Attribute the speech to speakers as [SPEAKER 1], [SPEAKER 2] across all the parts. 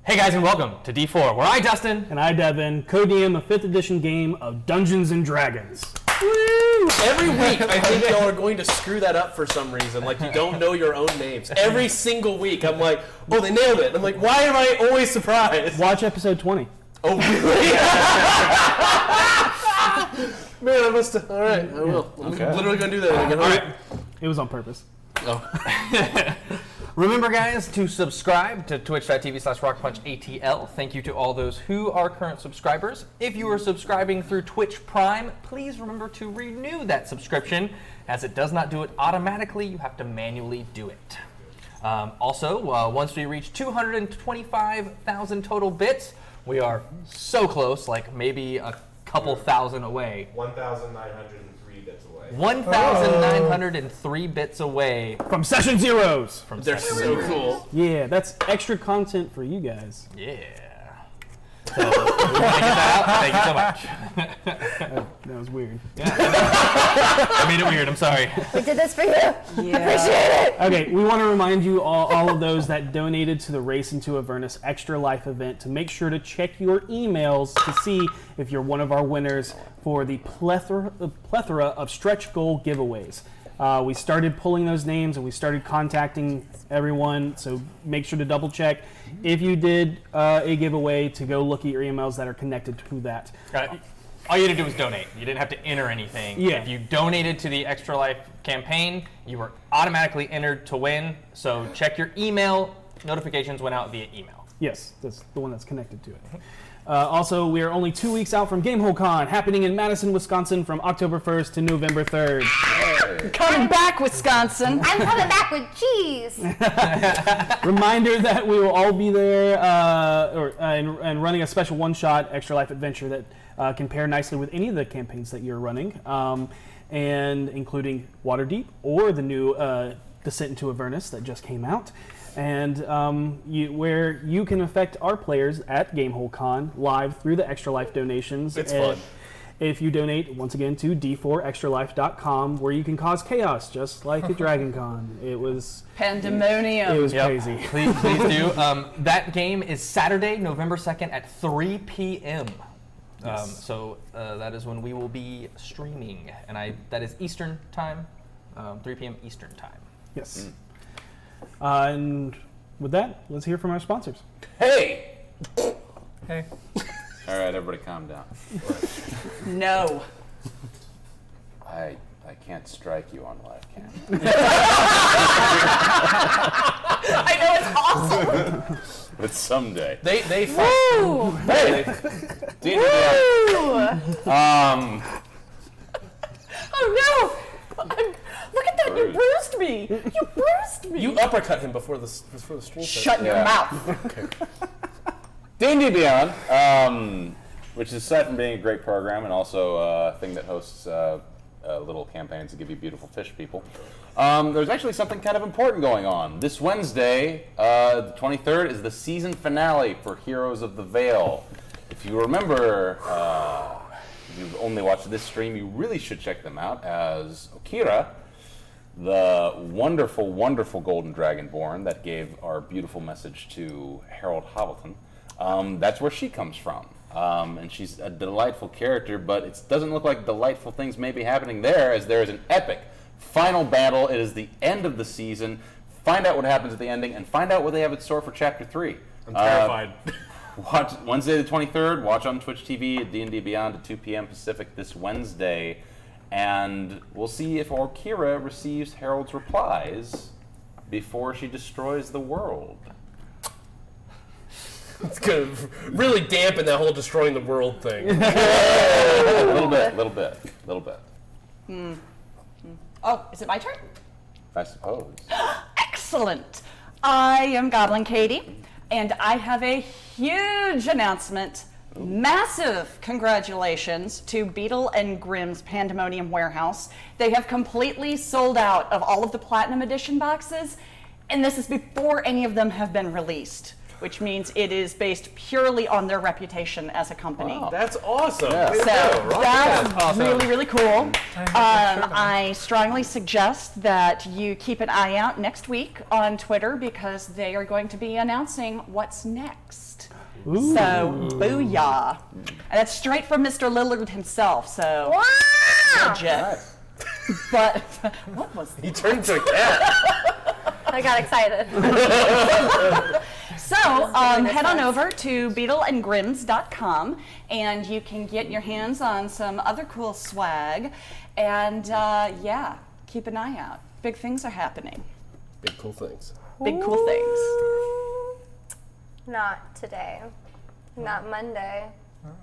[SPEAKER 1] Hey guys, and welcome to D4, where I, Dustin,
[SPEAKER 2] and I, Devan, co-DM a 5th edition game of Dungeons and Dragons.
[SPEAKER 3] Woo! Every week, I think y'all are going to screw that up for some reason. Like, you don't know your own names. Every single week, I'm like, oh, they nailed it. I'm like, why am I always surprised?
[SPEAKER 2] Watch episode 20.
[SPEAKER 3] Oh, really? Man, I must have. All right, I will. I'm literally going to do that again.
[SPEAKER 2] All right. It was on purpose.
[SPEAKER 3] Oh.
[SPEAKER 1] Remember, guys, to subscribe to twitch.tv/RockPunchATL. Thank you to all those who are current subscribers. If you are subscribing through Twitch Prime, please remember to renew that subscription, as it does not do it automatically. You have to manually do it. Also, once we reach 225,000 total bits, we are so close, like maybe a couple thousand away.
[SPEAKER 4] 1,903 bits away.
[SPEAKER 1] 1,903 bits away
[SPEAKER 2] From Session Zeros.
[SPEAKER 1] from
[SPEAKER 3] They're
[SPEAKER 1] Session
[SPEAKER 3] so
[SPEAKER 1] Zeros.
[SPEAKER 3] cool.
[SPEAKER 2] Yeah, that's extra content for you guys.
[SPEAKER 1] Yeah. So, we want to get that out. Thank you so much.
[SPEAKER 2] That was weird.
[SPEAKER 1] I made it weird. I'm sorry.
[SPEAKER 5] We did this for you. Appreciate it.
[SPEAKER 2] Okay, we want to remind you, all of those that donated to the Race into Avernus Extra Life event, to make sure to check your emails to see if you're one of our winners for the plethora of stretch goal giveaways. We started pulling those names and we started contacting everyone, so make sure to double check if you did a giveaway, to go look at your emails that are connected to that.
[SPEAKER 1] All you had to do was donate. You didn't have to enter anything.
[SPEAKER 2] Yeah.
[SPEAKER 1] If you donated to the Extra Life campaign, you were automatically entered to win. So check your email. Notifications went out via email.
[SPEAKER 2] Yes, that's the one that's connected to it. Also, we are only 2 weeks out from GameholeCon, happening in Madison, Wisconsin from October 1st to November 3rd.
[SPEAKER 5] Coming back, Wisconsin. I'm coming back with cheese.
[SPEAKER 2] Reminder that we will all be there and running a special one-shot Extra Life adventure that can pair nicely with any of the campaigns that you're running, and including Waterdeep or the new Descent into Avernus that just came out. And where you can affect our players at GameholeCon live through the Extra Life donations.
[SPEAKER 3] It's fun.
[SPEAKER 2] If you donate, once again, to d4extralife.com, where you can cause chaos, just like at DragonCon. It was
[SPEAKER 5] Pandemonium.
[SPEAKER 2] It was crazy.
[SPEAKER 1] Please do. That game is Saturday, November 2nd at 3 p.m.
[SPEAKER 2] Yes.
[SPEAKER 1] So that is when we will be streaming, and that is Eastern time, 3 p.m. Eastern time.
[SPEAKER 2] Yes. And with that, let's hear from our sponsors.
[SPEAKER 3] Hey!
[SPEAKER 1] Hey.
[SPEAKER 4] All right, everybody calm down.
[SPEAKER 5] No.
[SPEAKER 4] I can't strike you on live camera.
[SPEAKER 5] I know, it's awesome.
[SPEAKER 4] But someday.
[SPEAKER 3] They fight.
[SPEAKER 5] Woo!
[SPEAKER 3] Hey!
[SPEAKER 5] Woo! Oh no! Look at that! You bruised me. You bruised me.
[SPEAKER 3] You uppercut him before the stream.
[SPEAKER 5] Shut your mouth.
[SPEAKER 3] Okay.
[SPEAKER 4] D&D Beyond, which is aside from being a great program and also a thing that hosts little campaigns to give you beautiful fish people, there's actually something kind of important going on. This Wednesday, the 23rd, is the season finale for Heroes of the Veil. If you remember, if you've only watched this stream, you really should check them out, as Okira, the wonderful, wonderful Golden Dragonborn that gave our beautiful message to Harold Hobbleton, that's where she comes from. And she's a delightful character, but it doesn't look like delightful things may be happening there, as there is an epic final battle. It is the end of the season. Find out what happens at the ending, and find out what they have in store for Chapter 3.
[SPEAKER 3] I'm terrified.
[SPEAKER 4] Watch Wednesday the 23rd. Watch on Twitch TV at D&D Beyond at 2 p.m. Pacific this Wednesday. And we'll see if Okira receives Harold's replies before she destroys the world.
[SPEAKER 3] It's going to really dampen that whole destroying the world thing.
[SPEAKER 4] A little bit.
[SPEAKER 5] Oh, is it my turn?
[SPEAKER 4] I suppose.
[SPEAKER 5] Excellent. I am Goblin Katie, and I have a huge announcement. Massive congratulations to Beetle and Grimm's Pandemonium Warehouse. They have completely sold out of all of the Platinum Edition boxes, and this is before any of them have been released. which means it is based purely on their reputation as a company.
[SPEAKER 4] Wow.
[SPEAKER 3] That's awesome.
[SPEAKER 4] Yeah.
[SPEAKER 3] Way to
[SPEAKER 5] So
[SPEAKER 3] go.
[SPEAKER 5] that's
[SPEAKER 1] awesome.
[SPEAKER 5] really, really cool. I strongly suggest that you keep an eye out next week on Twitter because they are going to be announcing what's next.
[SPEAKER 2] Ooh.
[SPEAKER 5] So, booyah. And that's straight from Mr. Lillard himself, so legit.
[SPEAKER 4] Nice.
[SPEAKER 5] But what was
[SPEAKER 3] He turned into a cat.
[SPEAKER 6] I got excited.
[SPEAKER 5] So, head on over to beetleandgrims.com and you can get your hands on some other cool swag. And yeah, keep an eye out. Big things are happening.
[SPEAKER 3] Big cool things.
[SPEAKER 5] Big cool things.
[SPEAKER 6] Not today. Not Monday.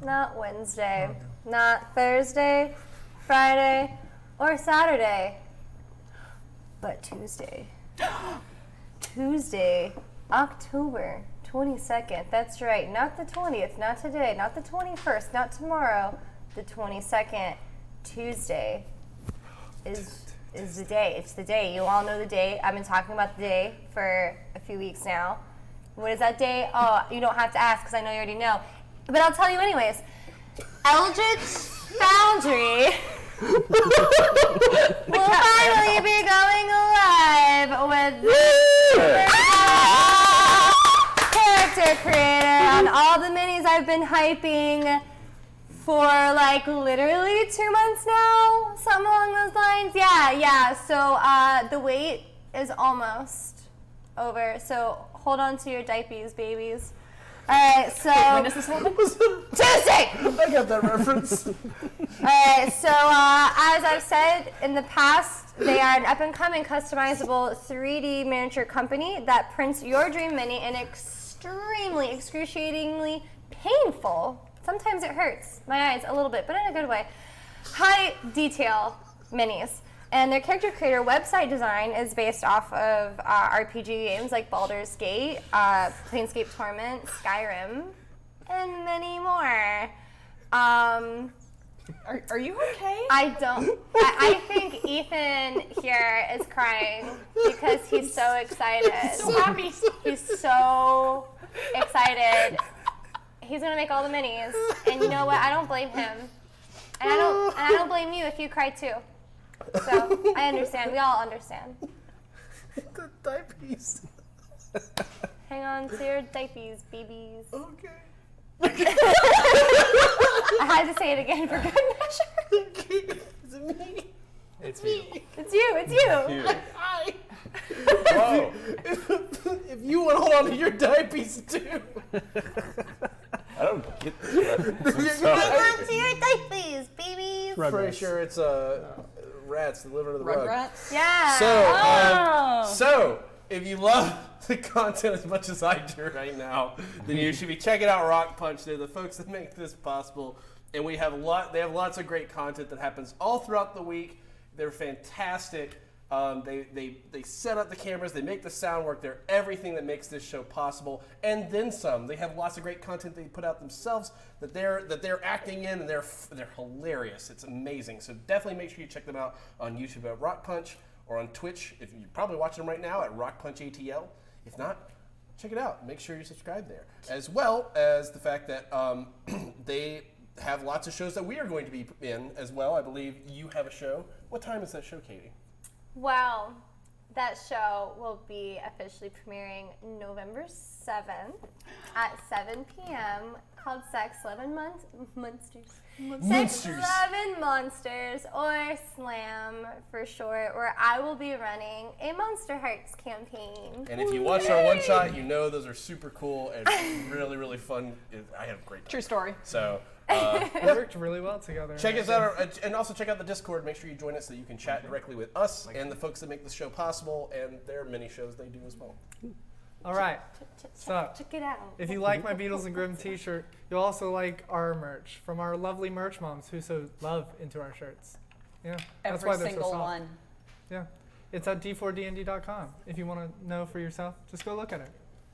[SPEAKER 6] Not Wednesday. Not Thursday, Friday, or Saturday. But Tuesday. Tuesday, October 22nd. That's right. Not the 20th. Not today. Not the 21st. Not tomorrow. The 22nd. Tuesday is the day. It's the day. You all know the day. I've been talking about the day for a few weeks now. What is that day? Oh, you don't have to ask because I know you already know. But I'll tell you anyways. Eldritch Foundry will finally be going live with character creator on all the minis I've been hyping for like literally 2 months now, something along those lines. Yeah. So the wait is almost over. So hold on to your diapers, babies. All right, so
[SPEAKER 5] When does this happen?
[SPEAKER 6] Tuesday.
[SPEAKER 3] I got that reference.
[SPEAKER 6] All right, so as I've said in the past, they are an up-and-coming customizable 3D miniature company that prints your dream mini in extremely, excruciatingly painful, sometimes it hurts my eyes a little bit, but in a good way, high detail minis. And their character creator website design is based off of RPG games like Baldur's Gate, Planescape Torment, Skyrim, and many more.
[SPEAKER 5] Are you okay?
[SPEAKER 6] I think Ethan here is crying because he's so excited.
[SPEAKER 5] So happy.
[SPEAKER 6] He's so excited. He's gonna make all the minis, and you know what? I don't blame him, and I don't blame you if you cry too. So I understand. We all understand.
[SPEAKER 3] The diapers.
[SPEAKER 6] Hang on to your diapers, babies.
[SPEAKER 3] Okay.
[SPEAKER 6] I had to say it again for good measure.
[SPEAKER 3] Is it me?
[SPEAKER 1] It's me.
[SPEAKER 6] It's you. It's you.
[SPEAKER 4] Cute.
[SPEAKER 3] Hi.
[SPEAKER 4] Whoa.
[SPEAKER 3] If you want to hold on to your diapers too.
[SPEAKER 4] I don't get this reference. I'm
[SPEAKER 6] Hang
[SPEAKER 4] sorry.
[SPEAKER 6] on to your diapers, babies.
[SPEAKER 2] Rugrats.
[SPEAKER 3] Pretty sure it's rats that live under the rug.
[SPEAKER 5] Rugrats?
[SPEAKER 6] Yeah.
[SPEAKER 3] So if you love the content as much as I do right now, then you should be checking out RockPunch. They're the folks that make this possible, and they have lots of great content that happens all throughout the week. They're fantastic. They set up the cameras, they make the sound work. They're everything that makes this show possible, and then some. They have lots of great content they put out themselves that they're acting in, and they're hilarious. It's amazing. So definitely make sure you check them out on YouTube at RockPunch or on Twitch. If you're probably watching them right now at RockPunch ATL. If not, check it out. Make sure you subscribe there, as well as the fact that they have lots of shows that we are going to be in as well. I believe you have a show. What time is that show, Katie?
[SPEAKER 6] Well, that show will be officially premiering November 7th at 7 p.m. called Sex 11 Monsters. Sex 11 Monsters, or SLAM for short, where I will be running a Monster Hearts campaign.
[SPEAKER 3] And if you watched our one shot, you know those are super cool and really, really fun. I had a great time.
[SPEAKER 5] True story.
[SPEAKER 3] So
[SPEAKER 7] We worked really well together.
[SPEAKER 3] check us out, and also check out the Discord. Make sure you join us so you can chat directly with us and the folks that make this show possible, and their mini shows they do as well.
[SPEAKER 7] All right. So,
[SPEAKER 6] Check it out.
[SPEAKER 7] if you like my Beatles and Grimm t-shirt, you'll also like our merch from our lovely merch moms who so love into our shirts. Yeah, that's
[SPEAKER 5] Every
[SPEAKER 7] why they're so
[SPEAKER 5] single
[SPEAKER 7] soft.
[SPEAKER 5] one.
[SPEAKER 7] Yeah, it's at d4dnd.com. If you want to know for yourself, just go look at it.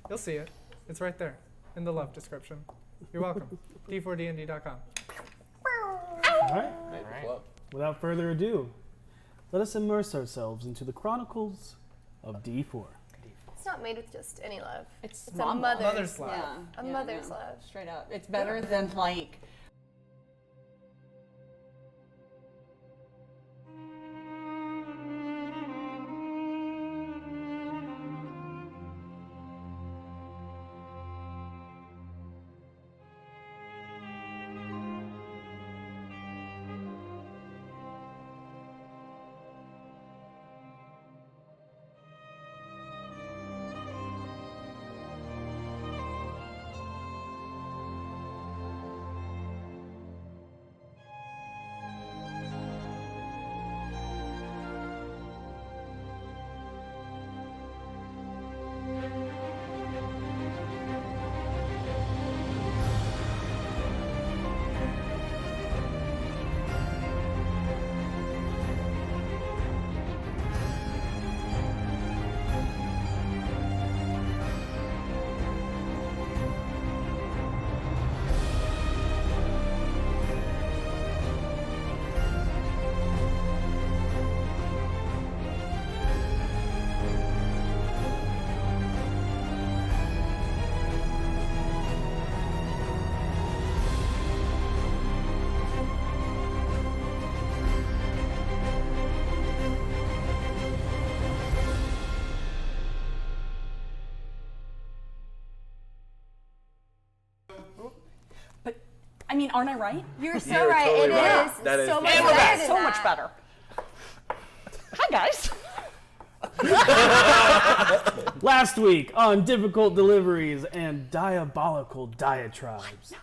[SPEAKER 7] You'll see it. It's right there in the love description. You're welcome. d4dnd.com.
[SPEAKER 2] All right.
[SPEAKER 1] Right.
[SPEAKER 2] Without further ado, let us immerse ourselves into the chronicles of D4.
[SPEAKER 6] It's not made with just any love.
[SPEAKER 5] It's
[SPEAKER 6] a
[SPEAKER 5] mom love.
[SPEAKER 6] mother's
[SPEAKER 7] love.
[SPEAKER 5] Yeah.
[SPEAKER 6] A
[SPEAKER 5] yeah,
[SPEAKER 6] mother's
[SPEAKER 5] no,
[SPEAKER 6] love.
[SPEAKER 5] Straight up. It's better than like. I mean, aren't I right?
[SPEAKER 6] You're so
[SPEAKER 3] You're
[SPEAKER 6] right.
[SPEAKER 3] totally
[SPEAKER 6] It
[SPEAKER 3] right.
[SPEAKER 6] is
[SPEAKER 3] That is
[SPEAKER 6] so much
[SPEAKER 3] And
[SPEAKER 5] we're
[SPEAKER 6] better
[SPEAKER 5] back.
[SPEAKER 6] than
[SPEAKER 5] So
[SPEAKER 6] that.
[SPEAKER 5] much better. Hi, guys.
[SPEAKER 2] Last week on difficult deliveries and diabolical diatribes,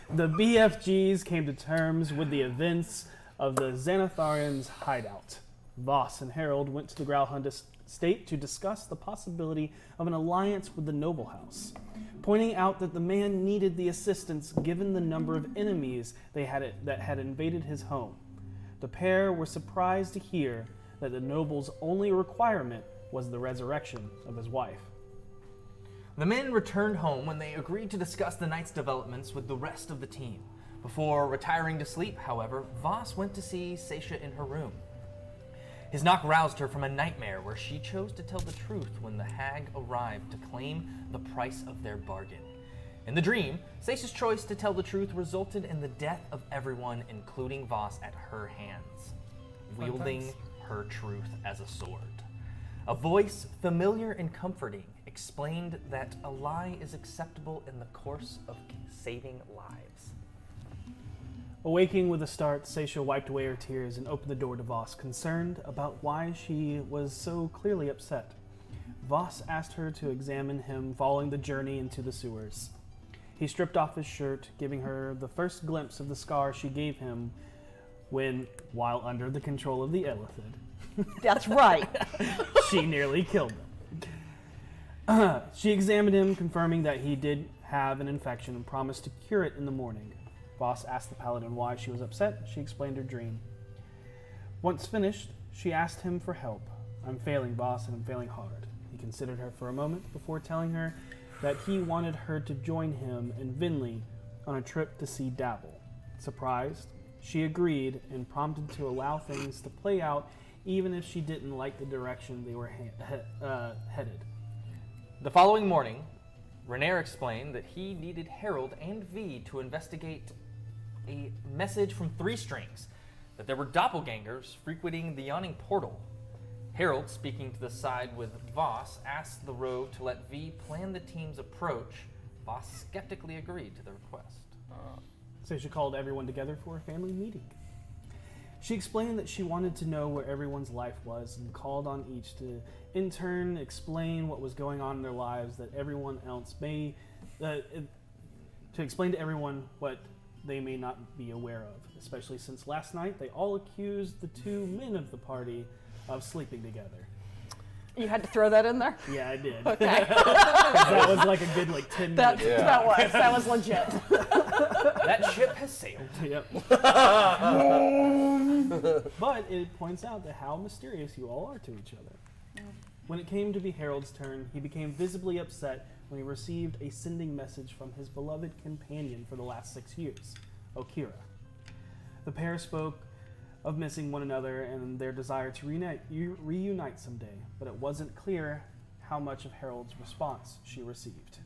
[SPEAKER 2] the BFGs came to terms with the events of the Xanatharians' hideout. Voss and Harold went to the Growlhund estate to discuss the possibility of an alliance with the Noble House, pointing out that the man needed the assistance given the number of enemies that had invaded his home. The pair were surprised to hear that the noble's only requirement was the resurrection of his wife.
[SPEAKER 1] The men returned home when they agreed to discuss the night's developments with the rest of the team. Before retiring to sleep, however, Voss went to see Seisha in her room. His knock roused her from a nightmare where she chose to tell the truth when the hag arrived to claim the price of their bargain. In the dream, Seisha's choice to tell the truth resulted in the death of everyone, including Voss, at her hands, wielding her truth as a sword. A voice, familiar and comforting, explained that a lie is acceptable in the course of saving lives.
[SPEAKER 2] Awaking with a start, Seisha wiped away her tears and opened the door to Voss, concerned about why she was so clearly upset. Voss asked her to examine him following the journey into the sewers. He stripped off his shirt, giving her the first glimpse of the scar she gave him when, while under the control of the Illithid,
[SPEAKER 5] That's right.
[SPEAKER 2] she nearly killed him. She examined him, confirming that he did have an infection and promised to cure it in the morning. Voss asked the paladin why she was upset. She explained her dream. Once finished, she asked him for help. "I'm failing, Voss, and I'm failing hard." He considered her for a moment before telling her that he wanted her to join him and Vinley on a trip to see Dabble. Surprised, she agreed and prompted to allow things to play out even if she didn't like the direction they were headed.
[SPEAKER 1] The following morning, Renaer explained that he needed Harold and V to investigate a message from Three Strings, that there were doppelgangers frequenting the yawning portal. Harold, speaking to the side with Voss, asked the rogue to let V plan the team's approach. Voss skeptically agreed to the request.
[SPEAKER 2] So she called everyone together for a family meeting. She explained that she wanted to know where everyone's life was and called on each to, in turn, explain what was going on in their lives that everyone else may, to explain to everyone what they may not be aware of, especially since last night they all accused the two men of the party of sleeping together.
[SPEAKER 5] You had to throw that in there?
[SPEAKER 2] Yeah, I did.
[SPEAKER 5] Okay.
[SPEAKER 2] That was like a good 10 minutes.
[SPEAKER 5] That was legit.
[SPEAKER 1] That ship has sailed.
[SPEAKER 2] Yep. But it points out that how mysterious you all are to each other. When it came to be Harold's turn, he became visibly upset when he received a sending message from his beloved companion for the last 6 years, Okira. The pair spoke of missing one another and their desire to reunite someday, but it wasn't clear how much of Harold's response she received.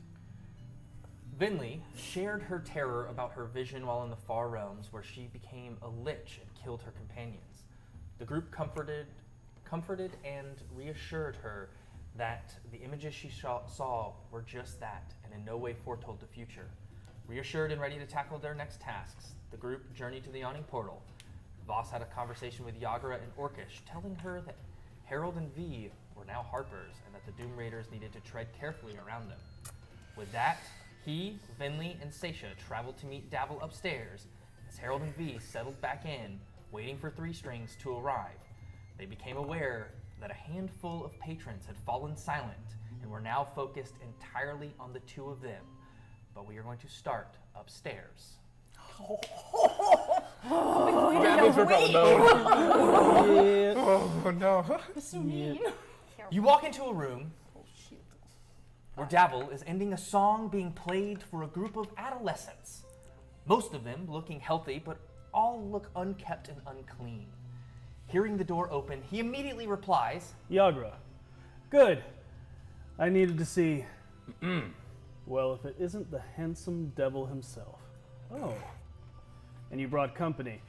[SPEAKER 1] Vinley shared her terror about her vision while in the far realms, where she became a lich and killed her companions. The group comforted and reassured her that the images she saw were just that, and in no way foretold the future. Reassured and ready to tackle their next tasks, the group journeyed to the yawning portal. Voss had a conversation with Yagra and Orcish, telling her that Harold and V were now Harpers, and that the Doom Raiders needed to tread carefully around them. With that, he, Vinley, and Seisha traveled to meet Davil upstairs. As Harold and V settled back in, waiting for Three Strings to arrive, they became aware that a handful of patrons had fallen silent and were now focused entirely on the two of them. But we are going to start upstairs.
[SPEAKER 7] Oh no.
[SPEAKER 5] That's so mean.
[SPEAKER 1] You walk into a room where Davil is ending a song being played for a group of adolescents. Most of them looking healthy, but all look unkept and unclean. Hearing the door open, he immediately replies,
[SPEAKER 2] Yagra. Good. I needed to see. Well, if it isn't the handsome devil himself. Oh. And you brought company.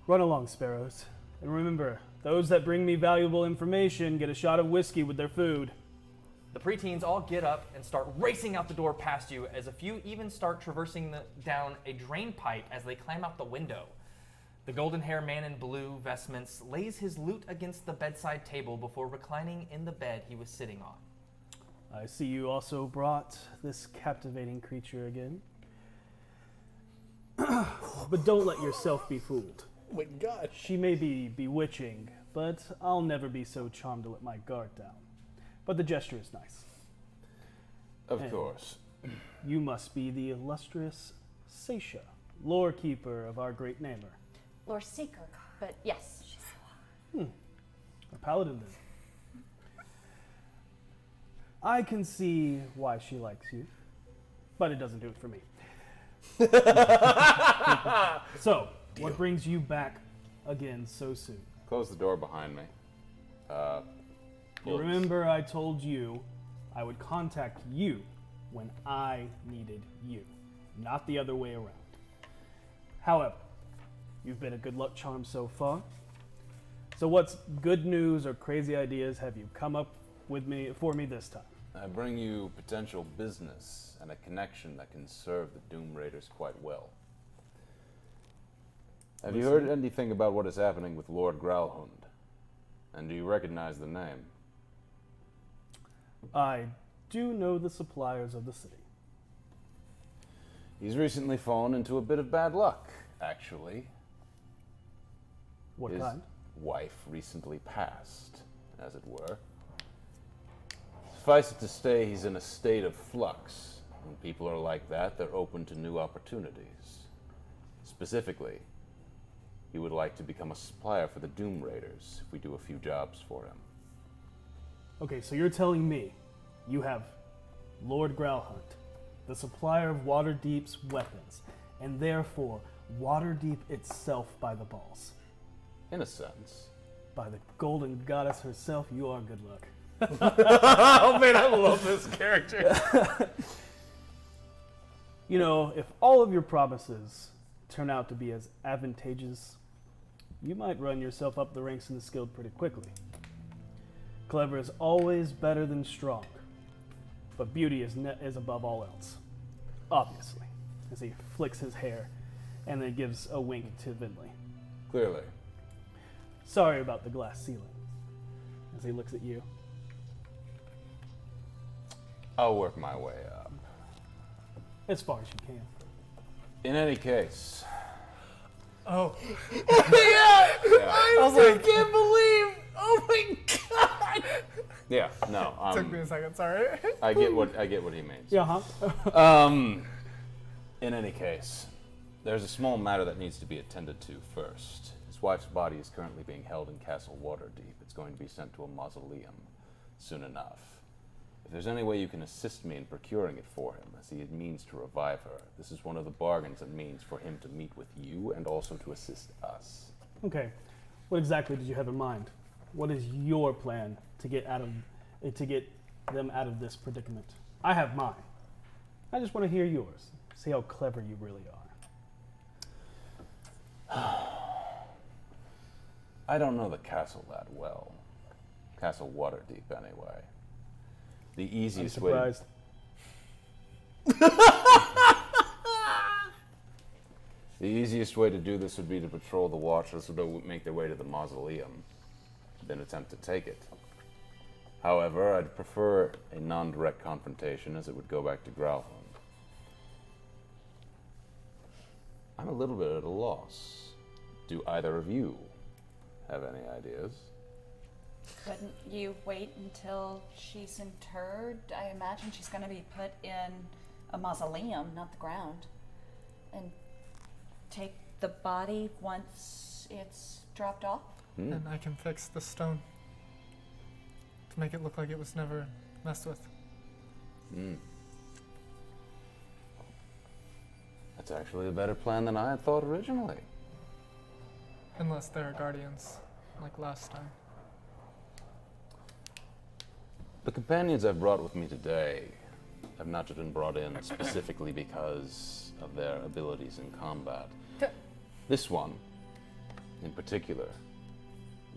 [SPEAKER 2] Run along, sparrows. And remember, those that bring me valuable information get a shot of whiskey with their food.
[SPEAKER 1] The preteens all get up and start racing out the door past you, as a few even start traversing down a drain pipe as they climb out the window. The golden-haired man in blue vestments lays his loot against the bedside table before reclining in the bed he was sitting on.
[SPEAKER 2] I see you also brought this captivating creature again. But don't let yourself be fooled.
[SPEAKER 3] Oh my God.
[SPEAKER 2] She may be bewitching, but I'll never be so charmed to let my guard down. But the gesture is nice.
[SPEAKER 4] Of
[SPEAKER 2] And
[SPEAKER 4] course.
[SPEAKER 2] You must be the illustrious Seisha, lore keeper of our great namer.
[SPEAKER 5] Lore Seeker, but yes.
[SPEAKER 2] A paladin then. I can see why she likes you, but it doesn't do it for me. So, what brings you back again so soon?
[SPEAKER 4] Close the door behind me.
[SPEAKER 2] You remember I told you I would contact you when I needed you, not the other way around. However, you've been a good luck charm so far. So what's good news or crazy ideas have you come up with for me this time?
[SPEAKER 4] I bring you potential business and a connection that can serve the Doom Raiders quite well. Have you heard anything about what is happening with Lord Growlhund? And do you recognize the name?
[SPEAKER 2] I do know the suppliers of the city.
[SPEAKER 4] He's recently fallen into a bit of bad luck, actually.
[SPEAKER 2] What
[SPEAKER 4] His
[SPEAKER 2] kind?
[SPEAKER 4] wife recently passed, as it were. Suffice it to say, he's in a state of flux. When people are like that, they're open to new opportunities. Specifically, he would like to become a supplier for the Doom Raiders if we do a few jobs for him.
[SPEAKER 2] Okay, so you're telling me you have Lord Growlhund, the supplier of Waterdeep's weapons, and therefore Waterdeep itself by the balls.
[SPEAKER 4] In a sense.
[SPEAKER 2] By the golden goddess herself, you are good luck.
[SPEAKER 3] Oh man, I love this character.
[SPEAKER 2] You know, if all of your promises turn out to be as advantageous, you might run yourself up the ranks in this guild pretty quickly. Clever is always better than strong, but beauty is above all else. Obviously, as he flicks his hair and then gives a wink to Vinley.
[SPEAKER 4] Clearly.
[SPEAKER 2] Sorry about the glass ceiling, as he looks at you.
[SPEAKER 4] I'll work my way up.
[SPEAKER 2] As far as you can.
[SPEAKER 4] In any case.
[SPEAKER 7] Oh.
[SPEAKER 4] Yeah.
[SPEAKER 3] I was like, I can't believe. Oh my God.
[SPEAKER 4] Yeah, no.
[SPEAKER 7] Took me a second, sorry.
[SPEAKER 4] I get what he means.
[SPEAKER 2] Yeah, huh?
[SPEAKER 4] In any case, there's a small matter that needs to be attended to first. His wife's body is currently being held in Castle Waterdeep. It's going to be sent to a mausoleum soon enough. If there's any way you can assist me in procuring it for him, as he means to revive her, this is one of the bargains it means for him to meet with you and also to assist us.
[SPEAKER 2] Okay. What exactly did you have in mind? What is your plan to get them out of this predicament. I have mine. I just want to hear yours. See how clever you really are.
[SPEAKER 4] I don't know the castle that well. Castle Waterdeep, anyway. The
[SPEAKER 2] I'm
[SPEAKER 4] easiest way.
[SPEAKER 2] surprised.
[SPEAKER 4] The easiest way to do this would be to patrol the Watchers who would make their way to the mausoleum, then attempt to take it. However, I'd prefer a non-direct confrontation, as it would go back to Growlhund. I'm a little bit at a loss. Do either of you have any ideas?
[SPEAKER 5] Couldn't you wait until she's interred? I imagine she's going to be put in a mausoleum, not the ground. And take the body once it's dropped off?
[SPEAKER 7] And I can fix the stone to make it look like it was never messed with.
[SPEAKER 4] That's actually a better plan than I had thought originally.
[SPEAKER 7] Unless there are guardians, like last time.
[SPEAKER 4] The companions I've brought with me today have not just been brought in specifically because of their abilities in combat. This one, in particular,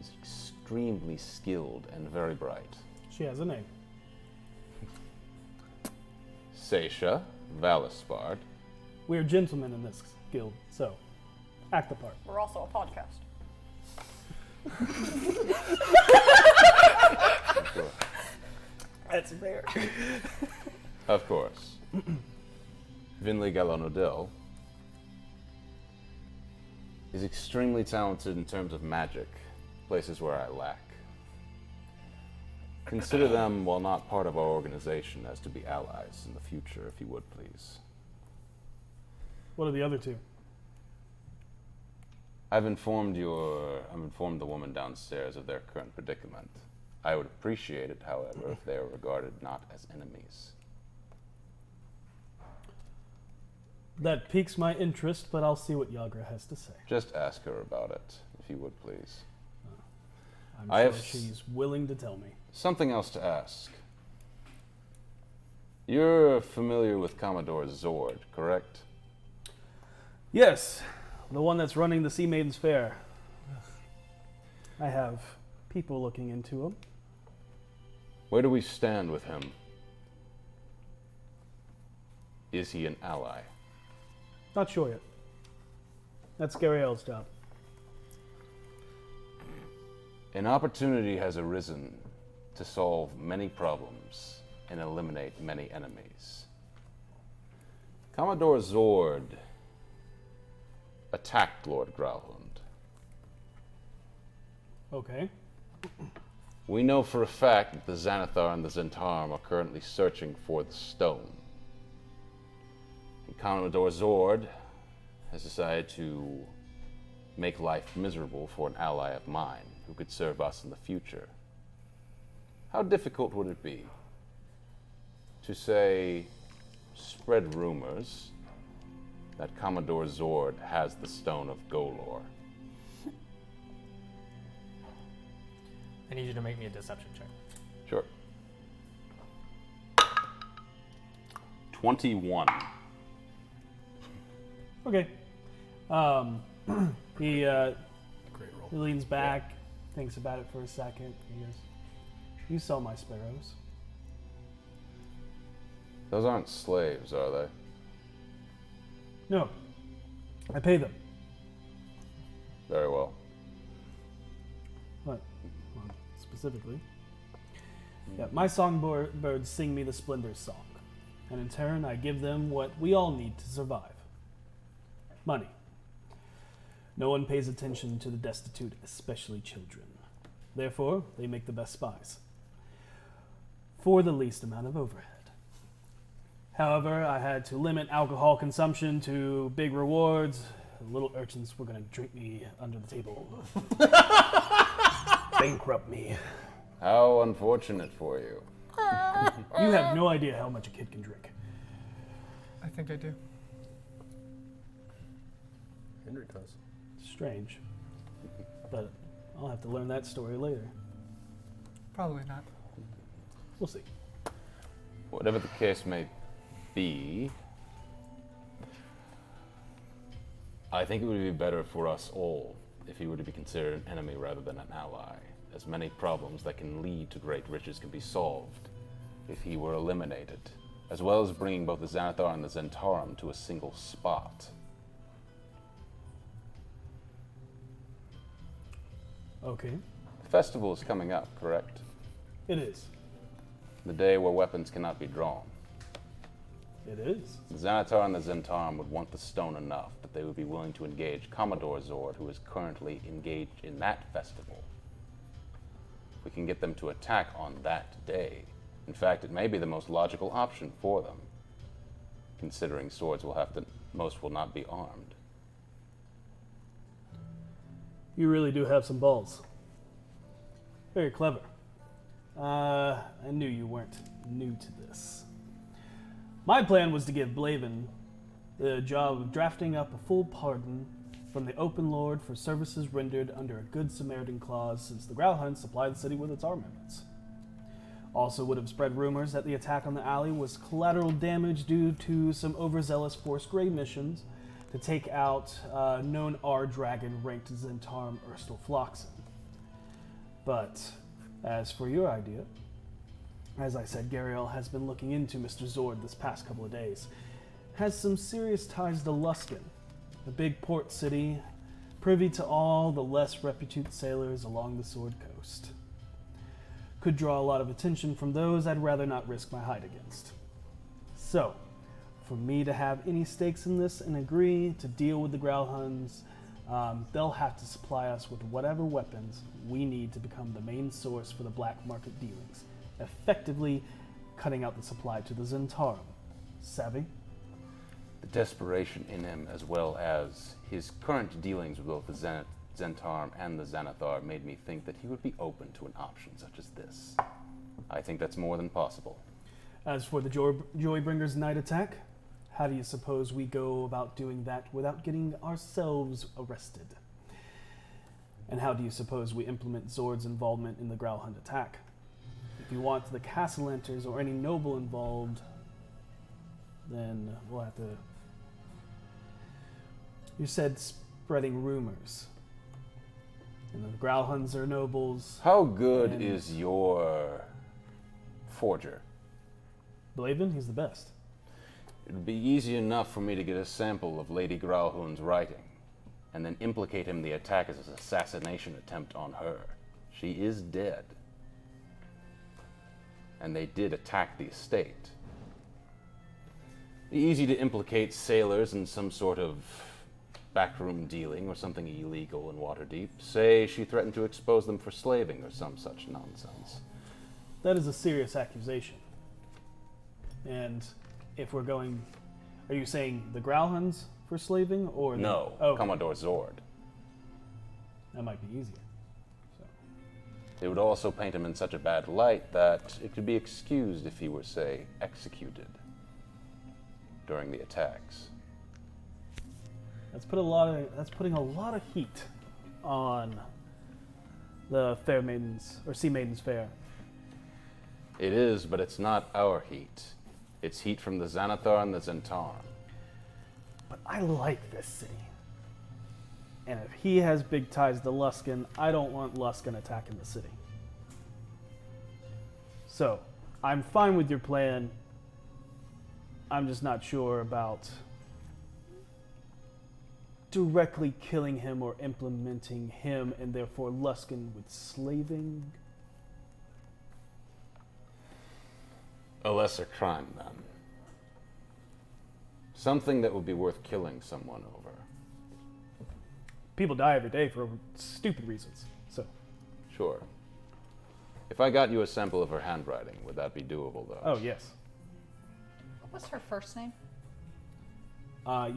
[SPEAKER 4] is extremely skilled and very bright.
[SPEAKER 2] She has a name.
[SPEAKER 4] Seisha Valispard.
[SPEAKER 2] We're gentlemen in this guild, so act the part.
[SPEAKER 5] We're also a podcast.
[SPEAKER 2] That's fair.
[SPEAKER 4] Of course. Vinley Galonodil is extremely talented in terms of magic, places where I lack. Consider them, while not part of our organization, as to be allies in the future, if you would, please.
[SPEAKER 2] What are the other two?
[SPEAKER 4] I've informed the woman downstairs of their current predicament. I would appreciate it, however, if they are regarded not as enemies.
[SPEAKER 2] That piques my interest, but I'll see what Yagra has to say.
[SPEAKER 4] Just ask her about it, if you would, please.
[SPEAKER 2] I'm
[SPEAKER 4] I
[SPEAKER 2] sure
[SPEAKER 4] have
[SPEAKER 2] she's willing to tell me.
[SPEAKER 4] Something else to ask. You're familiar with Commodore Zord, correct?
[SPEAKER 2] Yes, the one that's running the Sea Maidens Fair. I have people looking into him.
[SPEAKER 4] Where do we stand with him? Is he an ally?
[SPEAKER 2] Not sure yet. That's Gariel's job.
[SPEAKER 4] An opportunity has arisen to solve many problems and eliminate many enemies. Commodore Zord attacked Lord Growlhund.
[SPEAKER 2] Okay.
[SPEAKER 4] We know for a fact that the Xanathar and the Zentarum are currently searching for the stone. And Commodore Zord has decided to make life miserable for an ally of mine who could serve us in the future. How difficult would it be to, say, spread rumors that Commodore Zord has the Stone of Golor?
[SPEAKER 1] I need you to make me a deception check.
[SPEAKER 4] Sure. 21.
[SPEAKER 2] Okay. He leans back, thinks about it for a second. He goes, "You sell my sparrows."
[SPEAKER 4] Those aren't slaves, are they?
[SPEAKER 2] No. I pay them.
[SPEAKER 4] Very well.
[SPEAKER 2] What? Well, specifically. Yeah, my songbirds sing me the Splendor's song. And in turn, I give them what we all need to survive. Money. No one pays attention to the destitute, especially children. Therefore, they make the best spies. For the least amount of overhead. However, I had to limit alcohol consumption to big rewards. Little urchins were going to drink me under the table. Bankrupt me.
[SPEAKER 4] How unfortunate for you.
[SPEAKER 2] You have no idea how much a kid can drink.
[SPEAKER 7] I think I do.
[SPEAKER 3] Henry does.
[SPEAKER 2] Strange. But I'll have to learn that story later.
[SPEAKER 7] Probably not.
[SPEAKER 2] We'll see.
[SPEAKER 4] Whatever the case may be, I think it would be better for us all if he were to be considered an enemy rather than an ally, as many problems that can lead to great riches can be solved if he were eliminated, as well as bringing both the Xanathar and the Zentarum to a single spot.
[SPEAKER 2] Okay,
[SPEAKER 4] The festival is coming up, correct?
[SPEAKER 2] it is.
[SPEAKER 4] The day where weapons cannot be drawn.
[SPEAKER 2] It is.
[SPEAKER 4] The Xanathar and the Zentarum would want the stone enough that they would be willing to engage Commodore Zord, who is currently engaged in that festival. We can get them to attack on that day. In fact, it may be the most logical option for them, considering swords most will not be armed.
[SPEAKER 2] You really do have some balls. Very clever. I knew you weren't new to this. My plan was to give Blaven the job of drafting up a full pardon from the Open Lord for services rendered under a Good Samaritan clause, since the Growlhunts supply the city with its armaments. Also would have spread rumors that the attack on the alley was collateral damage due to some overzealous Force Grey missions to take out known R-Dragon ranked Zentarum Urstal Floxen. But as for your idea, as I said, Gariel has been looking into Mr. Zord this past couple of days. Has some serious ties to Luskan, the big port city, privy to all the less reputed sailors along the Sword Coast. Could draw a lot of attention from those I'd rather not risk my hide against. So, for me to have any stakes in this and agree to deal with the Growlhunts, they'll have to supply us with whatever weapons we need to become the main source for the black market dealings, effectively cutting out the supply to the Zentarum. Savvy?
[SPEAKER 4] The desperation in him, as well as his current dealings with both the Zentarum and the Xanathar, made me think that he would be open to an option such as this. I think that's more than possible.
[SPEAKER 2] As for the Joybringer's night attack, how do you suppose we go about doing that without getting ourselves arrested? And how do you suppose we implement Zord's involvement in the Growlhunt attack? If you want the Castellanters or any noble involved, then we'll have to... You said spreading rumors. And the Growlhunts are nobles.
[SPEAKER 4] How good is your forger?
[SPEAKER 2] Blaven, he's the best.
[SPEAKER 4] It would be easy enough for me to get a sample of Lady Growlhound's writing, and then implicate him in the attack as an assassination attempt on her. She is dead. And they did attack the estate. It'd be easy to implicate sailors in some sort of backroom dealing or something illegal in Waterdeep. Say she threatened to expose them for slaving or some such nonsense.
[SPEAKER 2] That is a serious accusation. And if we're going... Are you saying the Growlhunts for slaving, or...
[SPEAKER 4] No,
[SPEAKER 2] Oh,
[SPEAKER 4] Commodore Zord.
[SPEAKER 2] that might be easier. So.
[SPEAKER 4] It would also paint him in such a bad light that it could be excused if he were, say, executed during the attacks.
[SPEAKER 2] That's putting a lot of heat on the Fair Maidens, or Sea Maidens Fair.
[SPEAKER 4] It is, but it's not our heat. It's heat from the Xanathar and the Zentarum.
[SPEAKER 2] But I like this city. And if he has big ties to Luskan, I don't want Luskan attacking the city. So, I'm fine with your plan. I'm just not sure about directly killing him or implementing him and therefore Luskan with slaving.
[SPEAKER 4] A lesser crime, then. Something that would be worth killing someone over.
[SPEAKER 2] People die every day for stupid reasons. So,
[SPEAKER 4] Sure. If I got you a sample of her handwriting, would that be doable, though?
[SPEAKER 2] oh yes.
[SPEAKER 5] What was her first name?
[SPEAKER 2] Yala.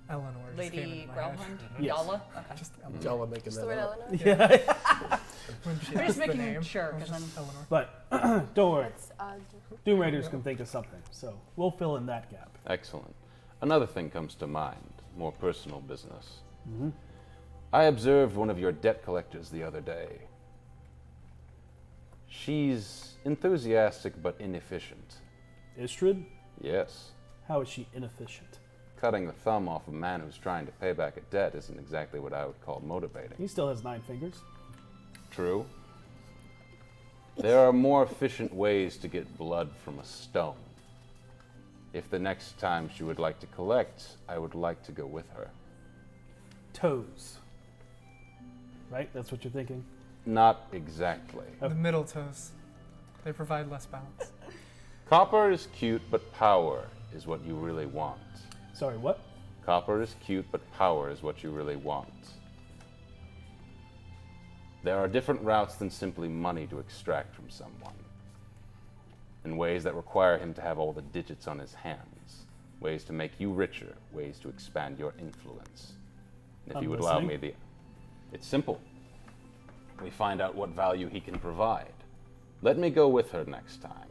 [SPEAKER 7] Eleanor just came
[SPEAKER 5] Lady
[SPEAKER 7] into my head.
[SPEAKER 5] Growlhund?
[SPEAKER 2] Yes.
[SPEAKER 5] Yala? Okay.
[SPEAKER 7] Just
[SPEAKER 3] Y'all are making
[SPEAKER 6] Just the
[SPEAKER 3] that
[SPEAKER 6] word
[SPEAKER 3] up.
[SPEAKER 6] Eleanor?
[SPEAKER 2] Yeah.
[SPEAKER 7] when she
[SPEAKER 5] I'm just
[SPEAKER 7] asked the
[SPEAKER 5] making
[SPEAKER 7] name,
[SPEAKER 5] sure,
[SPEAKER 7] it was
[SPEAKER 5] 'cause
[SPEAKER 7] just Eleanor.
[SPEAKER 2] But don't worry.
[SPEAKER 6] That's
[SPEAKER 2] Doom Raiders can think of something, so we'll fill in that gap.
[SPEAKER 4] Excellent. Another thing comes to mind, more personal business. I observed one of your debt collectors the other day. She's enthusiastic but inefficient.
[SPEAKER 2] Istrid?
[SPEAKER 4] Yes.
[SPEAKER 2] How is she inefficient?
[SPEAKER 4] Cutting the thumb off a man who's trying to pay back a debt isn't exactly what I would call motivating.
[SPEAKER 2] He still has 9 fingers.
[SPEAKER 4] True. There are more efficient ways to get blood from a stone. If the next time she would like to collect, I would like to go with her.
[SPEAKER 2] Toes. Right? That's what you're thinking?
[SPEAKER 4] Not exactly.
[SPEAKER 7] The middle toes. They provide less balance.
[SPEAKER 4] Copper is cute, but power is what you really want.
[SPEAKER 2] Sorry, what?
[SPEAKER 4] Copper is cute, but power is what you really want. There are different routes than simply money to extract from someone. In ways that require him to have all the digits on his hands. Ways to make you richer. Ways to expand your influence. And if
[SPEAKER 2] I'm
[SPEAKER 4] you would allow
[SPEAKER 2] listening.
[SPEAKER 4] me It's simple. We find out what value he can provide. Let me go with her next time.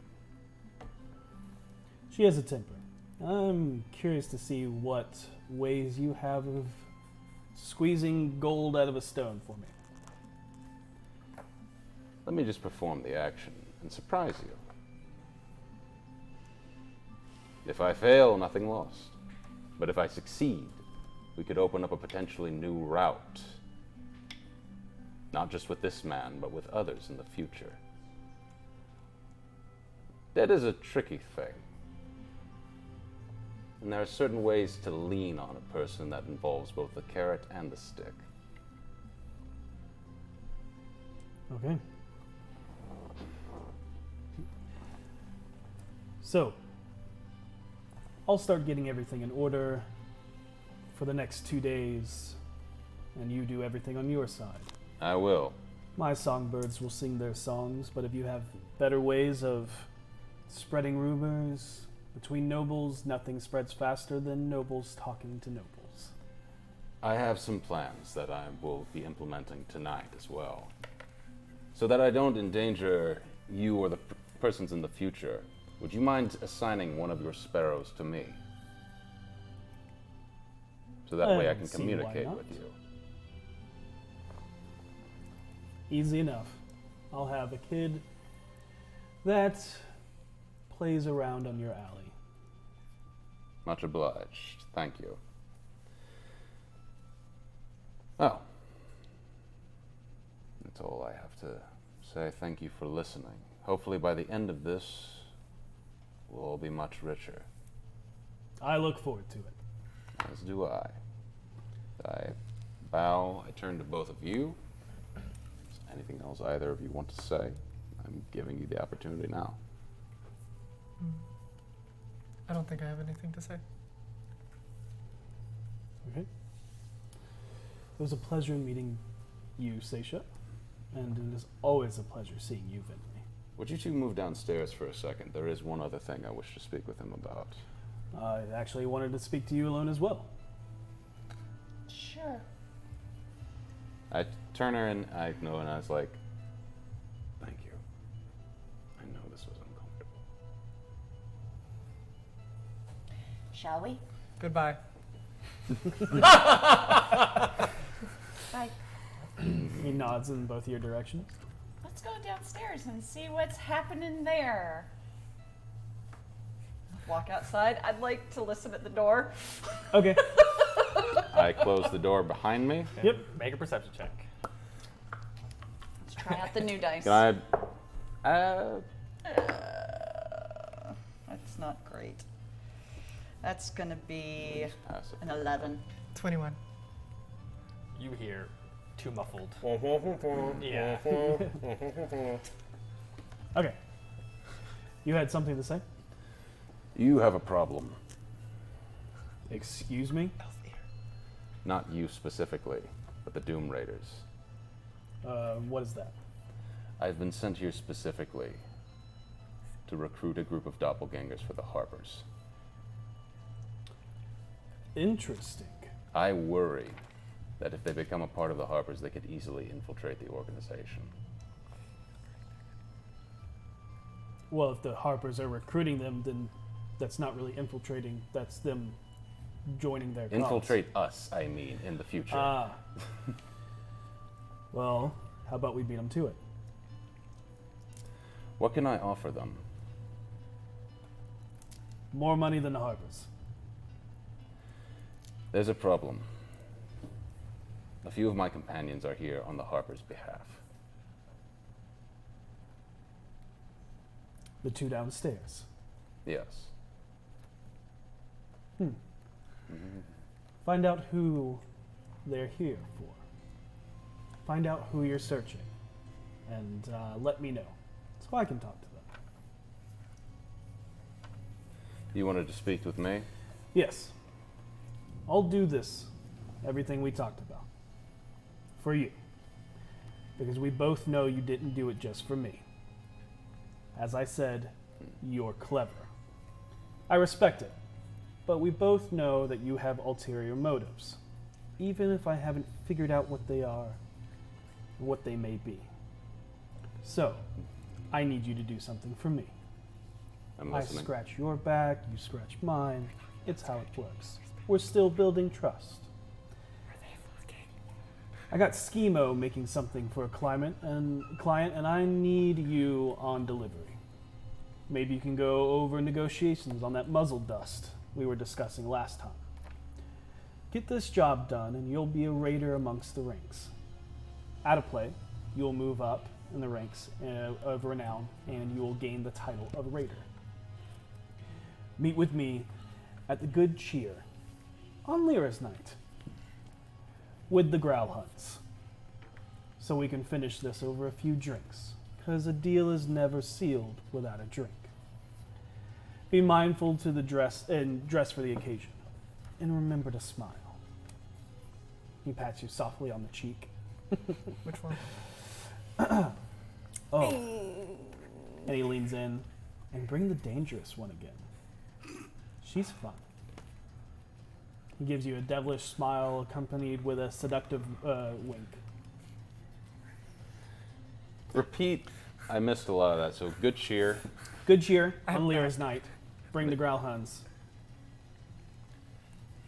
[SPEAKER 2] She has a temper. I'm curious to see what ways you have of squeezing gold out of a stone for me.
[SPEAKER 4] Let me just perform the action and surprise you. If I fail, nothing lost. But if I succeed, we could open up a potentially new route. Not just with this man, but with others in the future. Debt is a tricky thing. And there are certain ways to lean on a person that involves both the carrot and the stick.
[SPEAKER 2] Okay. So, I'll start getting everything in order for the next 2 days, and you do everything on your side.
[SPEAKER 4] I will.
[SPEAKER 2] My songbirds will sing their songs, but if you have better ways of spreading rumors between nobles, nothing spreads faster than nobles talking to nobles.
[SPEAKER 4] I have some plans that I will be implementing tonight as well. So that I don't endanger you or the persons in the future, would you mind assigning one of your sparrows to me? So that way I can
[SPEAKER 2] see why
[SPEAKER 4] communicate
[SPEAKER 2] not.
[SPEAKER 4] with you.
[SPEAKER 2] Easy enough. I'll have a kid that plays around on your alley.
[SPEAKER 4] Much obliged. Thank you. Oh. That's all I have to say. Thank you for listening. Hopefully by the end of this, we'll all be much richer.
[SPEAKER 2] I look forward to it.
[SPEAKER 4] As do I. I bow. I turn to both of you. Is there anything else either of you want to say? I'm giving you the opportunity now.
[SPEAKER 7] I don't think I have anything to say.
[SPEAKER 2] Okay. It was a pleasure meeting you, Seisha, and it is always a pleasure seeing you, Vinley.
[SPEAKER 4] Would you two move downstairs for a second? There is one other thing I wish to speak with him about.
[SPEAKER 2] I actually wanted to speak to you alone as well.
[SPEAKER 5] Sure.
[SPEAKER 4] I turn her and I know, and I was like, thank you. I know this was uncomfortable.
[SPEAKER 5] Shall we?
[SPEAKER 7] Goodbye.
[SPEAKER 5] Bye.
[SPEAKER 2] He nods in both your directions.
[SPEAKER 5] Let's go downstairs and see what's happening there. Walk outside. I'd like to listen at the door.
[SPEAKER 2] Okay.
[SPEAKER 4] I close the door behind me.
[SPEAKER 2] Yep.
[SPEAKER 1] Make a perception check.
[SPEAKER 5] Let's try out the new dice.
[SPEAKER 4] Can I?
[SPEAKER 5] That's not great. That's gonna be
[SPEAKER 4] Pass it.
[SPEAKER 5] an 11.
[SPEAKER 7] 21.
[SPEAKER 1] You hear too muffled. Yeah.
[SPEAKER 2] Okay. You had something to say?
[SPEAKER 4] You have a problem.
[SPEAKER 2] Excuse me?
[SPEAKER 4] Not you specifically, but the Doom Raiders.
[SPEAKER 2] What is that?
[SPEAKER 4] I've been sent here specifically to recruit a group of doppelgangers for the Harpers.
[SPEAKER 2] Interesting.
[SPEAKER 4] I worry that if they become a part of the Harpers, they could easily infiltrate the organization.
[SPEAKER 2] Well, if the Harpers are recruiting them, then that's not really infiltrating. That's them joining their cause.
[SPEAKER 4] Infiltrate us, I mean, in the future.
[SPEAKER 2] Ah. Well, how about we beat them to it?
[SPEAKER 4] What can I offer them?
[SPEAKER 2] More money than the Harpers.
[SPEAKER 4] There's a problem. A few of my companions are here on the Harper's behalf.
[SPEAKER 2] The two downstairs.
[SPEAKER 4] Yes.
[SPEAKER 2] Find out who they're here for. Find out who you're searching. And let me know, so I can talk to them.
[SPEAKER 4] You wanted to speak with me?
[SPEAKER 2] Yes. I'll do this. Everything we talked about. For you. Because we both know you didn't do it just for me. As I said, you're clever. I respect it. But we both know that you have ulterior motives. Even if I haven't figured out what they are, or what they may be. So, I need you to do something for me.
[SPEAKER 4] I'm
[SPEAKER 2] I
[SPEAKER 4] listening.
[SPEAKER 2] scratch your back, you scratch mine. It's how it works. We're still building trust. I got Schemo making something for a client, and I need you on delivery. Maybe you can go over negotiations on that muzzle dust we were discussing last time. Get this job done, and you'll be a raider amongst the ranks. Out of play, you'll move up in the ranks of renown, and you will gain the title of raider. Meet with me at the Good Cheer on Lyra's night with the Growl Hunts, so we can finish this over a few drinks, because a deal is never sealed without a drink. Be mindful to the dress for the occasion, and remember to smile. He pats you softly on the cheek.
[SPEAKER 7] Which one?
[SPEAKER 2] Oh. And he leans in and bring the dangerous one again. She's fun. He gives you a devilish smile accompanied with a seductive wink.
[SPEAKER 4] Repeat. I missed a lot of that. So good cheer.
[SPEAKER 2] Good cheer
[SPEAKER 7] I have
[SPEAKER 2] on
[SPEAKER 7] that.
[SPEAKER 2] Lyra's night. Bring the Growl Huns.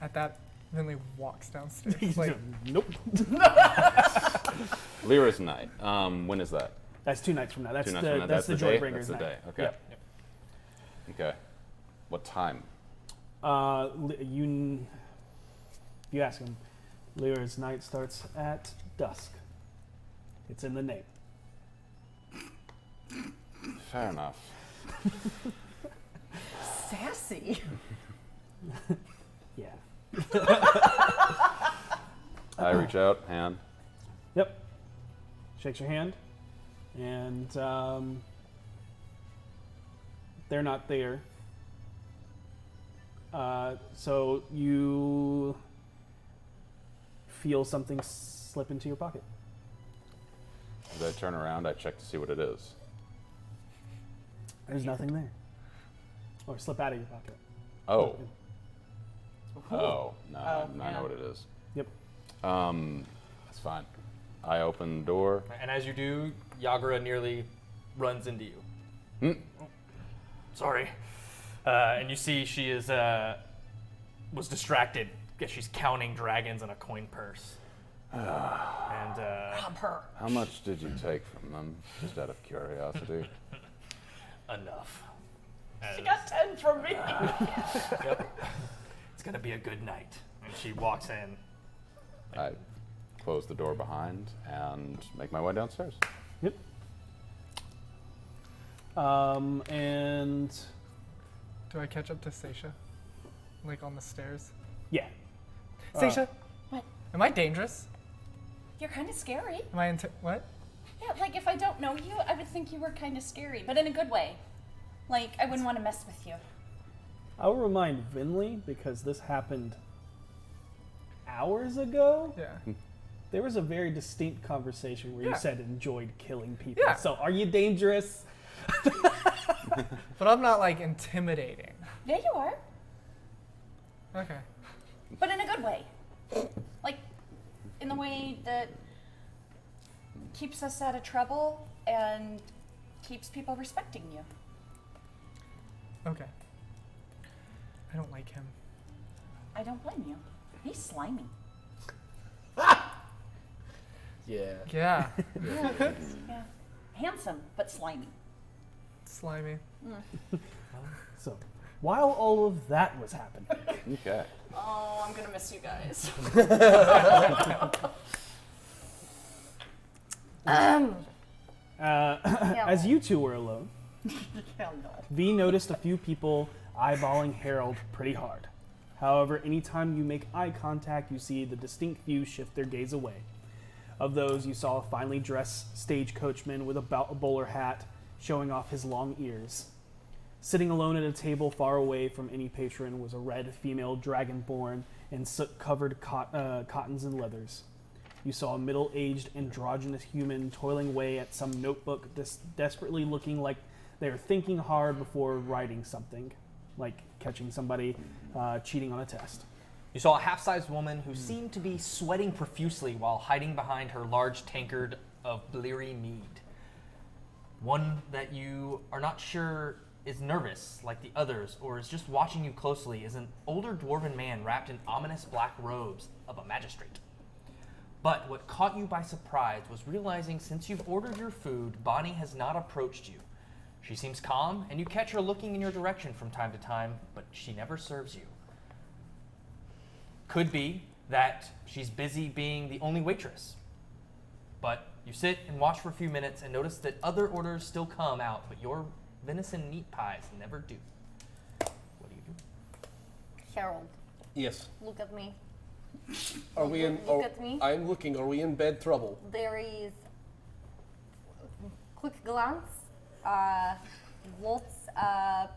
[SPEAKER 7] At that, Vinley walks downstairs. Like,
[SPEAKER 2] Nope.
[SPEAKER 4] Lyra's night. When is that?
[SPEAKER 2] That's 2 nights from now. That's
[SPEAKER 4] 2 nights
[SPEAKER 2] the
[SPEAKER 4] from now.
[SPEAKER 2] that's the
[SPEAKER 4] day?
[SPEAKER 2] Joybringer's
[SPEAKER 4] That's the
[SPEAKER 2] night.
[SPEAKER 4] day. Okay.
[SPEAKER 2] Yep.
[SPEAKER 4] Okay. What time?
[SPEAKER 2] You ask him. Lyra's night starts at dusk. It's in the name.
[SPEAKER 4] Fair enough.
[SPEAKER 5] Sassy.
[SPEAKER 2] Yeah.
[SPEAKER 4] I reach out, hand.
[SPEAKER 2] Yep. Shakes your hand, and they're not there. So you feel something slip into your pocket.
[SPEAKER 4] As I turn around, I check to see what it is.
[SPEAKER 2] There's nothing there. Or slip out of your pocket.
[SPEAKER 4] Oh. Oh, no,
[SPEAKER 5] Oh,
[SPEAKER 4] I
[SPEAKER 5] yeah.
[SPEAKER 4] know what it is.
[SPEAKER 2] Yep.
[SPEAKER 4] That's fine. I open the door.
[SPEAKER 1] And as you do, Yagura nearly runs into you. Oh, sorry. And you see she is was distracted because she's counting dragons in a coin purse. And
[SPEAKER 5] Rob her.
[SPEAKER 4] How much did you take from them, just out of curiosity?
[SPEAKER 1] enough.
[SPEAKER 5] She got 10 from me.
[SPEAKER 1] Yep. It's gonna be a good night. And she walks in.
[SPEAKER 4] I close the door behind and make my way downstairs.
[SPEAKER 2] Yep. And
[SPEAKER 7] do I catch up to Seisha? Like on the stairs?
[SPEAKER 2] yeah.
[SPEAKER 7] Seisha,
[SPEAKER 5] What?
[SPEAKER 7] am I dangerous?
[SPEAKER 5] You're kind of scary.
[SPEAKER 7] Am I what?
[SPEAKER 5] Yeah, like if I don't know you, I would think you were kind of scary, but in a good way. Like, I wouldn't want to mess with you.
[SPEAKER 2] I'll remind Vinley, because this happened hours ago.
[SPEAKER 7] Yeah.
[SPEAKER 2] There was a very distinct conversation where you
[SPEAKER 7] Yeah.
[SPEAKER 2] said enjoyed killing people.
[SPEAKER 7] Yeah.
[SPEAKER 2] So are you dangerous?
[SPEAKER 7] But I'm not like intimidating.
[SPEAKER 5] Yeah, you are,
[SPEAKER 7] Okay.
[SPEAKER 5] but in a good way. Like, in the way that keeps us out of trouble and keeps people respecting you.
[SPEAKER 7] Okay. I don't like him.
[SPEAKER 5] I don't blame you. He's slimy.
[SPEAKER 3] Yeah.
[SPEAKER 7] Yeah.
[SPEAKER 5] Yeah. Handsome, but slimy.
[SPEAKER 7] slimy.
[SPEAKER 2] So, while all of that was happening,
[SPEAKER 4] Okay.
[SPEAKER 5] Oh, I'm gonna miss you guys.
[SPEAKER 2] as you two were alone,
[SPEAKER 5] Hell no.
[SPEAKER 2] V noticed a few people eyeballing Harold pretty hard. However, anytime you make eye contact, you see the distinct few shift their gaze away. Of those, you saw a finely dressed stagecoachman with a bowler hat showing off his long ears. Sitting alone at a table far away from any patron was a red female dragonborn in soot-covered cottons and leathers. You saw a middle-aged androgynous human toiling away at some notebook, desperately looking like they are thinking hard before writing something, like catching somebody cheating on a test.
[SPEAKER 1] You saw a half-sized woman who seemed to be sweating profusely while hiding behind her large tankard of bleary mead. One that you are not sure is nervous like the others or is just watching you closely is an older dwarven man wrapped in ominous black robes of a magistrate. But what caught you by surprise was realizing since you've ordered your food, Bonnie has not approached you. She seems calm, and you catch her looking in your direction from time to time, but she never serves you. Could be that she's busy being the only waitress. But you sit and watch for a few minutes and notice that other orders still come out, but your venison meat pies never do. What do you do?
[SPEAKER 6] Harold,
[SPEAKER 3] Yes.
[SPEAKER 6] look at me.
[SPEAKER 3] Are we in?
[SPEAKER 6] Look at me.
[SPEAKER 3] I'm looking. Are we in bad trouble?
[SPEAKER 6] There is quick glance, lots of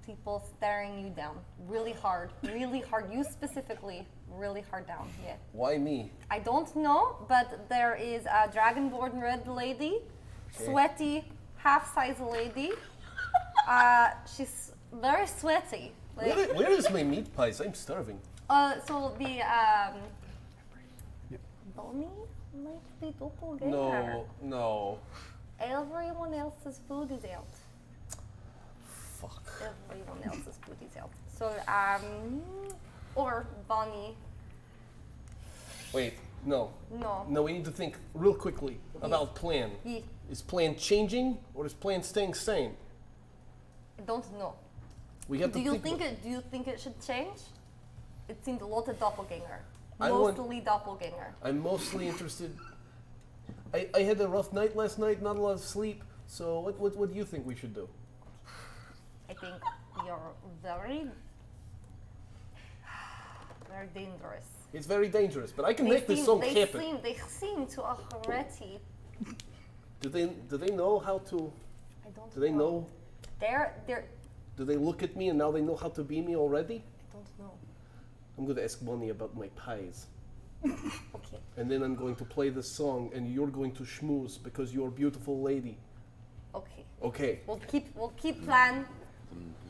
[SPEAKER 6] people staring you down really hard. You specifically, really hard down. Yeah.
[SPEAKER 3] Why me?
[SPEAKER 6] I don't know, but there is a dragonborn red lady, sweaty, half-size lady. She's very sweaty. Like,
[SPEAKER 3] Where is my meat pies? I'm starving.
[SPEAKER 6] so the Bonnie might be doppelganger.
[SPEAKER 3] No.
[SPEAKER 6] Everyone else's food is out.
[SPEAKER 3] Fuck.
[SPEAKER 6] Everyone else's food is out. So or Bonnie.
[SPEAKER 3] Wait. No.
[SPEAKER 6] No.
[SPEAKER 3] No. We need to think real quickly about plan.
[SPEAKER 6] Ye-
[SPEAKER 3] Is plan changing or is plan staying same?
[SPEAKER 6] I don't know.
[SPEAKER 3] We have
[SPEAKER 6] Do
[SPEAKER 3] to
[SPEAKER 6] you
[SPEAKER 3] think.
[SPEAKER 6] think it should change? It seemed a lot of doppelganger.
[SPEAKER 3] I want-
[SPEAKER 6] Mostly doppelganger.
[SPEAKER 3] I'm mostly interested. I had a rough night last night, not a lot of sleep. So what do you think we should do?
[SPEAKER 6] I think you're very dangerous.
[SPEAKER 3] It's very dangerous, but I can make this song happen.
[SPEAKER 6] They seem to already.
[SPEAKER 3] Do they know how to?
[SPEAKER 6] I don't.
[SPEAKER 3] Do they know?
[SPEAKER 6] They're.
[SPEAKER 3] Do they look at me and now they know how to be me already?
[SPEAKER 6] I don't know.
[SPEAKER 3] I'm going to ask Bonnie about my pies.
[SPEAKER 6] Okay.
[SPEAKER 3] And then I'm going to play this song and you're going to schmooze because you're a beautiful lady.
[SPEAKER 6] Okay.
[SPEAKER 3] Okay.
[SPEAKER 6] We'll keep plan.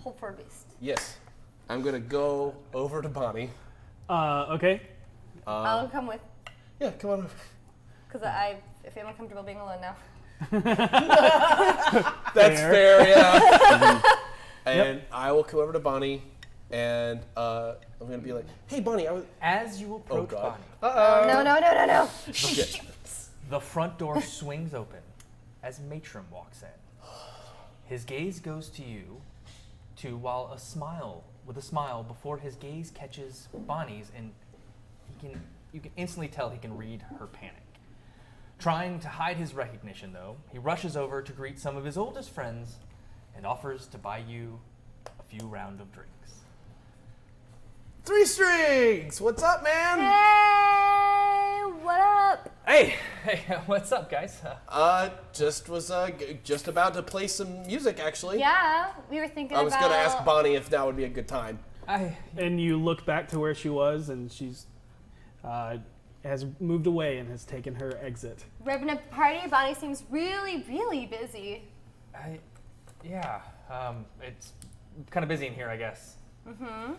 [SPEAKER 6] Hope for best.
[SPEAKER 3] Yes. I'm going to go over to Bonnie.
[SPEAKER 2] Okay.
[SPEAKER 6] I'll come with,
[SPEAKER 3] Yeah, come on over.
[SPEAKER 6] because I feel uncomfortable being alone now.
[SPEAKER 3] That's fair, yeah. And I will come over to Bonnie and I'm going to be like, hey, Bonnie, I was...
[SPEAKER 1] As you approach
[SPEAKER 3] God.
[SPEAKER 1] Bonnie,
[SPEAKER 6] No.
[SPEAKER 3] Okay.
[SPEAKER 1] the front door swings open as Matron walks in. His gaze goes to you, while with a smile before his gaze catches Bonnie's, and you can instantly tell he can read her panic. Trying to hide his recognition, though, he rushes over to greet some of his oldest friends and offers to buy you a few rounds of drinks.
[SPEAKER 3] 3 Strings! What's up, man?
[SPEAKER 6] Hey, what up?
[SPEAKER 1] Hey, what's up, guys?
[SPEAKER 3] Just about to play some music, actually.
[SPEAKER 6] Yeah, we were thinking
[SPEAKER 3] I was
[SPEAKER 6] about.
[SPEAKER 3] going to ask Bonnie if that would be a good time.
[SPEAKER 2] And you look back to where she was, and she's has moved away and has taken her exit.
[SPEAKER 6] We're having a party. Bonnie seems really, really busy.
[SPEAKER 1] It's kind of busy in here, I guess. Mm-hmm.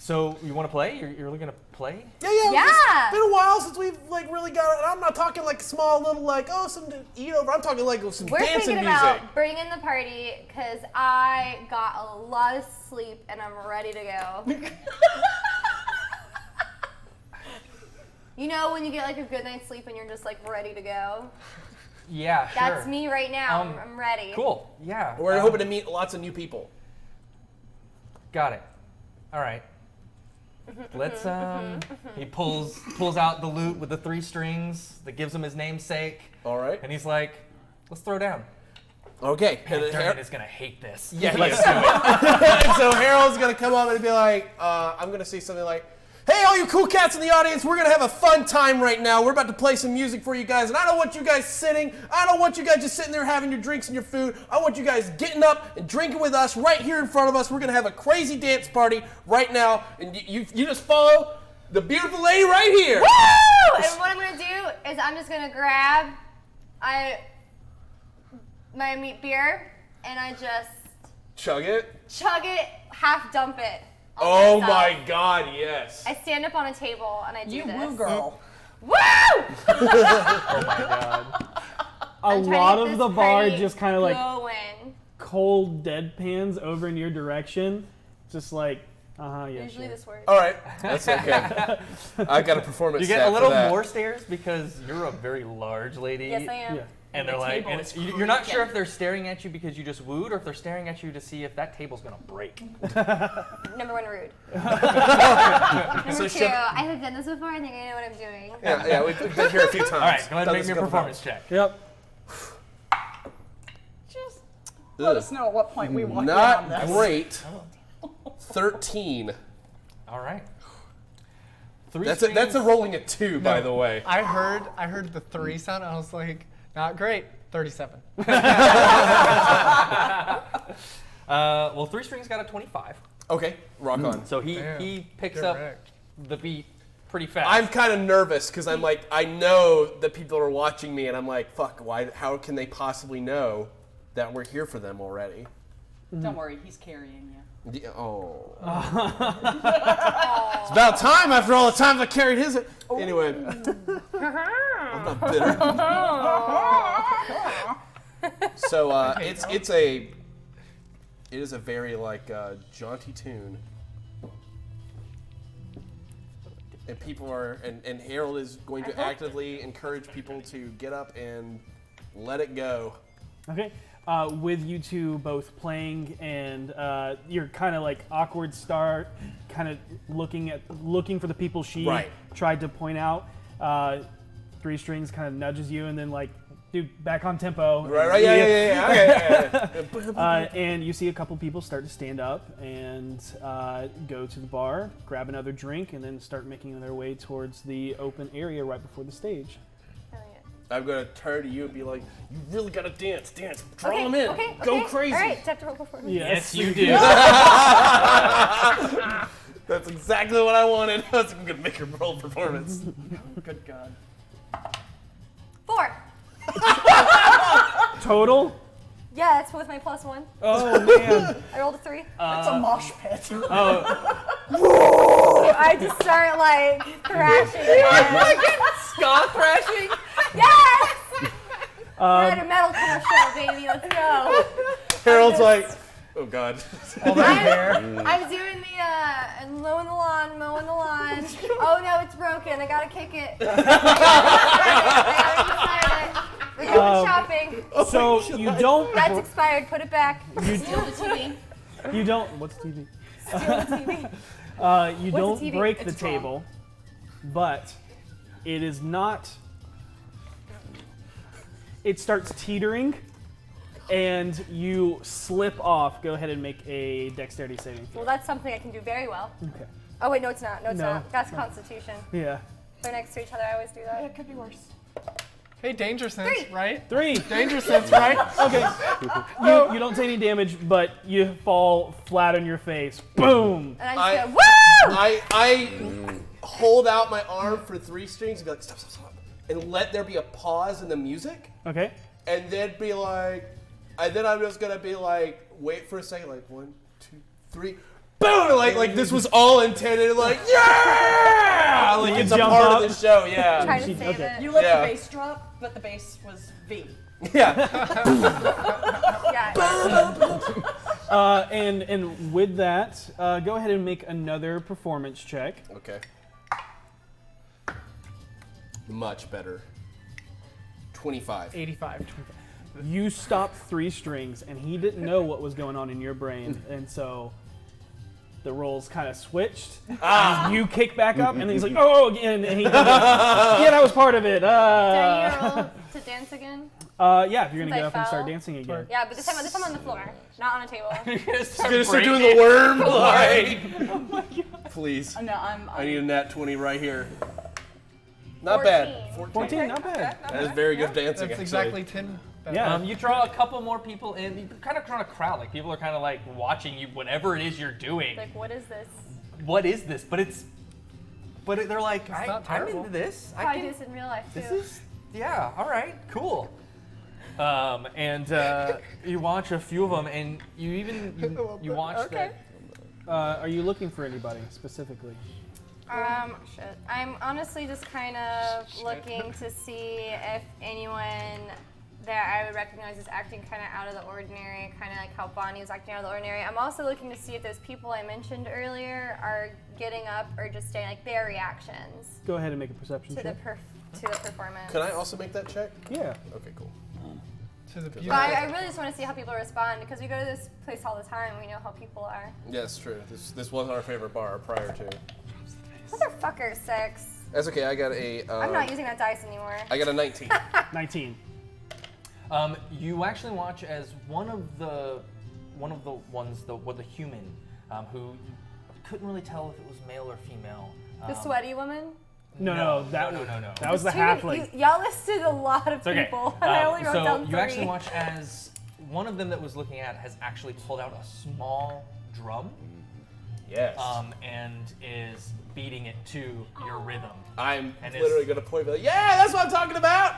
[SPEAKER 1] So you want to play? You're looking to play?
[SPEAKER 3] Yeah.
[SPEAKER 6] Yeah.
[SPEAKER 3] It's been a while since we've really got it. And I'm not talking like small little some eat over. I'm talking like some
[SPEAKER 6] We're
[SPEAKER 3] dancing
[SPEAKER 6] thinking
[SPEAKER 3] music.
[SPEAKER 6] about bringing the party because I got a lot of sleep and I'm ready to go. You know when you get like a good night's sleep and you're just like ready to go?
[SPEAKER 1] Yeah, sure.
[SPEAKER 6] That's me right now. I'm ready.
[SPEAKER 1] Cool. Yeah.
[SPEAKER 3] We're hoping to meet lots of new people.
[SPEAKER 1] Got it. All right. Let's he pulls out the lute with the 3 strings that gives him his namesake.
[SPEAKER 3] All right.
[SPEAKER 1] And he's like, let's throw down.
[SPEAKER 3] Okay.
[SPEAKER 1] And Durnan is gonna hate this.
[SPEAKER 3] Yeah, let's do it. And so Harold's gonna come up and be like, I'm gonna say something like, hey, all you cool cats in the audience, we're gonna have a fun time right now. We're about to play some music for you guys, and I don't want you guys sitting. I don't want you guys just sitting there having your drinks and your food. I want you guys getting up and drinking with us right here in front of us. We're gonna have a crazy dance party right now, and you just follow the beautiful lady right here.
[SPEAKER 6] Woo! And what I'm gonna do is I'm just gonna grab my meat beer and I just
[SPEAKER 3] Chug it.
[SPEAKER 6] half dump it.
[SPEAKER 3] Oh my God, yes.
[SPEAKER 6] I stand up on a table and I do this.
[SPEAKER 5] woo girl.
[SPEAKER 6] Woo!
[SPEAKER 1] Oh my god.
[SPEAKER 2] A lot of the bar just kind of like
[SPEAKER 6] going.
[SPEAKER 2] cold deadpans over in your direction, just like, yeah.
[SPEAKER 6] Usually
[SPEAKER 2] Sure.
[SPEAKER 6] this works.
[SPEAKER 3] All right, that's okay. I got a performance.
[SPEAKER 1] You get
[SPEAKER 3] stat
[SPEAKER 1] a little
[SPEAKER 3] for that.
[SPEAKER 1] more stares because you're a very large lady.
[SPEAKER 6] Yes, I am.
[SPEAKER 2] Yeah.
[SPEAKER 1] And they're like, and you're not sure if they're staring at you because you just wooed or if they're staring at you to see if that table's gonna break.
[SPEAKER 6] Number 1, rude.
[SPEAKER 3] So
[SPEAKER 6] Number 2, I have done this before. I think I know what I'm doing.
[SPEAKER 3] yeah, we've been here a few times.
[SPEAKER 1] All right, go ahead
[SPEAKER 3] Done
[SPEAKER 1] and make
[SPEAKER 3] this
[SPEAKER 1] me a
[SPEAKER 3] couple
[SPEAKER 1] performance
[SPEAKER 3] times.
[SPEAKER 1] check.
[SPEAKER 2] Yep.
[SPEAKER 5] Just let us know at what point we walk in on
[SPEAKER 3] Not
[SPEAKER 5] this.
[SPEAKER 3] great. 13.
[SPEAKER 1] All right.
[SPEAKER 3] That's a rolling a 2, by the way.
[SPEAKER 7] I heard the 3 sound. And I was like, not great. 37.
[SPEAKER 1] Well, 3 strings got a 25.
[SPEAKER 3] Okay, rock on.
[SPEAKER 1] So he
[SPEAKER 7] Damn,
[SPEAKER 1] picks
[SPEAKER 7] direct.
[SPEAKER 1] up the beat pretty fast.
[SPEAKER 3] I'm kind of nervous because I'm like, I know that people are watching me, and I'm like, fuck, why? How can they possibly know that we're here for them already?
[SPEAKER 5] Don't worry, he's carrying you.
[SPEAKER 3] Oh. It's about time after all the times I carried his. Anyway. I'm not bitter. So it is a very like jaunty tune. And people are and Harold is going to actively encourage people to get up and let it go.
[SPEAKER 2] Okay. With you two both playing and you're kind of like awkward start, kind of looking for the people she tried to point out. 3 strings kind of nudges you and then like, dude, back on tempo.
[SPEAKER 3] Right, yeah. Okay.
[SPEAKER 2] And you see a couple people start to stand up and go to the bar, grab another drink, and then start making their way towards the open area right before the stage.
[SPEAKER 3] I'm gonna turn to you and be like, "You really gotta dance, draw them in, go crazy."
[SPEAKER 6] All right, do I have to roll performance?
[SPEAKER 1] Yes, you do.
[SPEAKER 3] That's exactly what I wanted. I was gonna make her roll performance.
[SPEAKER 5] Good God.
[SPEAKER 6] 4.
[SPEAKER 2] Total?
[SPEAKER 6] Yeah, that's with my +1.
[SPEAKER 2] Oh, man.
[SPEAKER 6] I rolled a 3.
[SPEAKER 5] That's a mosh pit.
[SPEAKER 6] I just start like thrashing.
[SPEAKER 1] Ska thrashing?
[SPEAKER 6] Yes! We're at a metalcore show, baby. Let's go.
[SPEAKER 3] Harold's like, oh god.
[SPEAKER 6] I'm doing the mowing the lawn. Oh no, it's broken. I gotta kick it. I already started it. We're going shopping.
[SPEAKER 2] So you don't.
[SPEAKER 6] That's expired. Put it back.
[SPEAKER 5] Steal the TV.
[SPEAKER 2] You don't. What's TV?
[SPEAKER 6] Steal the TV.
[SPEAKER 2] You
[SPEAKER 6] What's
[SPEAKER 2] don't
[SPEAKER 6] the TV?
[SPEAKER 2] break the
[SPEAKER 5] It's wrong.
[SPEAKER 2] table, but it is not. It starts teetering, and you slip off. Go ahead and make a dexterity saving throw.
[SPEAKER 6] Well, that's something I can do very well.
[SPEAKER 2] Okay.
[SPEAKER 6] Oh wait, no, it's not. No, it's
[SPEAKER 2] No.
[SPEAKER 6] not. That's Constitution.
[SPEAKER 2] Yeah.
[SPEAKER 6] They're next to each other. I always do that.
[SPEAKER 5] It could be worse.
[SPEAKER 7] Hey, danger sense,
[SPEAKER 6] 3.
[SPEAKER 7] right?
[SPEAKER 2] 3.
[SPEAKER 7] Danger sense, right?
[SPEAKER 2] Okay. You don't take any damage, but you fall flat on your face. Boom.
[SPEAKER 6] And I just go, woo!
[SPEAKER 3] I hold out my arm for 3 strings and be like, stop, and let there be a pause in the music,
[SPEAKER 2] Okay.
[SPEAKER 3] and then be like, and then I'm just gonna be like, wait for a second, like 1, 2, 3, boom! Like this was all intended, like yeah, like it's a
[SPEAKER 2] jump
[SPEAKER 3] part
[SPEAKER 2] up.
[SPEAKER 3] of the show, yeah,
[SPEAKER 6] Trying to save
[SPEAKER 2] Okay.
[SPEAKER 6] it.
[SPEAKER 5] You let
[SPEAKER 3] Yeah.
[SPEAKER 5] the bass drop, but the bass was V.
[SPEAKER 3] yeah.
[SPEAKER 6] Yeah.
[SPEAKER 2] And with that, go ahead and make another performance check.
[SPEAKER 3] Okay. Much better. 25.
[SPEAKER 7] 85.
[SPEAKER 2] You stopped 3 strings, and he didn't know what was going on in your brain, and so the roles kind of switched. And you kick back up, and then he's like, "Oh!" again, and he goes, "Yeah, that was part of it."
[SPEAKER 6] Did I roll to dance again?
[SPEAKER 2] Yeah, if you're gonna
[SPEAKER 6] Since
[SPEAKER 2] get
[SPEAKER 6] I
[SPEAKER 2] up and start
[SPEAKER 6] fell?
[SPEAKER 2] dancing again.
[SPEAKER 6] Yeah, but this time on the floor, not on a table.
[SPEAKER 3] He's gonna start doing the worm line. Oh my god! Please.
[SPEAKER 5] No,
[SPEAKER 3] I need a nat 20 right here. Not bad.
[SPEAKER 2] 14, not bad.
[SPEAKER 3] That is very good dancing.
[SPEAKER 7] That's
[SPEAKER 3] actually.
[SPEAKER 7] exactly 10.
[SPEAKER 2] Yeah.
[SPEAKER 1] You draw a couple more people in. You kind of draw a crowd. Like people are kind of like watching you, whatever it is you're doing.
[SPEAKER 6] Like, what is this?
[SPEAKER 1] What is this? But they're like,
[SPEAKER 7] not
[SPEAKER 1] I'm
[SPEAKER 7] terrible.
[SPEAKER 1] into this.
[SPEAKER 6] I do this in real life too.
[SPEAKER 1] This is, yeah, all right, cool. And you watch a few of them, and you watch that.
[SPEAKER 2] Are you looking for anybody specifically?
[SPEAKER 6] Shit. I'm honestly just kind of looking to see if anyone that I would recognize is acting kind of out of the ordinary, kind of like how Bonnie was acting out of the ordinary. I'm also looking to see if those people I mentioned earlier are getting up or just staying, like their reactions
[SPEAKER 2] Go ahead and make a perception
[SPEAKER 6] to the
[SPEAKER 2] check.
[SPEAKER 6] to the performance.
[SPEAKER 3] Can I also make that check?
[SPEAKER 2] Yeah.
[SPEAKER 3] Okay, cool.
[SPEAKER 7] To the
[SPEAKER 6] But
[SPEAKER 7] beautiful.
[SPEAKER 6] I really just want to see how people respond because we go to this place all the time. We know how people are.
[SPEAKER 3] Yeah, it's true. This wasn't our favorite bar prior to.
[SPEAKER 6] Motherfucker, 6.
[SPEAKER 3] That's okay. I got a.
[SPEAKER 6] I'm not using that dice anymore.
[SPEAKER 3] I got a 19.
[SPEAKER 2] 19.
[SPEAKER 1] You actually watch as one of the human who couldn't really tell if it was male or female.
[SPEAKER 6] The sweaty woman?
[SPEAKER 2] No. That was the halfling.
[SPEAKER 6] Y'all listed a lot of
[SPEAKER 1] It's okay.
[SPEAKER 6] people, and I only wrote
[SPEAKER 1] so
[SPEAKER 6] down 3.
[SPEAKER 1] you actually watch as one of them that was looking at has actually pulled out a small drum
[SPEAKER 3] Yes.
[SPEAKER 1] and is beating it to your rhythm.
[SPEAKER 3] I'm
[SPEAKER 1] and
[SPEAKER 3] literally gonna point and be like, yeah, that's what I'm talking about.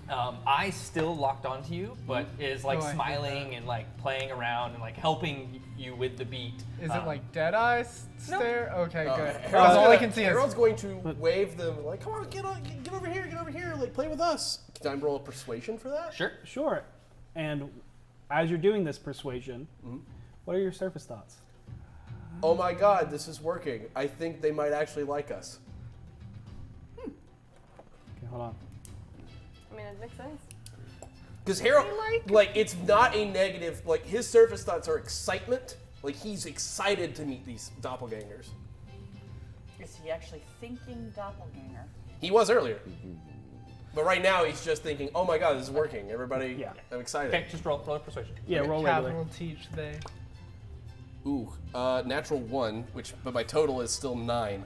[SPEAKER 1] I still locked onto you, but is like
[SPEAKER 7] Oh, I hate
[SPEAKER 1] smiling and like playing around and like helping you with the beat.
[SPEAKER 7] Is it like Deadeye stare? Okay, good.
[SPEAKER 3] Harold's
[SPEAKER 7] Because all I
[SPEAKER 3] gonna-
[SPEAKER 7] can see
[SPEAKER 3] Harold's
[SPEAKER 7] is.
[SPEAKER 3] going to wave them like, come on, get over here, like play with us. Can I roll a persuasion for that?
[SPEAKER 1] Sure.
[SPEAKER 2] Sure. And as you're doing this persuasion, what are your surface thoughts?
[SPEAKER 3] Oh my God, this is working. I think they might actually like us.
[SPEAKER 2] Okay, hold on.
[SPEAKER 6] I mean, it makes sense.
[SPEAKER 3] Because Harold, like, it's not a negative. Like, his surface thoughts are excitement. Like, he's excited to meet these doppelgangers.
[SPEAKER 5] Is he actually thinking doppelganger?
[SPEAKER 3] He was earlier. But right now, he's just thinking, oh my God, this is working. Everybody,
[SPEAKER 2] Yeah.
[SPEAKER 3] I'm excited.
[SPEAKER 1] Okay, just roll a persuasion.
[SPEAKER 2] Yeah, roll regular.
[SPEAKER 7] Capital teach they.
[SPEAKER 3] Ooh, natural 1, but my total is still 9.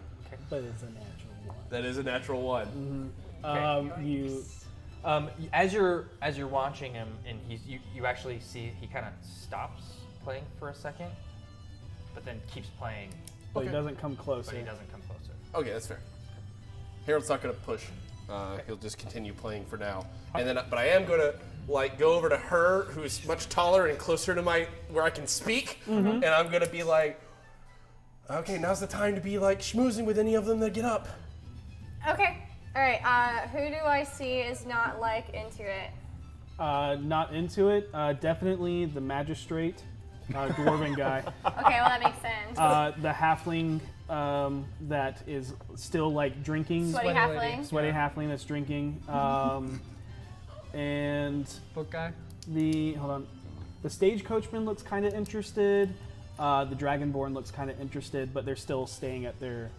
[SPEAKER 2] But it's a natural one.
[SPEAKER 3] That is a natural 1.
[SPEAKER 2] You
[SPEAKER 1] As you're watching him, and you actually see he kind of stops playing for a second, but then keeps playing,
[SPEAKER 2] but he doesn't come closer.
[SPEAKER 1] but he doesn't come closer.
[SPEAKER 3] Okay, that's fair. Harold's not going to push. He'll just continue playing for now. And then, but I am going to go over to her, who's much taller and closer to where I can speak, and I'm going to be like, okay, now's the time to be like schmoozing with any of them that get up.
[SPEAKER 6] Okay. All right. Who do I see is not like into it?
[SPEAKER 2] Not into it. Definitely the magistrate, dwarven guy.
[SPEAKER 6] Okay. Well, that makes sense.
[SPEAKER 2] The halfling that is still like drinking.
[SPEAKER 6] Sweaty
[SPEAKER 7] Sweaty
[SPEAKER 6] halfling.
[SPEAKER 7] lady.
[SPEAKER 2] Sweaty halfling that's drinking. And
[SPEAKER 7] Book guy.
[SPEAKER 2] hold on. The stagecoachman looks kind of interested. The dragonborn looks kind of interested, but they're still staying at their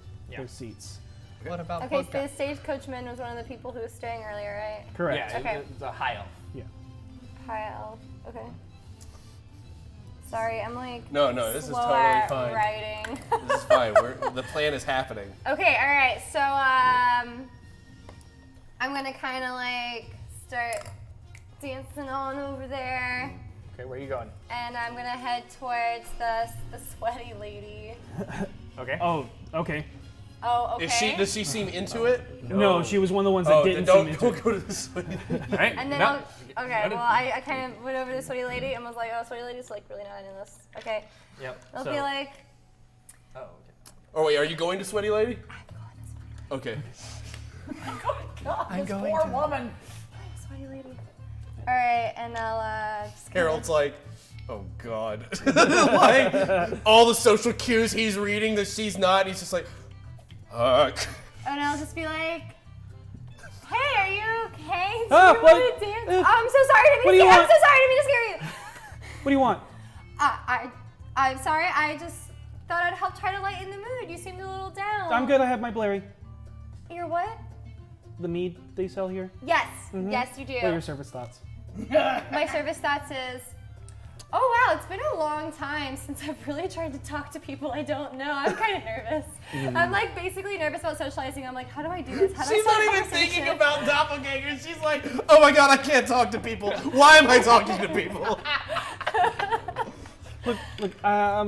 [SPEAKER 2] seats.
[SPEAKER 7] What about
[SPEAKER 6] Okay,
[SPEAKER 7] book
[SPEAKER 6] so
[SPEAKER 7] guy?
[SPEAKER 6] the stagecoachman was one of the people who was staying earlier, right?
[SPEAKER 2] Correct.
[SPEAKER 1] Yeah,
[SPEAKER 6] Okay.
[SPEAKER 1] it's a high elf.
[SPEAKER 2] Yeah.
[SPEAKER 6] High elf. Okay. Sorry, I'm like.
[SPEAKER 3] No, this is
[SPEAKER 6] slow
[SPEAKER 3] totally
[SPEAKER 6] at
[SPEAKER 3] fine.
[SPEAKER 6] Writing.
[SPEAKER 3] This is fine. The plan is happening.
[SPEAKER 6] Okay, all right. So I'm gonna kind of like start dancing on over there,
[SPEAKER 1] Okay, where are you going?
[SPEAKER 6] and I'm gonna head towards the sweaty lady.
[SPEAKER 1] Okay.
[SPEAKER 2] Oh, okay.
[SPEAKER 6] Oh, okay.
[SPEAKER 3] Does she seem into it?
[SPEAKER 2] No, she was one of the ones that
[SPEAKER 3] Oh,
[SPEAKER 2] didn't
[SPEAKER 3] then
[SPEAKER 2] seem
[SPEAKER 3] don't
[SPEAKER 2] into it.
[SPEAKER 3] go to this way.
[SPEAKER 1] All right.
[SPEAKER 6] And then
[SPEAKER 1] no.
[SPEAKER 6] okay, well I kind of went over to the sweaty lady and was like, oh, sweaty lady's like really not into this. Okay,
[SPEAKER 1] Yep.
[SPEAKER 6] they'll
[SPEAKER 1] so,
[SPEAKER 6] be like,
[SPEAKER 1] oh, okay.
[SPEAKER 3] Oh wait, are you going to Sweaty Lady? Okay.
[SPEAKER 7] I'm going
[SPEAKER 5] Poor
[SPEAKER 7] to.
[SPEAKER 5] woman.
[SPEAKER 6] sweaty lady. All right, and I'll just kinda-
[SPEAKER 3] Harold's like, oh God. Like, all the social cues he's reading that she's not, and he's just like, fuck.
[SPEAKER 6] And I'll just be like, hey, are you okay? Do
[SPEAKER 2] Ah,
[SPEAKER 6] you
[SPEAKER 2] what?
[SPEAKER 6] want to dance? Oh, I'm so sorry to
[SPEAKER 2] What
[SPEAKER 6] be
[SPEAKER 2] do you
[SPEAKER 6] scared. I'm
[SPEAKER 2] want?
[SPEAKER 6] so sorry to be to scare you.
[SPEAKER 2] What do you want?
[SPEAKER 6] I'm sorry. I just thought I'd help try to lighten the mood. You seemed a little down.
[SPEAKER 2] I'm good. I have my Blairy.
[SPEAKER 6] You're what?
[SPEAKER 2] The mead they sell here.
[SPEAKER 6] Yes. Yes, you do.
[SPEAKER 2] What are your service thoughts?
[SPEAKER 6] My service stats is, oh wow, it's been a long time since I've really tried to talk to people I don't know. I'm kind of nervous. I'm like basically nervous about socializing. I'm like, how do I do this? How do
[SPEAKER 3] She's
[SPEAKER 6] I start
[SPEAKER 3] not
[SPEAKER 6] a
[SPEAKER 3] even
[SPEAKER 6] conversation?
[SPEAKER 3] thinking about doppelgangers. She's like, oh my god, I can't talk to people. Why am I talking to people?
[SPEAKER 2] Look. I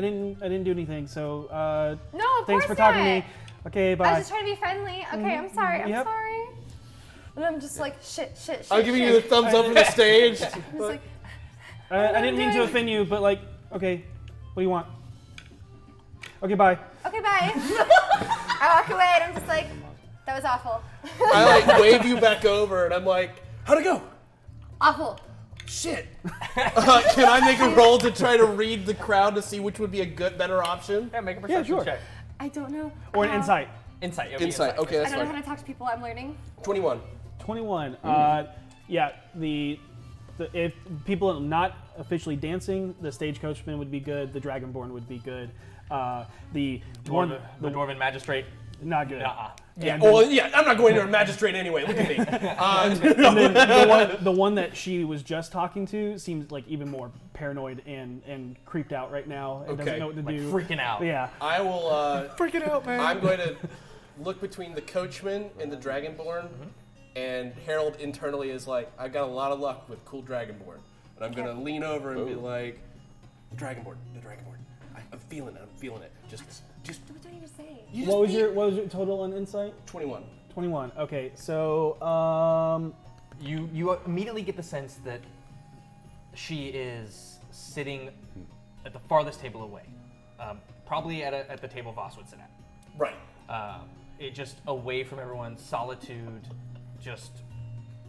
[SPEAKER 2] didn't do anything. So
[SPEAKER 6] No, of
[SPEAKER 2] thanks
[SPEAKER 6] course
[SPEAKER 2] for talking
[SPEAKER 6] not.
[SPEAKER 2] to me. Okay, bye.
[SPEAKER 6] I was just trying to be friendly. Okay, I'm sorry. I'm
[SPEAKER 2] Yep.
[SPEAKER 6] sorry. And I'm just like, shit.
[SPEAKER 3] I'm giving you the thumbs up from the stage.
[SPEAKER 6] I'm just like,
[SPEAKER 2] I didn't mean to
[SPEAKER 6] doing?
[SPEAKER 2] offend you, but like, okay, what do you want? Okay, bye.
[SPEAKER 6] okay, bye. I walk away and I'm just like, that was awful.
[SPEAKER 3] I like wave you back over and I'm like, how'd it go?
[SPEAKER 6] Awful.
[SPEAKER 3] Shit. Can I make a roll to try to read the crowd to see which would be a better option?
[SPEAKER 1] Yeah, make a perception
[SPEAKER 2] sure.
[SPEAKER 1] check.
[SPEAKER 6] I don't know.
[SPEAKER 2] Or an
[SPEAKER 6] how-
[SPEAKER 2] insight.
[SPEAKER 1] Insight. Yeah,
[SPEAKER 3] Insight. Okay,
[SPEAKER 6] I
[SPEAKER 3] that's
[SPEAKER 6] don't know how
[SPEAKER 3] fine.
[SPEAKER 6] to talk to people. I'm learning.
[SPEAKER 3] 21.
[SPEAKER 2] 21. Yeah, the if people are not officially dancing, the stagecoachman would be good. The dragonborn would be good. The
[SPEAKER 1] Dwarven magistrate.
[SPEAKER 2] not good.
[SPEAKER 1] Nuh-uh.
[SPEAKER 3] Yeah.
[SPEAKER 2] And
[SPEAKER 3] Well, yeah. I'm not going to a magistrate anyway. Look at me.
[SPEAKER 2] and then the one that she was just talking to seems like even more paranoid and creeped out right now and doesn't
[SPEAKER 3] Okay.
[SPEAKER 2] know what to
[SPEAKER 1] Like
[SPEAKER 2] do.
[SPEAKER 1] freaking out.
[SPEAKER 2] Yeah.
[SPEAKER 3] I will.
[SPEAKER 7] Freaking out, man.
[SPEAKER 3] I'm going to look between the coachman and the dragonborn, and Harold internally is like, I got a lot of luck with cool dragonborn, and I'm going to lean over and be like, the dragonborn. I'm feeling it. Just.
[SPEAKER 6] What do you say?
[SPEAKER 3] You
[SPEAKER 2] What
[SPEAKER 3] just
[SPEAKER 2] was your total on insight?
[SPEAKER 3] 21.
[SPEAKER 2] 21. Okay, so
[SPEAKER 1] You immediately get the sense that she is sitting at the farthest table away, probably at the table Voss would sit at.
[SPEAKER 3] Right.
[SPEAKER 1] It just away from everyone, solitude, just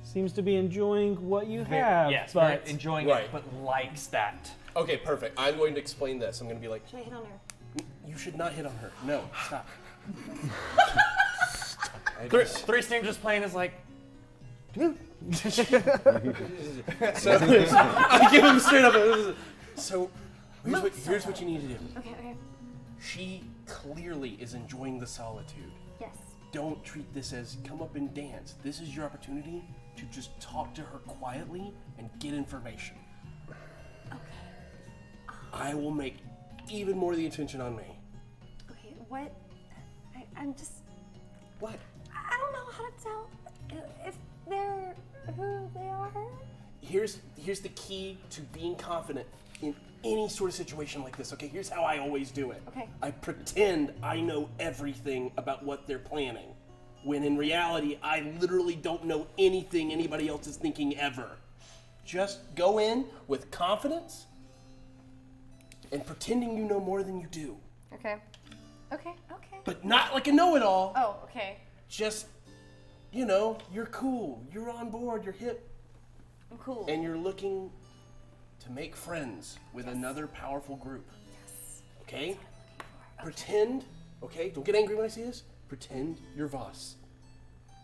[SPEAKER 2] seems to be enjoying what you have.
[SPEAKER 1] yes,
[SPEAKER 2] but
[SPEAKER 1] very enjoying
[SPEAKER 3] Right.
[SPEAKER 1] it, but likes that.
[SPEAKER 3] Okay, perfect. I'm going to explain this. I'm going to be like,
[SPEAKER 6] Should I hit on her?
[SPEAKER 3] you should not hit on her. No, stop.
[SPEAKER 1] Three Strangers playing is like,
[SPEAKER 3] So I give him straight up. So here's what you need to do.
[SPEAKER 6] Okay.
[SPEAKER 3] She clearly is enjoying the solitude.
[SPEAKER 6] Yes.
[SPEAKER 3] Don't treat this as come up and dance. This is your opportunity to just talk to her quietly and get information.
[SPEAKER 6] Okay.
[SPEAKER 3] I will make even more of the attention on me.
[SPEAKER 6] Okay, what? I'm just,
[SPEAKER 3] What?
[SPEAKER 6] I don't know how to tell if they're who they are.
[SPEAKER 3] Here's the key to being confident in any sort of situation like this. Okay, here's how I always do it.
[SPEAKER 6] Okay.
[SPEAKER 3] I pretend I know everything about what they're planning, when in reality, I literally don't know anything anybody else is thinking ever. Just go in with confidence and pretending you know more than you do.
[SPEAKER 6] Okay.
[SPEAKER 3] But not like a know-it-all.
[SPEAKER 6] Oh, okay.
[SPEAKER 3] Just, you're cool. You're on board. You're hip.
[SPEAKER 6] I'm cool.
[SPEAKER 3] And you're looking to make friends with another powerful group.
[SPEAKER 6] Yes.
[SPEAKER 3] Okay? Pretend, okay? Don't get angry when I say this. Pretend you're Voss.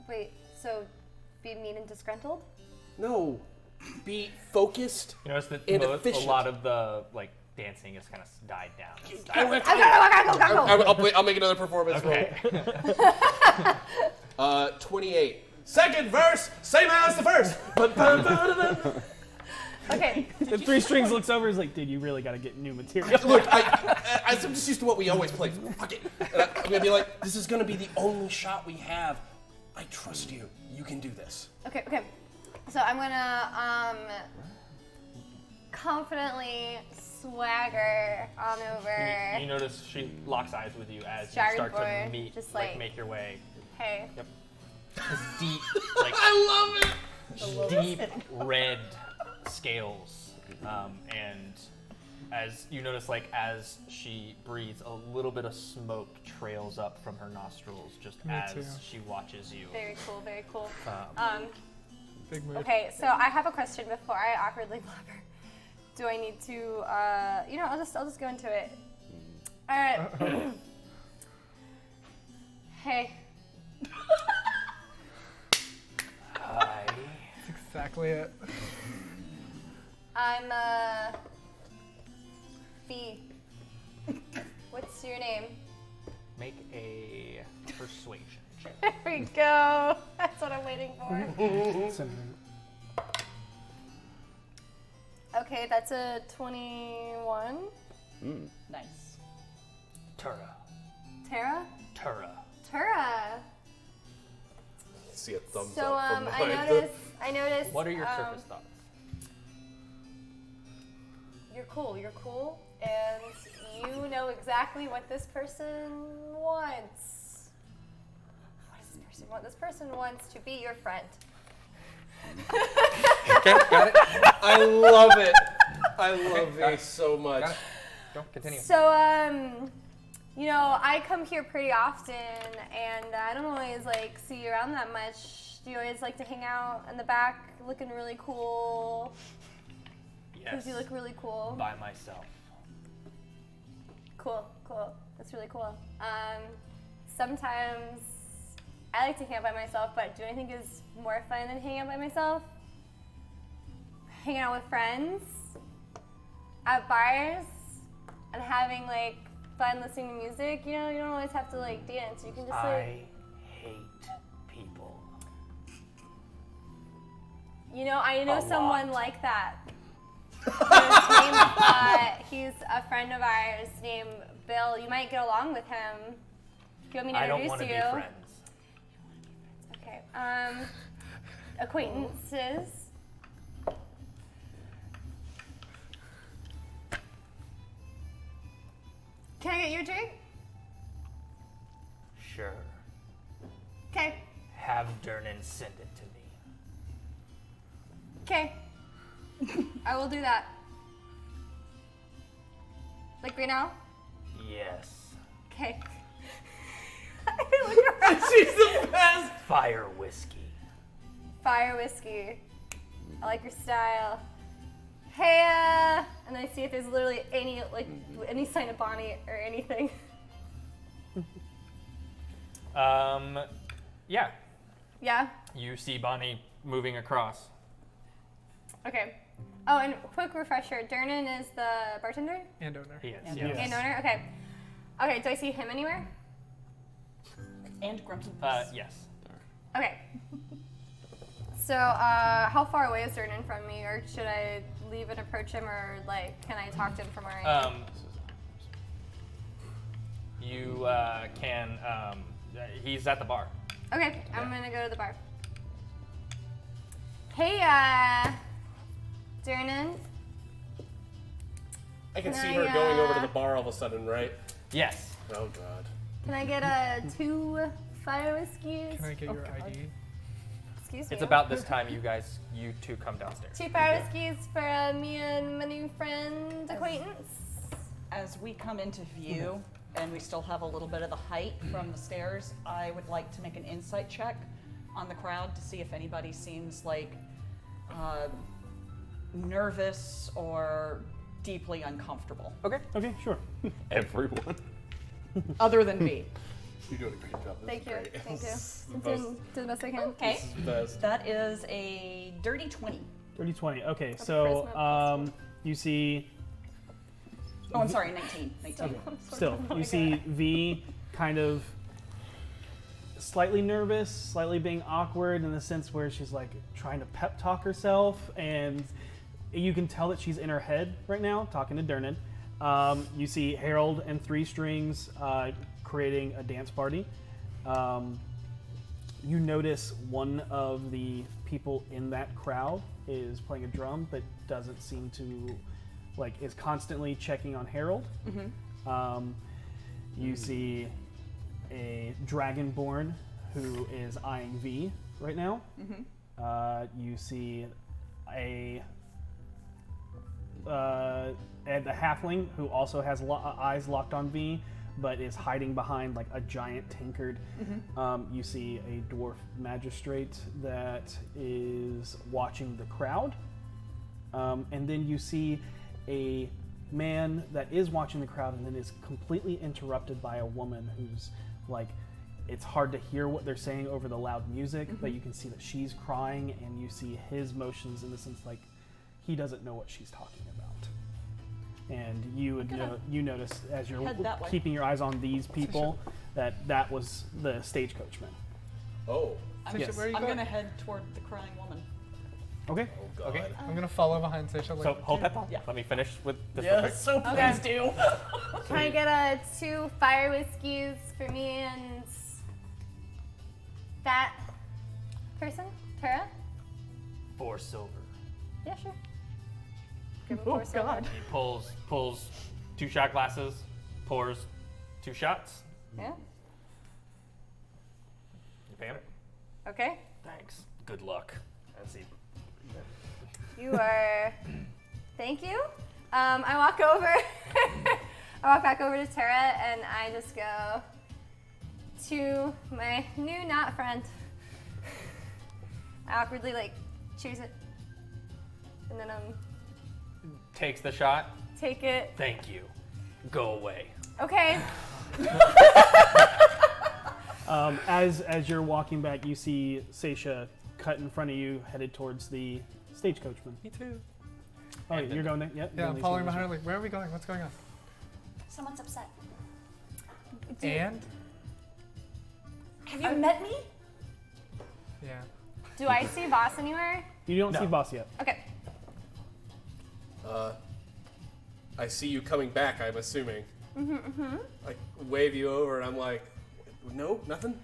[SPEAKER 6] Wait, so be mean and disgruntled?
[SPEAKER 3] No. Be focused.
[SPEAKER 1] you notice that
[SPEAKER 3] And
[SPEAKER 1] a
[SPEAKER 3] efficient.
[SPEAKER 1] lot of the dancing has kind of died down.
[SPEAKER 3] I don't have
[SPEAKER 6] I gotta go.
[SPEAKER 3] I'll make another performance
[SPEAKER 1] Okay.
[SPEAKER 3] roll. 28. Second verse, same as the first.
[SPEAKER 6] Okay.
[SPEAKER 2] the Three Strings looks over and is like, dude, you really got to get new material.
[SPEAKER 3] Look, I'm just used to what we always play. Fuck it. And I'm going to be like, this is going to be the only shot we have. I trust you. You can do this.
[SPEAKER 6] Okay. So I'm gonna confidently swagger on over.
[SPEAKER 1] You notice she locks eyes with you as you
[SPEAKER 6] Dragonborn,
[SPEAKER 1] start to meet,
[SPEAKER 6] just
[SPEAKER 1] make your way.
[SPEAKER 6] Hey.
[SPEAKER 1] This deep,
[SPEAKER 3] I love it.
[SPEAKER 1] deep red scales, and as you notice, as she breathes, a little bit of smoke trails up from her nostrils just
[SPEAKER 7] Me
[SPEAKER 1] as
[SPEAKER 7] too.
[SPEAKER 1] she watches you.
[SPEAKER 6] Very cool.
[SPEAKER 7] Big mood.
[SPEAKER 6] Okay, so I have a question before I awkwardly blubber. Do I need to? I'll just go into it. All right. Hey. name?
[SPEAKER 1] Make a persuasion check.
[SPEAKER 6] There we go. That's what I'm waiting for.
[SPEAKER 2] Cinnamon.
[SPEAKER 6] Okay, that's a 21.
[SPEAKER 5] Nice.
[SPEAKER 1] Tura.
[SPEAKER 6] Tara?
[SPEAKER 1] Tura.
[SPEAKER 6] Tura.
[SPEAKER 3] See a thumbs
[SPEAKER 6] So
[SPEAKER 3] up from
[SPEAKER 6] I noticed.
[SPEAKER 1] What are your surface thoughts?
[SPEAKER 6] You're cool, and you know exactly what this person wants. What does this person want? This person wants to be your friend.
[SPEAKER 1] Okay, got it.
[SPEAKER 3] I love it. I love it so much.
[SPEAKER 1] Got it. Go, continue.
[SPEAKER 6] So, you know, I come here pretty often, and I don't always see you around that much. Do you always like to hang out in the back, looking really cool?
[SPEAKER 1] Yes.
[SPEAKER 6] Because you look really cool.
[SPEAKER 1] By myself.
[SPEAKER 6] Cool. That's really cool. Sometimes I like to hang out by myself, but do I think is more fun than hanging out by myself? Hanging out with friends at bars and having fun listening to music. You know, you don't always have to dance. You can just
[SPEAKER 1] I hate people.
[SPEAKER 6] You know, I know
[SPEAKER 1] A
[SPEAKER 6] someone
[SPEAKER 1] lot.
[SPEAKER 6] like that. He's a friend of ours named Bill. You might get along with him. Do you want me to
[SPEAKER 1] I don't
[SPEAKER 6] introduce
[SPEAKER 1] want to
[SPEAKER 6] you?
[SPEAKER 1] be friends.
[SPEAKER 6] Okay. Acquaintances. Can I get you a drink?
[SPEAKER 1] Sure.
[SPEAKER 6] Okay.
[SPEAKER 1] Have Dernan send it to me.
[SPEAKER 6] Okay. I will do that. Right now?
[SPEAKER 1] Yes.
[SPEAKER 6] Okay.
[SPEAKER 3] She's the best.
[SPEAKER 1] Fire whiskey.
[SPEAKER 6] Fire whiskey. I like your style. Hey, and I see if there's literally any sign of Bonnie or anything.
[SPEAKER 1] Yeah.
[SPEAKER 6] Yeah?
[SPEAKER 1] You see Bonnie moving across.
[SPEAKER 6] Okay. Oh, and quick refresher. Dernan is the bartender?
[SPEAKER 7] And owner.
[SPEAKER 1] He is.
[SPEAKER 5] And-
[SPEAKER 1] Yes.
[SPEAKER 6] And owner? Okay. Okay, do I see him anywhere?
[SPEAKER 5] And Grumpy.
[SPEAKER 1] Yes.
[SPEAKER 6] Okay. So, how far away is Dernan from me? Or should I leave and approach him? Or, can I talk to him from where I am?
[SPEAKER 1] You can, he's at the bar.
[SPEAKER 6] Okay, I'm gonna go to the bar. Hey, Dernan.
[SPEAKER 3] I can
[SPEAKER 6] Can
[SPEAKER 3] see
[SPEAKER 6] I,
[SPEAKER 3] her going over to the bar all of a sudden, right?
[SPEAKER 1] Yes.
[SPEAKER 3] Oh God.
[SPEAKER 6] Can I get 2 fire whiskeys?
[SPEAKER 7] Can I get your ID?
[SPEAKER 6] Excuse me.
[SPEAKER 1] It's about this time you two come downstairs.
[SPEAKER 6] 2 fire whiskeys for me and my new friend acquaintance.
[SPEAKER 5] As we come into view, and we still have a little bit of the height from the stairs, I would like to make an insight check on the crowd to see if anybody seems nervous or deeply uncomfortable.
[SPEAKER 1] Okay.
[SPEAKER 2] Okay, sure.
[SPEAKER 4] Everyone.
[SPEAKER 5] Other than me.
[SPEAKER 3] You're doing a great job. This
[SPEAKER 6] Thank
[SPEAKER 3] is
[SPEAKER 6] you.
[SPEAKER 3] great.
[SPEAKER 6] Thank you.
[SPEAKER 3] This is the
[SPEAKER 6] I'm
[SPEAKER 3] best.
[SPEAKER 6] doing the best I can.
[SPEAKER 5] Okay.
[SPEAKER 3] This is the best.
[SPEAKER 5] That is a dirty 20.
[SPEAKER 2] 30-20. Okay,
[SPEAKER 6] charisma
[SPEAKER 2] so
[SPEAKER 6] plus
[SPEAKER 2] you see.
[SPEAKER 5] Oh, I'm sorry, 19. 19.
[SPEAKER 2] Still, you see V kind of slightly nervous, slightly being awkward in the sense where she's trying to pep talk herself, and you can tell that she's in her head right now, talking to Dernan. You see Harold and 3 Strings creating a dance party. You notice one of the people in that crowd is playing a drum, but doesn't seem to is constantly checking on Harold. You see a Dragonborn who is eyeing V right now. You see a halfling who also has eyes locked on V, but is hiding behind a giant tankard. You see a dwarf magistrate that is watching the crowd. And then you see a man that is watching the crowd and then is completely interrupted by a woman who's it's hard to hear what they're saying over the loud music, but you can see that she's crying, and you see his motions in the sense he doesn't know what she's talking about. and you would you notice as you're
[SPEAKER 5] head that way.
[SPEAKER 2] keeping your eyes on these people that was the stagecoachman.
[SPEAKER 3] Oh.
[SPEAKER 2] Yes.
[SPEAKER 7] Where are you
[SPEAKER 5] I'm
[SPEAKER 7] going?
[SPEAKER 5] gonna head toward the crying woman.
[SPEAKER 2] Okay.
[SPEAKER 3] God.
[SPEAKER 1] Okay.
[SPEAKER 7] I'm gonna follow behind Seisha.
[SPEAKER 1] So hold that thought.
[SPEAKER 5] Yeah.
[SPEAKER 1] Let me finish with this real quick.
[SPEAKER 5] Yes, so please
[SPEAKER 6] Okay.
[SPEAKER 5] do.
[SPEAKER 6] Can I get 2 fire whiskeys for me and that person? Tara?
[SPEAKER 1] 4 silver.
[SPEAKER 6] Yeah, sure. Give him
[SPEAKER 5] Oh
[SPEAKER 6] 4 silver.
[SPEAKER 5] God.
[SPEAKER 1] He pulls 2 shot glasses, pours 2 shots.
[SPEAKER 6] Yeah.
[SPEAKER 1] You pay him?
[SPEAKER 6] Okay.
[SPEAKER 1] Thanks. Good luck. As he
[SPEAKER 6] You are. Thank you. I walk over. I walk back over to Tara and I just go to my new not friend. I awkwardly choose it, and then
[SPEAKER 1] takes the shot.
[SPEAKER 6] take it.
[SPEAKER 1] Thank you. Go away.
[SPEAKER 6] Okay.
[SPEAKER 2] As you're walking back, you see Seisha cut in front of you, headed towards the stagecoachman.
[SPEAKER 7] Me too.
[SPEAKER 2] Oh, you're going there? Yep.
[SPEAKER 7] Yeah, I'm following behind her. Like, where are we going? What's going on?
[SPEAKER 6] Someone's upset.
[SPEAKER 7] And?
[SPEAKER 6] Have you met me?
[SPEAKER 7] Yeah.
[SPEAKER 6] Do I see Voss anywhere?
[SPEAKER 2] You don't
[SPEAKER 1] No.
[SPEAKER 2] see Boss yet.
[SPEAKER 6] Okay.
[SPEAKER 3] I see you coming back, I'm assuming. I wave you over and I'm like, no, nothing?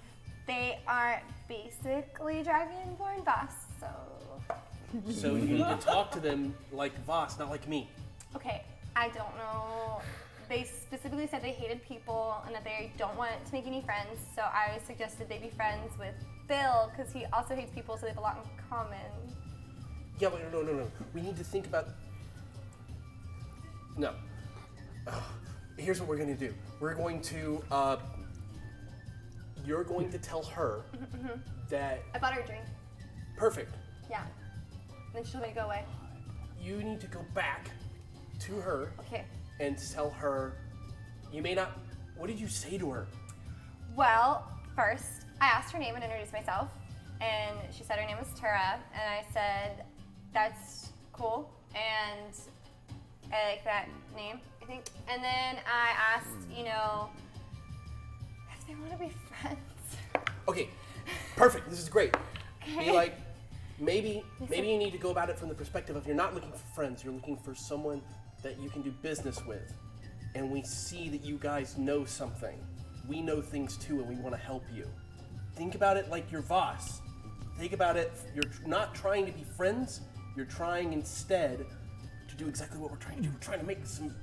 [SPEAKER 6] They are basically Dragonborn Voss, so.
[SPEAKER 3] So you need to talk to them like Voss, not like me.
[SPEAKER 6] Okay, I don't know. They specifically said they hated people and that they don't want to make any friends, so I suggested they be friends with Bill, because he also hates people, so they have a lot in common.
[SPEAKER 3] Yeah, but no. We need to think about... No. Here's what we're going to do. We're going to... You're going to tell her that...
[SPEAKER 6] I bought her a drink.
[SPEAKER 3] Perfect.
[SPEAKER 6] Yeah. Then she'll make it go away.
[SPEAKER 3] You need to go back to her
[SPEAKER 6] Okay.
[SPEAKER 3] and tell her... You may not... What did you say to her?
[SPEAKER 6] Well, first, I asked her name and introduced myself, and she said her name was Tara, and I said, that's cool, and I like that name, I think. And then I asked, if they want to be friends.
[SPEAKER 3] Okay, perfect. This is great.
[SPEAKER 6] Okay.
[SPEAKER 3] Be like, maybe you need to go about it from the perspective of you're not looking for friends, you're looking for someone that you can do business with. And we see that you guys know something. We know things too, and we want to help you. Think about it like you're Voss. Think about it, you're not trying to be friends, you're trying instead to do exactly what we're trying to do. We're trying to make some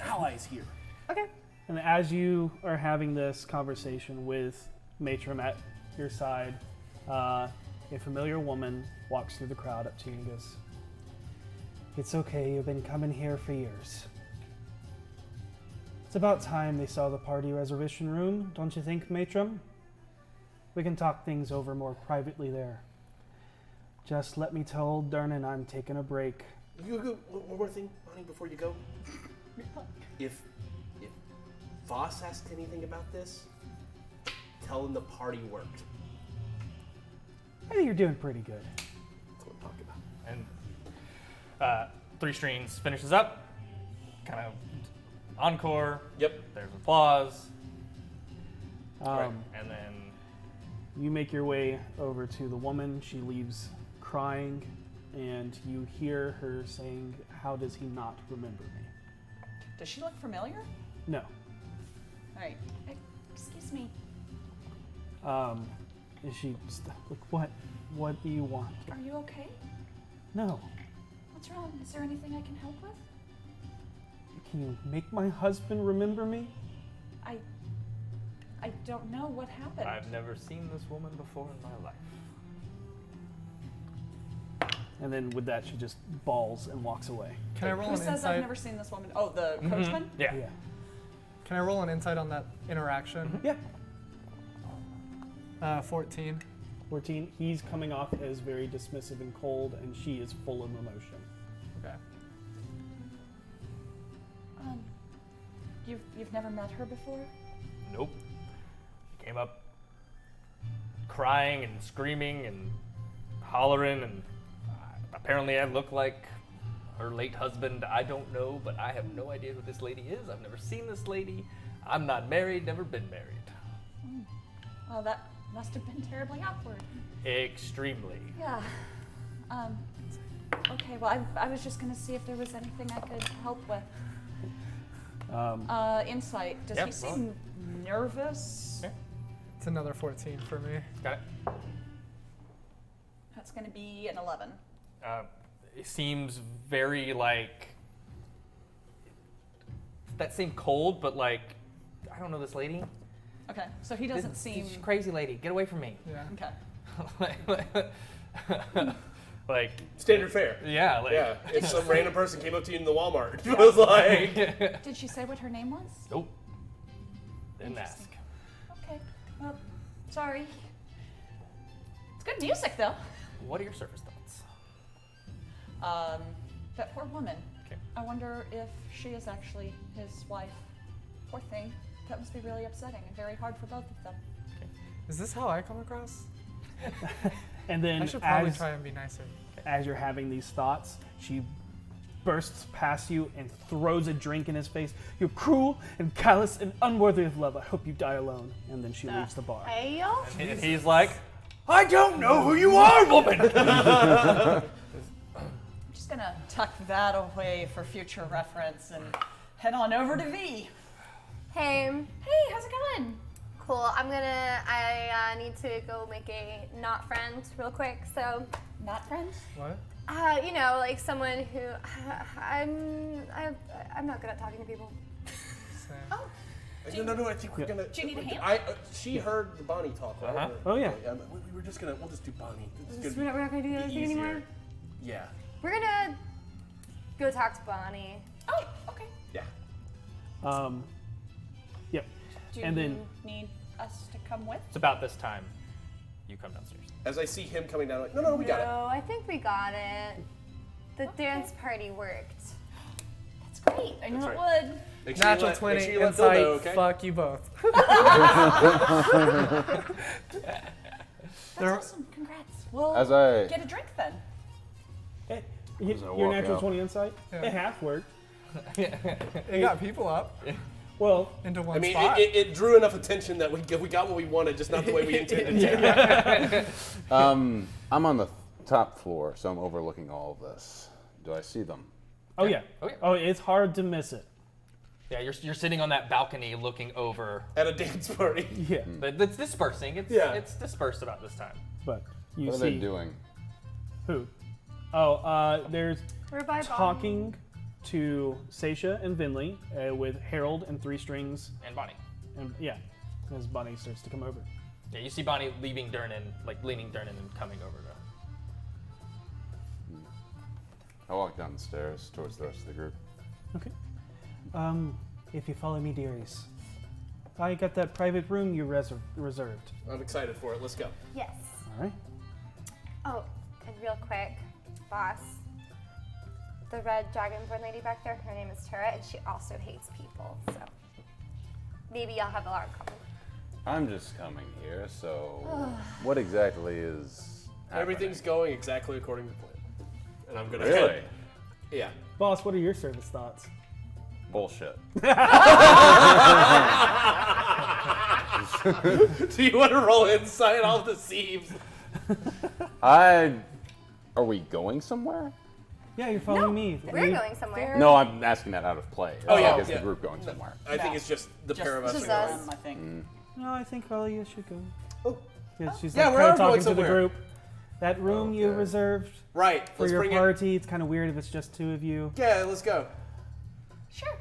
[SPEAKER 3] allies here.
[SPEAKER 6] Okay.
[SPEAKER 2] And as you are having this conversation with Matron at your side, a familiar woman walks through the crowd up to you and goes, "It's okay, you've been coming here for years. It's about time they saw the party reservation room, don't you think, Matron? We can talk things over more privately there. Just let me tell old Dernan I'm taking a break."
[SPEAKER 3] You go, one more thing, Bonnie, before you go. If Voss asked anything about this, tell him the party worked.
[SPEAKER 2] I think you're doing pretty good.
[SPEAKER 3] That's what I'm talking about.
[SPEAKER 1] And 3 Strings finishes up. Kind of encore.
[SPEAKER 3] Yep.
[SPEAKER 1] There's applause.
[SPEAKER 2] Um,
[SPEAKER 1] And then
[SPEAKER 2] You make your way over to the woman. She leaves crying, and you hear her saying, "How does he not remember me?"
[SPEAKER 5] Does she look familiar?
[SPEAKER 2] No.
[SPEAKER 5] All right. Excuse me.
[SPEAKER 2] Is she like, what do you want?
[SPEAKER 5] Are you okay?
[SPEAKER 2] No.
[SPEAKER 5] What's wrong? Is there anything I can help with?
[SPEAKER 2] Can you make my husband remember me?
[SPEAKER 5] I don't know what happened.
[SPEAKER 1] I've never seen this woman before in my life.
[SPEAKER 2] And then with that, she just bawls and walks away.
[SPEAKER 7] Can I roll
[SPEAKER 5] Who
[SPEAKER 7] an
[SPEAKER 5] says I've
[SPEAKER 7] insight?
[SPEAKER 5] never seen this woman? Oh, the coachman?
[SPEAKER 1] Yeah.
[SPEAKER 7] Can I roll an insight on that interaction?
[SPEAKER 2] Yeah.
[SPEAKER 7] 14.
[SPEAKER 2] 14. He's coming off as very dismissive and cold, and she is full of emotion.
[SPEAKER 7] Okay.
[SPEAKER 5] You've never met her before?
[SPEAKER 1] Nope. She came up crying and screaming and hollering, and apparently I look like her late husband, I don't know, but I have no idea who this lady is. I've never seen this lady. I'm not married, never been married.
[SPEAKER 5] Well, that must have been terribly awkward.
[SPEAKER 1] Extremely.
[SPEAKER 5] Yeah. Okay, well, I was just going to see if there was anything I could help with. Insight. Does he seem nervous?
[SPEAKER 1] Yeah.
[SPEAKER 7] It's another 14 for me.
[SPEAKER 1] Got it.
[SPEAKER 5] That's going to be an 11.
[SPEAKER 1] It seems very like that same cold, but like I don't know this lady.
[SPEAKER 5] Okay, so he doesn't seem...
[SPEAKER 1] This crazy lady. Get away from me.
[SPEAKER 7] Yeah.
[SPEAKER 5] Okay.
[SPEAKER 1] like
[SPEAKER 3] Standard fare.
[SPEAKER 1] yeah, like
[SPEAKER 3] Yeah, if some random person came up to you in the Walmart, it was like...
[SPEAKER 5] Did she say what her name was?
[SPEAKER 1] Nope. Didn't ask.
[SPEAKER 5] Interesting. Okay, well, sorry. It's good music, though.
[SPEAKER 1] What are your surface thoughts?
[SPEAKER 5] That poor woman.
[SPEAKER 1] Okay.
[SPEAKER 5] I wonder if she is actually his wife. Poor thing. That must be really upsetting and very hard for both of them.
[SPEAKER 7] Is this how I come across?
[SPEAKER 2] And then
[SPEAKER 7] I should probably try and be nicer.
[SPEAKER 2] as you're having these thoughts, she bursts past you and throws a drink in his face. You're cruel and callous and unworthy of love. I hope you die alone. And then she leaves the bar.
[SPEAKER 6] Hey, yo.
[SPEAKER 1] And he's like, I don't know who you are, woman.
[SPEAKER 5] I'm just gonna tuck that away for future reference and head on over to V.
[SPEAKER 6] Hey.
[SPEAKER 5] Hey, how's it going?
[SPEAKER 6] Cool. I need to go make a not friend real quick. So,
[SPEAKER 5] Not friends?
[SPEAKER 7] What?
[SPEAKER 6] you know, like someone who I'm not good at talking to people.
[SPEAKER 7] Same.
[SPEAKER 5] Oh,
[SPEAKER 3] No, I think we're gonna...
[SPEAKER 5] Do you need a hand?
[SPEAKER 3] She heard the Bonnie talk, right?
[SPEAKER 1] Uh-huh.
[SPEAKER 2] Oh, yeah.
[SPEAKER 3] We were just gonna... We'll just do Bonnie.
[SPEAKER 6] We're not gonna do the other thing anymore.
[SPEAKER 3] Yeah.
[SPEAKER 6] We're gonna go talk to Bonnie.
[SPEAKER 5] Oh, okay.
[SPEAKER 3] Yeah.
[SPEAKER 2] Yep.
[SPEAKER 5] Do
[SPEAKER 2] And
[SPEAKER 5] you
[SPEAKER 2] then-
[SPEAKER 5] need us to come with?
[SPEAKER 1] It's about this time. You come downstairs.
[SPEAKER 3] As I see him coming down, like, no, we got it.
[SPEAKER 6] No, I think we got it. The dance party worked.
[SPEAKER 5] That's great. I knew
[SPEAKER 3] That's
[SPEAKER 5] it
[SPEAKER 3] right.
[SPEAKER 5] would.
[SPEAKER 3] Make sure you
[SPEAKER 7] Natural
[SPEAKER 3] let-
[SPEAKER 7] 20
[SPEAKER 3] make sure you let Phil
[SPEAKER 7] insight.
[SPEAKER 3] know, okay?
[SPEAKER 7] Fuck you both.
[SPEAKER 5] That's awesome. Congrats. We'll
[SPEAKER 4] As I
[SPEAKER 5] get a drink then.
[SPEAKER 2] Hey,
[SPEAKER 4] I
[SPEAKER 2] your
[SPEAKER 4] walk
[SPEAKER 2] natural
[SPEAKER 4] out.
[SPEAKER 2] 20 insight?
[SPEAKER 7] Yeah.
[SPEAKER 2] It half worked.
[SPEAKER 7] It got people up
[SPEAKER 2] Well,
[SPEAKER 7] into one
[SPEAKER 3] I mean,
[SPEAKER 7] spot.
[SPEAKER 3] it drew enough attention that we got what we wanted, just not the way we intended to.
[SPEAKER 4] I'm on the top floor, so I'm overlooking all of this. Do I see them?
[SPEAKER 2] oh yeah.
[SPEAKER 1] Oh, yeah.
[SPEAKER 2] Oh, it's hard to miss it.
[SPEAKER 1] Yeah, you're sitting on that balcony looking over.
[SPEAKER 3] At a dance party.
[SPEAKER 2] Yeah.
[SPEAKER 1] But it's dispersing. It's dispersed about this time.
[SPEAKER 2] But you
[SPEAKER 4] What are
[SPEAKER 2] see
[SPEAKER 4] they doing?
[SPEAKER 2] who? Oh, there's
[SPEAKER 6] We're by
[SPEAKER 2] talking to Seisha and Vinley with Harold and Three Strings,
[SPEAKER 1] And Bonnie.
[SPEAKER 2] and yeah, as Bonnie starts to come over.
[SPEAKER 1] Yeah, you see Bonnie leaving Durnan, like leaving Durnan and coming over to.
[SPEAKER 4] I walk down the stairs towards the rest of the group.
[SPEAKER 2] Okay. If you follow me, dearies, I got that private room you reserved.
[SPEAKER 3] I'm excited for it. Let's go.
[SPEAKER 6] Yes.
[SPEAKER 2] All right.
[SPEAKER 6] Oh, and real quick, boss. The red dragonborn lady back there, her name is Tara, and she also hates people. So maybe y'all have a lot in common.
[SPEAKER 4] I'm just coming here, so what exactly is happening?
[SPEAKER 3] Everything's going exactly according to plan. And I'm gonna
[SPEAKER 4] Really?
[SPEAKER 3] Yeah.
[SPEAKER 2] Boss, what are your service thoughts?
[SPEAKER 4] Bullshit.
[SPEAKER 3] Do you want to roll insight all the seams?
[SPEAKER 4] Are we going somewhere?
[SPEAKER 2] Yeah, you're following me.
[SPEAKER 6] We're going somewhere.
[SPEAKER 4] No, I'm asking that out of play.
[SPEAKER 3] Oh, yeah,
[SPEAKER 4] Like, is
[SPEAKER 3] yeah.
[SPEAKER 4] the group going somewhere?
[SPEAKER 3] I think it's just the pair of us.
[SPEAKER 6] just
[SPEAKER 3] are going.
[SPEAKER 6] us.
[SPEAKER 5] I think.
[SPEAKER 2] No, I think all of you should go.
[SPEAKER 3] Oh.
[SPEAKER 2] Yeah, she's
[SPEAKER 3] Yeah,
[SPEAKER 2] like
[SPEAKER 3] we
[SPEAKER 2] kinda
[SPEAKER 3] are going
[SPEAKER 2] talking to the
[SPEAKER 3] somewhere.
[SPEAKER 2] group. That room you
[SPEAKER 4] Okay.
[SPEAKER 2] reserved
[SPEAKER 3] Right.
[SPEAKER 2] for
[SPEAKER 3] Let's
[SPEAKER 2] your
[SPEAKER 3] bring
[SPEAKER 2] party, it's kind of weird if it's just two of you.
[SPEAKER 3] it. Yeah, let's go.
[SPEAKER 5] Sure.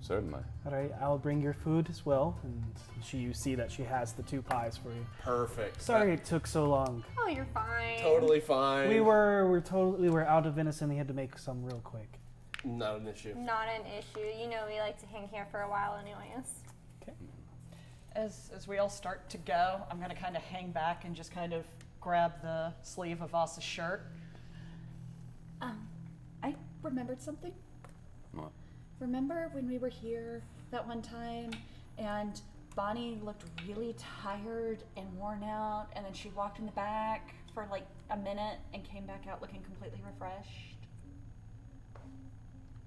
[SPEAKER 4] Certainly.
[SPEAKER 2] All right, I'll bring your food as well. And you see that she has the 2 pies for you.
[SPEAKER 3] Perfect.
[SPEAKER 2] Sorry it took so long.
[SPEAKER 6] Oh, you're fine.
[SPEAKER 3] Totally fine.
[SPEAKER 2] We were out of venison. We had to make some real quick.
[SPEAKER 3] Not an issue.
[SPEAKER 6] Not an issue. You know we like to hang here for a while anyways.
[SPEAKER 2] Okay.
[SPEAKER 5] As we all start to go, I'm gonna kind of hang back and just kind of grab the sleeve of Voss's shirt. I remembered something.
[SPEAKER 4] What?
[SPEAKER 5] Remember when we were here that one time and Bonnie looked really tired and worn out, and then she walked in the back for like a minute and came back out looking completely refreshed?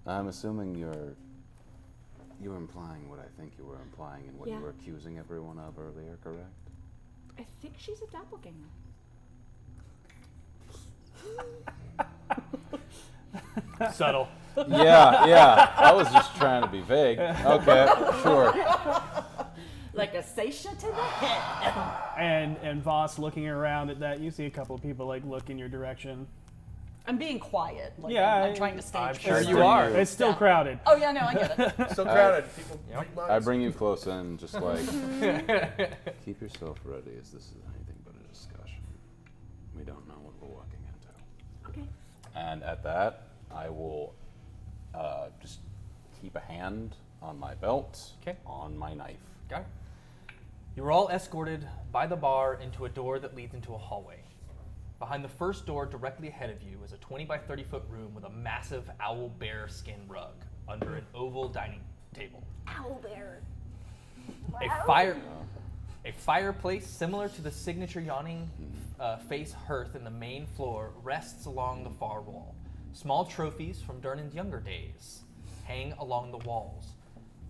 [SPEAKER 4] I'm assuming you're implying what I think you were implying and what you
[SPEAKER 8] Yeah.
[SPEAKER 4] were accusing everyone of earlier, correct?
[SPEAKER 8] I think she's a doppelganger.
[SPEAKER 2] Subtle.
[SPEAKER 4] Yeah. I was just trying to be vague. Okay, sure.
[SPEAKER 5] Like a satiate to the head.
[SPEAKER 2] And Voss looking around at that, you see a couple of people like look in your direction.
[SPEAKER 5] I'm being quiet. Like,
[SPEAKER 2] Yeah,
[SPEAKER 5] I'm trying to stay.
[SPEAKER 1] I'm
[SPEAKER 5] clear.
[SPEAKER 1] sure you are.
[SPEAKER 2] It's still
[SPEAKER 5] Yeah.
[SPEAKER 2] crowded.
[SPEAKER 5] Oh yeah, no, I get it.
[SPEAKER 3] Still crowded. People.
[SPEAKER 4] I bring you close in, just like, keep yourself ready, as this is anything but a discussion. We don't know what we're walking into.
[SPEAKER 8] Okay.
[SPEAKER 4] And at that, I will just keep a hand on my belt,
[SPEAKER 1] Okay.
[SPEAKER 4] on my knife.
[SPEAKER 1] Okay. You were all escorted by the bar into a door that leads into a hallway. Behind the first door, directly ahead of you, is a 20 by 30 foot room with a massive owl bear skin rug under an oval dining table.
[SPEAKER 8] Owlbear.
[SPEAKER 1] A fireplace similar to the signature yawning face hearth in the main floor rests along the far wall. Small trophies from Durnan's younger days hang along the walls,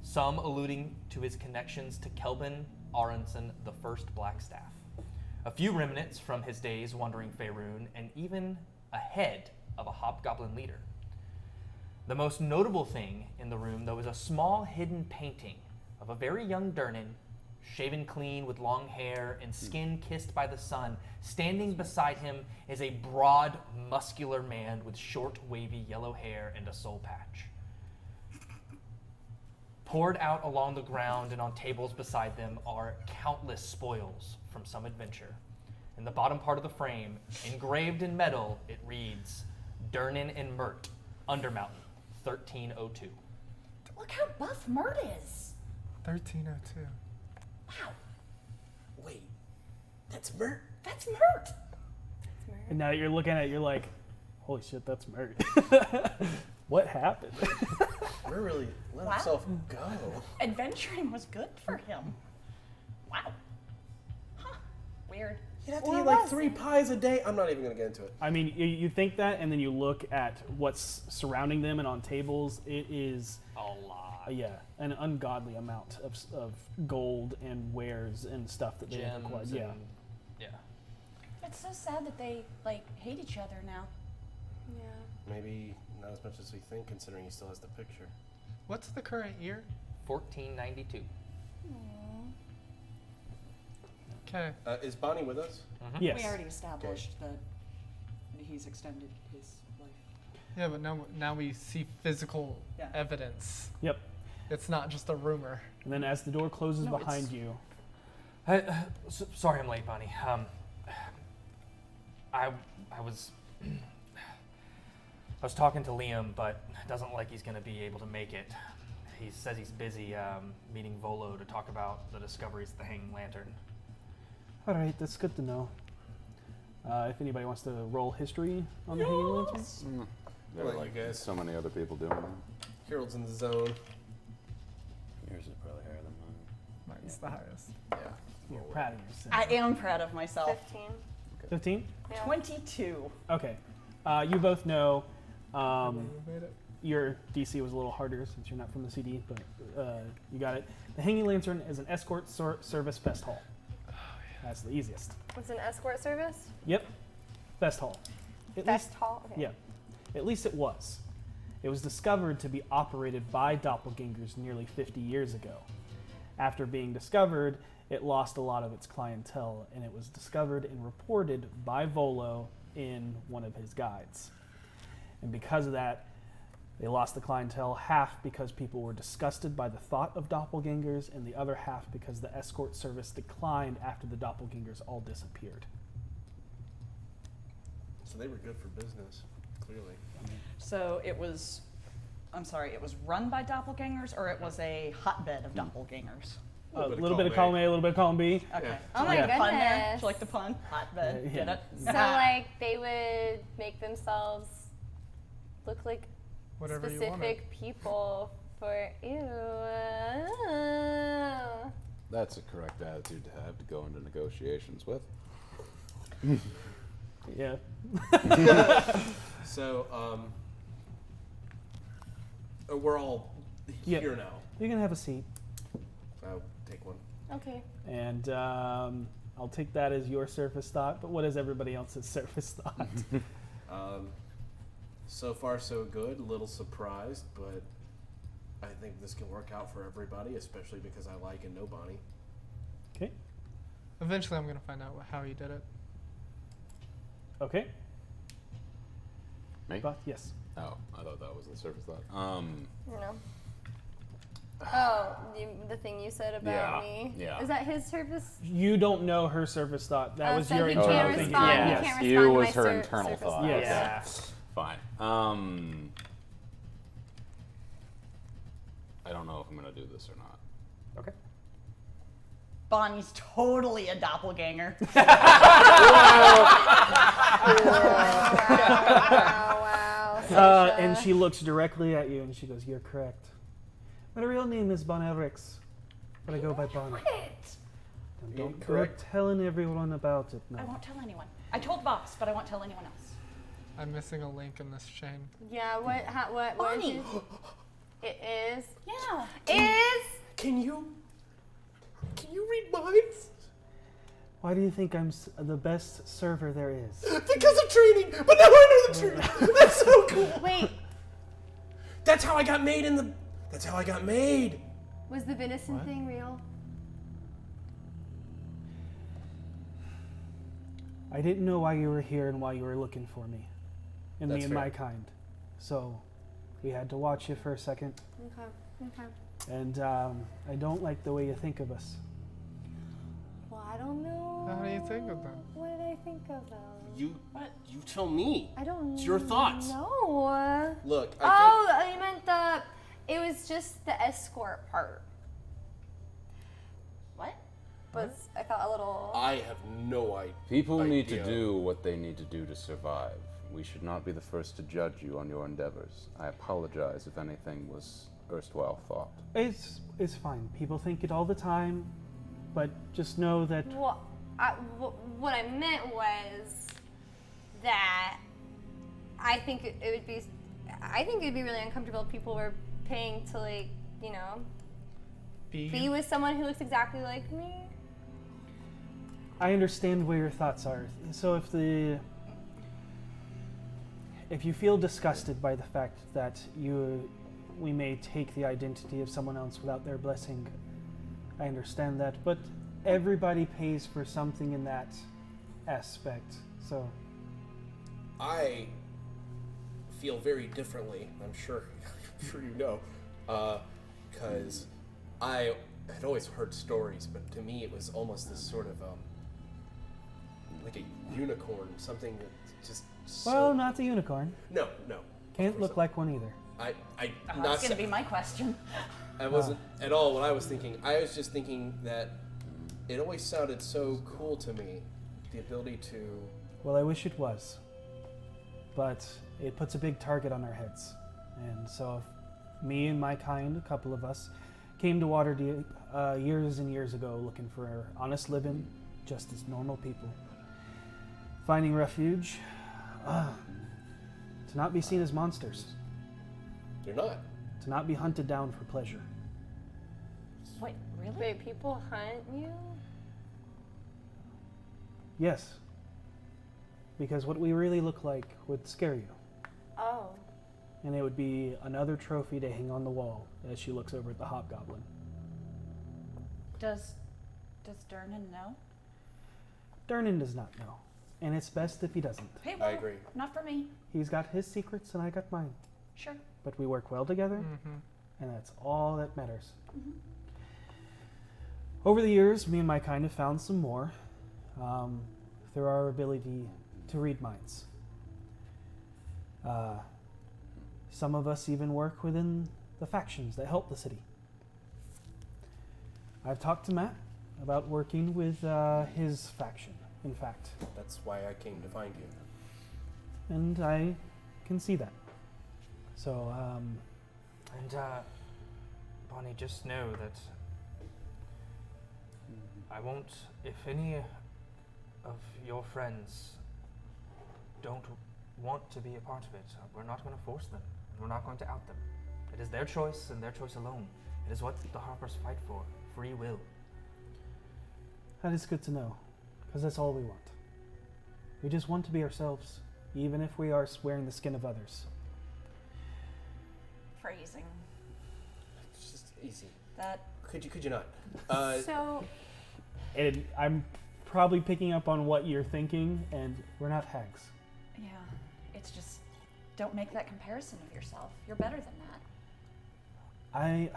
[SPEAKER 1] some alluding to his connections to Kelvin Aronson, the first Blackstaff. A few remnants from his days wandering Faerun, and even a head of a hobgoblin leader. The most notable thing in the room, though, is a small hidden painting of a very young Durnan, shaven clean with long hair and skin kissed by the sun. Standing beside him is a broad, muscular man with short, wavy yellow hair and a soul patch. Poured out along the ground and on tables beside them are countless spoils from some adventure. In the bottom part of the frame, engraved in metal, it reads, Durnan and Mert, Undermountain, 1302.
[SPEAKER 5] Look how buff Mert is.
[SPEAKER 7] 1302.
[SPEAKER 5] Wow,
[SPEAKER 3] Wait, that's Mert.
[SPEAKER 5] that's Mert.
[SPEAKER 2] And now that you're looking at it, you're like, holy shit, that's Mert. What happened?
[SPEAKER 3] We're really let
[SPEAKER 5] Wow.
[SPEAKER 3] himself go.
[SPEAKER 5] Adventuring was good for him. Wow. Huh. Weird.
[SPEAKER 3] You'd have to
[SPEAKER 6] Or
[SPEAKER 3] eat like
[SPEAKER 6] was
[SPEAKER 3] 3
[SPEAKER 6] it?
[SPEAKER 3] pies a day. I'm not even gonna get into it.
[SPEAKER 2] I mean, you think that, and then you look at what's surrounding them and on tables. It is,
[SPEAKER 1] A lot.
[SPEAKER 2] an ungodly amount of gold and wares and stuff that they have
[SPEAKER 1] Gems
[SPEAKER 2] acquired.
[SPEAKER 1] and,
[SPEAKER 2] Yeah.
[SPEAKER 1] yeah.
[SPEAKER 5] It's so sad that they like hate each other now.
[SPEAKER 6] Yeah.
[SPEAKER 3] Maybe not as much as we think, considering he still has the picture.
[SPEAKER 7] What's the current year?
[SPEAKER 1] 1492.
[SPEAKER 7] Okay.
[SPEAKER 3] Is Bonnie with us?
[SPEAKER 2] Yes.
[SPEAKER 5] We already established that he's extended his life.
[SPEAKER 7] Yeah, but now we see physical
[SPEAKER 5] Yeah.
[SPEAKER 7] evidence.
[SPEAKER 2] Yep.
[SPEAKER 7] It's not just a rumor.
[SPEAKER 2] And then as the door closes
[SPEAKER 5] No,
[SPEAKER 2] behind
[SPEAKER 5] it's-
[SPEAKER 2] you,
[SPEAKER 1] Sorry I'm late, Bonnie. I was I was talking to Liam, but it doesn't like he's going to be able to make it. He says he's busy meeting Volo to talk about the discoveries of the Hanging Lantern.
[SPEAKER 2] all right, that's good to know. If anybody wants to roll history on the Hanging Lantern.
[SPEAKER 4] There
[SPEAKER 3] Well,
[SPEAKER 4] are
[SPEAKER 3] you guys-
[SPEAKER 4] so many other people doing that.
[SPEAKER 3] Harold's in the zone.
[SPEAKER 4] Yours is probably higher than mine.
[SPEAKER 7] Mine's the highest.
[SPEAKER 3] Yeah.
[SPEAKER 2] You're proud of yourself.
[SPEAKER 5] I am proud of myself.
[SPEAKER 6] 15.
[SPEAKER 2] 15?
[SPEAKER 6] Yeah.
[SPEAKER 5] 22.
[SPEAKER 2] Okay. You both know
[SPEAKER 7] We made it.
[SPEAKER 2] your DC was a little harder since you're not from the CD, but you got it. The Hanging Lantern is an escort service fest hall. That's the easiest.
[SPEAKER 6] It's an escort service?
[SPEAKER 2] Yep. Fest hall. At
[SPEAKER 6] Fest
[SPEAKER 2] least,
[SPEAKER 6] hall? Okay.
[SPEAKER 2] yeah. At least it was. It was discovered to be operated by doppelgangers nearly 50 years ago. After being discovered, it lost a lot of its clientele, and it was discovered and reported by Volo in one of his guides. And because of that, they lost the clientele, half because people were disgusted by the thought of doppelgangers, and the other half because the escort service declined after the doppelgangers all disappeared.
[SPEAKER 3] So they were good for business, clearly.
[SPEAKER 5] So it was, I'm sorry, it was run by doppelgangers, or it was a hotbed of doppelgangers?
[SPEAKER 2] A little bit of column A, a little bit of column B.
[SPEAKER 5] Okay.
[SPEAKER 3] Yeah.
[SPEAKER 5] I like
[SPEAKER 2] Yeah.
[SPEAKER 5] the pun there.
[SPEAKER 6] Goodness.
[SPEAKER 5] Do you like the pun? Hotbed.
[SPEAKER 2] Yeah.
[SPEAKER 5] Get it?
[SPEAKER 6] So, like, they would make themselves look like
[SPEAKER 7] Whatever you wanted.
[SPEAKER 6] specific people for. Ew.
[SPEAKER 4] That's a correct attitude to have to go into negotiations with.
[SPEAKER 2] Yeah.
[SPEAKER 3] So, we're all here now.
[SPEAKER 2] You can have a seat.
[SPEAKER 3] I'll take one.
[SPEAKER 6] Okay.
[SPEAKER 2] And I'll take that as your surface thought, but what is everybody else's surface thought?
[SPEAKER 3] So far, so good. A little surprised, but I think this can work out for everybody, especially because I like and know Bonnie.
[SPEAKER 2] Okay.
[SPEAKER 7] Eventually, I'm gonna find out how he did it.
[SPEAKER 2] Okay.
[SPEAKER 4] Me?
[SPEAKER 2] But yes.
[SPEAKER 4] Oh, I thought that was the surface thought.
[SPEAKER 6] No. Oh, the thing you said about me.
[SPEAKER 4] Yeah.
[SPEAKER 6] Is that his surface?
[SPEAKER 2] You don't know her surface thought. That was
[SPEAKER 6] so
[SPEAKER 2] your
[SPEAKER 6] he
[SPEAKER 2] internal
[SPEAKER 6] can't
[SPEAKER 2] thinking.
[SPEAKER 6] respond.
[SPEAKER 2] Yeah.
[SPEAKER 6] He
[SPEAKER 2] Yes.
[SPEAKER 6] can't
[SPEAKER 4] You
[SPEAKER 6] respond to
[SPEAKER 4] was
[SPEAKER 6] my
[SPEAKER 4] her internal
[SPEAKER 6] surface
[SPEAKER 4] thought.
[SPEAKER 2] Yes.
[SPEAKER 6] Yeah.
[SPEAKER 4] Fine. I don't know if I'm gonna do this or not.
[SPEAKER 2] Okay.
[SPEAKER 5] Bonnie's totally a doppelganger.
[SPEAKER 6] Wow.
[SPEAKER 2] And she looks directly at you and she goes, "You're correct. My real name is Bonnerix, but I go by Bonnie. And don't go
[SPEAKER 3] Incorrect.
[SPEAKER 2] telling everyone about it. No.
[SPEAKER 5] I won't tell anyone. I told Vox, but I won't tell anyone else.
[SPEAKER 7] I'm missing a link in this chain.
[SPEAKER 6] Yeah. What is
[SPEAKER 5] Bonnie.
[SPEAKER 6] it? It is.
[SPEAKER 5] Yeah.
[SPEAKER 6] Is.
[SPEAKER 3] Can you read minds?
[SPEAKER 2] Why do you think I'm the best server there is?
[SPEAKER 3] Because of training, but now I know the truth. That's so cool.
[SPEAKER 6] Wait.
[SPEAKER 3] That's how I got made That's how I got made.
[SPEAKER 6] Was the venison thing real?
[SPEAKER 2] I didn't know why you were here and why you were looking for me. And
[SPEAKER 3] That's
[SPEAKER 2] me and
[SPEAKER 3] fair.
[SPEAKER 2] my kind. So we had to watch you for a second.
[SPEAKER 6] Okay.
[SPEAKER 2] And I don't like the way you think of us.
[SPEAKER 6] Well, I don't know.
[SPEAKER 7] How do you think of them?
[SPEAKER 6] What did I think of them?
[SPEAKER 3] You tell me.
[SPEAKER 6] I don't.
[SPEAKER 3] It's your thoughts.
[SPEAKER 6] No.
[SPEAKER 3] Look,
[SPEAKER 6] You meant the. It was just the escort part.
[SPEAKER 5] What?
[SPEAKER 6] But I felt a little.
[SPEAKER 3] I have no idea.
[SPEAKER 4] People need to do what they need to do to survive. We should not be the first to judge you on your endeavors. I apologize if anything was erstwhile thought.
[SPEAKER 2] It's fine. People think it all the time, but just know that
[SPEAKER 6] Well, what I meant was that I think it would be. I think it'd be really uncomfortable if people were paying to be with someone who looks exactly like me.
[SPEAKER 2] I understand where your thoughts are. So if you feel disgusted by the fact that we may take the identity of someone else without their blessing, I understand that. But everybody pays for something in that aspect. So
[SPEAKER 3] I feel very differently. I'm sure you know, because I had always heard stories, but to me it was almost this sort of like a unicorn, something that just.
[SPEAKER 2] well, not the unicorn.
[SPEAKER 3] No.
[SPEAKER 2] Can't look like one either.
[SPEAKER 5] That's gonna be my question.
[SPEAKER 3] I wasn't at all what I was thinking. I was just thinking that it always sounded so cool to me, the ability to.
[SPEAKER 2] Well, I wish it was. But it puts a big target on our heads. And so if me and my kind, a couple of us, came to Waterdeep years and years ago looking for honest living, just as normal people. Finding refuge, to not be seen as monsters,
[SPEAKER 3] You're not.
[SPEAKER 2] to not be hunted down for pleasure.
[SPEAKER 5] Wait, really?
[SPEAKER 6] Wait, people hunt you?
[SPEAKER 2] Yes. Because what we really look like would scare you.
[SPEAKER 6] Oh.
[SPEAKER 2] And it would be another trophy to hang on the wall as she looks over at the hobgoblin.
[SPEAKER 5] Does Durnan know?
[SPEAKER 2] Durnan does not know. And it's best if he doesn't.
[SPEAKER 5] Hey, well,
[SPEAKER 3] I agree.
[SPEAKER 5] Not for me.
[SPEAKER 2] He's got his secrets and I got mine.
[SPEAKER 5] Sure.
[SPEAKER 2] But we work well together,
[SPEAKER 7] Mm-hmm.
[SPEAKER 2] and that's all that matters. Over the years, me and my kind have found some more through our ability to read minds. Some of us even work within the factions that help the city. I've talked to Matt about working with his faction, in fact,
[SPEAKER 3] That's why I came to find you.
[SPEAKER 2] and I can see that. So,
[SPEAKER 1] And Bonnie, just know that I won't, if any of your friends don't want to be a part of it, we're not going to force them. We're not going to out them. It is their choice and their choice alone. It is what the Harpers fight for, free will.
[SPEAKER 2] That is good to know, because that's all we want. We just want to be ourselves, even if we are wearing the skin of others.
[SPEAKER 5] Phrasing.
[SPEAKER 3] It's just easy.
[SPEAKER 5] That.
[SPEAKER 3] Could you not?
[SPEAKER 6] So,
[SPEAKER 2] And I'm probably picking up on what you're thinking, and we're not hags.
[SPEAKER 5] Yeah. It's just. Don't make that comparison of yourself. You're better than that.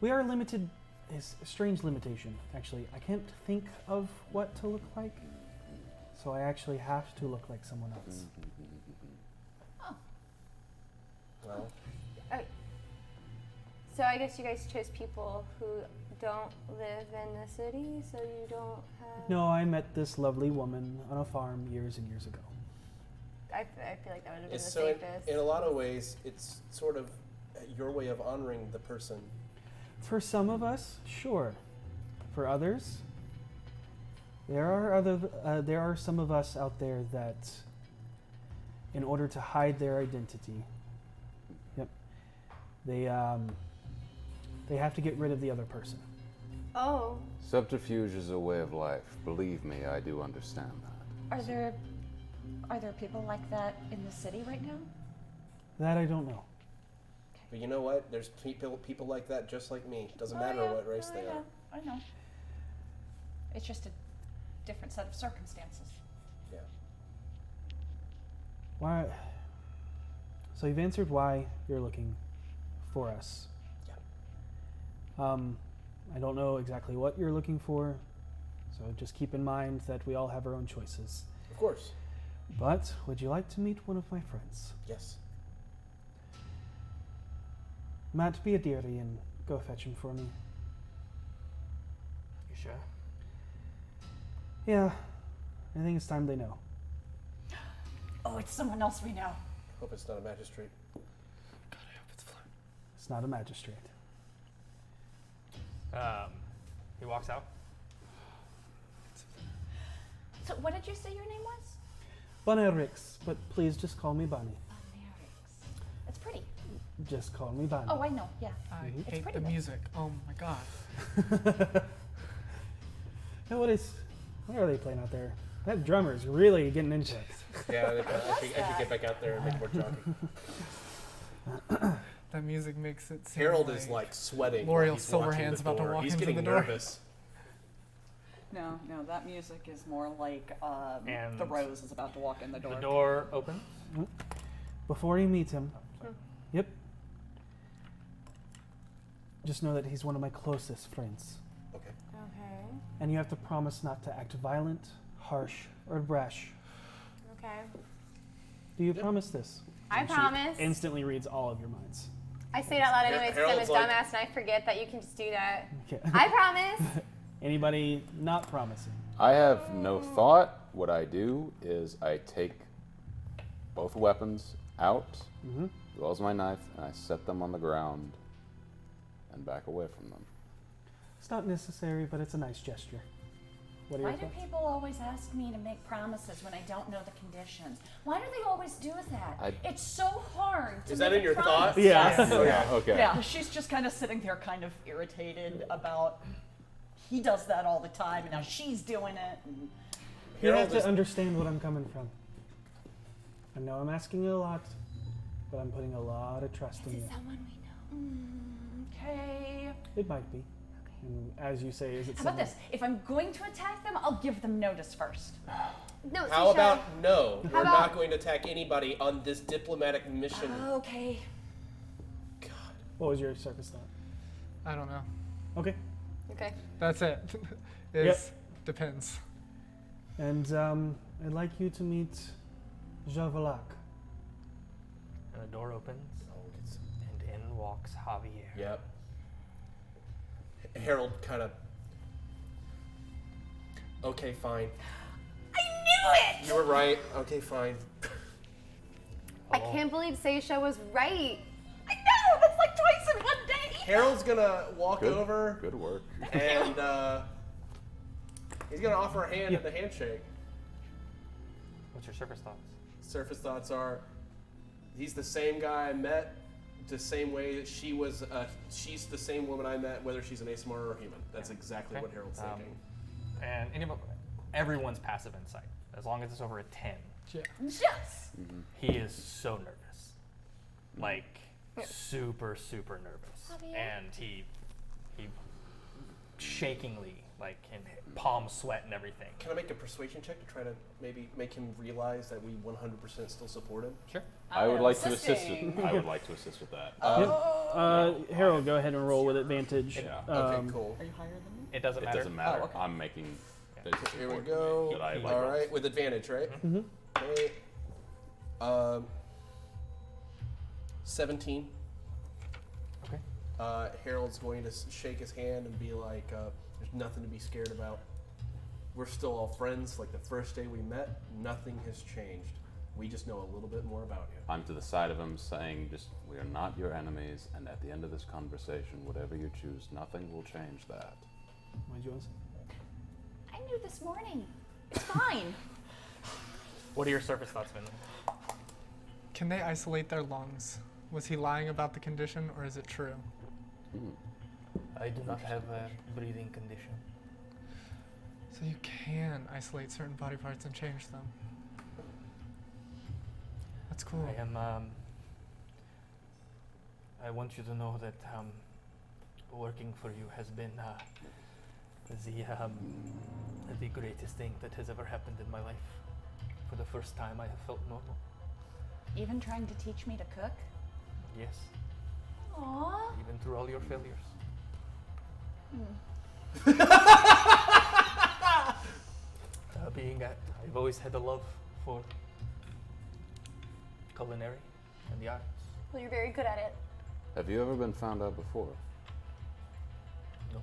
[SPEAKER 2] We are limited. Is a strange limitation, actually. I can't think of what to look like, so I actually have to look like someone else.
[SPEAKER 5] Oh.
[SPEAKER 3] Well,
[SPEAKER 6] so I guess you guys chose people who don't live in the city, so you don't have.
[SPEAKER 2] No, I met this lovely woman on a farm years and years ago.
[SPEAKER 6] I feel like that would have been the
[SPEAKER 3] so
[SPEAKER 6] safest.
[SPEAKER 3] in a lot of ways, it's sort of your way of honoring the person.
[SPEAKER 2] For some of us, sure. For others, there are some of us out there that, in order to hide their identity, they have to get rid of the other person.
[SPEAKER 6] Oh.
[SPEAKER 4] Subterfuge is a way of life. Believe me, I do understand that.
[SPEAKER 5] Are there people like that in the city right now?
[SPEAKER 2] That I don't know.
[SPEAKER 3] But you know what? There's people like that just like me. Doesn't matter what race they are.
[SPEAKER 5] I know. It's just a different set of circumstances.
[SPEAKER 3] Yeah.
[SPEAKER 2] Why? So you've answered why you're looking for us.
[SPEAKER 3] Yeah.
[SPEAKER 2] I don't know exactly what you're looking for, so just keep in mind that we all have our own choices.
[SPEAKER 3] Of course.
[SPEAKER 2] But would you like to meet one of my friends?
[SPEAKER 3] Yes.
[SPEAKER 2] Matt, be a dearie and go fetch him for me.
[SPEAKER 1] You sure?
[SPEAKER 2] Yeah, I think it's time they know.
[SPEAKER 5] Oh, it's someone else we know.
[SPEAKER 3] Hope it's not a magistrate.
[SPEAKER 2] It's not a magistrate.
[SPEAKER 1] He walks out.
[SPEAKER 5] So, what did you say your name was?
[SPEAKER 2] Bonnerix, but please just call me Bonnie.
[SPEAKER 5] Bonnerix. It's pretty.
[SPEAKER 2] Just call me Bonnie.
[SPEAKER 5] Oh, I know. Yeah.
[SPEAKER 7] I
[SPEAKER 5] It's
[SPEAKER 7] hate
[SPEAKER 5] pretty
[SPEAKER 7] the
[SPEAKER 5] big.
[SPEAKER 7] music. Oh my god.
[SPEAKER 2] Now what are they playing out there? That drummer's really getting into it.
[SPEAKER 3] Yeah, I should get back out there and make more jogging.
[SPEAKER 7] That music makes it seem
[SPEAKER 3] Harold is like sweating.
[SPEAKER 7] L'Oreal
[SPEAKER 3] while he's watching
[SPEAKER 7] Silverhand's
[SPEAKER 3] the
[SPEAKER 7] about to
[SPEAKER 3] door.
[SPEAKER 7] walk
[SPEAKER 3] He's
[SPEAKER 7] into
[SPEAKER 3] getting
[SPEAKER 7] the door.
[SPEAKER 3] nervous.
[SPEAKER 5] No, that music is more like
[SPEAKER 1] And
[SPEAKER 5] the Rose is about to walk in the door.
[SPEAKER 1] The door opens.
[SPEAKER 2] Before you meet him, yep. Just know that he's one of my closest friends.
[SPEAKER 3] Okay.
[SPEAKER 6] Okay.
[SPEAKER 2] And you have to promise not to act violent, harsh, or brash.
[SPEAKER 6] Okay.
[SPEAKER 2] Do you promise this?
[SPEAKER 6] I
[SPEAKER 2] And she
[SPEAKER 6] promise.
[SPEAKER 2] Instantly reads all of your minds.
[SPEAKER 6] I say it out loud anyways because I'm a
[SPEAKER 3] Harold's like-
[SPEAKER 6] dumbass and I forget that you can just do that.
[SPEAKER 2] Okay.
[SPEAKER 6] I promise.
[SPEAKER 2] Anybody not promising?
[SPEAKER 4] I have no thought. What I do is I take both weapons out,
[SPEAKER 2] Mm-hmm.
[SPEAKER 4] as well as my knife, and I set them on the ground and back away from them.
[SPEAKER 2] It's not necessary, but it's a nice gesture. What are
[SPEAKER 5] Why
[SPEAKER 2] your
[SPEAKER 5] do
[SPEAKER 2] thoughts?
[SPEAKER 5] people always ask me to make promises when I don't know the conditions? Why do they always do that? It's so hard to
[SPEAKER 3] Is that
[SPEAKER 5] make
[SPEAKER 3] in your
[SPEAKER 5] promise.
[SPEAKER 3] thoughts?
[SPEAKER 2] Yeah.
[SPEAKER 4] Okay. Okay.
[SPEAKER 5] Yeah, she's just kind of sitting there kind of irritated about he does that all the time and now she's doing it. And
[SPEAKER 2] You have
[SPEAKER 3] Harold
[SPEAKER 2] to
[SPEAKER 3] is
[SPEAKER 2] understand what I'm coming from. I know I'm asking you a lot, but I'm putting a lot of trust in you.
[SPEAKER 6] Someone we know.
[SPEAKER 5] okay.
[SPEAKER 2] It might be. And as you say, is it
[SPEAKER 5] How about
[SPEAKER 2] someone-
[SPEAKER 5] this? If I'm going to attack them, I'll give them notice first.
[SPEAKER 6] No,
[SPEAKER 3] How
[SPEAKER 6] Sisha.
[SPEAKER 3] about no? We're
[SPEAKER 6] about-
[SPEAKER 3] not going to attack anybody on this diplomatic mission.
[SPEAKER 5] Okay.
[SPEAKER 3] God.
[SPEAKER 2] What was your surface thought?
[SPEAKER 7] I don't know.
[SPEAKER 2] Okay.
[SPEAKER 6] Okay.
[SPEAKER 7] That's it. It's depends.
[SPEAKER 2] And I'd like you to meet Javalak.
[SPEAKER 1] And the door opens,
[SPEAKER 3] Oh, it's-
[SPEAKER 1] and in walks Javier.
[SPEAKER 3] Yep. Harold kind of. Okay, fine.
[SPEAKER 5] I knew it!
[SPEAKER 3] You were right. Okay, fine.
[SPEAKER 6] I can't believe Seisha was right.
[SPEAKER 5] I know! That's like twice in one day!
[SPEAKER 3] Harold's gonna walk
[SPEAKER 4] Good.
[SPEAKER 3] over
[SPEAKER 4] Good work.
[SPEAKER 3] and he's gonna offer a hand in the handshake.
[SPEAKER 1] What's your surface thoughts?
[SPEAKER 3] Surface thoughts are, he's the same guy I met the same way that she was. She's the same woman I met, whether she's an ASMR or a human. That's exactly what Harold's thinking.
[SPEAKER 1] And everyone's passive insight, as long as it's over a 10.
[SPEAKER 7] Yeah.
[SPEAKER 5] Yes.
[SPEAKER 1] He is so nervous, like super nervous, and he shakingly, like in palm sweat and everything.
[SPEAKER 3] Can I make a persuasion check to try to maybe make him realize that we 100% still support him?
[SPEAKER 1] Sure.
[SPEAKER 4] I would like to assist. I would like to assist with that.
[SPEAKER 2] Harold, go ahead and roll with advantage.
[SPEAKER 4] Yeah.
[SPEAKER 3] Okay, cool.
[SPEAKER 5] Are you higher than me?
[SPEAKER 1] It doesn't
[SPEAKER 4] It
[SPEAKER 1] matter.
[SPEAKER 4] doesn't matter.
[SPEAKER 5] Oh, okay.
[SPEAKER 4] I'm making.
[SPEAKER 3] Here we go.
[SPEAKER 4] That I like.
[SPEAKER 3] All right, with advantage, right?
[SPEAKER 2] Mm-hmm.
[SPEAKER 3] Okay. 17.
[SPEAKER 1] Okay.
[SPEAKER 3] Harold's going to shake his hand and be like, there's nothing to be scared about. We're still all friends like the first day we met. Nothing has changed. We just know a little bit more about you.
[SPEAKER 4] I'm to the side of him saying, just, we are not your enemies, and at the end of this conversation, whatever you choose, nothing will change that.
[SPEAKER 2] What did you want to say?
[SPEAKER 8] I knew this morning. It's fine.
[SPEAKER 1] What are your surface thoughts, Finley?
[SPEAKER 7] Can they isolate their lungs? Was he lying about the condition, or is it true?
[SPEAKER 1] I do not have a breathing condition.
[SPEAKER 7] So you can isolate certain body parts and change them. That's cool.
[SPEAKER 1] I am. I want you to know that working for you has been the greatest thing that has ever happened in my life. For the first time, I have felt normal.
[SPEAKER 8] Even trying to teach me to cook?
[SPEAKER 1] Yes,
[SPEAKER 8] Aww.
[SPEAKER 1] even through all your failures. I've always had a love for culinary and the arts.
[SPEAKER 6] Well, you're very good at it.
[SPEAKER 4] Have you ever been found out before?
[SPEAKER 1] No.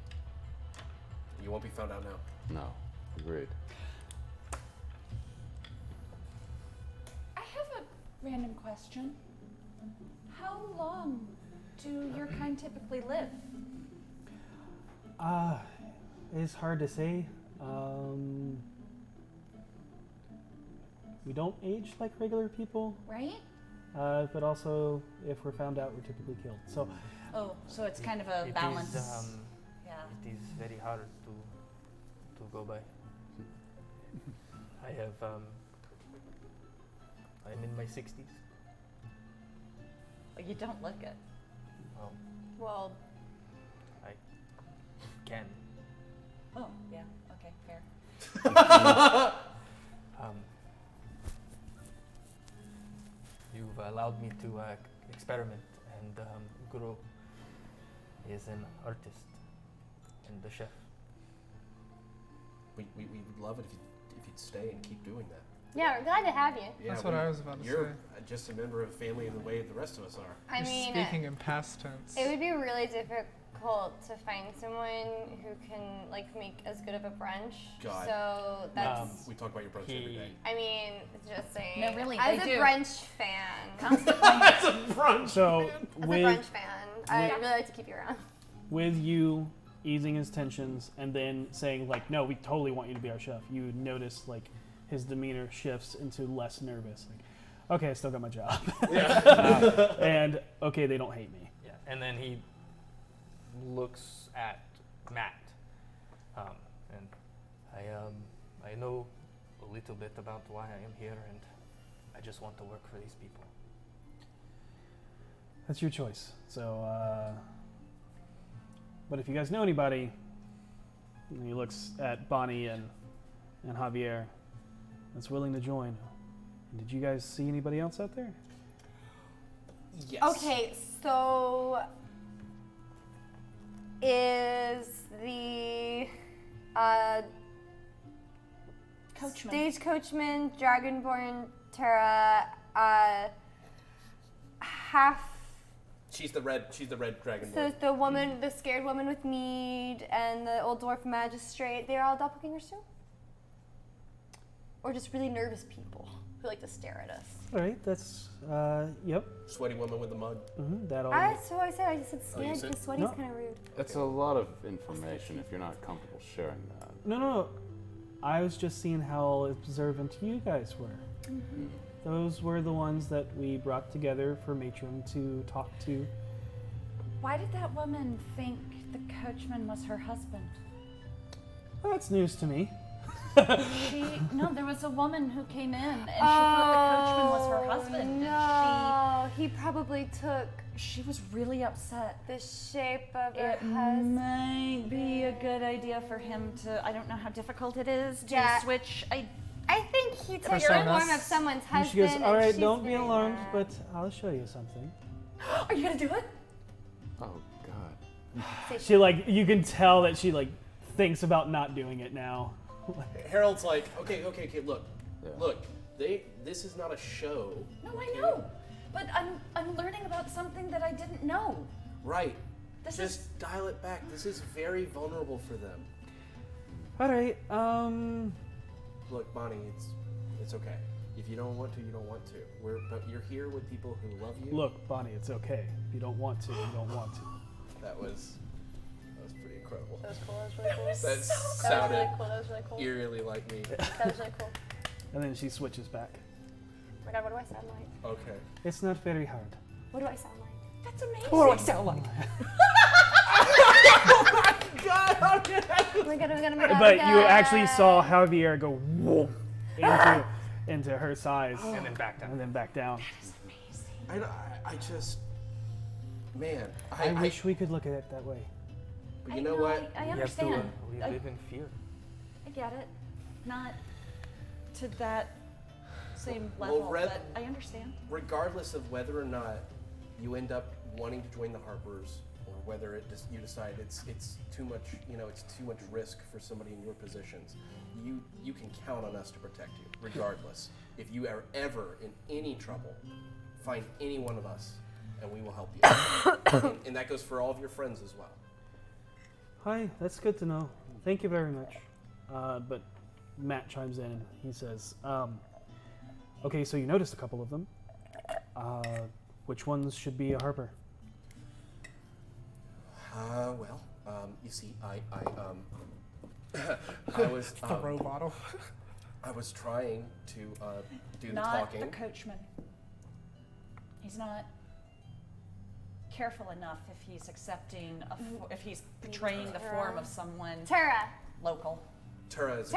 [SPEAKER 3] You won't be found out now.
[SPEAKER 4] No. Agreed.
[SPEAKER 8] I have a random question. How long do your kind typically live?
[SPEAKER 2] It's hard to say. We don't age like regular people,
[SPEAKER 8] Right?
[SPEAKER 2] but also if we're found out, we're typically killed. So
[SPEAKER 5] Oh, so it's kind of a
[SPEAKER 1] It
[SPEAKER 5] balance.
[SPEAKER 1] is,
[SPEAKER 5] Yeah.
[SPEAKER 1] it is very hard to go by. I have I'm in my 60s.
[SPEAKER 5] You don't look it.
[SPEAKER 6] Well,
[SPEAKER 1] I can.
[SPEAKER 5] Oh, yeah. Okay, fair.
[SPEAKER 1] You've allowed me to experiment, and Guru is an artist and the chef.
[SPEAKER 3] We would love it if you'd stay and keep doing that.
[SPEAKER 6] yeah, we're glad to have you.
[SPEAKER 3] Yeah,
[SPEAKER 7] That's what I was about to
[SPEAKER 3] You're
[SPEAKER 7] say.
[SPEAKER 3] just a member of family in the way the rest of us are.
[SPEAKER 6] I
[SPEAKER 7] You're
[SPEAKER 6] mean,
[SPEAKER 7] speaking in past tense.
[SPEAKER 6] it would be really difficult to find someone who can like make as good of a brunch.
[SPEAKER 3] God.
[SPEAKER 6] So that's.
[SPEAKER 3] We talk about your brunch every day.
[SPEAKER 6] I mean, just saying.
[SPEAKER 5] No, really,
[SPEAKER 6] As
[SPEAKER 5] they
[SPEAKER 6] a
[SPEAKER 5] do.
[SPEAKER 6] brunch fan.
[SPEAKER 3] That's a brunch.
[SPEAKER 2] So
[SPEAKER 6] As a
[SPEAKER 2] with
[SPEAKER 6] brunch fan, I'd really like to keep you around.
[SPEAKER 2] with you easing his tensions and then saying like, no, we totally want you to be our chef, you notice like his demeanor shifts into less nervous. Like, okay, I still got my job. And okay, they don't hate me.
[SPEAKER 1] Yeah, and then he looks at Matt, and I know a little bit about why I am here, and I just want to work for these people.
[SPEAKER 2] That's your choice. So, but if you guys know anybody, and he looks at Bonnie and Javier, that's willing to join. Did you guys see anybody else out there?
[SPEAKER 3] Yes.
[SPEAKER 6] Okay, so is the
[SPEAKER 8] Coachman.
[SPEAKER 6] stagecoachman, Dragonborn Terra, half.
[SPEAKER 3] She's the red dragon.
[SPEAKER 6] So the woman, the scared woman with mead, and the old dwarf magistrate, they're all doppelgangers too? Or just really nervous people who like to stare at us?
[SPEAKER 2] All right, that's yep.
[SPEAKER 3] Sweaty woman with the mug.
[SPEAKER 2] That all.
[SPEAKER 6] That's what I said. I just said
[SPEAKER 3] Oh, you
[SPEAKER 6] scared
[SPEAKER 3] said-
[SPEAKER 6] because sweaty's
[SPEAKER 2] No.
[SPEAKER 6] kind of rude.
[SPEAKER 4] That's a lot of information if you're not comfortable sharing that.
[SPEAKER 2] No. I was just seeing how observant you guys were. Those were the ones that we brought together for Matron to talk to.
[SPEAKER 8] Why did that woman think the coachman was her husband?
[SPEAKER 2] Well, that's news to me.
[SPEAKER 8] No, there was a woman who came in and she thought the coachman was her husband.
[SPEAKER 6] No, he probably took
[SPEAKER 8] She was really upset.
[SPEAKER 6] the shape of her
[SPEAKER 8] It
[SPEAKER 6] husband.
[SPEAKER 8] might be a good idea for him to, I don't know how difficult it is to
[SPEAKER 6] Yeah.
[SPEAKER 8] switch.
[SPEAKER 6] I think he took the
[SPEAKER 7] Personas.
[SPEAKER 6] form of someone's
[SPEAKER 2] And
[SPEAKER 6] husband.
[SPEAKER 2] she goes,
[SPEAKER 6] and
[SPEAKER 2] all right,
[SPEAKER 6] she's
[SPEAKER 2] don't be
[SPEAKER 6] very
[SPEAKER 2] alarmed,
[SPEAKER 6] mad.
[SPEAKER 2] but I'll show you something.
[SPEAKER 8] Are you gonna do it?
[SPEAKER 4] Oh God.
[SPEAKER 2] She like, you can tell that she like thinks about not doing it now.
[SPEAKER 3] Harold's like, okay, look,
[SPEAKER 4] Yeah.
[SPEAKER 3] look. This is not a show.
[SPEAKER 8] No, I know. But I'm learning about something that I didn't know.
[SPEAKER 3] Right.
[SPEAKER 8] This
[SPEAKER 3] Just dial it back. This is very vulnerable for them.
[SPEAKER 2] All right,
[SPEAKER 3] Look, Bonnie, it's okay. If you don't want to, you don't want to. But you're here with people who love you.
[SPEAKER 2] look, Bonnie, it's okay. If you don't want to, you don't want to.
[SPEAKER 3] That was pretty incredible.
[SPEAKER 6] That was cool. That was really cool.
[SPEAKER 3] That
[SPEAKER 6] That was
[SPEAKER 3] sounded
[SPEAKER 6] really cool. That was really cool.
[SPEAKER 3] eerily like me.
[SPEAKER 6] That was really cool.
[SPEAKER 2] And then she switches back.
[SPEAKER 6] Oh my god, what do I sound like?
[SPEAKER 3] Okay.
[SPEAKER 2] It's not very hard.
[SPEAKER 6] What do I sound like?
[SPEAKER 8] That's amazing.
[SPEAKER 5] What do I sound like?
[SPEAKER 6] Oh my god, oh my god, oh my god.
[SPEAKER 2] But
[SPEAKER 6] oh my
[SPEAKER 2] you
[SPEAKER 6] god.
[SPEAKER 2] actually saw Javier go whoa into her size
[SPEAKER 1] And then back down.
[SPEAKER 2] and then back down.
[SPEAKER 3] I just, man,
[SPEAKER 2] I wish we could look at it that way.
[SPEAKER 3] But you know what?
[SPEAKER 8] I
[SPEAKER 1] We have to,
[SPEAKER 8] understand.
[SPEAKER 1] we
[SPEAKER 8] I
[SPEAKER 1] live in fear.
[SPEAKER 8] get it. Not to that same level,
[SPEAKER 3] Red-
[SPEAKER 8] but I understand.
[SPEAKER 3] Regardless of whether or not you end up wanting to join the Harpers, or whether you decide it's too much, it's too much risk for somebody in your positions, you can count on us to protect you. Regardless, if you are ever in any trouble, find any one of us, and we will help you. and that goes for all of your friends as well.
[SPEAKER 2] Hi, that's good to know. Thank you very much. But Matt chimes in and he says, okay, so you noticed a couple of them. Which ones should be a Harper?
[SPEAKER 3] You see, I was
[SPEAKER 7] Throw bottle.
[SPEAKER 3] I was trying to do the
[SPEAKER 8] Not
[SPEAKER 3] talking.
[SPEAKER 8] the coachman. He's not careful enough if he's accepting, if he's portraying the form of someone
[SPEAKER 6] Tara.
[SPEAKER 8] local.
[SPEAKER 3] Tara is
[SPEAKER 6] the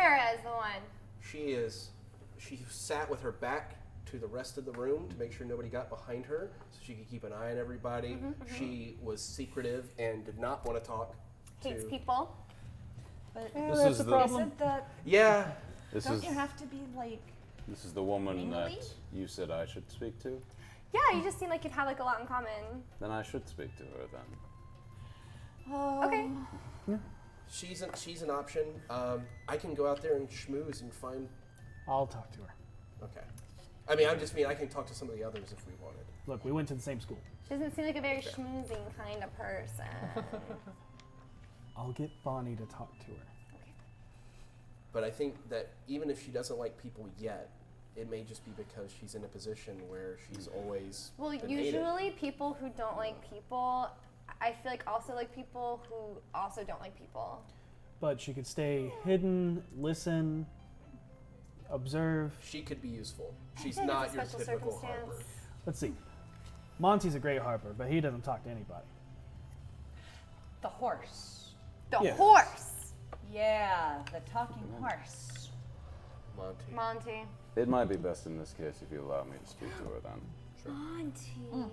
[SPEAKER 6] one.
[SPEAKER 3] She sat with her back to the rest of the room to make sure nobody got behind her so she could keep an eye on everybody. She was secretive and did not want to talk
[SPEAKER 6] Hates
[SPEAKER 3] to
[SPEAKER 6] people.
[SPEAKER 8] But
[SPEAKER 2] This is the
[SPEAKER 8] isn't that,
[SPEAKER 3] Yeah.
[SPEAKER 4] This
[SPEAKER 8] don't
[SPEAKER 4] is
[SPEAKER 8] you have to be like,
[SPEAKER 4] this is the woman that
[SPEAKER 6] Mingly?
[SPEAKER 4] you said I should speak to.
[SPEAKER 6] Yeah, you just seem like you'd have like a lot in common.
[SPEAKER 4] Then I should speak to her then.
[SPEAKER 6] Okay.
[SPEAKER 3] She's an option. I can go out there and schmooze and find.
[SPEAKER 2] I'll talk to her.
[SPEAKER 3] Okay. I mean, I can talk to some of the others if we wanted.
[SPEAKER 2] Look, we went to the same school.
[SPEAKER 6] Doesn't seem like a very schmoozing kind of person.
[SPEAKER 2] I'll get Bonnie to talk to her.
[SPEAKER 3] But I think that even if she doesn't like people yet, it may just be because she's in a position where she's always
[SPEAKER 6] Well,
[SPEAKER 3] been hated.
[SPEAKER 6] usually people who don't like people, I feel like also like people who also don't like people.
[SPEAKER 2] But she could stay hidden, listen, observe.
[SPEAKER 3] She could be useful. She's
[SPEAKER 6] think
[SPEAKER 3] not
[SPEAKER 6] it's a
[SPEAKER 3] your
[SPEAKER 6] special
[SPEAKER 3] typical
[SPEAKER 6] circumstance.
[SPEAKER 3] Harper.
[SPEAKER 2] Let's see. Monty's a great Harper, but he doesn't talk to anybody.
[SPEAKER 8] the horse.
[SPEAKER 6] The
[SPEAKER 2] Yeah.
[SPEAKER 6] horse,
[SPEAKER 8] Yeah, the talking horse.
[SPEAKER 3] Monty.
[SPEAKER 6] Monty.
[SPEAKER 4] It might be best in this case if you allow me to speak to her then.
[SPEAKER 6] Monty.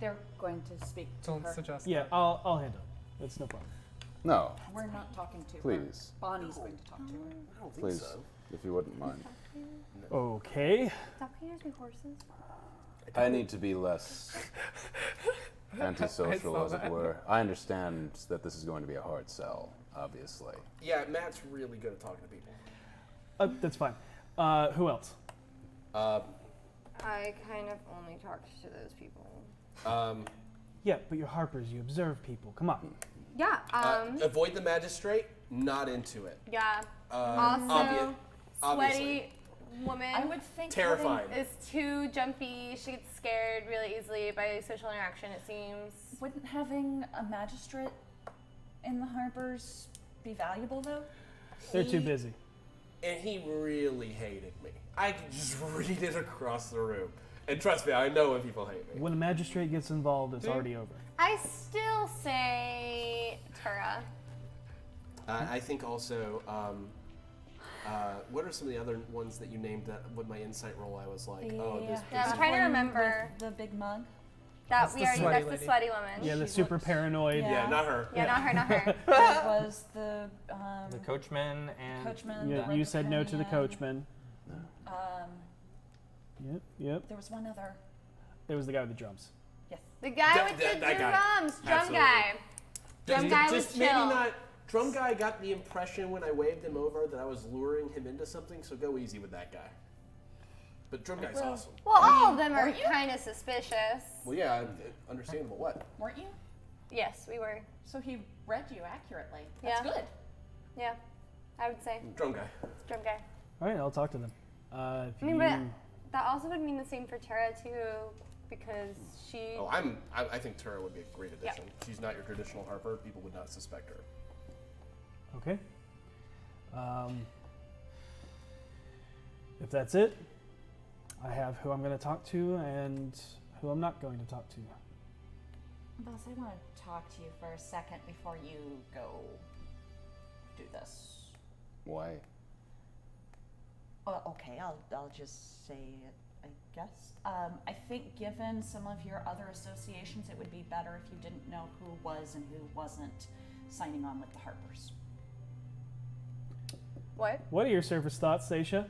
[SPEAKER 8] They're going to speak to
[SPEAKER 7] Don't
[SPEAKER 8] her.
[SPEAKER 7] suggest
[SPEAKER 2] Yeah,
[SPEAKER 7] that.
[SPEAKER 2] I'll handle it. It's no problem.
[SPEAKER 4] No,
[SPEAKER 8] We're not talking to her.
[SPEAKER 4] please,
[SPEAKER 8] Bonnie's going to talk to her.
[SPEAKER 3] I don't think
[SPEAKER 4] please,
[SPEAKER 3] so.
[SPEAKER 4] if you wouldn't mind.
[SPEAKER 2] Okay.
[SPEAKER 6] Doppelgangers be horses?
[SPEAKER 4] I need to be less antisocial,
[SPEAKER 7] I saw
[SPEAKER 4] as it
[SPEAKER 7] that.
[SPEAKER 4] were. I understand that this is going to be a hard sell, obviously.
[SPEAKER 3] Yeah, Matt's really good at talking to people.
[SPEAKER 2] That's fine. Who else?
[SPEAKER 6] I kind of only talk to those people.
[SPEAKER 2] Yeah, but you're Harpers. You observe people. Come on.
[SPEAKER 6] Yeah.
[SPEAKER 3] Avoid the magistrate. Not into it.
[SPEAKER 6] Yeah.
[SPEAKER 3] Obvious.
[SPEAKER 6] Sweaty woman.
[SPEAKER 8] I would think
[SPEAKER 3] Terrifying.
[SPEAKER 6] is too jumpy. She gets scared really easily by social interaction, it seems.
[SPEAKER 8] Wouldn't having a magistrate in the harbors be valuable, though?
[SPEAKER 2] They're too busy.
[SPEAKER 3] and he really hated me. I could just read it across the room. And trust me, I know when people hate me.
[SPEAKER 2] When a magistrate gets involved, it's already over.
[SPEAKER 6] I still say Tura.
[SPEAKER 3] I think also, what are some of the other ones that you named that with my insight roll I was like, this
[SPEAKER 6] I'm trying to remember.
[SPEAKER 5] The big mug.
[SPEAKER 6] That's
[SPEAKER 7] the
[SPEAKER 6] the
[SPEAKER 7] sweaty
[SPEAKER 6] sweaty woman.
[SPEAKER 2] Yeah, the super paranoid.
[SPEAKER 3] Yeah, not her.
[SPEAKER 6] Yeah, not her.
[SPEAKER 5] It was the
[SPEAKER 1] The coachman and
[SPEAKER 5] coachman.
[SPEAKER 2] Yeah, you said no to the coachman. Yep.
[SPEAKER 5] There was one other.
[SPEAKER 2] There was the guy with the drums.
[SPEAKER 5] Yes.
[SPEAKER 6] The guy with the
[SPEAKER 3] that guy.
[SPEAKER 6] drums. Drum
[SPEAKER 3] Absolutely.
[SPEAKER 6] guy. Drum guy was
[SPEAKER 3] Just maybe
[SPEAKER 6] chill.
[SPEAKER 3] not. Drum guy got the impression when I waved him over that I was luring him into something, so go easy with that guy. But drum guy's awesome.
[SPEAKER 6] Well, all of them are
[SPEAKER 5] weren't you?
[SPEAKER 6] kind of suspicious.
[SPEAKER 3] Well, yeah, understandable. What?
[SPEAKER 5] Weren't you?
[SPEAKER 6] Yes, we were.
[SPEAKER 5] So he read you accurately. That's
[SPEAKER 6] Yeah.
[SPEAKER 5] good.
[SPEAKER 6] Yeah, I would say
[SPEAKER 3] Drum guy.
[SPEAKER 6] drum guy.
[SPEAKER 2] All right, I'll talk to them. If
[SPEAKER 6] I mean, but that also would mean the same for Tara too, because she.
[SPEAKER 3] Oh, I think Tura would be a great addition. She's not your traditional harper. People would not suspect her.
[SPEAKER 2] Okay. If that's it, I have who I'm going to talk to and who I'm not going to talk to.
[SPEAKER 5] Boss, I want to talk to you for a second before you go do this.
[SPEAKER 4] Why?
[SPEAKER 5] Well, okay, I'll just say it, I guess. I think given some of your other associations, it would be better if you didn't know who was and who wasn't signing on with the Harpers.
[SPEAKER 6] What?
[SPEAKER 2] What are your surface thoughts, Seisha?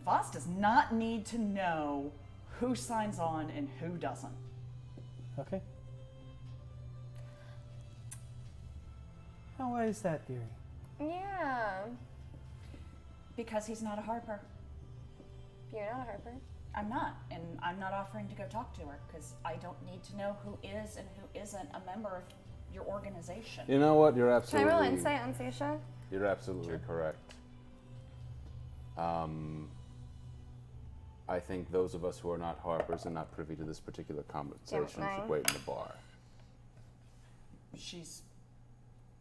[SPEAKER 5] Voss does not need to know who signs on and who doesn't.
[SPEAKER 2] Okay. How is that theory?
[SPEAKER 6] Yeah.
[SPEAKER 5] Because he's not a Harper.
[SPEAKER 6] You're not a harper.
[SPEAKER 5] I'm not, and I'm not offering to go talk to her because I don't need to know who is and who isn't a member of your organization.
[SPEAKER 4] You know what? You're
[SPEAKER 6] Can I
[SPEAKER 4] absolutely.
[SPEAKER 6] roll insight on Seisha?
[SPEAKER 4] You're absolutely correct. I think those of us who are not harpers and not privy to this particular conversation should
[SPEAKER 6] nine.
[SPEAKER 4] wait in the bar.
[SPEAKER 5] She's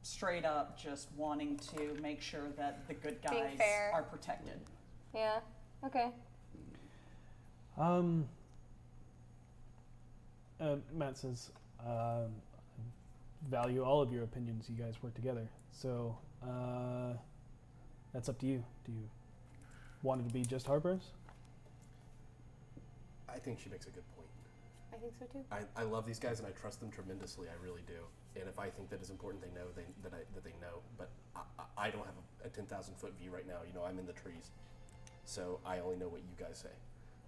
[SPEAKER 5] straight up just wanting to make sure that the good
[SPEAKER 6] Being
[SPEAKER 5] guys
[SPEAKER 6] fair.
[SPEAKER 5] are protected.
[SPEAKER 6] Yeah. Okay.
[SPEAKER 2] Matt says, value all of your opinions. You guys work together. So, that's up to you. Do you want it to be just Harper's?
[SPEAKER 3] I think she makes a good point.
[SPEAKER 6] I think so too.
[SPEAKER 3] I love these guys and I trust them tremendously. I really do. And if I think that is important, they know that they know. But I don't have a 10,000 foot view right now. You know, I'm in the trees, so I only know what you guys say.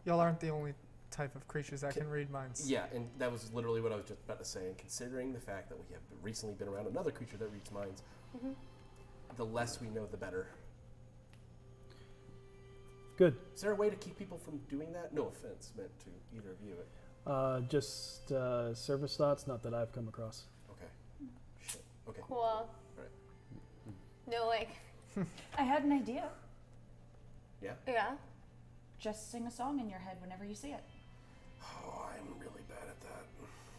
[SPEAKER 7] Y'all aren't the only type of creatures that can read minds.
[SPEAKER 3] Yeah, and that was literally what I was just about to say. And considering the fact that we have recently been around another creature that reads minds, the less we know, the better.
[SPEAKER 2] Good.
[SPEAKER 3] Is there a way to keep people from doing that? No offense meant to either of you.
[SPEAKER 2] Just service thoughts, not that I've come across.
[SPEAKER 3] Okay. Shit. Okay.
[SPEAKER 6] Cool.
[SPEAKER 3] Right.
[SPEAKER 6] No, like.
[SPEAKER 5] I had an idea.
[SPEAKER 3] Yeah?
[SPEAKER 6] Yeah.
[SPEAKER 5] Just sing a song in your head whenever you see it.
[SPEAKER 3] Oh, I'm really bad at that.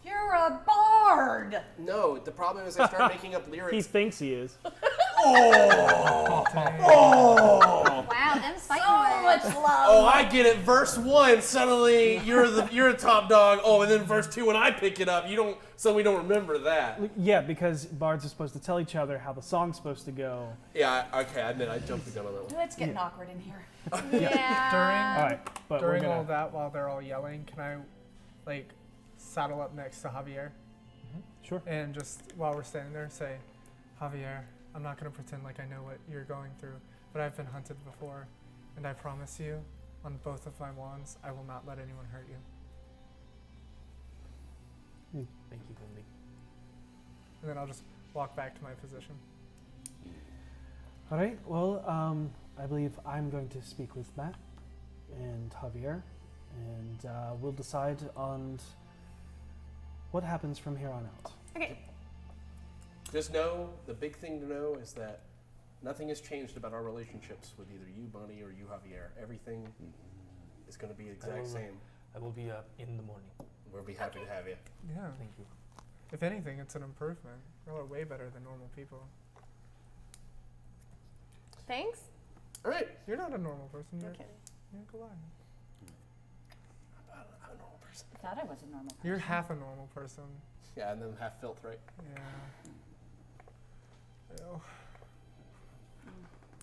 [SPEAKER 5] You're a bard!
[SPEAKER 3] No, the problem is I start making up lyrics.
[SPEAKER 2] He thinks he is.
[SPEAKER 6] Wow, them fighting
[SPEAKER 5] So much
[SPEAKER 6] words.
[SPEAKER 5] love!
[SPEAKER 3] Oh, I get it. Verse 1, suddenly you're a top dog. Oh, and then verse 2, when I pick it up, you don't. So we don't remember that.
[SPEAKER 2] Yeah, because bards are supposed to tell each other how the song's supposed to go.
[SPEAKER 3] Yeah, okay. I admit I jumped the gun on that one.
[SPEAKER 5] It's getting awkward in here.
[SPEAKER 6] Yeah.
[SPEAKER 2] All right, but
[SPEAKER 7] During
[SPEAKER 2] we're
[SPEAKER 7] all
[SPEAKER 2] gonna.
[SPEAKER 7] that, while they're all yelling, can I, like, saddle up next to Javier
[SPEAKER 2] Sure.
[SPEAKER 7] and just while we're standing there say, Javier, I'm not gonna pretend like I know what you're going through, but I've been hunted before, and I promise you, on both of my wands, I will not let anyone hurt you.
[SPEAKER 2] Thank you, Lindy.
[SPEAKER 7] And then I'll just walk back to my position.
[SPEAKER 2] All right. Well, I believe I'm going to speak with Matt and Javier, and we'll decide on what happens from here on out.
[SPEAKER 6] Okay.
[SPEAKER 3] Just know, the big thing to know is that nothing has changed about our relationships with either you, Bunny, or you, Javier. Everything is going to be the exact same.
[SPEAKER 1] I will be in the morning.
[SPEAKER 3] We'll be happy to have you.
[SPEAKER 7] Yeah.
[SPEAKER 1] Thank you.
[SPEAKER 7] If anything, it's an improvement. Y'all are way better than normal people.
[SPEAKER 6] Thanks.
[SPEAKER 3] All right.
[SPEAKER 7] You're not a normal person. You're
[SPEAKER 5] Okay.
[SPEAKER 7] a Goliath.
[SPEAKER 3] I'm a normal person.
[SPEAKER 5] I thought I was a normal person.
[SPEAKER 7] You're half a normal person.
[SPEAKER 3] Yeah, and then half filth, right?
[SPEAKER 7] Yeah. Ew.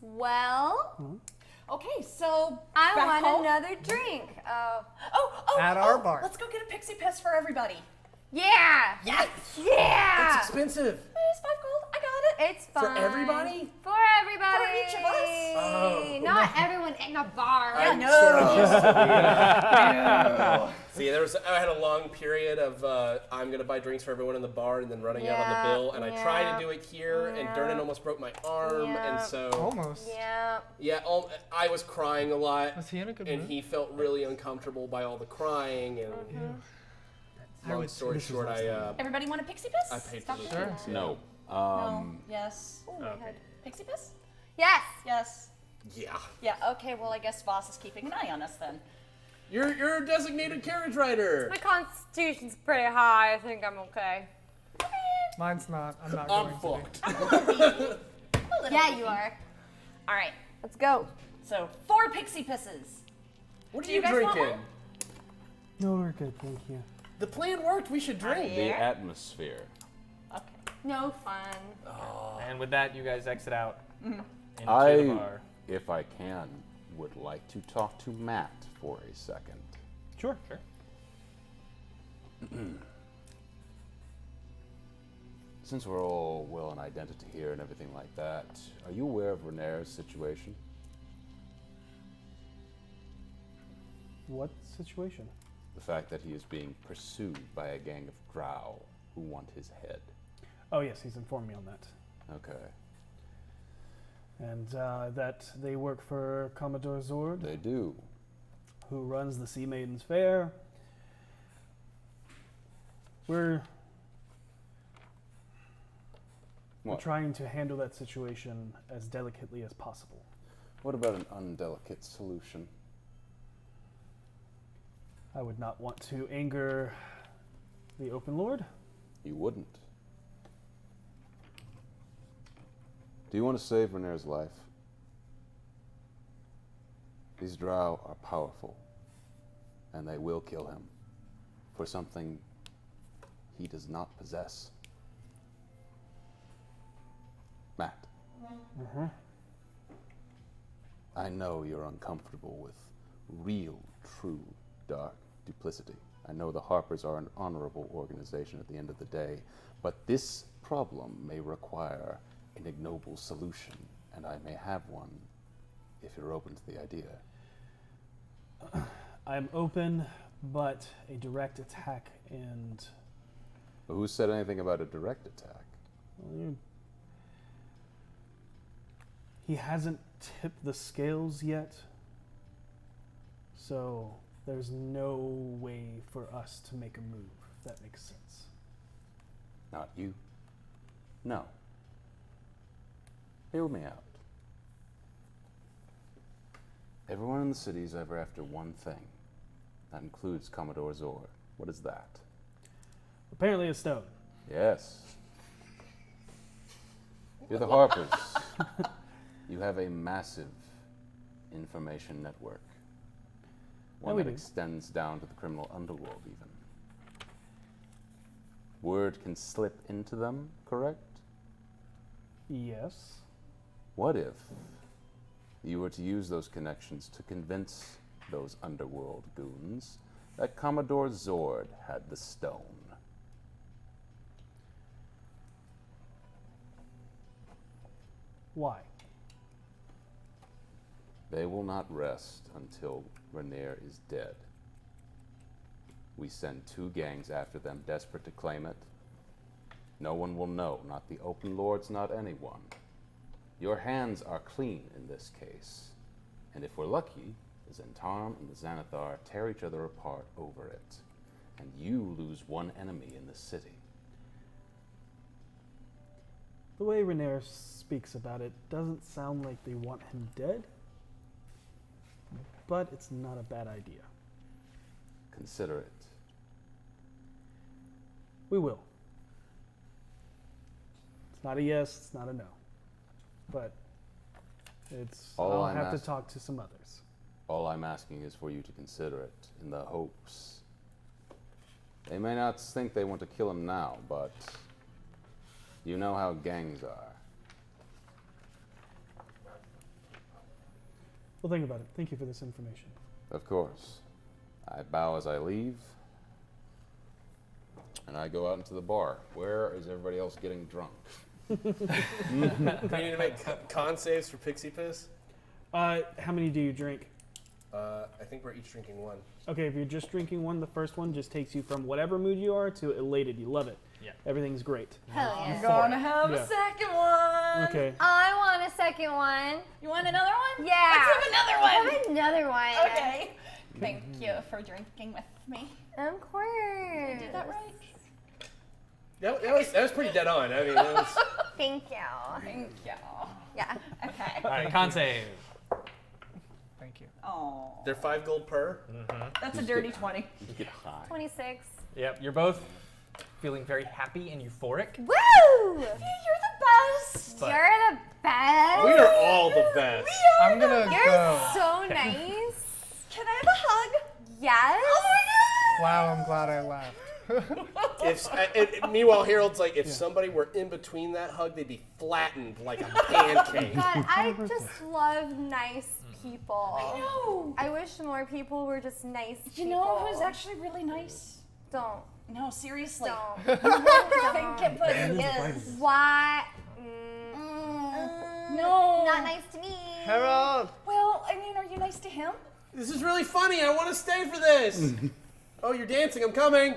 [SPEAKER 6] Well,
[SPEAKER 5] Okay, so
[SPEAKER 6] I
[SPEAKER 5] back
[SPEAKER 6] want
[SPEAKER 5] home?
[SPEAKER 6] another drink.
[SPEAKER 7] At our bar.
[SPEAKER 5] Let's go get a pixie piss for everybody.
[SPEAKER 6] Yeah.
[SPEAKER 5] Yes.
[SPEAKER 6] Yeah.
[SPEAKER 3] It's expensive.
[SPEAKER 5] It's 5 gold. I got it.
[SPEAKER 6] It's fine.
[SPEAKER 3] For everybody?
[SPEAKER 6] For everybody.
[SPEAKER 5] For each of us?
[SPEAKER 3] Oh.
[SPEAKER 6] Not everyone in a bar.
[SPEAKER 3] I'm
[SPEAKER 5] no.
[SPEAKER 3] sort of used to See, I had a long period of I'm gonna buy drinks for everyone in the bar and then running out on the bill, and I tried to do it here, and Durnan almost broke my arm, and so
[SPEAKER 7] Almost.
[SPEAKER 6] Yeah.
[SPEAKER 3] I was crying a lot,
[SPEAKER 7] Was he in a good
[SPEAKER 3] and
[SPEAKER 7] mood?
[SPEAKER 3] he felt really uncomfortable by all the crying, and long story short,
[SPEAKER 5] Everybody want a pixie piss?
[SPEAKER 3] I paid for
[SPEAKER 5] Stop
[SPEAKER 3] this.
[SPEAKER 5] doing
[SPEAKER 7] Sure.
[SPEAKER 5] that.
[SPEAKER 4] No.
[SPEAKER 5] No. Yes.
[SPEAKER 6] Oh my head.
[SPEAKER 5] Pixie piss?
[SPEAKER 6] Yes.
[SPEAKER 5] Yes.
[SPEAKER 3] Yeah,
[SPEAKER 5] Yeah. Okay. Well, I guess Voss is keeping an eye on us then.
[SPEAKER 3] you're a designated carriage rider.
[SPEAKER 6] My constitution's pretty high. I think I'm okay.
[SPEAKER 7] Mine's not. I'm not
[SPEAKER 3] I'm
[SPEAKER 7] going to
[SPEAKER 3] fucked.
[SPEAKER 5] A little
[SPEAKER 6] Yeah,
[SPEAKER 5] bit.
[SPEAKER 6] you are.
[SPEAKER 5] All right.
[SPEAKER 6] Let's go.
[SPEAKER 5] So 4 pixie pisses.
[SPEAKER 3] What are
[SPEAKER 5] Do
[SPEAKER 3] you
[SPEAKER 5] you guys want
[SPEAKER 3] drinking?
[SPEAKER 5] one?
[SPEAKER 2] No, we're good, thank you.
[SPEAKER 3] The plan worked. We should drink.
[SPEAKER 4] The atmosphere.
[SPEAKER 5] Okay.
[SPEAKER 6] No fun.
[SPEAKER 1] And with that, you guys exit out into the
[SPEAKER 4] I,
[SPEAKER 1] bar.
[SPEAKER 4] if I can, would like to talk to Matt for a second.
[SPEAKER 2] Sure.
[SPEAKER 1] Sure.
[SPEAKER 4] Since we're all well in identity here and everything like that, are you aware of Renair's situation?
[SPEAKER 2] What situation?
[SPEAKER 4] The fact that he is being pursued by a gang of drow who want his head.
[SPEAKER 2] Oh yes, he's informed me on that.
[SPEAKER 4] Okay.
[SPEAKER 2] And that they work for Commodore Zord,
[SPEAKER 4] They do.
[SPEAKER 2] who runs the Sea Maidens Fair. We're
[SPEAKER 4] What?
[SPEAKER 2] trying to handle that situation as delicately as possible.
[SPEAKER 4] What about an undelicate solution?
[SPEAKER 2] I would not want to anger the Open Lord.
[SPEAKER 4] You wouldn't. Do you want to save Renair's life? These drow are powerful, and they will kill him for something he does not possess. Matt. I know you're uncomfortable with real, true, dark duplicity. I know the Harpers are an honorable organization at the end of the day, but this problem may require an ignoble solution, and I may have one if you're open to the idea.
[SPEAKER 2] I'm open, but a direct attack and
[SPEAKER 4] But who said anything about a direct attack?
[SPEAKER 2] he hasn't tipped the scales yet, so there's no way for us to make a move, if that makes sense.
[SPEAKER 4] Not you. No. Hear me out. Everyone in the city is ever after one thing. That includes Commodore Zord. What is that?
[SPEAKER 2] Apparently a stone.
[SPEAKER 4] Yes. You're the Harpers. You have a massive information network. One
[SPEAKER 2] we
[SPEAKER 4] that
[SPEAKER 2] do.
[SPEAKER 4] extends down to the criminal underworld, even. Word can slip into them, correct?
[SPEAKER 2] Yes.
[SPEAKER 4] What if you were to use those connections to convince those underworld goons that Commodore Zord had the stone?
[SPEAKER 2] Why?
[SPEAKER 4] They will not rest until Renair is dead. We send 2 gangs after them, desperate to claim it. No one will know, not the Open Lords, not anyone. Your hands are clean in this case, and if we're lucky, the Zentarm and the Xanathar tear each other apart over it, and you lose one enemy in the city.
[SPEAKER 2] The way Renair speaks about it doesn't sound like they want him dead, but it's not a bad idea.
[SPEAKER 4] Consider it.
[SPEAKER 2] We will. It's not a yes, it's not a no. But
[SPEAKER 4] All
[SPEAKER 2] I'll
[SPEAKER 4] I'm
[SPEAKER 2] have to
[SPEAKER 4] ask-
[SPEAKER 2] talk to some others.
[SPEAKER 4] All I'm asking is for you to consider it in the hopes. They may not think they want to kill him now, but you know how gangs are.
[SPEAKER 2] Well, think about it. Thank you for this information.
[SPEAKER 4] Of course. I bow as I leave, and I go out into the bar. Where is everybody else getting drunk?
[SPEAKER 3] Do we need to make con saves for Pixie Piss?
[SPEAKER 2] How many do you drink?
[SPEAKER 3] I think we're each drinking one.
[SPEAKER 2] Okay, if you're just drinking one, the first one just takes you from whatever mood you are to elated. You love it.
[SPEAKER 1] Yeah.
[SPEAKER 2] Everything's great.
[SPEAKER 6] Hell
[SPEAKER 5] I'm
[SPEAKER 6] yeah.
[SPEAKER 5] gonna have
[SPEAKER 2] Yeah.
[SPEAKER 5] a second one.
[SPEAKER 2] Okay.
[SPEAKER 6] I want a second one.
[SPEAKER 5] You want another one?
[SPEAKER 6] Yeah.
[SPEAKER 5] Let's have another one.
[SPEAKER 6] Have another one.
[SPEAKER 5] Okay. Thank you for drinking with me.
[SPEAKER 6] Of course.
[SPEAKER 5] Did that right?
[SPEAKER 3] That was pretty dead on. I mean, that was.
[SPEAKER 6] Thank you.
[SPEAKER 5] Thank you.
[SPEAKER 6] Yeah.
[SPEAKER 5] Okay.
[SPEAKER 1] All right, con save.
[SPEAKER 7] Thank you.
[SPEAKER 5] Oh,
[SPEAKER 3] They're 5 gold per.
[SPEAKER 5] that's a dirty 20.
[SPEAKER 4] Just get high.
[SPEAKER 6] 26.
[SPEAKER 1] Yep, you're both feeling very happy and euphoric.
[SPEAKER 6] Woo!
[SPEAKER 5] You're the best.
[SPEAKER 1] But-
[SPEAKER 6] You're the best.
[SPEAKER 3] We are all the best.
[SPEAKER 7] I'm gonna
[SPEAKER 6] You're
[SPEAKER 7] go.
[SPEAKER 6] so nice.
[SPEAKER 5] Can I have a hug?
[SPEAKER 6] Yes.
[SPEAKER 7] Wow, I'm glad I laughed.
[SPEAKER 3] Meanwhile, Harold's like, if somebody were in between that hug, they'd be flattened like a pancake.
[SPEAKER 6] God, I just love nice people.
[SPEAKER 5] No.
[SPEAKER 6] I wish more people were just nice people.
[SPEAKER 5] You know who's actually really nice?
[SPEAKER 6] Don't.
[SPEAKER 5] No, seriously.
[SPEAKER 6] Don't.
[SPEAKER 5] Think it, but he is.
[SPEAKER 6] Why?
[SPEAKER 5] No.
[SPEAKER 6] Not nice to me.
[SPEAKER 7] Harold!
[SPEAKER 5] Well, I mean, are you nice to him?
[SPEAKER 3] This is really funny. I want to stay for this. Oh, you're dancing. I'm coming.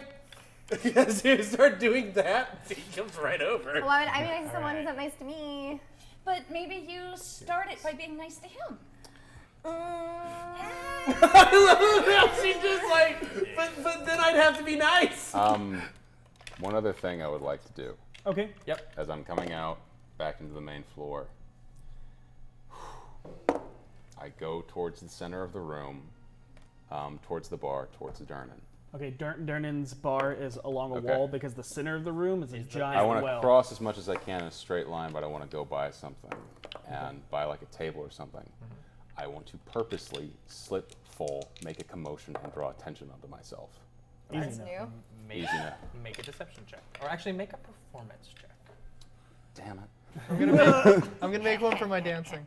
[SPEAKER 3] As you start doing that, he comes right over.
[SPEAKER 6] Why would I be nice to someone who's not nice to me?
[SPEAKER 5] But maybe you start it by being nice to him.
[SPEAKER 3] I love how she just like, but then I'd have to be nice.
[SPEAKER 4] One other thing I would like to do
[SPEAKER 2] Okay.
[SPEAKER 1] Yep.
[SPEAKER 4] as I'm coming out back into the main floor. I go towards the center of the room, towards the bar, towards the Dernan.
[SPEAKER 2] Okay, Dernan's bar is along a
[SPEAKER 4] Okay.
[SPEAKER 2] wall because the center of the room is a giant
[SPEAKER 4] I want to
[SPEAKER 2] well.
[SPEAKER 4] cross as much as I can in a straight line, but I want to go by something and by like a table or something. I want to purposely slip, fall, make a commotion, and draw attention onto myself.
[SPEAKER 6] That's new.
[SPEAKER 1] Make,
[SPEAKER 4] Easy enough.
[SPEAKER 1] make a deception check. Or actually, make a performance check.
[SPEAKER 4] Damn it.
[SPEAKER 7] I'm gonna make one for my dancing.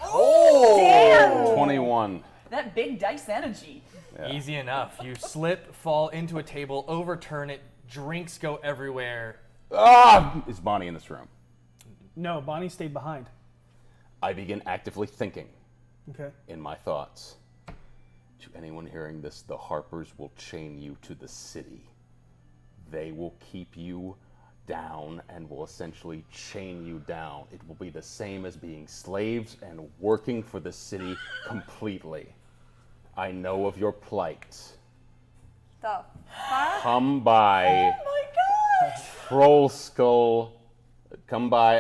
[SPEAKER 3] Oh!
[SPEAKER 4] 21.
[SPEAKER 5] That big dice energy.
[SPEAKER 4] Yeah.
[SPEAKER 1] Easy enough. You slip, fall into a table, overturn it, drinks go everywhere.
[SPEAKER 4] Ah! Is Bonnie in this room?
[SPEAKER 2] No, Bonnie stayed behind.
[SPEAKER 4] I begin actively thinking
[SPEAKER 2] Okay.
[SPEAKER 4] in my thoughts. To anyone hearing this, the Harpers will chain you to the city. They will keep you down and will essentially chain you down. It will be the same as being slaves and working for the city completely. I know of your plight.
[SPEAKER 6] The fuck?
[SPEAKER 4] Come by
[SPEAKER 5] Oh my gosh.
[SPEAKER 4] Troll Skull. Come by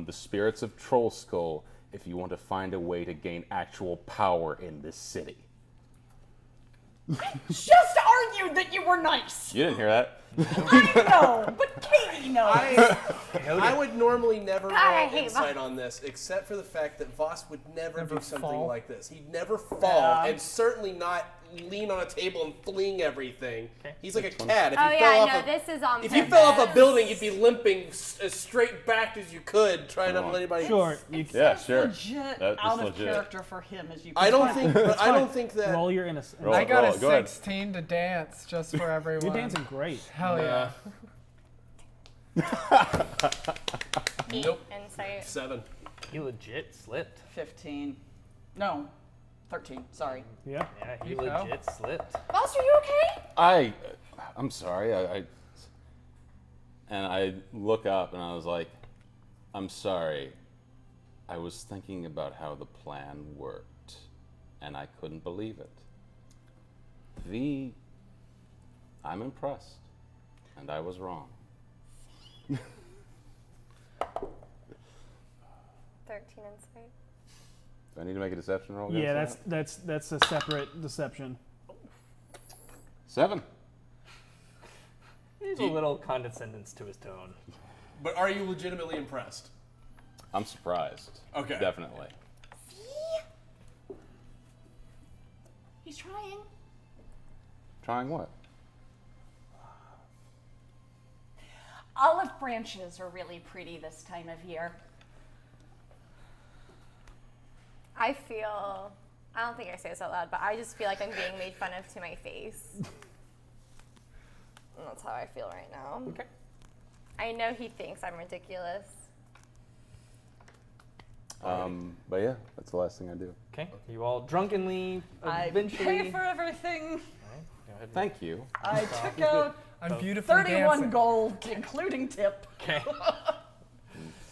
[SPEAKER 4] the spirits of Troll Skull if you want to find a way to gain actual power in this city.
[SPEAKER 5] Just argued that you were nice.
[SPEAKER 4] You didn't hear that?
[SPEAKER 5] I know, but Katie knows.
[SPEAKER 3] I would normally never
[SPEAKER 6] I
[SPEAKER 3] roll
[SPEAKER 6] hate
[SPEAKER 3] insight
[SPEAKER 6] Voss.
[SPEAKER 3] on this, except for the fact that Voss would never do something
[SPEAKER 7] fall.
[SPEAKER 3] like this. He'd never fall,
[SPEAKER 5] Yeah.
[SPEAKER 3] and certainly not lean on a table and fling everything.
[SPEAKER 1] Okay.
[SPEAKER 3] He's like a cat. If
[SPEAKER 6] Oh
[SPEAKER 3] you fell
[SPEAKER 6] yeah,
[SPEAKER 3] off
[SPEAKER 6] no,
[SPEAKER 3] a,
[SPEAKER 6] this is on
[SPEAKER 3] if you fell off a
[SPEAKER 6] purpose.
[SPEAKER 3] building, you'd be limping as straight back as you could, trying not to let anybody.
[SPEAKER 2] Sure. You
[SPEAKER 4] Yeah,
[SPEAKER 5] It's
[SPEAKER 4] sure.
[SPEAKER 5] legit
[SPEAKER 4] That's
[SPEAKER 5] out of
[SPEAKER 4] legit.
[SPEAKER 5] character for him, as you.
[SPEAKER 3] I don't
[SPEAKER 5] can
[SPEAKER 3] think.
[SPEAKER 5] tell.
[SPEAKER 3] But I don't think that.
[SPEAKER 2] roll your innocence.
[SPEAKER 4] Roll.
[SPEAKER 7] I got a
[SPEAKER 4] go ahead.
[SPEAKER 7] 16 to dance just for everyone.
[SPEAKER 2] You're dancing great.
[SPEAKER 7] Hell yeah.
[SPEAKER 3] Nope.
[SPEAKER 6] Insight.
[SPEAKER 3] 7.
[SPEAKER 1] He legit slipped.
[SPEAKER 5] 15. No, 13. Sorry.
[SPEAKER 2] Yeah.
[SPEAKER 1] Yeah, he
[SPEAKER 7] You fell.
[SPEAKER 1] legit slipped.
[SPEAKER 5] Boss, are you okay?
[SPEAKER 4] I'm sorry. And I look up and I was like, I'm sorry. I was thinking about how the plan worked, and I couldn't believe it. I'm impressed, and I was wrong.
[SPEAKER 6] 13 insight.
[SPEAKER 4] Do I need to make a deception roll?
[SPEAKER 2] Yeah,
[SPEAKER 4] against
[SPEAKER 2] that's a separate deception.
[SPEAKER 4] that? 7.
[SPEAKER 1] There's a little condescendence to his tone.
[SPEAKER 3] But are you legitimately impressed?
[SPEAKER 4] I'm surprised.
[SPEAKER 3] Okay.
[SPEAKER 4] Definitely.
[SPEAKER 8] See? He's trying.
[SPEAKER 4] Trying what?
[SPEAKER 5] Olive branches are really pretty this time of year.
[SPEAKER 6] I don't think I say this out loud, but I just feel like I'm being made fun of to my face. And that's how I feel right now.
[SPEAKER 1] Okay.
[SPEAKER 6] I know he thinks I'm ridiculous.
[SPEAKER 4] But yeah, that's the last thing I do.
[SPEAKER 1] Okay. You all drunkenly
[SPEAKER 5] I
[SPEAKER 1] eventually.
[SPEAKER 5] pay for everything.
[SPEAKER 1] All right, go ahead and-
[SPEAKER 4] Thank you.
[SPEAKER 5] I took out
[SPEAKER 7] I'm beautifully
[SPEAKER 5] 31
[SPEAKER 7] dancing.
[SPEAKER 5] gold, including tip.
[SPEAKER 1] Okay.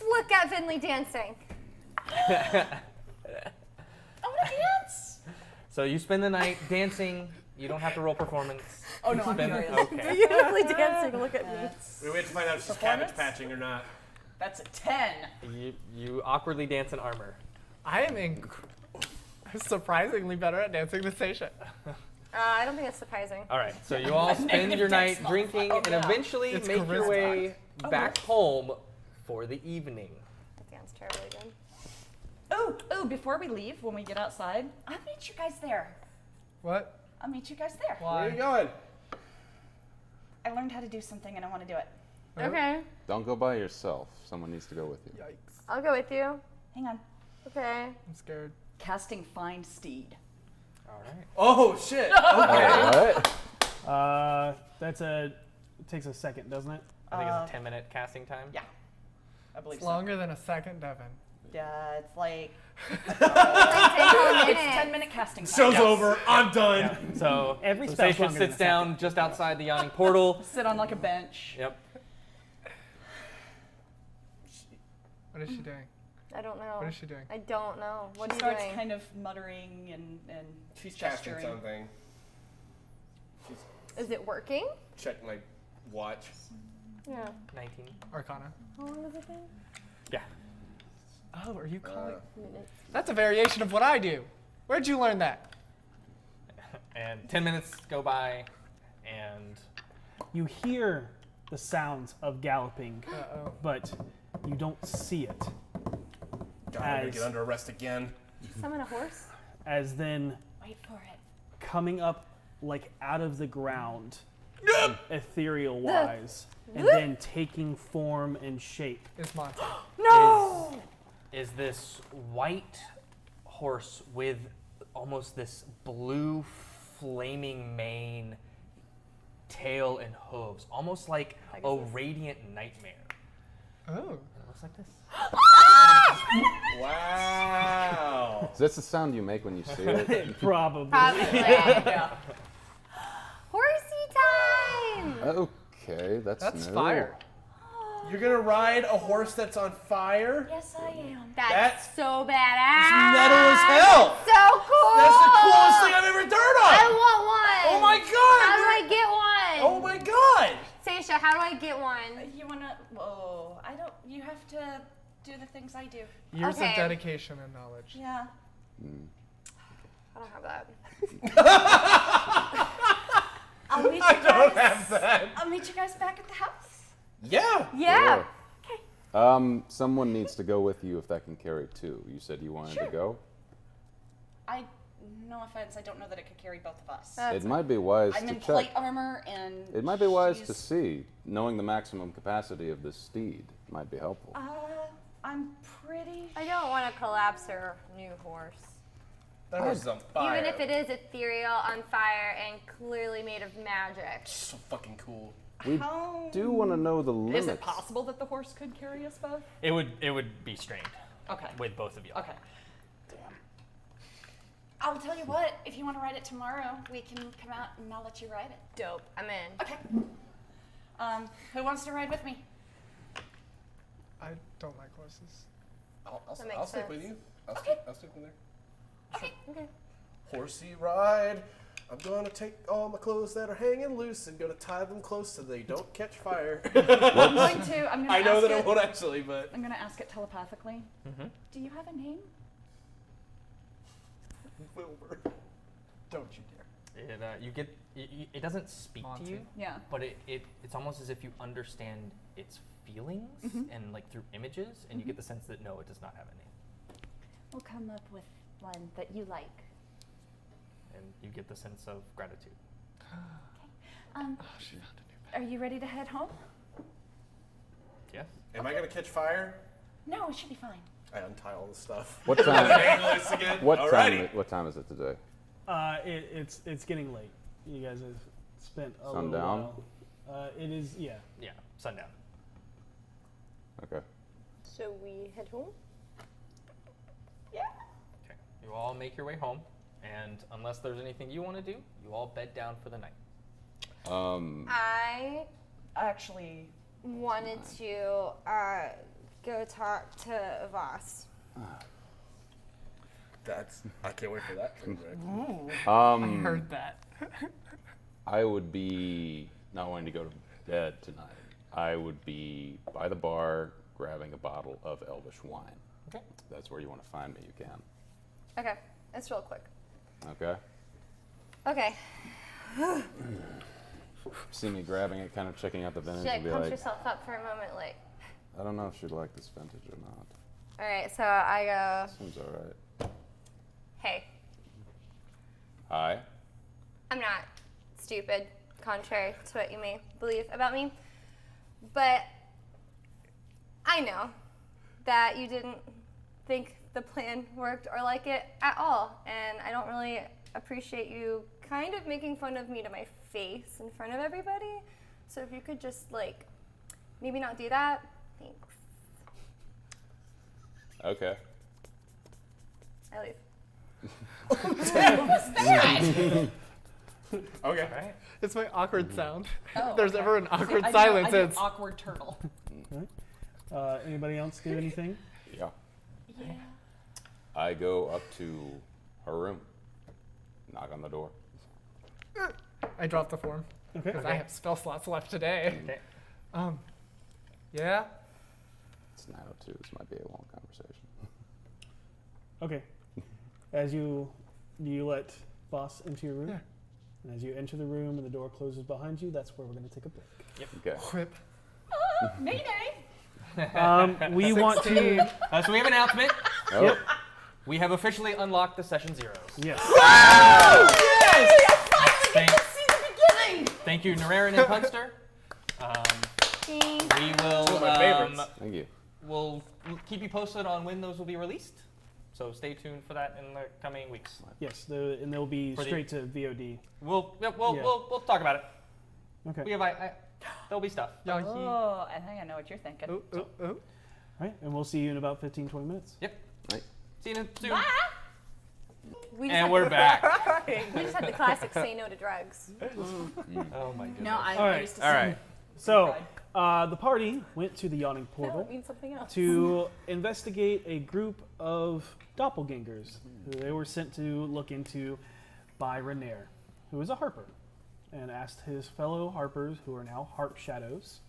[SPEAKER 6] Look at Finley dancing.
[SPEAKER 5] I want to dance.
[SPEAKER 1] So you spend the night dancing. You don't have to roll performance.
[SPEAKER 5] Oh no,
[SPEAKER 1] You
[SPEAKER 5] I'm
[SPEAKER 1] spend-
[SPEAKER 5] furious.
[SPEAKER 1] Okay.
[SPEAKER 6] Beautifully dancing. Look at me.
[SPEAKER 3] We wait to find out if she's
[SPEAKER 5] Performance?
[SPEAKER 3] cabbage patching or not.
[SPEAKER 5] That's a 10.
[SPEAKER 1] You awkwardly dance in armor.
[SPEAKER 7] I am surprisingly better at dancing than Seisha.
[SPEAKER 6] I don't think it's surprising.
[SPEAKER 1] All right. So you all spend
[SPEAKER 5] Negative
[SPEAKER 1] your night
[SPEAKER 5] dex
[SPEAKER 1] drinking
[SPEAKER 5] modifier.
[SPEAKER 1] and
[SPEAKER 5] Oh, yeah.
[SPEAKER 1] eventually
[SPEAKER 7] It's
[SPEAKER 1] make your
[SPEAKER 7] charisma.
[SPEAKER 1] way back home for the evening.
[SPEAKER 6] That dance terribly good.
[SPEAKER 5] Oh, before we leave, when we get outside, I'll meet you guys there.
[SPEAKER 7] What?
[SPEAKER 5] I'll meet you guys there.
[SPEAKER 3] Where are you
[SPEAKER 7] Why?
[SPEAKER 3] going?
[SPEAKER 5] I learned how to do something and I want to do it.
[SPEAKER 6] Okay.
[SPEAKER 4] Don't go by yourself. Someone needs to go with you.
[SPEAKER 7] Yikes.
[SPEAKER 6] I'll go with you.
[SPEAKER 5] Hang on.
[SPEAKER 6] Okay.
[SPEAKER 7] I'm scared.
[SPEAKER 5] Casting Find Steed.
[SPEAKER 1] All right.
[SPEAKER 3] Oh shit!
[SPEAKER 4] What?
[SPEAKER 2] It takes a second, doesn't it?
[SPEAKER 1] I think it's a 10-minute casting time.
[SPEAKER 5] Yeah. I believe
[SPEAKER 7] It's
[SPEAKER 5] so.
[SPEAKER 7] longer than a second, Devan.
[SPEAKER 5] Yeah, it's like
[SPEAKER 6] Like 10 whole
[SPEAKER 5] it's
[SPEAKER 6] minutes.
[SPEAKER 5] 10-minute casting time.
[SPEAKER 3] Show's over. I'm done.
[SPEAKER 1] Yeah. So
[SPEAKER 2] Every
[SPEAKER 1] so
[SPEAKER 2] spell's
[SPEAKER 1] Seisha
[SPEAKER 2] longer than
[SPEAKER 1] sits
[SPEAKER 2] a
[SPEAKER 1] down just outside the yawning portal.
[SPEAKER 5] Sit on like a bench.
[SPEAKER 1] Yep.
[SPEAKER 7] What is she doing?
[SPEAKER 6] I don't know.
[SPEAKER 7] What is she doing?
[SPEAKER 6] I don't know. What
[SPEAKER 5] She
[SPEAKER 6] are you
[SPEAKER 5] starts
[SPEAKER 6] doing?
[SPEAKER 5] kind of muttering and
[SPEAKER 3] She's casting
[SPEAKER 5] gesturing.
[SPEAKER 3] something.
[SPEAKER 6] Is it working?
[SPEAKER 3] Check my watch.
[SPEAKER 6] Yeah.
[SPEAKER 1] 19.
[SPEAKER 7] Arcana.
[SPEAKER 6] How long has it been?
[SPEAKER 1] Yeah.
[SPEAKER 7] Oh, are you calling?
[SPEAKER 6] Minutes.
[SPEAKER 7] That's a variation of what I do. Where'd you learn that?
[SPEAKER 1] And 10 minutes go by, and
[SPEAKER 2] You hear the sounds of galloping,
[SPEAKER 7] Uh-oh.
[SPEAKER 2] but you don't see it.
[SPEAKER 3] God, I'm gonna
[SPEAKER 2] As-
[SPEAKER 3] get under arrest again.
[SPEAKER 6] Summon a horse?
[SPEAKER 2] As then
[SPEAKER 5] Wait for it.
[SPEAKER 2] coming up like out of the ground, ethereal wise, and then taking form and shape.
[SPEAKER 7] It's Monty.
[SPEAKER 6] No!
[SPEAKER 1] is this white horse with almost this blue flaming mane, tail, and hooves, almost like a radiant nightmare.
[SPEAKER 7] Oh.
[SPEAKER 1] It looks like this.
[SPEAKER 3] Wow.
[SPEAKER 4] Is this the sound you make when you see it?
[SPEAKER 2] Probably.
[SPEAKER 6] Probably.
[SPEAKER 5] Yeah.
[SPEAKER 6] Horsey time!
[SPEAKER 4] Okay,
[SPEAKER 7] That's
[SPEAKER 4] new.
[SPEAKER 7] fire.
[SPEAKER 3] You're gonna ride a horse that's on fire?
[SPEAKER 5] Yes, I am.
[SPEAKER 6] That's so
[SPEAKER 3] It's
[SPEAKER 6] badass.
[SPEAKER 3] metal as hell.
[SPEAKER 6] So cool.
[SPEAKER 3] That's the coolest thing I've ever heard
[SPEAKER 6] I
[SPEAKER 3] of.
[SPEAKER 6] want one.
[SPEAKER 3] Oh my god.
[SPEAKER 6] How do I get one?
[SPEAKER 3] Oh my god.
[SPEAKER 6] Seisha, how do I get one?
[SPEAKER 5] You wanna? Whoa! I don't. You have to do the things I do.
[SPEAKER 7] Years
[SPEAKER 6] Okay.
[SPEAKER 7] of dedication and knowledge.
[SPEAKER 5] Yeah.
[SPEAKER 6] I don't have that.
[SPEAKER 5] I'll meet you
[SPEAKER 3] I
[SPEAKER 5] guys.
[SPEAKER 3] don't have that.
[SPEAKER 5] I'll meet you guys back at the house.
[SPEAKER 3] Yeah.
[SPEAKER 6] Yeah.
[SPEAKER 4] Sure. Someone needs to go with you if that can carry two. You said you wanted to go?
[SPEAKER 5] No offense, I don't know that it could carry both of us.
[SPEAKER 4] It might be wise
[SPEAKER 5] I'm
[SPEAKER 4] to
[SPEAKER 5] in
[SPEAKER 4] check.
[SPEAKER 5] plate armor and.
[SPEAKER 4] It might be wise to
[SPEAKER 5] she's-
[SPEAKER 4] see. Knowing the maximum capacity of this steed might be helpful.
[SPEAKER 5] I'm pretty.
[SPEAKER 6] I don't want to collapse her new horse.
[SPEAKER 3] That horse is on fire.
[SPEAKER 6] Even if it is ethereal, on fire, and clearly made of magic.
[SPEAKER 3] So fucking cool.
[SPEAKER 4] We
[SPEAKER 5] How
[SPEAKER 4] do want to know the limits.
[SPEAKER 5] Is it possible that the horse could carry us both?
[SPEAKER 1] It would be strained
[SPEAKER 5] Okay.
[SPEAKER 1] with both of you.
[SPEAKER 5] Okay. I'll tell you what, if you want to ride it tomorrow, we can come out and I'll let you ride it.
[SPEAKER 6] Dope. I'm in.
[SPEAKER 5] Okay. Who wants to ride with me?
[SPEAKER 7] I don't like horses.
[SPEAKER 6] That makes
[SPEAKER 3] I'll stick
[SPEAKER 6] sense.
[SPEAKER 3] with you. I'll stick with her.
[SPEAKER 6] Okay.
[SPEAKER 3] Horsey ride. I'm gonna take all my clothes that are hanging loose and gonna tie them close so they don't catch fire.
[SPEAKER 5] I'm gonna
[SPEAKER 3] I know
[SPEAKER 5] ask
[SPEAKER 3] that
[SPEAKER 5] it,
[SPEAKER 3] it won't actually, but
[SPEAKER 5] I'm gonna ask it telepathically.
[SPEAKER 1] Mm-hmm.
[SPEAKER 5] Do you have a name?
[SPEAKER 3] Wilbur.
[SPEAKER 7] Don't you dare.
[SPEAKER 1] You get it doesn't speak to you,
[SPEAKER 7] Monty.
[SPEAKER 5] Yeah.
[SPEAKER 1] but it's almost as if you understand its feelings and like through images, and you get the sense that no, it does not have a name.
[SPEAKER 8] We'll come up with one that you like.
[SPEAKER 1] And you get the sense of gratitude.
[SPEAKER 8] Are you ready to head home?
[SPEAKER 1] Yes.
[SPEAKER 3] Am I gonna catch fire?
[SPEAKER 8] No, it should be fine.
[SPEAKER 3] I untie all the stuff.
[SPEAKER 4] What time?
[SPEAKER 3] Loose again. Alrighty.
[SPEAKER 4] What time is it today?
[SPEAKER 2] It's getting late. You guys have spent a
[SPEAKER 4] Sundown?
[SPEAKER 2] little while. It is, yeah.
[SPEAKER 1] Yeah, sundown.
[SPEAKER 4] Okay.
[SPEAKER 6] So we head home?
[SPEAKER 8] Yeah.
[SPEAKER 1] Okay. You all make your way home, and unless there's anything you want to do, you all bed down for the night.
[SPEAKER 6] I
[SPEAKER 5] Actually,
[SPEAKER 6] wanted to go talk to Voss.
[SPEAKER 3] I can't wait for that train wreck.
[SPEAKER 7] I heard that.
[SPEAKER 4] I would be not wanting to go to bed tonight. I would be by the bar grabbing a bottle of Elvish wine.
[SPEAKER 1] Okay.
[SPEAKER 4] If that's where you want to find me, you can.
[SPEAKER 6] Okay, it's real quick.
[SPEAKER 4] Okay.
[SPEAKER 6] Okay,
[SPEAKER 4] See me grabbing it, kind of checking out the vintage,
[SPEAKER 6] should I
[SPEAKER 4] and be
[SPEAKER 6] pump
[SPEAKER 4] like,
[SPEAKER 6] yourself up for a moment? Like,
[SPEAKER 4] I don't know if she'd like this vintage or not.
[SPEAKER 6] all right, so I go,
[SPEAKER 4] Seems all right.
[SPEAKER 6] hey,
[SPEAKER 4] Hi.
[SPEAKER 6] I'm not stupid, contrary to what you may believe about me, but I know that you didn't think the plan worked or like it at all, and I don't really appreciate you kind of making fun of me to my face in front of everybody. So if you could just like maybe not do that, thanks.
[SPEAKER 4] Okay.
[SPEAKER 6] I leave.
[SPEAKER 3] Okay.
[SPEAKER 1] Right.
[SPEAKER 7] It's my awkward sound.
[SPEAKER 5] Oh,
[SPEAKER 7] There's
[SPEAKER 5] okay.
[SPEAKER 7] ever an awkward
[SPEAKER 5] I do
[SPEAKER 7] silence.
[SPEAKER 5] an
[SPEAKER 7] It's
[SPEAKER 5] awkward turtle.
[SPEAKER 2] Anybody else do anything?
[SPEAKER 4] Yeah.
[SPEAKER 8] Yeah.
[SPEAKER 4] I go up to her room, knock on the door.
[SPEAKER 7] I dropped the form
[SPEAKER 2] Okay.
[SPEAKER 7] because I have spell slots left today.
[SPEAKER 1] Okay.
[SPEAKER 7] Yeah.
[SPEAKER 4] It's 9:02. This might be a long conversation.
[SPEAKER 2] Okay. As you let Voss into your room,
[SPEAKER 7] Yeah.
[SPEAKER 2] and as you enter the room and the door closes behind you, that's where we're going to take a break.
[SPEAKER 4] Okay.
[SPEAKER 7] Whip.
[SPEAKER 8] Mayday.
[SPEAKER 2] We want to.
[SPEAKER 7] 16.
[SPEAKER 1] So we have an announcement.
[SPEAKER 4] Oh.
[SPEAKER 2] Yep.
[SPEAKER 1] We have officially unlocked the session zeros.
[SPEAKER 2] Yes.
[SPEAKER 1] Thank,
[SPEAKER 5] See the beginning.
[SPEAKER 1] thank you, Nararin and Punster. We will.
[SPEAKER 3] Two of my favorites.
[SPEAKER 4] Thank you.
[SPEAKER 1] We'll keep you posted on when those will be released. So stay tuned for that in the coming weeks.
[SPEAKER 2] Yes. And they'll be
[SPEAKER 1] For the-
[SPEAKER 2] straight to VOD.
[SPEAKER 1] We'll
[SPEAKER 2] Yeah.
[SPEAKER 1] we'll talk about it.
[SPEAKER 2] Okay.
[SPEAKER 1] We have there'll be stuff.
[SPEAKER 7] Yeah,
[SPEAKER 5] Oh, I think I know what you're thinking.
[SPEAKER 7] Ooh, ooh, ooh.
[SPEAKER 2] All right. And we'll see you in about 15-20 minutes.
[SPEAKER 1] Yep.
[SPEAKER 4] Right.
[SPEAKER 1] See you soon.
[SPEAKER 6] We just
[SPEAKER 1] And
[SPEAKER 6] had-
[SPEAKER 1] we're back.
[SPEAKER 6] We just had the classic say no to drugs.
[SPEAKER 1] Oh my goodness.
[SPEAKER 5] No, I
[SPEAKER 2] All right.
[SPEAKER 5] used to
[SPEAKER 1] All
[SPEAKER 5] sing
[SPEAKER 1] right.
[SPEAKER 2] So the party went to the yawning
[SPEAKER 6] That
[SPEAKER 2] portal
[SPEAKER 6] means something else.
[SPEAKER 2] to investigate a group of doppelgangers who they were sent to look into by Renair, who is a harper, and asked his fellow harpers, who are now harp shadows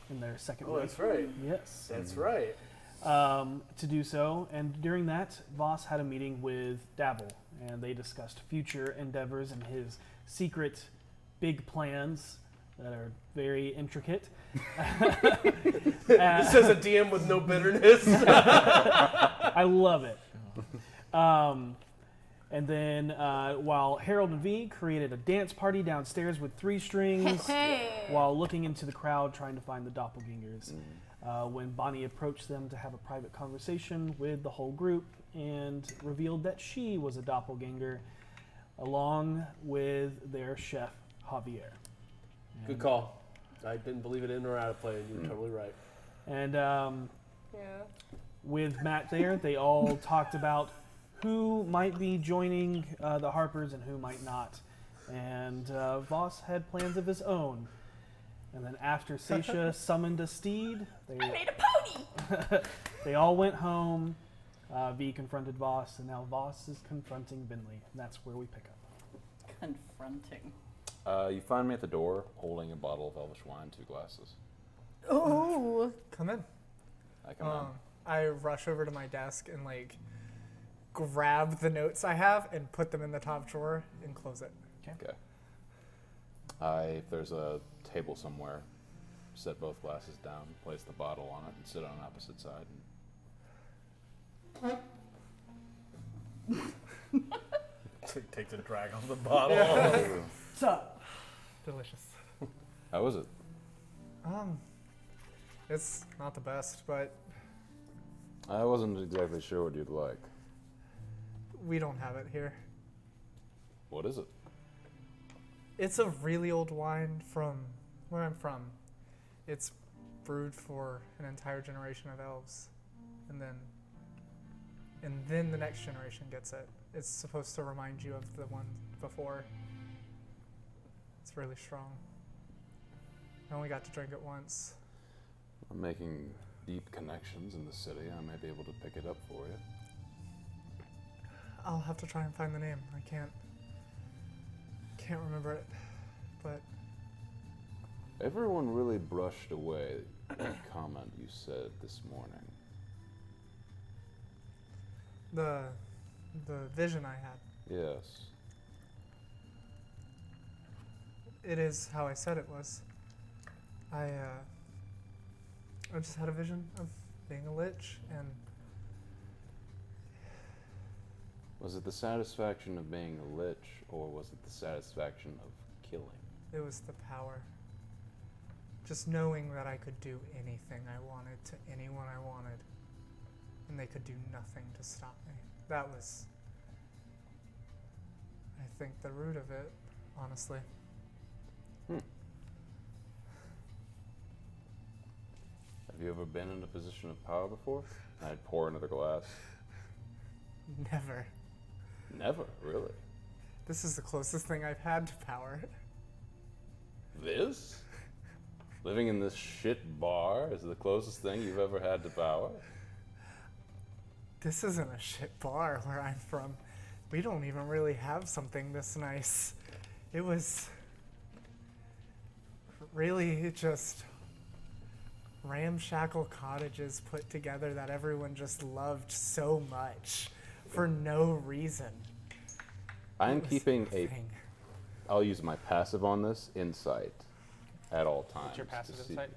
[SPEAKER 2] in their second
[SPEAKER 3] Oh,
[SPEAKER 2] week.
[SPEAKER 3] that's right.
[SPEAKER 2] Yes.
[SPEAKER 3] That's right.
[SPEAKER 2] To do so. And during that, Voss had a meeting with Dabble, and they discussed future endeavors and his secret big plans that are very intricate.
[SPEAKER 3] This is a DM with no bitterness.
[SPEAKER 2] I love it. And then while Harold and V created a dance party downstairs with 3 strings,
[SPEAKER 6] Hey.
[SPEAKER 2] while looking into the crowd trying to find the doppelgangers, when Bonnie approached them to have a private conversation with the whole group and revealed that she was a doppelganger, along with their chef, Javier.
[SPEAKER 3] Good call. I didn't believe it in or out of play, and you were totally right.
[SPEAKER 2] And
[SPEAKER 6] Yeah.
[SPEAKER 2] with Matt there, they all talked about who might be joining the Harpers and who might not. And Voss had plans of his own. And then after Seisha summoned a steed,
[SPEAKER 5] I made a pony.
[SPEAKER 2] they all went home. V confronted Voss, and now Voss is confronting Binley. And that's where we pick up.
[SPEAKER 5] Confronting.
[SPEAKER 4] You find me at the door holding a bottle of Elvish wine, 2 glasses.
[SPEAKER 6] Ooh.
[SPEAKER 7] Come in.
[SPEAKER 4] I come in.
[SPEAKER 7] I rush over to my desk and like grab the notes I have and put them in the top drawer and close it.
[SPEAKER 4] Okay. If there's a table somewhere, set both glasses down, place the bottle on it, and sit on opposite side.
[SPEAKER 3] Takes a drag off the bottle.
[SPEAKER 7] What's up? Delicious.
[SPEAKER 4] How was it?
[SPEAKER 7] It's not the best, but
[SPEAKER 4] I wasn't exactly sure what you'd like.
[SPEAKER 7] we don't have it here.
[SPEAKER 4] What is it?
[SPEAKER 7] It's a really old wine from where I'm from. It's brewed for an entire generation of elves, and then the next generation gets it. It's supposed to remind you of the one before. It's really strong. I only got to drink it once.
[SPEAKER 4] I'm making deep connections in the city. I may be able to pick it up for you.
[SPEAKER 7] I'll have to try and find the name. I can't remember it, but
[SPEAKER 4] Everyone really brushed away the comment you said this morning.
[SPEAKER 7] the vision I had.
[SPEAKER 4] Yes.
[SPEAKER 7] It is how I said it was. I just had a vision of being a lich, and
[SPEAKER 4] Was it the satisfaction of being a lich, or was it the satisfaction of killing?
[SPEAKER 7] it was the power. Just knowing that I could do anything I wanted to anyone I wanted, and they could do nothing to stop me. That was, I think, the root of it, honestly.
[SPEAKER 4] Have you ever been in a position of power before? I'd pour another glass.
[SPEAKER 7] Never.
[SPEAKER 4] Never, really.
[SPEAKER 7] This is the closest thing I've had to power.
[SPEAKER 4] This? Living in this shit bar is the closest thing you've ever had to power?
[SPEAKER 7] This isn't a shit bar where I'm from. We don't even really have something this nice. It was really just ramshackle cottages put together that everyone just loved so much for no reason.
[SPEAKER 4] I'm
[SPEAKER 7] It was
[SPEAKER 4] keeping a,
[SPEAKER 7] thing.
[SPEAKER 4] I'll use my passive on this, insight, at all times.
[SPEAKER 1] What's your passive
[SPEAKER 4] to see-
[SPEAKER 1] insight?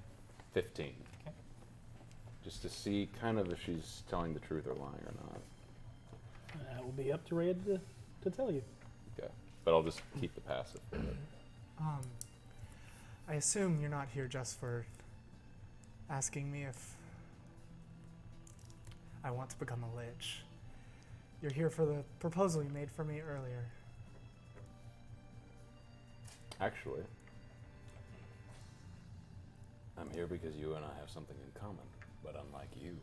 [SPEAKER 4] 15.
[SPEAKER 1] Okay.
[SPEAKER 4] Just to see kind of if she's telling the truth or lying or not.
[SPEAKER 2] That will be up to Ray to tell you.
[SPEAKER 4] Okay. But I'll just keep the passive for it.
[SPEAKER 7] I assume you're not here just for asking me if I want to become a lich. You're here for the proposal you made for me earlier.
[SPEAKER 4] Actually, I'm here because you and I have something in common. But unlike you,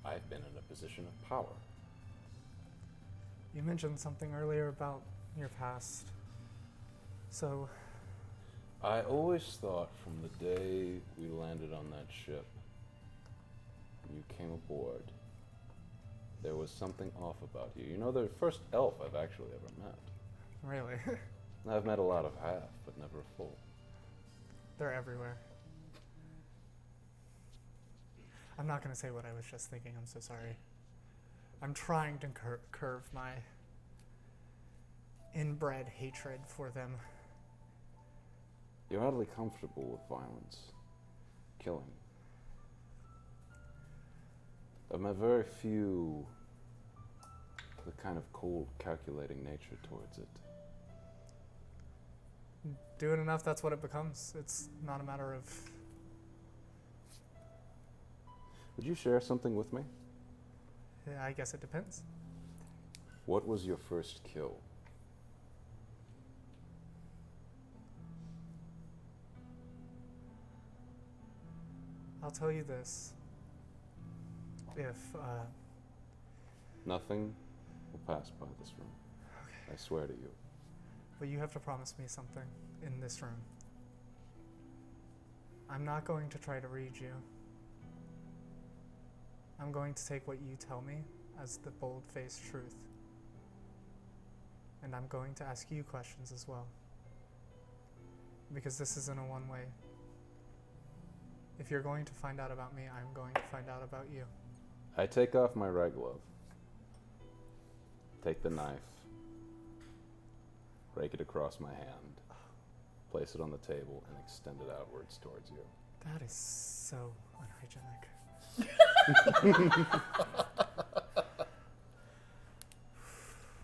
[SPEAKER 4] I've been in a position of power.
[SPEAKER 7] You mentioned something earlier about your past. So,
[SPEAKER 4] I always thought from the day we landed on that ship, and you came aboard, there was something off about you. You know, the first elf I've actually ever met.
[SPEAKER 7] really,
[SPEAKER 4] I've met a lot of half, but never a full.
[SPEAKER 7] they're everywhere. I'm not going to say what I was just thinking. I'm so sorry. I'm trying to curve my inbred hatred for them.
[SPEAKER 4] You're oddly comfortable with violence, killing. I've met very few with a kind of cold, calculating nature towards it.
[SPEAKER 7] Do it enough, that's what it becomes. It's not a matter of.
[SPEAKER 4] Would you share something with me?
[SPEAKER 7] Yeah, I guess it depends.
[SPEAKER 4] What was your first kill?
[SPEAKER 7] I'll tell you this. If,
[SPEAKER 4] Nothing will pass by this room. I swear to you.
[SPEAKER 7] but you have to promise me something in this room. I'm not going to try to read you. I'm going to take what you tell me as the bold-faced truth. And I'm going to ask you questions as well. Because this isn't a one-way. If you're going to find out about me, I'm going to find out about you.
[SPEAKER 4] I take off my right glove. Take the knife. Rake it across my hand. place it on the table, and extend it outwards towards you.
[SPEAKER 7] That is so unhygienic.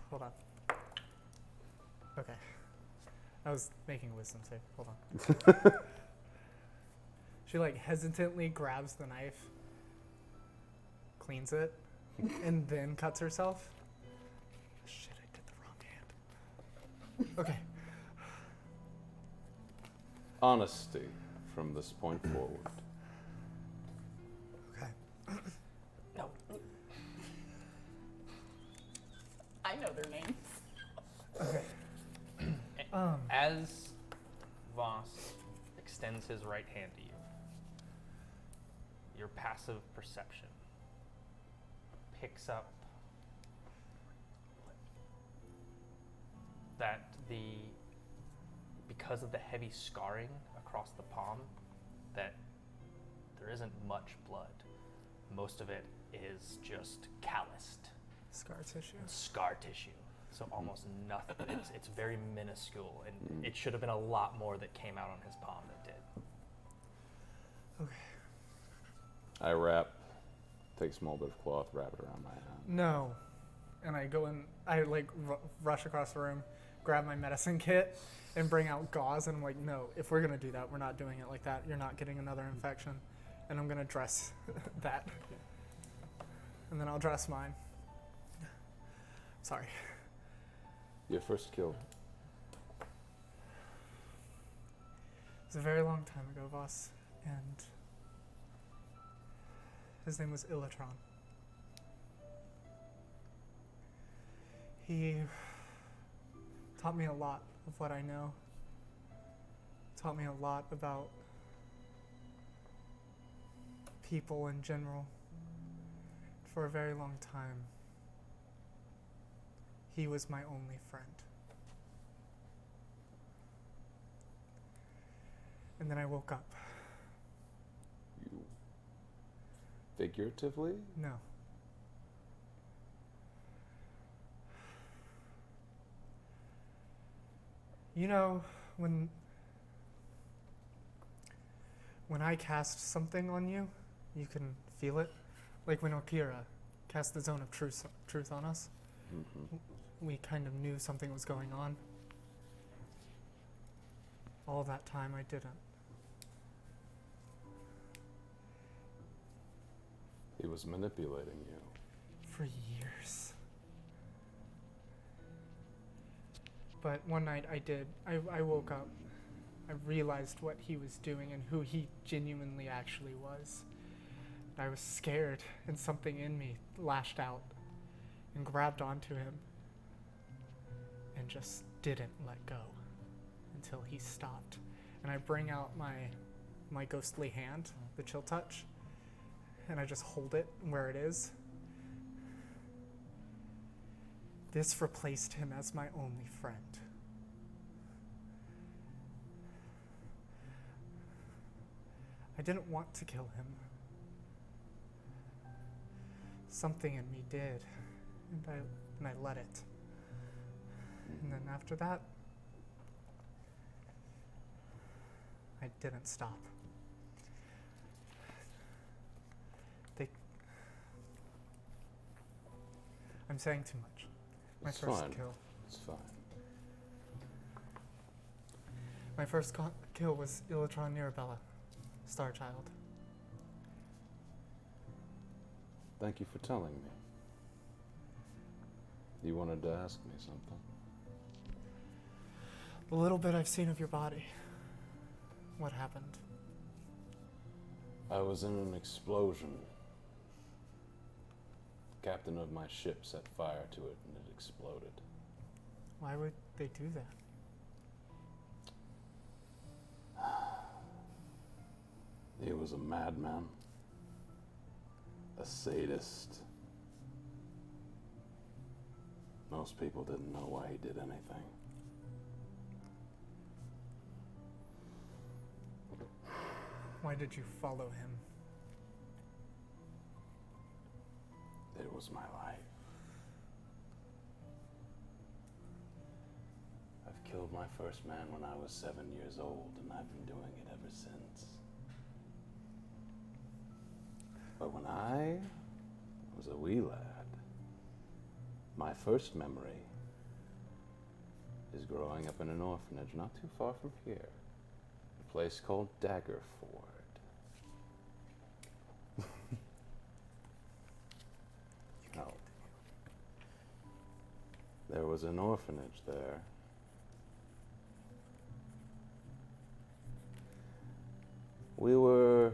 [SPEAKER 7] Hold on. Okay. I was making a wisdom save. Hold on. She like hesitantly grabs the knife, cleans it, and then cuts herself. Shit, I did the wrong hand. Okay.
[SPEAKER 4] Honesty from this point forward.
[SPEAKER 7] Okay.
[SPEAKER 1] No.
[SPEAKER 5] I know their names.
[SPEAKER 7] Okay.
[SPEAKER 1] As Voss extends his right hand to you, your passive perception picks up that because of the heavy scarring across the palm, that there isn't much blood. Most of it is just calloused.
[SPEAKER 7] Scar tissue.
[SPEAKER 1] Scar tissue. So almost nothing. It's very minuscule, and it should have been a lot more that came out on his palm that did.
[SPEAKER 7] Okay.
[SPEAKER 4] Take a small bit of cloth, wrap it around my hand.
[SPEAKER 7] No. And I go in, I like rush across the room, grab my medicine kit, and bring out gauze, and I'm like, no, if we're gonna do that, we're not doing it like that. You're not getting another infection. And I'm gonna dress that. And then I'll dress mine. Sorry.
[SPEAKER 4] Your first kill.
[SPEAKER 7] It was a very long time ago, Voss, and his name was Ilytron. He taught me a lot of what I know. Taught me a lot about people in general. For a very long time, he was my only friend. And then I woke up.
[SPEAKER 4] You figuratively?
[SPEAKER 7] No. You know, when I cast something on you, you can feel it. Like when Okira cast the Zone of Truth on us.
[SPEAKER 4] Mm-hmm.
[SPEAKER 7] We kind of knew something was going on. All that time I didn't.
[SPEAKER 4] He was manipulating you.
[SPEAKER 7] For years. But one night I did. I woke up. I realized what he was doing and who he genuinely actually was. I was scared, and something in me lashed out and grabbed onto him and just didn't let go until he stopped. And I bring out my ghostly hand, the chill touch, and I just hold it where it is. This replaced him as my only friend. I didn't want to kill him. Something in me did, and I let it. And then after that, I didn't stop. I'm saying too much. My
[SPEAKER 4] It's
[SPEAKER 7] first
[SPEAKER 4] fine.
[SPEAKER 7] kill.
[SPEAKER 4] It's fine.
[SPEAKER 7] My first kill was Ilytron Mirabella, Star Child.
[SPEAKER 4] Thank you for telling me. You wanted to ask me something?
[SPEAKER 7] The little bit I've seen of your body. What happened?
[SPEAKER 4] I was in an explosion. The captain of my ship set fire to it and it exploded.
[SPEAKER 7] Why would they do that?
[SPEAKER 4] He was a madman. A sadist. Most people didn't know why he did anything.
[SPEAKER 7] Why did you follow him?
[SPEAKER 4] It was my life. I've killed my first man when I was 7 years old, and I've been doing it ever since. But when I was a wee lad, my first memory is growing up in an orphanage not too far from here, a place called Daggerford. No. There was an orphanage there. We were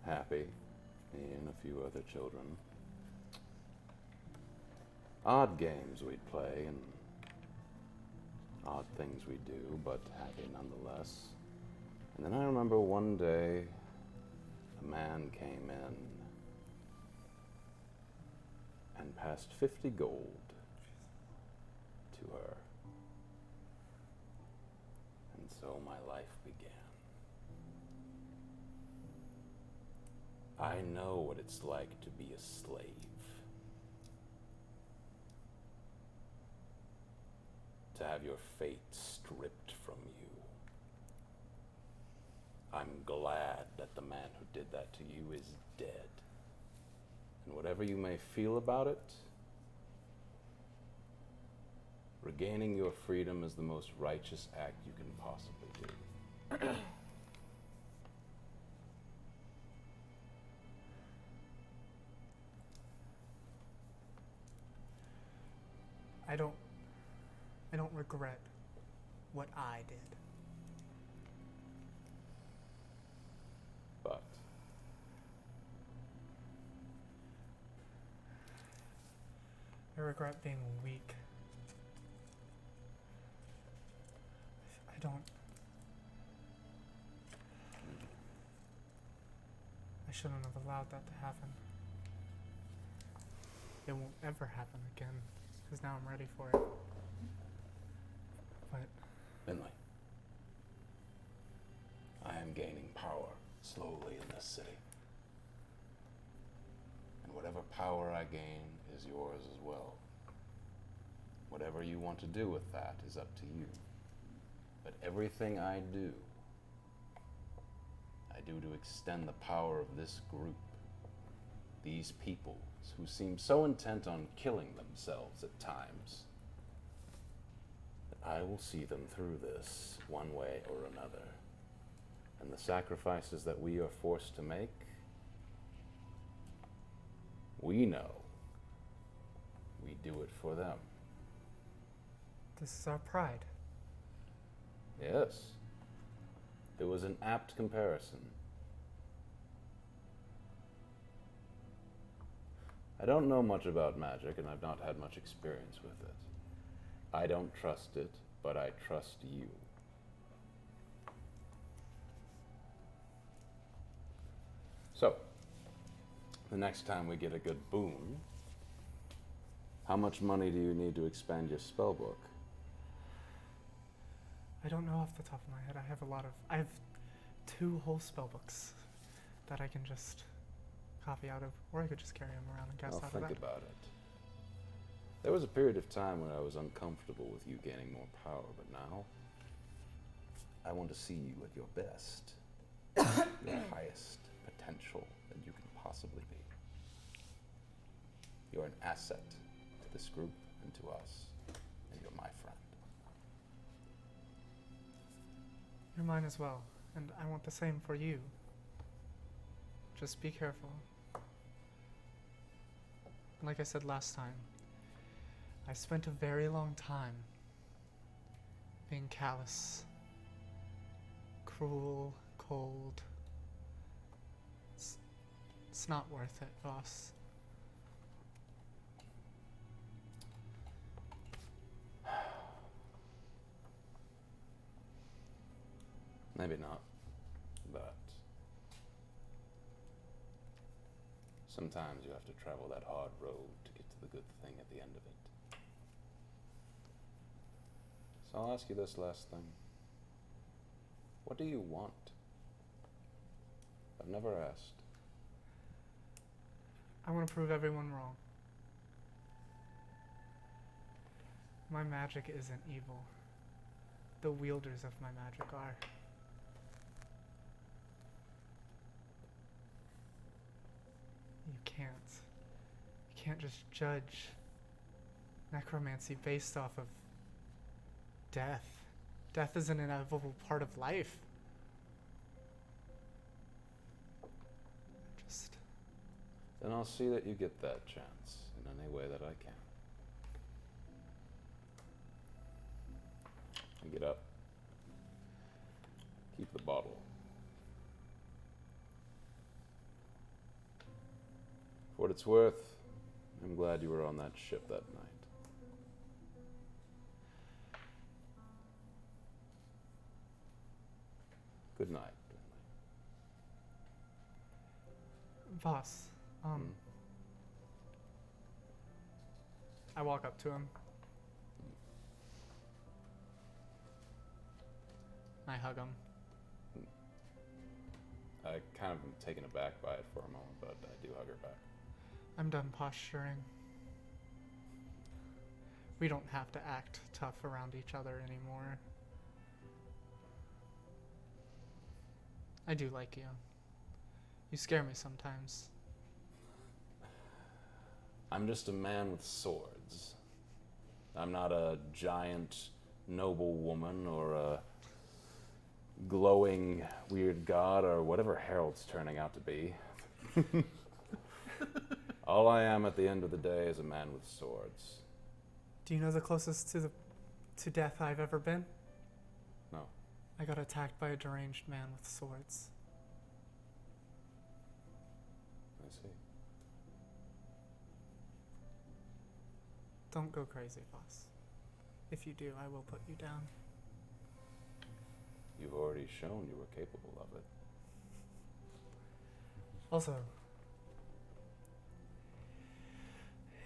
[SPEAKER 4] happy, me and a few other children. Odd games we'd play and odd things we'd do, but happy nonetheless. And then I remember one day a man came in and passed 50 gold to her. And so my life began. I know what it's like to be a slave. To have your fate stripped from you. I'm glad that the man who did that to you is dead. And whatever you may feel about it, regaining your freedom is the most righteous act you can possibly do.
[SPEAKER 7] I don't regret what I did.
[SPEAKER 4] But
[SPEAKER 7] I regret being weak. I shouldn't have allowed that to happen. It won't ever happen again, because now I'm ready for it. But
[SPEAKER 4] Finley, I am gaining power slowly in this city. And whatever power I gain is yours as well. Whatever you want to do with that is up to you. But everything I do to extend the power of this group, these peoples who seem so intent on killing themselves at times, that I will see them through this one way or another. And the sacrifices that we are forced to make, we know we do it for them.
[SPEAKER 7] this is our pride.
[SPEAKER 4] Yes. It was an apt comparison. I don't know much about magic, and I've not had much experience with it. I don't trust it, but I trust you. So, the next time we get a good boon, how much money do you need to expand your spellbook?
[SPEAKER 7] I don't know off the top of my head. I have 2 whole spell books that I can just copy out of, or I could just carry them around and cast out of that.
[SPEAKER 4] Think about it. There was a period of time when I was uncomfortable with you gaining more power, but now I want to see you at your best, your highest potential that you can possibly be. You're an asset to this group and to us, and you're my friend.
[SPEAKER 7] You're mine as well, and I want the same for you. Just be careful. Like I said last time, I spent a very long time being callous, cruel, cold. It's not worth it, boss.
[SPEAKER 4] Maybe not, but sometimes you have to travel that hard road to get to the good thing at the end of it. So I'll ask you this last thing. What do you want? I've never asked.
[SPEAKER 7] I want to prove everyone wrong. My magic isn't evil. the wielders of my magic are. You can't just judge necromancy based off of death. Death is an inevitable part of life.
[SPEAKER 4] Then I'll see that you get that chance in any way that I can. I get up. Keep the bottle. For what it's worth, I'm glad you were on that ship that night. Good night.
[SPEAKER 7] Boss, I walk up to him. I hug him.
[SPEAKER 4] I kind of am taken aback by it for a moment, but I do hug her back.
[SPEAKER 7] I'm done posturing. We don't have to act tough around each other anymore. I do like you. You scare me sometimes.
[SPEAKER 4] I'm just a man with swords. I'm not a giant, noble woman or a glowing, weird god or whatever Harold's turning out to be. All I am at the end of the day is a man with swords.
[SPEAKER 7] Do you know the closest to death I've ever been?
[SPEAKER 4] No.
[SPEAKER 7] I got attacked by a deranged man with swords.
[SPEAKER 4] I see.
[SPEAKER 7] Don't go crazy, boss. If you do, I will put you down.
[SPEAKER 4] You've already shown you were capable of it.
[SPEAKER 7] Also,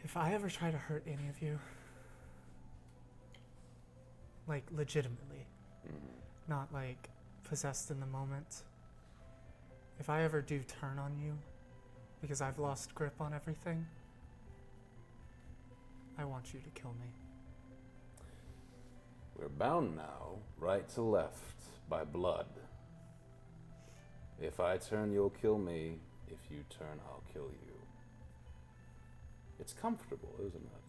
[SPEAKER 7] if I ever try to hurt any of you, like legitimately, not like possessed in the moment, if I ever do turn on you because I've lost grip on everything, I want you to kill me.
[SPEAKER 4] We're bound now, right to left, by blood. If I turn, you'll kill me. If you turn, I'll kill you. It's comfortable, isn't it?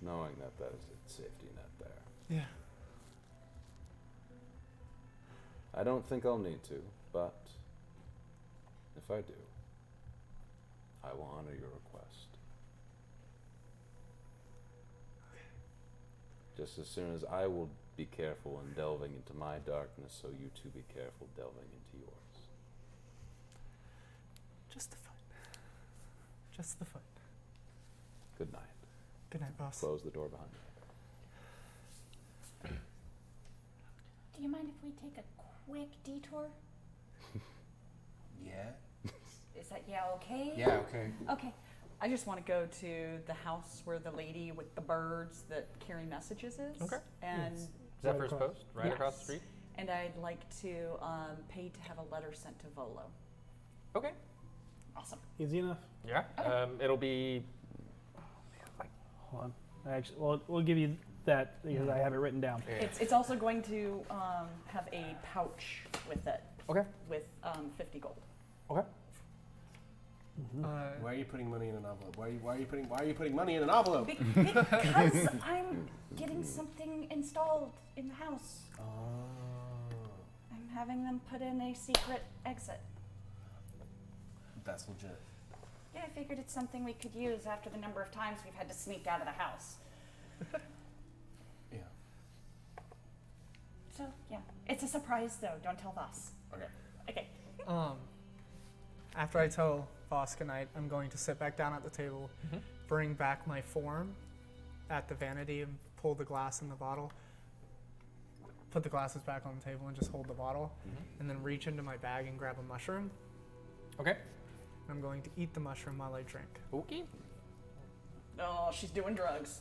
[SPEAKER 4] Knowing that that is a safety net there.
[SPEAKER 7] Yeah.
[SPEAKER 4] I don't think I'll need to, but if I do, I will honor your request. Just as soon as I will be careful in delving into my darkness, so you too be careful delving into yours.
[SPEAKER 7] Just the foot. Just the foot.
[SPEAKER 4] Good night.
[SPEAKER 7] Good night, boss.
[SPEAKER 4] Close the door behind you.
[SPEAKER 8] Do you mind if we take a quick detour?
[SPEAKER 9] Yeah.
[SPEAKER 8] Is that okay?
[SPEAKER 9] Yeah, okay.
[SPEAKER 5] Okay. I just want to go to the house where the lady with the birds that carry messages is.
[SPEAKER 1] Okay.
[SPEAKER 5] And
[SPEAKER 1] Zephyr's Post, right
[SPEAKER 5] Yes.
[SPEAKER 1] across the street.
[SPEAKER 5] and I'd like to pay to have a letter sent to Volo.
[SPEAKER 1] Okay.
[SPEAKER 5] Awesome.
[SPEAKER 2] Easy enough.
[SPEAKER 1] Yeah. It'll be.
[SPEAKER 2] Hold on. Actually, well, we'll give you that because I have it written down.
[SPEAKER 1] Yeah.
[SPEAKER 5] It's also going to have a pouch with it
[SPEAKER 1] Okay.
[SPEAKER 5] with 50 gold.
[SPEAKER 1] Okay.
[SPEAKER 3] Why are you putting money in an envelope? Why are you putting money in an envelope?
[SPEAKER 5] Because I'm getting something installed in the house.
[SPEAKER 3] Oh.
[SPEAKER 5] I'm having them put in a secret exit.
[SPEAKER 3] That's legit.
[SPEAKER 5] Yeah, I figured it's something we could use after the number of times we've had to sneak out of the house.
[SPEAKER 3] Yeah.
[SPEAKER 5] So, yeah. It's a surprise, though. Don't tell Voss.
[SPEAKER 3] Okay.
[SPEAKER 5] Okay.
[SPEAKER 7] After I tell Voss goodnight, I'm going to sit back down at the table, bring back my form at the vanity and pull the glass in the bottle, put the glasses back on the table and just hold the bottle, and then reach into my bag and grab a mushroom.
[SPEAKER 1] Okay.
[SPEAKER 7] I'm going to eat the mushroom while I drink.
[SPEAKER 1] Okay.
[SPEAKER 5] Oh, she's doing drugs.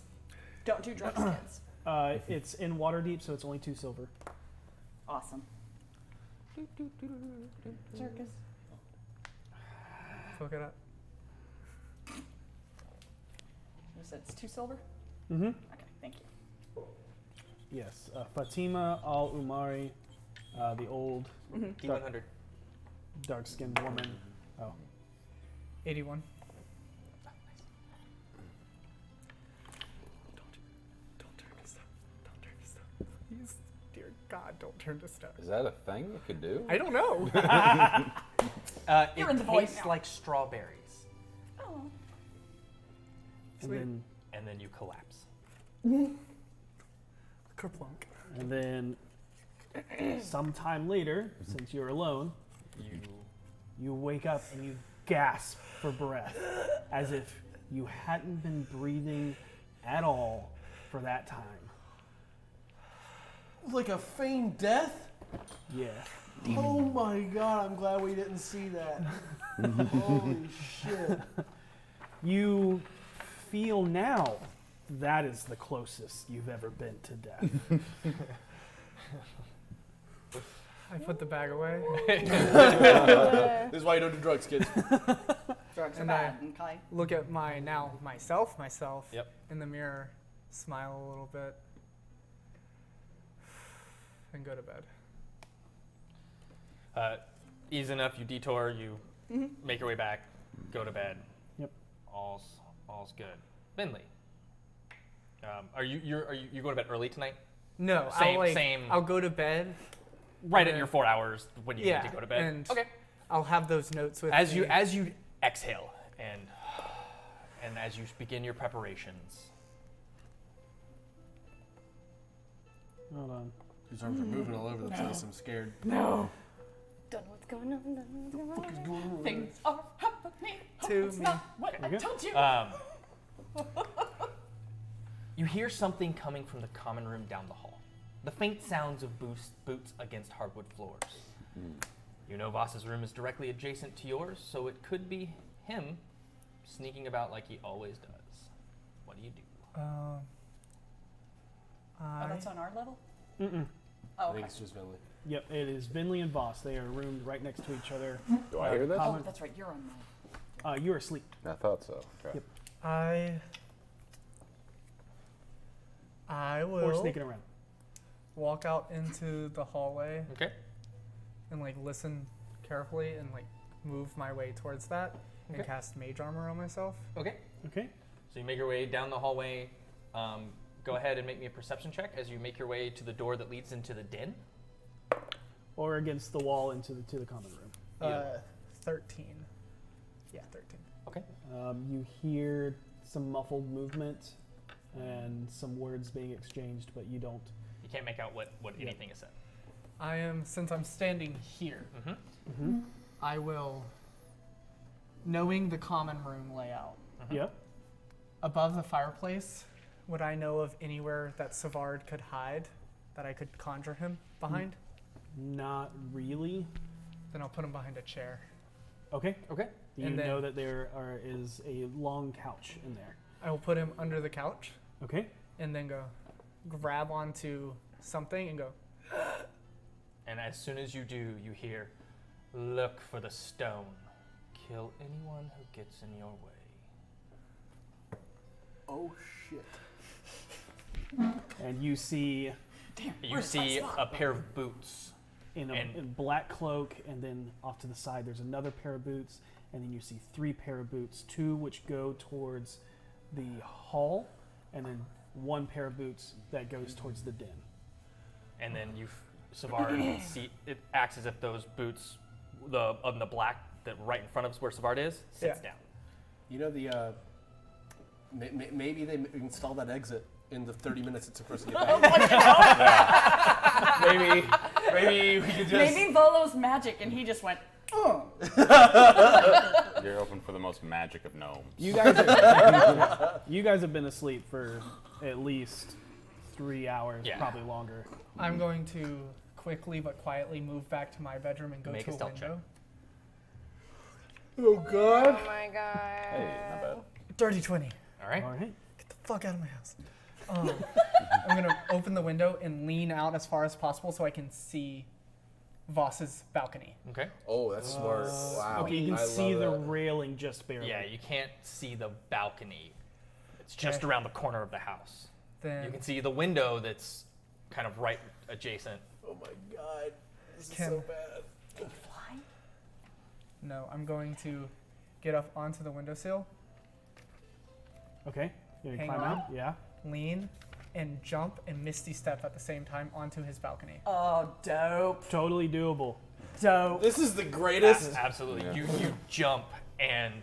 [SPEAKER 5] Don't do drugs, kids.
[SPEAKER 2] It's in Waterdeep, so it's only 2 silver.
[SPEAKER 5] Awesome. Circus.
[SPEAKER 7] Look it up.
[SPEAKER 5] You said it's 2 silver?
[SPEAKER 2] Mm-hmm.
[SPEAKER 5] Okay, thank you.
[SPEAKER 2] Yes, Fatima Al-Umari, the old
[SPEAKER 1] D100.
[SPEAKER 2] dark-skinned woman. Oh,
[SPEAKER 7] 81. Don't turn to stone. Don't turn to stone. Please, dear God, don't turn to stone.
[SPEAKER 4] Is that a thing you could do?
[SPEAKER 7] I don't know.
[SPEAKER 5] You're
[SPEAKER 1] It
[SPEAKER 5] in the void
[SPEAKER 1] tastes
[SPEAKER 5] now.
[SPEAKER 1] like strawberries,
[SPEAKER 8] Oh.
[SPEAKER 2] and
[SPEAKER 1] and then you collapse.
[SPEAKER 7] Kerplunk.
[SPEAKER 2] then sometime later, since you're alone, you wake up and you gasp for breath, as if you hadn't been breathing at all for that time.
[SPEAKER 3] Like a feigned death?
[SPEAKER 2] Yeah.
[SPEAKER 3] Oh my god, I'm glad we didn't see that. Holy shit.
[SPEAKER 2] You feel now that is the closest you've ever been to death.
[SPEAKER 7] I put the bag away.
[SPEAKER 3] This is why you don't do drugs, kids.
[SPEAKER 5] Drugs are
[SPEAKER 7] And
[SPEAKER 5] bad, okay?
[SPEAKER 7] Look at myself
[SPEAKER 1] Yep.
[SPEAKER 7] in the mirror, smile a little bit, and go to bed.
[SPEAKER 1] Easy enough. You detour. You make your way back. Go to bed.
[SPEAKER 2] Yep.
[SPEAKER 1] All's good. Finley, are you going to bed early tonight?
[SPEAKER 7] No,
[SPEAKER 1] Same.
[SPEAKER 7] I'll go to bed.
[SPEAKER 1] Right at
[SPEAKER 7] then-
[SPEAKER 1] your 4 hours when you need to go to bed.
[SPEAKER 7] and
[SPEAKER 1] Okay.
[SPEAKER 7] I'll have those notes with
[SPEAKER 1] As
[SPEAKER 7] me.
[SPEAKER 1] you exhale and as you begin your preparations,
[SPEAKER 2] Hold on.
[SPEAKER 3] His arms are moving all over the place. I'm scared.
[SPEAKER 6] Don't know what's going on. Don't know what's going on.
[SPEAKER 8] Things are happening.
[SPEAKER 7] To
[SPEAKER 8] It's
[SPEAKER 7] me.
[SPEAKER 8] not what I
[SPEAKER 2] Okay.
[SPEAKER 8] told you.
[SPEAKER 1] you hear something coming from the common room down the hall. The faint sounds of boots against hardwood floors. You know Voss's room is directly adjacent to yours, so it could be him sneaking about like he always does. What do you do?
[SPEAKER 5] Oh,
[SPEAKER 7] I
[SPEAKER 5] that's on our level?
[SPEAKER 2] Mm-mm.
[SPEAKER 5] Oh,
[SPEAKER 3] I
[SPEAKER 5] okay.
[SPEAKER 3] think it's just Finley.
[SPEAKER 2] Yep, it is Vinley and Voss. They are roomed right next to each other.
[SPEAKER 4] Do I hear this?
[SPEAKER 5] Oh, that's right. You're on mine.
[SPEAKER 2] You're asleep.
[SPEAKER 4] I thought so. Okay.
[SPEAKER 2] Yep.
[SPEAKER 7] I
[SPEAKER 2] Or
[SPEAKER 7] will
[SPEAKER 2] sneaking around.
[SPEAKER 7] walk out into the hallway
[SPEAKER 1] Okay.
[SPEAKER 7] and like listen carefully and like move my way towards that and
[SPEAKER 1] Okay.
[SPEAKER 7] cast mage armor on myself.
[SPEAKER 1] Okay.
[SPEAKER 2] Okay.
[SPEAKER 1] So you make your way down the hallway. Go ahead and make me a perception check as you make your way to the door that leads into the den.
[SPEAKER 2] Or against the wall into the common room.
[SPEAKER 7] 13. Yeah, 13.
[SPEAKER 1] Okay.
[SPEAKER 2] You hear some muffled movement and some words being exchanged, but you don't.
[SPEAKER 1] You can't make out what anything is said.
[SPEAKER 7] Since I'm standing here,
[SPEAKER 1] Mm-hmm.
[SPEAKER 7] I will, knowing the common room layout,
[SPEAKER 2] Yep.
[SPEAKER 7] above the fireplace, would I know of anywhere that Savard could hide that I could conjure him behind?
[SPEAKER 2] Not really.
[SPEAKER 7] Then I'll put him behind a chair.
[SPEAKER 2] Okay.
[SPEAKER 1] Okay.
[SPEAKER 2] You
[SPEAKER 7] And then-
[SPEAKER 2] know that there is a long couch in there.
[SPEAKER 7] I will put him under the couch
[SPEAKER 2] Okay.
[SPEAKER 7] and then go grab onto something and go,
[SPEAKER 1] And as soon as you do, you hear, "Look for the stone. Kill anyone who gets in your way."
[SPEAKER 3] Oh shit.
[SPEAKER 2] And you see
[SPEAKER 5] Damn.
[SPEAKER 1] You
[SPEAKER 5] where's my
[SPEAKER 1] see
[SPEAKER 5] slot?
[SPEAKER 1] a pair of boots.
[SPEAKER 2] in a
[SPEAKER 1] And-
[SPEAKER 2] in black cloak, and then off to the side there's another pair of boots, and then you see 3 pair of boots, 2 which go towards the hall, and then 1 pair of boots that goes towards the den.
[SPEAKER 1] And then Savard see it acts as if those boots, on the black that right in front of us where Savard is, sits
[SPEAKER 7] Yeah.
[SPEAKER 1] down.
[SPEAKER 3] You know the maybe they install that exit in the 30 minutes it took for us to get back. maybe we could just.
[SPEAKER 5] Maybe Volo's magic, and he just went, oh.
[SPEAKER 4] You're hoping for the most magic of gnomes.
[SPEAKER 2] You guys have been asleep for at least 3 hours,
[SPEAKER 1] Yeah.
[SPEAKER 2] probably longer.
[SPEAKER 7] I'm going to quickly but quietly move back to my bedroom and go
[SPEAKER 1] Make
[SPEAKER 7] to
[SPEAKER 1] a
[SPEAKER 7] a
[SPEAKER 1] stealth check.
[SPEAKER 7] window.
[SPEAKER 3] Oh god.
[SPEAKER 6] Oh my god.
[SPEAKER 4] Hey, not bad.
[SPEAKER 7] Dirty 20.
[SPEAKER 1] All right.
[SPEAKER 2] All right.
[SPEAKER 7] Get the fuck out of my house. I'm going to open the window and lean out as far as possible so I can see Voss's balcony.
[SPEAKER 1] Okay.
[SPEAKER 3] Oh, that's smart. Wow.
[SPEAKER 2] Okay, you can
[SPEAKER 3] I
[SPEAKER 2] see
[SPEAKER 3] love
[SPEAKER 2] the
[SPEAKER 3] that.
[SPEAKER 2] railing just barely.
[SPEAKER 1] Yeah, you can't see the balcony. It's just
[SPEAKER 7] Okay.
[SPEAKER 1] around the corner of the house.
[SPEAKER 7] Then
[SPEAKER 1] You can see the window that's kind of right adjacent.
[SPEAKER 3] Oh my god, this is
[SPEAKER 7] Can-
[SPEAKER 3] so bad.
[SPEAKER 5] Fly?
[SPEAKER 7] No, I'm going to get up onto the windowsill,
[SPEAKER 2] Okay. You gonna
[SPEAKER 7] Hang
[SPEAKER 2] climb
[SPEAKER 7] on.
[SPEAKER 2] out? Yeah.
[SPEAKER 7] lean, and jump and misty step at the same time onto his balcony.
[SPEAKER 5] Oh, dope.
[SPEAKER 2] Totally doable.
[SPEAKER 5] Dope.
[SPEAKER 3] This is the greatest.
[SPEAKER 1] Absolutely.
[SPEAKER 4] Yeah.
[SPEAKER 1] You jump and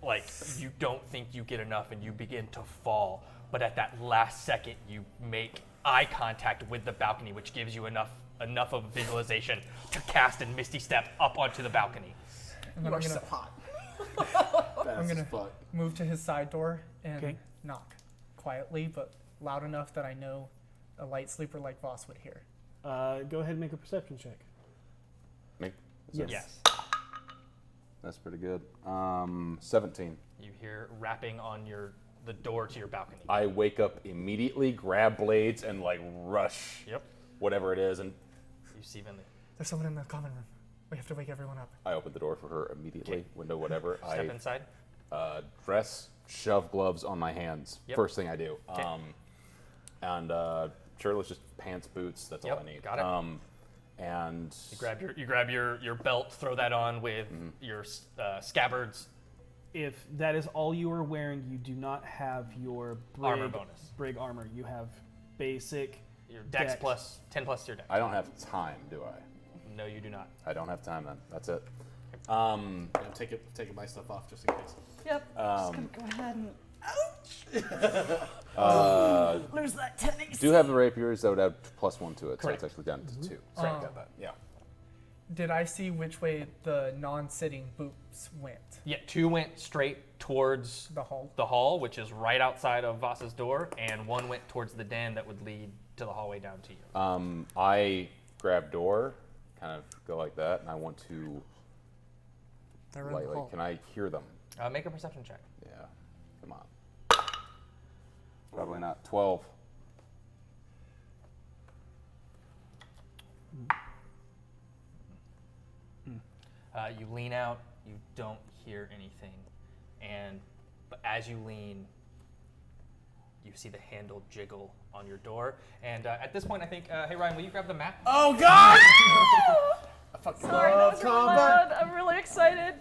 [SPEAKER 1] like you don't think you get enough and you begin to fall. But at that last second, you make eye contact with the balcony, which gives you enough of visualization to cast and misty step up onto the balcony.
[SPEAKER 7] And then
[SPEAKER 5] You
[SPEAKER 7] I'm
[SPEAKER 5] are
[SPEAKER 7] gonna
[SPEAKER 5] so hot.
[SPEAKER 3] Fast
[SPEAKER 7] gonna-
[SPEAKER 3] as fuck.
[SPEAKER 7] move to his side door and
[SPEAKER 2] Okay.
[SPEAKER 7] knock quietly, but loud enough that I know a light sleeper like Voss would hear.
[SPEAKER 2] Go ahead and make a perception check.
[SPEAKER 4] Me?
[SPEAKER 2] Yes.
[SPEAKER 1] Yes.
[SPEAKER 4] That's pretty good. 17.
[SPEAKER 1] You hear rapping on the door to your balcony.
[SPEAKER 4] I wake up immediately, grab blades, and like rush
[SPEAKER 1] Yep.
[SPEAKER 4] whatever it is, and
[SPEAKER 1] You see Vinley.
[SPEAKER 7] There's someone in the common room. We have to wake everyone up.
[SPEAKER 4] I open the door for her immediately.
[SPEAKER 1] Okay.
[SPEAKER 4] Window, whatever.
[SPEAKER 1] Step inside.
[SPEAKER 4] Dress, shove gloves on my hands.
[SPEAKER 1] Yep.
[SPEAKER 4] First thing I do.
[SPEAKER 1] Okay.
[SPEAKER 4] And shirtless, just pants, boots. That's all
[SPEAKER 1] Yep,
[SPEAKER 4] I need.
[SPEAKER 1] got it.
[SPEAKER 4] And
[SPEAKER 1] You grab your belt, throw that on with your scabbards.
[SPEAKER 2] If that is all you are wearing, you do not have your
[SPEAKER 1] Armor bonus.
[SPEAKER 2] Brig armor. You have basic.
[SPEAKER 1] Your dex
[SPEAKER 2] Dex.
[SPEAKER 1] plus 10 plus your dex.
[SPEAKER 4] I don't have time, do I?
[SPEAKER 1] No, you do not.
[SPEAKER 4] I don't have time then. That's it.
[SPEAKER 3] Yeah, I'm taking my stuff off just in case.
[SPEAKER 5] Yep. Just gonna go ahead and. Ouch! Lose that 10 AC.
[SPEAKER 4] Do have the rapiers that would add +1 to it,
[SPEAKER 1] Correct.
[SPEAKER 4] so it's actually down to 2.
[SPEAKER 7] Oh.
[SPEAKER 4] Sorry about that. Yeah.
[SPEAKER 7] Did I see which way the non-sitting boots went?
[SPEAKER 1] Yeah, 2 went straight towards
[SPEAKER 7] The hall?
[SPEAKER 1] the hall, which is right outside of Voss's door, and 1 went towards the den that would lead to the hallway down to you.
[SPEAKER 4] I grab door, kind of go like that, and I want to
[SPEAKER 7] They're in the
[SPEAKER 4] lightly.
[SPEAKER 7] hall.
[SPEAKER 4] Can I hear them?
[SPEAKER 1] Make a perception check.
[SPEAKER 4] Yeah. Come on. Probably not. 12.
[SPEAKER 1] You lean out, you don't hear anything, but as you lean, you see the handle jiggle on your door. And at this point, I think, hey Ryan, will you grab the map?
[SPEAKER 3] Oh god! I fucking
[SPEAKER 5] Sorry, that
[SPEAKER 3] love
[SPEAKER 5] was really
[SPEAKER 3] combat.
[SPEAKER 5] loud. I'm really excited.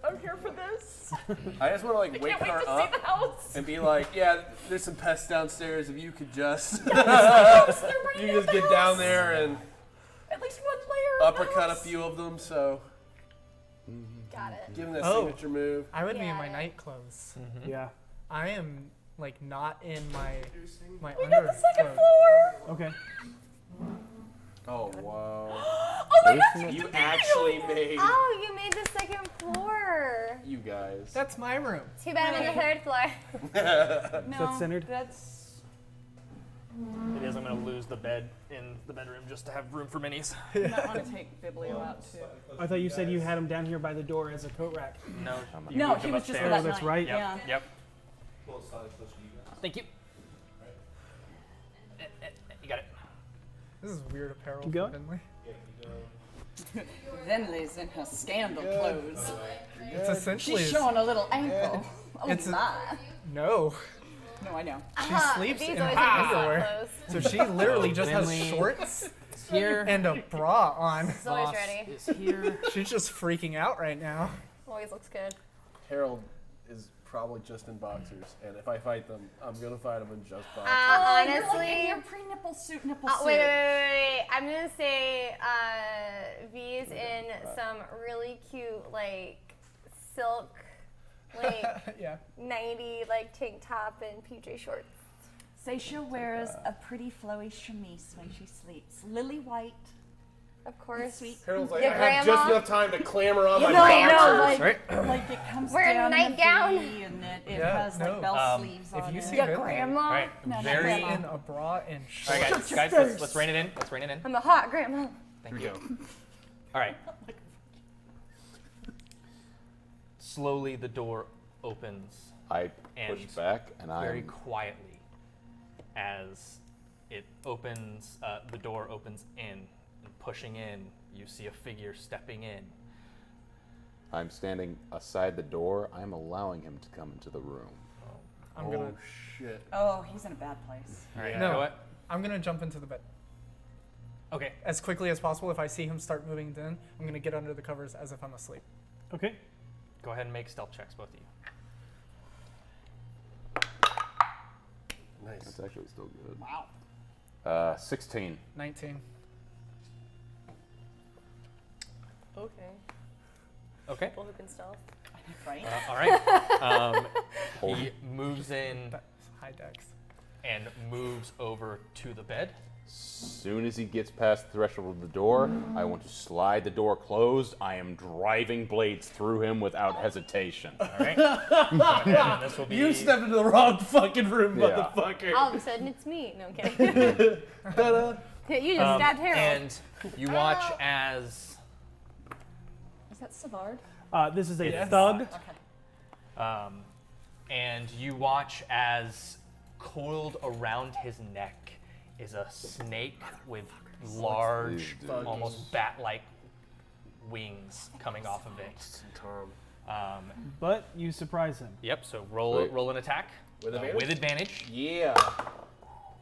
[SPEAKER 5] I'm here for this.
[SPEAKER 3] I just want to like
[SPEAKER 5] I
[SPEAKER 3] wake
[SPEAKER 5] can't wait
[SPEAKER 3] her
[SPEAKER 5] to
[SPEAKER 3] up
[SPEAKER 5] see the house.
[SPEAKER 3] and be like, yeah, there's some pests downstairs. If you could just,
[SPEAKER 5] They're bringing
[SPEAKER 3] you
[SPEAKER 5] up
[SPEAKER 3] just
[SPEAKER 5] the
[SPEAKER 3] get down
[SPEAKER 5] house.
[SPEAKER 3] there and
[SPEAKER 5] At least one layer of the
[SPEAKER 3] uppercut a
[SPEAKER 5] house.
[SPEAKER 3] few of them. So
[SPEAKER 6] Got it.
[SPEAKER 3] give them that
[SPEAKER 7] Oh.
[SPEAKER 3] signature move.
[SPEAKER 7] I would be in
[SPEAKER 6] Yeah,
[SPEAKER 7] my
[SPEAKER 6] yeah.
[SPEAKER 7] night clothes.
[SPEAKER 2] Yeah.
[SPEAKER 7] I am like not in my
[SPEAKER 5] We got the second
[SPEAKER 7] underclothes.
[SPEAKER 5] floor.
[SPEAKER 2] Okay.
[SPEAKER 3] Oh wow!
[SPEAKER 5] Oh my gosh,
[SPEAKER 3] You actually made
[SPEAKER 6] Oh, you made the second floor.
[SPEAKER 3] you guys.
[SPEAKER 7] That's my room.
[SPEAKER 6] Too bad I'm on the third floor.
[SPEAKER 5] No,
[SPEAKER 2] that centered?
[SPEAKER 5] That's
[SPEAKER 1] It is. I'm going to lose the bed in the bedroom just to have room for minis.
[SPEAKER 5] I might want to take Biblio out too.
[SPEAKER 2] I thought you said you had him down here by the door as a coat rack.
[SPEAKER 1] No,
[SPEAKER 5] No,
[SPEAKER 1] moved
[SPEAKER 5] he
[SPEAKER 1] them
[SPEAKER 5] was just
[SPEAKER 1] upstairs.
[SPEAKER 5] that
[SPEAKER 2] Oh, that's
[SPEAKER 5] night.
[SPEAKER 2] right.
[SPEAKER 1] Yep.
[SPEAKER 5] Yeah.
[SPEAKER 1] Yep. Thank you. You got it.
[SPEAKER 7] This is weird apparel
[SPEAKER 2] Keep
[SPEAKER 7] for
[SPEAKER 2] going.
[SPEAKER 7] Finley.
[SPEAKER 5] Vinley's in her scandal clothes.
[SPEAKER 7] It's essentially
[SPEAKER 5] She's showing a little ankle. Oh
[SPEAKER 7] It's a-
[SPEAKER 5] my.
[SPEAKER 7] No.
[SPEAKER 5] No, I know.
[SPEAKER 7] She sleeps
[SPEAKER 6] These
[SPEAKER 7] in
[SPEAKER 6] always have the
[SPEAKER 7] underwear.
[SPEAKER 6] clothes.
[SPEAKER 7] So she literally just has
[SPEAKER 1] Finley.
[SPEAKER 7] shorts
[SPEAKER 1] Here.
[SPEAKER 7] and a bra on.
[SPEAKER 6] It's always
[SPEAKER 1] Voss
[SPEAKER 6] ready.
[SPEAKER 1] is here.
[SPEAKER 7] She's just freaking out right now.
[SPEAKER 6] Always looks good.
[SPEAKER 3] Harold is probably just in boxers, and if I fight them, I'm gonna fight them in just boxers.
[SPEAKER 6] Honestly,
[SPEAKER 5] Your pre-nipple suit, nipple suit.
[SPEAKER 6] wait. I'm gonna say V's in some really cute like silk, like
[SPEAKER 7] Yeah.
[SPEAKER 6] 90 like tank top and PJ shorts.
[SPEAKER 5] Seisha wears a pretty flowy chemise when she sleeps. Lily white.
[SPEAKER 6] Of course.
[SPEAKER 5] Sweet.
[SPEAKER 3] Harold's like,
[SPEAKER 6] Your
[SPEAKER 3] I have just
[SPEAKER 6] grandma?
[SPEAKER 3] enough time to clamor on my
[SPEAKER 5] No,
[SPEAKER 3] boxers.
[SPEAKER 5] like it comes
[SPEAKER 6] Wear a
[SPEAKER 5] down in
[SPEAKER 6] nightgown.
[SPEAKER 5] V and it
[SPEAKER 7] Yeah,
[SPEAKER 5] has
[SPEAKER 7] no.
[SPEAKER 5] like bell sleeves
[SPEAKER 7] if
[SPEAKER 5] on
[SPEAKER 7] you
[SPEAKER 5] it.
[SPEAKER 7] see
[SPEAKER 6] Your
[SPEAKER 7] Finley
[SPEAKER 6] grandma?
[SPEAKER 1] All right.
[SPEAKER 5] No, not
[SPEAKER 1] Very.
[SPEAKER 5] grandma.
[SPEAKER 7] in a bra and
[SPEAKER 1] All right,
[SPEAKER 7] shorts.
[SPEAKER 1] guys. Let's rein it in. Let's rein it in.
[SPEAKER 6] I'm a hot grandma.
[SPEAKER 1] Thank you. All right. Slowly, the door opens
[SPEAKER 4] I push
[SPEAKER 1] And
[SPEAKER 4] back, and
[SPEAKER 1] very
[SPEAKER 4] I'm
[SPEAKER 1] quietly. As it opens, the door opens in, and pushing in, you see a figure stepping in.
[SPEAKER 4] I'm standing aside the door. I'm allowing him to come into the room.
[SPEAKER 7] I'm gonna.
[SPEAKER 3] Shit.
[SPEAKER 5] Oh, he's in a bad place.
[SPEAKER 1] All right.
[SPEAKER 7] No.
[SPEAKER 1] Go
[SPEAKER 7] I'm gonna jump into the bed
[SPEAKER 1] Okay.
[SPEAKER 7] as quickly as possible. If I see him start moving, then I'm gonna get under the covers as if I'm asleep.
[SPEAKER 2] Okay.
[SPEAKER 1] Go ahead and make stealth checks, both of you.
[SPEAKER 3] Nice.
[SPEAKER 4] That's actually still good.
[SPEAKER 5] Wow.
[SPEAKER 4] 16.
[SPEAKER 7] 19.
[SPEAKER 6] Okay.
[SPEAKER 1] Okay.
[SPEAKER 6] People who can stealth.
[SPEAKER 5] Right?
[SPEAKER 1] All right. He moves in
[SPEAKER 7] That's high dex.
[SPEAKER 1] and moves over to the bed.
[SPEAKER 4] Soon as he gets past the threshold of the door, I want to slide the door closed. I am driving blades through him without hesitation.
[SPEAKER 1] All right. And this will be.
[SPEAKER 3] You stepped into the wrong fucking room,
[SPEAKER 4] Yeah.
[SPEAKER 3] motherfucker.
[SPEAKER 6] All of a sudden, it's me. No, I'm kidding. Yeah, you just stabbed Harold.
[SPEAKER 1] And you watch as
[SPEAKER 5] Is that Savard?
[SPEAKER 2] This is a
[SPEAKER 7] Yes.
[SPEAKER 2] thug.
[SPEAKER 5] Okay.
[SPEAKER 1] and you watch as coiled around his neck is a snake with large,
[SPEAKER 4] Dude.
[SPEAKER 1] almost bat-like wings coming off of it.
[SPEAKER 2] But you surprise him.
[SPEAKER 1] Yep. So roll
[SPEAKER 4] Sweet.
[SPEAKER 1] roll an attack
[SPEAKER 3] With advantage?
[SPEAKER 1] with advantage.
[SPEAKER 3] Yeah.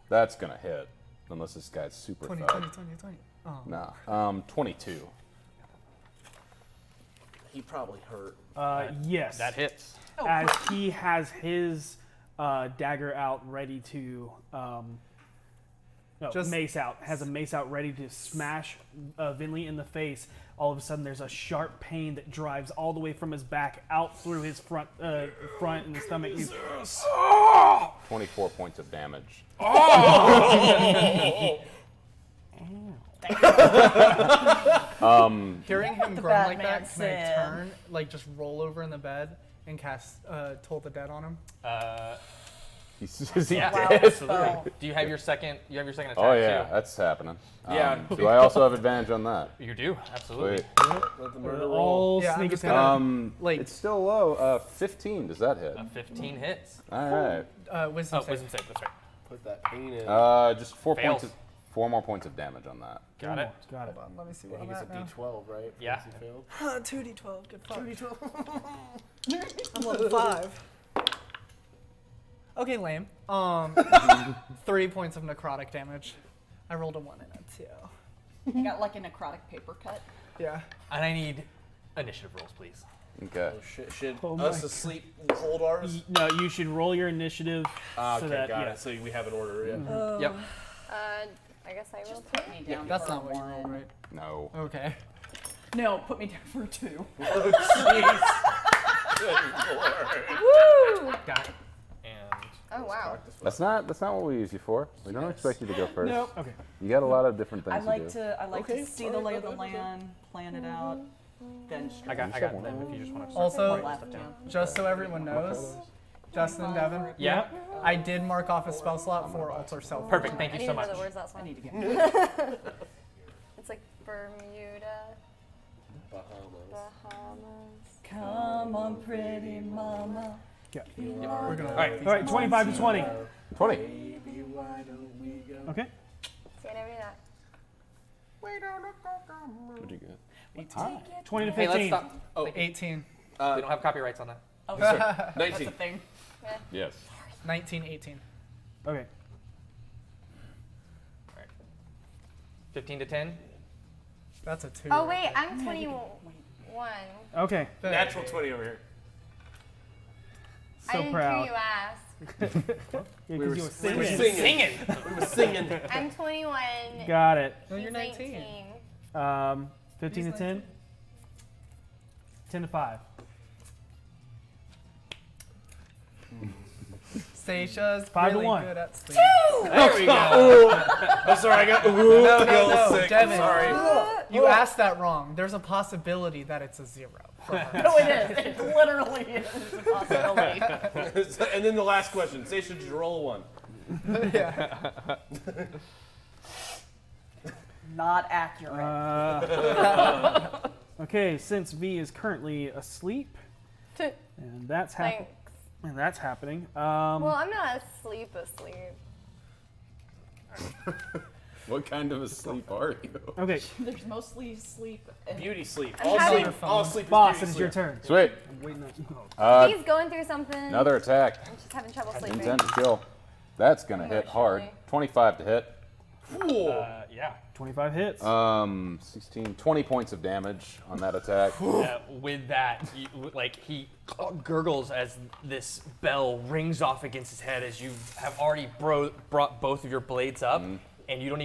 [SPEAKER 4] That's gonna hit, unless this guy's super
[SPEAKER 7] 20,
[SPEAKER 4] thug.
[SPEAKER 7] 20, 20, 20. Oh.
[SPEAKER 4] Nah. 22.
[SPEAKER 3] He probably hurt.
[SPEAKER 2] Yes.
[SPEAKER 1] That hits.
[SPEAKER 2] As he has his dagger out, ready to
[SPEAKER 7] Just-
[SPEAKER 2] mace out. Has a mace out, ready to smash Vinley in the face. All of a sudden, there's a sharp pain that drives all the way from his back out through his front and the stomach. He's
[SPEAKER 4] 24 points of damage.
[SPEAKER 7] Hearing him
[SPEAKER 5] the
[SPEAKER 7] groan
[SPEAKER 5] bad
[SPEAKER 7] like
[SPEAKER 5] man
[SPEAKER 7] that, can I
[SPEAKER 5] said.
[SPEAKER 7] turn, like just roll over in the bed and cast Toll the Dead on him?
[SPEAKER 4] Is he
[SPEAKER 1] Yeah,
[SPEAKER 5] Wow.
[SPEAKER 4] dead?
[SPEAKER 1] absolutely. Do you have your second? You have your second attack
[SPEAKER 4] Oh yeah,
[SPEAKER 1] too.
[SPEAKER 4] that's happening.
[SPEAKER 3] Yeah.
[SPEAKER 4] Do I also have advantage on that?
[SPEAKER 1] You do absolutely.
[SPEAKER 4] Wait.
[SPEAKER 3] Let the murder roll.
[SPEAKER 2] all
[SPEAKER 7] Yeah, I'm
[SPEAKER 2] sneak
[SPEAKER 7] just
[SPEAKER 2] attack.
[SPEAKER 7] gonna- Like-
[SPEAKER 4] It's still low. 15. Does that hit?
[SPEAKER 1] 15 hits.
[SPEAKER 4] All right.
[SPEAKER 7] Wisdom
[SPEAKER 1] Oh,
[SPEAKER 7] save.
[SPEAKER 1] wisdom save. That's right.
[SPEAKER 3] Put that pain in.
[SPEAKER 4] Just 4
[SPEAKER 1] Fails.
[SPEAKER 4] points. 4 more points of damage on that.
[SPEAKER 1] Got it.
[SPEAKER 2] Got it.
[SPEAKER 7] Hold on, let me see
[SPEAKER 3] Yeah,
[SPEAKER 7] what
[SPEAKER 3] he
[SPEAKER 7] I'm
[SPEAKER 3] gets a
[SPEAKER 7] at now.
[SPEAKER 3] D12, right?
[SPEAKER 1] Yeah.
[SPEAKER 3] Once he failed.
[SPEAKER 7] 2d12, good fuck. 2d12. I'm level 5. Okay, lame. 3 points of necrotic damage. I rolled a 1 and a 2.
[SPEAKER 5] You got like a necrotic paper cut.
[SPEAKER 7] Yeah.
[SPEAKER 1] And I need initiative rolls, please.
[SPEAKER 4] Okay.
[SPEAKER 3] Oh shit! Should
[SPEAKER 2] Oh
[SPEAKER 3] us
[SPEAKER 2] my
[SPEAKER 3] asleep hold ours?
[SPEAKER 2] No, you should roll your initiative
[SPEAKER 3] Ah,
[SPEAKER 2] so
[SPEAKER 3] okay,
[SPEAKER 2] that
[SPEAKER 3] got
[SPEAKER 2] yeah.
[SPEAKER 3] it. So we have an order. Yeah.
[SPEAKER 1] Yep.
[SPEAKER 6] I guess I will
[SPEAKER 5] Just put me down
[SPEAKER 7] That's
[SPEAKER 5] for
[SPEAKER 7] not what you rolled,
[SPEAKER 5] one.
[SPEAKER 7] right?
[SPEAKER 4] No.
[SPEAKER 7] Okay.
[SPEAKER 5] No, put me down for 2.
[SPEAKER 3] Oh jeez. Good lord.
[SPEAKER 6] Woo!
[SPEAKER 1] Got it. And
[SPEAKER 6] Oh, wow.
[SPEAKER 4] That's not what we use you for. We don't expect you to go first.
[SPEAKER 5] Nope.
[SPEAKER 2] Okay.
[SPEAKER 4] You got a lot of different things
[SPEAKER 5] I like
[SPEAKER 4] to do.
[SPEAKER 5] to
[SPEAKER 3] Okay,
[SPEAKER 5] see the lay of the land, plan it out, then
[SPEAKER 1] I got them if you just want to.
[SPEAKER 7] Also,
[SPEAKER 5] left down.
[SPEAKER 7] just so everyone knows, Dustin, Devan,
[SPEAKER 1] Yeah.
[SPEAKER 7] I did mark off a spell slot for alter self.
[SPEAKER 1] Perfect. Thank
[SPEAKER 6] I
[SPEAKER 1] you
[SPEAKER 6] need
[SPEAKER 1] so
[SPEAKER 6] to know
[SPEAKER 1] much.
[SPEAKER 6] the words that's
[SPEAKER 5] I
[SPEAKER 6] one.
[SPEAKER 5] need to get
[SPEAKER 6] It's like Bermuda,
[SPEAKER 3] Bahamas.
[SPEAKER 6] Bahamas.
[SPEAKER 5] Come on, pretty mama.
[SPEAKER 7] We're gonna.
[SPEAKER 1] All right.
[SPEAKER 2] All right, 25 to 20.
[SPEAKER 4] 20.
[SPEAKER 3] Baby, why don't we go?
[SPEAKER 2] Okay.
[SPEAKER 6] See, I never knew that.
[SPEAKER 4] What'd you get?
[SPEAKER 2] 20 to 15.
[SPEAKER 1] Hey, let's stop.
[SPEAKER 3] Oh,
[SPEAKER 7] 18.
[SPEAKER 1] We don't have copyrights on that.
[SPEAKER 5] Oh,
[SPEAKER 3] sorry.
[SPEAKER 5] that's
[SPEAKER 3] 19.
[SPEAKER 5] a thing.
[SPEAKER 4] Yes.
[SPEAKER 7] 19, 18.
[SPEAKER 2] Okay.
[SPEAKER 1] 15 to 10.
[SPEAKER 7] That's a 2.
[SPEAKER 6] Oh, wait, I'm 21.
[SPEAKER 2] Okay.
[SPEAKER 3] Natural 20 over here.
[SPEAKER 6] I
[SPEAKER 2] So
[SPEAKER 6] didn't
[SPEAKER 2] proud.
[SPEAKER 6] hear you ask.
[SPEAKER 2] Yeah, 'cause you were
[SPEAKER 3] We were
[SPEAKER 2] singing.
[SPEAKER 3] singing. We were singing.
[SPEAKER 6] I'm 21.
[SPEAKER 2] Got it.
[SPEAKER 7] No, you're
[SPEAKER 6] He's
[SPEAKER 7] 19.
[SPEAKER 2] 15 to 10. 10 to 5.
[SPEAKER 7] Seisha's
[SPEAKER 2] 5 to
[SPEAKER 7] really
[SPEAKER 2] 1.
[SPEAKER 7] good at sleep.
[SPEAKER 1] There we go.
[SPEAKER 3] I'm sorry, I got
[SPEAKER 7] No,
[SPEAKER 3] sick.
[SPEAKER 7] Devin.
[SPEAKER 3] I'm sorry.
[SPEAKER 7] You asked that wrong. There's a possibility that it's a 0 for her.
[SPEAKER 5] No, it is. It literally is a possibility.
[SPEAKER 3] And then the last question. Say, should you roll one?
[SPEAKER 7] Yeah.
[SPEAKER 5] Not accurate.
[SPEAKER 2] Okay, since V is currently asleep, and that's happening.
[SPEAKER 6] Thanks.
[SPEAKER 2] And that's happening.
[SPEAKER 6] Well, I'm not asleep.
[SPEAKER 4] What kind of a sleep are you?
[SPEAKER 2] Okay,
[SPEAKER 5] There's mostly sleep. And
[SPEAKER 3] Beauty sleep.
[SPEAKER 6] I'm
[SPEAKER 3] All
[SPEAKER 6] having-
[SPEAKER 3] sleep. All sleep is
[SPEAKER 2] boss,
[SPEAKER 3] beauty
[SPEAKER 2] it is your
[SPEAKER 3] sleep.
[SPEAKER 2] turn.
[SPEAKER 4] Sweet.
[SPEAKER 2] I'm waiting on-
[SPEAKER 6] He's going through something.
[SPEAKER 4] Another attack.
[SPEAKER 6] I'm just having trouble sleeping.
[SPEAKER 4] Intent to kill. That's gonna hit hard.
[SPEAKER 6] Emotionally.
[SPEAKER 4] 25 to hit.
[SPEAKER 1] Yeah.
[SPEAKER 2] 25 hits.
[SPEAKER 4] 16, 20 points of damage on that attack.
[SPEAKER 1] With that, he gurgles as this bell rings off against his head as you have already brought both of your blades up, and you haven't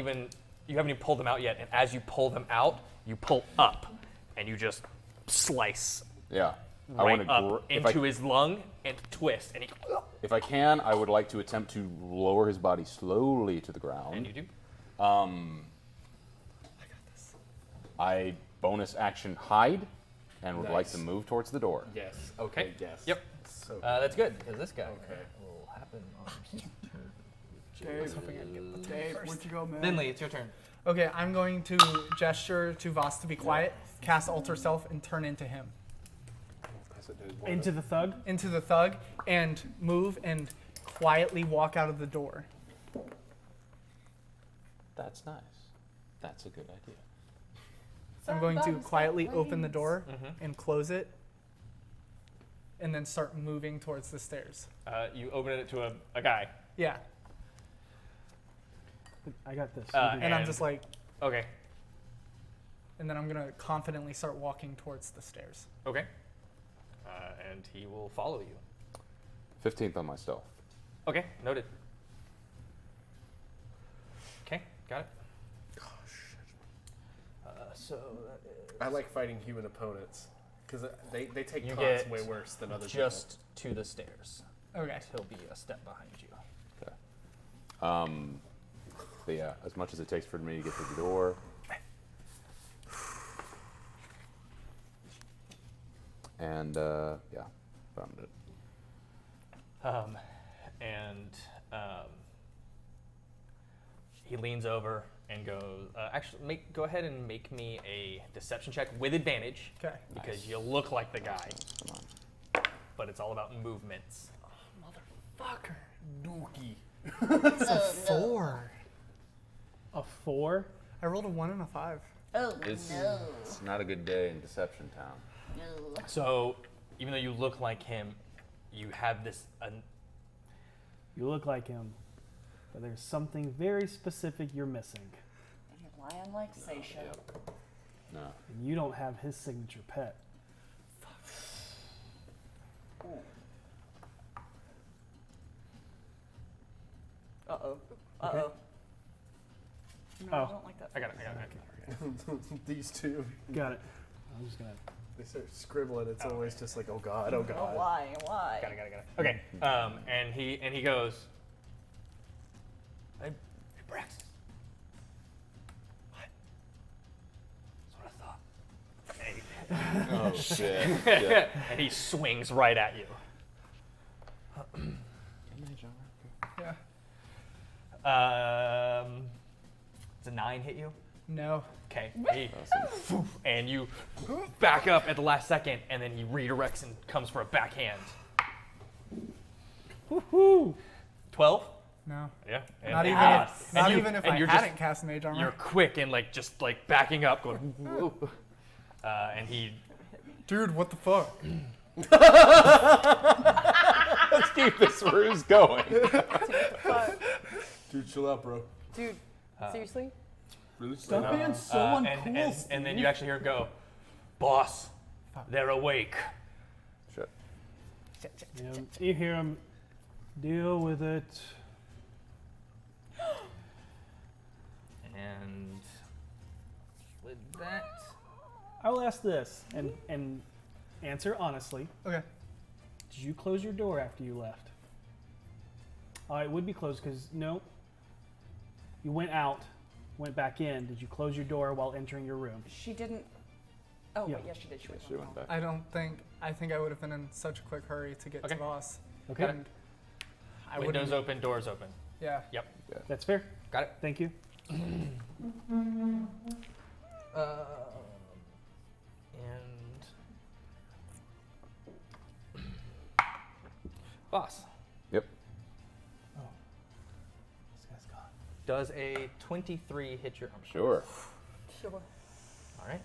[SPEAKER 1] even pulled them out yet. And as you pull them out, you pull up, and you just slice
[SPEAKER 4] Yeah.
[SPEAKER 1] right up into his lung and twist, and he.
[SPEAKER 4] If I can, I would like to attempt to lower his body slowly to the ground.
[SPEAKER 1] And you do.
[SPEAKER 3] I got this.
[SPEAKER 4] I bonus action hide, and would like
[SPEAKER 3] Nice.
[SPEAKER 4] to move towards the door.
[SPEAKER 3] Yes.
[SPEAKER 1] Okay.
[SPEAKER 3] Okay. Yes.
[SPEAKER 1] Yep.
[SPEAKER 3] So
[SPEAKER 1] That's good because this guy
[SPEAKER 3] Okay.
[SPEAKER 1] will happen on his turn.
[SPEAKER 9] Dave, where'd you go, man?
[SPEAKER 1] Lindley, it's your turn.
[SPEAKER 7] Okay, I'm going to gesture to Voss to be quiet, cast Alter Self, and turn into him.
[SPEAKER 2] Into the thug.
[SPEAKER 7] Into the thug, and move and quietly walk out of the door.
[SPEAKER 4] That's nice. That's a good idea.
[SPEAKER 7] I'm going to quietly open the door and close it, and then start moving towards the stairs.
[SPEAKER 1] You open it to a guy.
[SPEAKER 7] Yeah,
[SPEAKER 2] I got this.
[SPEAKER 7] and I'm just like,
[SPEAKER 1] Okay.
[SPEAKER 7] and then I'm gonna confidently start walking towards the stairs.
[SPEAKER 1] Okay. And he will follow you.
[SPEAKER 4] 15th on my stealth.
[SPEAKER 1] Okay, noted. Okay, got it. So that is
[SPEAKER 3] I like fighting human opponents because they take
[SPEAKER 1] You
[SPEAKER 3] taunts
[SPEAKER 1] get
[SPEAKER 3] way worse than other
[SPEAKER 1] just to the stairs.
[SPEAKER 7] Okay.
[SPEAKER 1] He'll be a step behind you.
[SPEAKER 4] But yeah, as much as it takes for me to get to the door. And yeah, found it.
[SPEAKER 1] He leans over and goes. Actually, go ahead and make me a deception check with advantage.
[SPEAKER 7] Okay.
[SPEAKER 1] Because you look like the guy,
[SPEAKER 4] Come on.
[SPEAKER 1] but it's all about movements.
[SPEAKER 3] Motherfucker, Dookie.
[SPEAKER 7] It's a 4.
[SPEAKER 2] A 4.
[SPEAKER 7] I rolled a 1 and a 5.
[SPEAKER 5] Oh,
[SPEAKER 4] It's
[SPEAKER 5] no.
[SPEAKER 4] not a good day in Deception Town.
[SPEAKER 5] No.
[SPEAKER 1] So, even though you look like him, you have this.
[SPEAKER 2] You look like him, but there's something very specific you're missing.
[SPEAKER 5] Lion-like Sasha.
[SPEAKER 4] No.
[SPEAKER 2] And you don't have his signature pet.
[SPEAKER 5] Uh-oh.
[SPEAKER 2] Okay.
[SPEAKER 5] Uh-oh. No, I don't like that.
[SPEAKER 1] I got it.
[SPEAKER 3] These two,
[SPEAKER 2] Got it. I'm just gonna.
[SPEAKER 3] they start scribbling. It's always just like, oh god, oh
[SPEAKER 5] Oh,
[SPEAKER 3] god.
[SPEAKER 5] why? Why?
[SPEAKER 1] Got it. Okay. And he goes. Hey, Brax. What? That's what I thought.
[SPEAKER 4] Oh shit. Yeah.
[SPEAKER 1] And he swings right at you.
[SPEAKER 7] Yeah.
[SPEAKER 1] Does a 9 hit you?
[SPEAKER 7] No.
[SPEAKER 1] Okay. And you back up at the last second, and then he redirects and comes for a backhand.
[SPEAKER 2] Woohoo!
[SPEAKER 1] 12?
[SPEAKER 7] No.
[SPEAKER 1] Yeah. And,
[SPEAKER 7] Not even
[SPEAKER 1] and
[SPEAKER 7] if, not
[SPEAKER 1] you-
[SPEAKER 7] even if
[SPEAKER 1] and
[SPEAKER 7] I
[SPEAKER 1] you're
[SPEAKER 7] hadn't
[SPEAKER 1] just-
[SPEAKER 7] cast Mage Armor.
[SPEAKER 1] You're quick and just backing up, going. Whoa. And he.
[SPEAKER 7] Dude, what the fuck?
[SPEAKER 4] Let's keep this ruse going.
[SPEAKER 3] Dude, chill out, bro.
[SPEAKER 5] Dude, seriously?
[SPEAKER 3] Really?
[SPEAKER 2] Stop being so uncool.
[SPEAKER 1] And then you actually hear him go, "Boss, they're awake."
[SPEAKER 4] Shit.
[SPEAKER 2] You hear him. Deal with it.
[SPEAKER 1] And with that,
[SPEAKER 2] I will ask this and answer honestly.
[SPEAKER 7] Okay.
[SPEAKER 2] Did you close your door after you left? It would be closed because no. You went out, went back in. Did you close your door while entering your room?
[SPEAKER 5] She didn't. Oh,
[SPEAKER 2] Yeah.
[SPEAKER 5] wait, yes, she did. She went
[SPEAKER 4] She went back.
[SPEAKER 7] I don't think. I think I would have been in such a quick hurry to get
[SPEAKER 1] Okay.
[SPEAKER 7] to Voss.
[SPEAKER 2] Okay.
[SPEAKER 7] And I wouldn't.
[SPEAKER 1] windows open, doors open.
[SPEAKER 7] Yeah.
[SPEAKER 1] Yep.
[SPEAKER 2] That's fair.
[SPEAKER 1] Got it.
[SPEAKER 2] Thank you.
[SPEAKER 1] And boss,
[SPEAKER 4] Yep.
[SPEAKER 2] This guy's gone.
[SPEAKER 1] does a 23 hit your arm?
[SPEAKER 4] Sure.
[SPEAKER 5] Sure.
[SPEAKER 1] All right.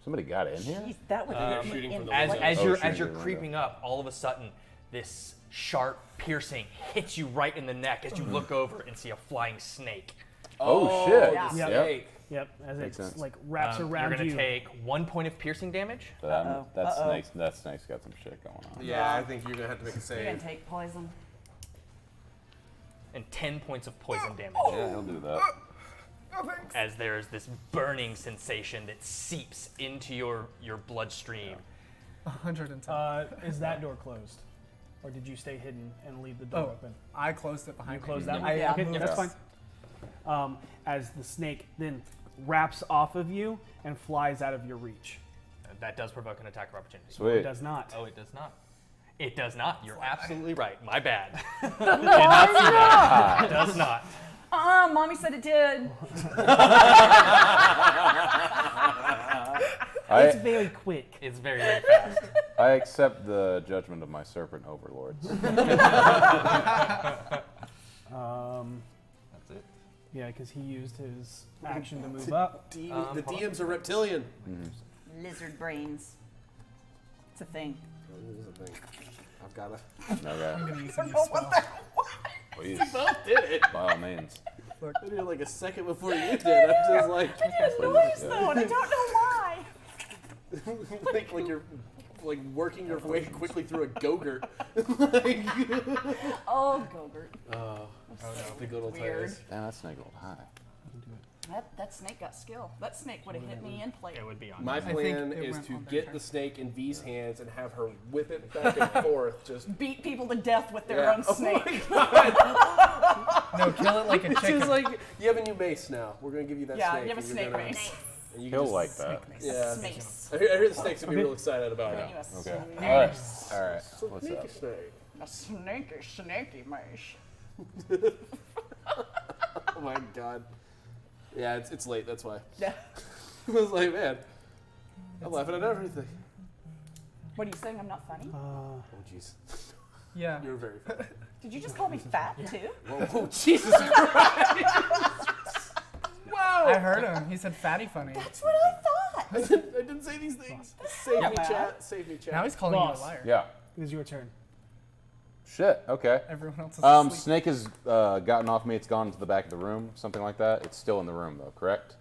[SPEAKER 4] Somebody got in here?
[SPEAKER 5] Jeez, that would be
[SPEAKER 3] shooting from the
[SPEAKER 1] As,
[SPEAKER 3] window.
[SPEAKER 1] as
[SPEAKER 4] Oh,
[SPEAKER 1] you're
[SPEAKER 4] shooting
[SPEAKER 1] as you're
[SPEAKER 4] through the
[SPEAKER 1] creeping up, all of a sudden, this sharp piercing hits you right in the neck as you look over and see a flying snake
[SPEAKER 4] Oh, shit.
[SPEAKER 5] Yeah.
[SPEAKER 3] Yep.
[SPEAKER 4] Yep.
[SPEAKER 2] Yep, as
[SPEAKER 4] Makes
[SPEAKER 2] it
[SPEAKER 4] sense.
[SPEAKER 2] like wraps
[SPEAKER 1] You're
[SPEAKER 2] around
[SPEAKER 1] going
[SPEAKER 2] you.
[SPEAKER 1] to take 1 point of piercing damage.
[SPEAKER 4] That snake's got some shit going on.
[SPEAKER 3] Yeah, I think you're gonna have to make a
[SPEAKER 5] You're gonna
[SPEAKER 3] save.
[SPEAKER 5] take poison.
[SPEAKER 1] And 10 points of poison damage.
[SPEAKER 4] Yeah, he'll do that.
[SPEAKER 1] As there's this burning sensation that seeps into your bloodstream.
[SPEAKER 7] 110.
[SPEAKER 2] Is that door closed? Or did you stay hidden and leave the door open?
[SPEAKER 7] I closed it behind
[SPEAKER 2] You
[SPEAKER 7] me.
[SPEAKER 2] closed that
[SPEAKER 5] Yeah.
[SPEAKER 2] one?
[SPEAKER 5] Yeah.
[SPEAKER 2] Okay,
[SPEAKER 5] Yeah.
[SPEAKER 2] that's fine. As the snake then wraps off of you and flies out of your reach.
[SPEAKER 1] That does provoke an attack of opportunity.
[SPEAKER 2] It
[SPEAKER 4] Sweet.
[SPEAKER 2] does not.
[SPEAKER 1] Oh, it does not. It does not. You're absolutely right. My bad. Did not see that. It does not.
[SPEAKER 5] Mommy said it did.
[SPEAKER 2] It's very quick.
[SPEAKER 1] It's very, very fast.
[SPEAKER 4] I accept the judgment of my serpent overlords.
[SPEAKER 1] That's it.
[SPEAKER 2] Yeah, because he used his action to move up.
[SPEAKER 3] The DM's a reptilian.
[SPEAKER 5] Lizard brains. It's a thing.
[SPEAKER 3] This is a thing. I've got to.
[SPEAKER 4] Okay.
[SPEAKER 7] I'm gonna use a new spell.
[SPEAKER 4] Please,
[SPEAKER 3] Both did it.
[SPEAKER 4] by all means.
[SPEAKER 3] I did it like a second before you did. I'm just like,
[SPEAKER 5] Noise though, and I don't know why.
[SPEAKER 3] like you're like working your way quickly through a go-gurt.
[SPEAKER 5] Oh, Gogurt.
[SPEAKER 3] Oh no, the good old
[SPEAKER 5] Weird.
[SPEAKER 3] times.
[SPEAKER 4] Damn, that snake rolled high.
[SPEAKER 5] That snake got skill. That snake would have hit me in play.
[SPEAKER 1] It would be on.
[SPEAKER 3] My
[SPEAKER 7] think
[SPEAKER 3] plan
[SPEAKER 7] it
[SPEAKER 3] is
[SPEAKER 7] went
[SPEAKER 3] to
[SPEAKER 7] on their
[SPEAKER 3] get
[SPEAKER 7] turn.
[SPEAKER 3] the snake in V's hands and have her whip it back and forth. Just
[SPEAKER 5] Beat people to death with their
[SPEAKER 3] Yeah.
[SPEAKER 5] own
[SPEAKER 3] Oh
[SPEAKER 5] snake.
[SPEAKER 7] No, kill it like a
[SPEAKER 3] it's
[SPEAKER 7] chicken.
[SPEAKER 3] just like you have a new mace now. We're gonna give you that
[SPEAKER 5] Yeah,
[SPEAKER 3] snake.
[SPEAKER 5] you have a
[SPEAKER 3] and you're
[SPEAKER 5] snake
[SPEAKER 3] gonna-
[SPEAKER 5] mace.
[SPEAKER 3] and you
[SPEAKER 4] He'll
[SPEAKER 3] just-
[SPEAKER 4] like that.
[SPEAKER 3] Yeah.
[SPEAKER 5] Mace.
[SPEAKER 3] I hear the snake's gonna be real excited about it.
[SPEAKER 5] You a
[SPEAKER 4] Okay.
[SPEAKER 5] snake.
[SPEAKER 4] All right. All right. What's
[SPEAKER 3] Sneaky
[SPEAKER 4] up?
[SPEAKER 3] snake.
[SPEAKER 5] A snaky mace.
[SPEAKER 3] Oh my god. Yeah, it's late. That's why.
[SPEAKER 5] Yeah.
[SPEAKER 3] I was like, man, I'm laughing at everything.
[SPEAKER 5] What are you saying? I'm not funny?
[SPEAKER 3] Oh jeez,
[SPEAKER 7] Yeah.
[SPEAKER 3] you're very funny.
[SPEAKER 5] Did you just call me fat too?
[SPEAKER 3] Whoa, Jesus Christ! Whoa!
[SPEAKER 7] I heard him. He said fatty funny.
[SPEAKER 5] That's what I thought.
[SPEAKER 3] I didn't say these things. Save me, chat. Save me, chat.
[SPEAKER 7] Now he's calling
[SPEAKER 2] Boss.
[SPEAKER 7] you a liar.
[SPEAKER 4] Yeah.
[SPEAKER 2] It is your turn.
[SPEAKER 4] Shit. Okay.
[SPEAKER 7] Everyone else is asleep.
[SPEAKER 4] Snake has gotten off me. It's gone to the back of the room, something like that. It's still in the room, though, correct?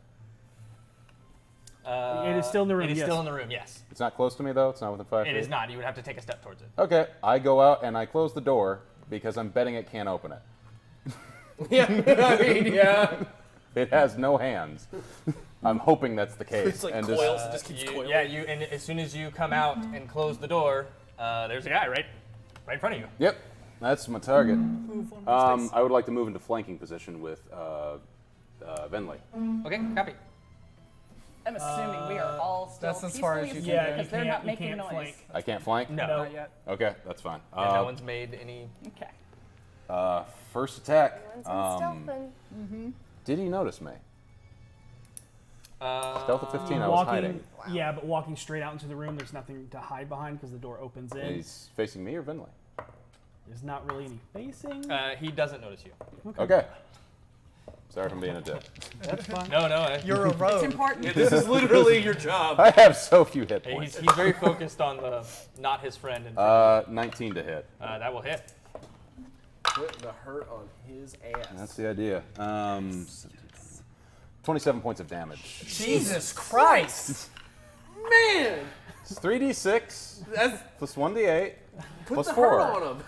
[SPEAKER 2] It is still in the room,
[SPEAKER 1] It is
[SPEAKER 2] yes.
[SPEAKER 1] still in the room, yes.
[SPEAKER 4] It's not close to me, though. It's not within 5 feet.
[SPEAKER 1] It is not. You would have to take a step towards it.
[SPEAKER 4] Okay. I go out and I close the door because I'm betting it can't open it.
[SPEAKER 3] Yeah, I mean, yeah.
[SPEAKER 4] It has no hands. I'm hoping that's the case.
[SPEAKER 3] It's like
[SPEAKER 4] and
[SPEAKER 3] coils. It just keeps
[SPEAKER 1] You,
[SPEAKER 3] coiling.
[SPEAKER 1] yeah, you. And as soon as you come out and close the door, there's a guy right in front of you.
[SPEAKER 4] Yep. That's my target. I would like to move into flanking position with Venley.
[SPEAKER 1] Okay, copy.
[SPEAKER 5] I'm assuming we are all still
[SPEAKER 7] That's as far as
[SPEAKER 5] peacefully
[SPEAKER 7] you
[SPEAKER 5] asleep
[SPEAKER 7] can
[SPEAKER 2] Yeah,
[SPEAKER 7] go.
[SPEAKER 5] because they're not
[SPEAKER 2] you
[SPEAKER 5] making
[SPEAKER 2] can't
[SPEAKER 5] noise.
[SPEAKER 2] flank.
[SPEAKER 4] I can't flank?
[SPEAKER 1] No.
[SPEAKER 7] Not yet.
[SPEAKER 4] Okay, that's fine.
[SPEAKER 1] And no one's made any.
[SPEAKER 5] Okay.
[SPEAKER 4] First attack.
[SPEAKER 6] Everyone's in stealthing.
[SPEAKER 4] Did he notice me? Stealth of 15, I was
[SPEAKER 2] Walking,
[SPEAKER 4] hiding.
[SPEAKER 2] yeah, but walking straight out into the room, there's nothing to hide behind because the door opens in.
[SPEAKER 4] He's facing me or Venley?
[SPEAKER 2] There's not really any facing.
[SPEAKER 1] He doesn't notice you.
[SPEAKER 4] Okay. Sorry if I'm being a dick.
[SPEAKER 2] That's fine.
[SPEAKER 1] No.
[SPEAKER 7] You're a
[SPEAKER 5] It's
[SPEAKER 7] rogue.
[SPEAKER 5] important.
[SPEAKER 3] Yeah, this is literally your job.
[SPEAKER 4] I have so few hit
[SPEAKER 1] Hey,
[SPEAKER 4] points.
[SPEAKER 1] he's very focused on the not his friend. And
[SPEAKER 4] 19 to hit.
[SPEAKER 1] that will hit.
[SPEAKER 3] Put the hurt on his ass.
[SPEAKER 4] That's the idea. 27 points of damage.
[SPEAKER 7] Jesus Christ!
[SPEAKER 3] Man,
[SPEAKER 4] It's 3d6
[SPEAKER 3] that's
[SPEAKER 4] plus 1d8
[SPEAKER 3] put
[SPEAKER 4] plus
[SPEAKER 3] the
[SPEAKER 4] 4.
[SPEAKER 3] hurt on him.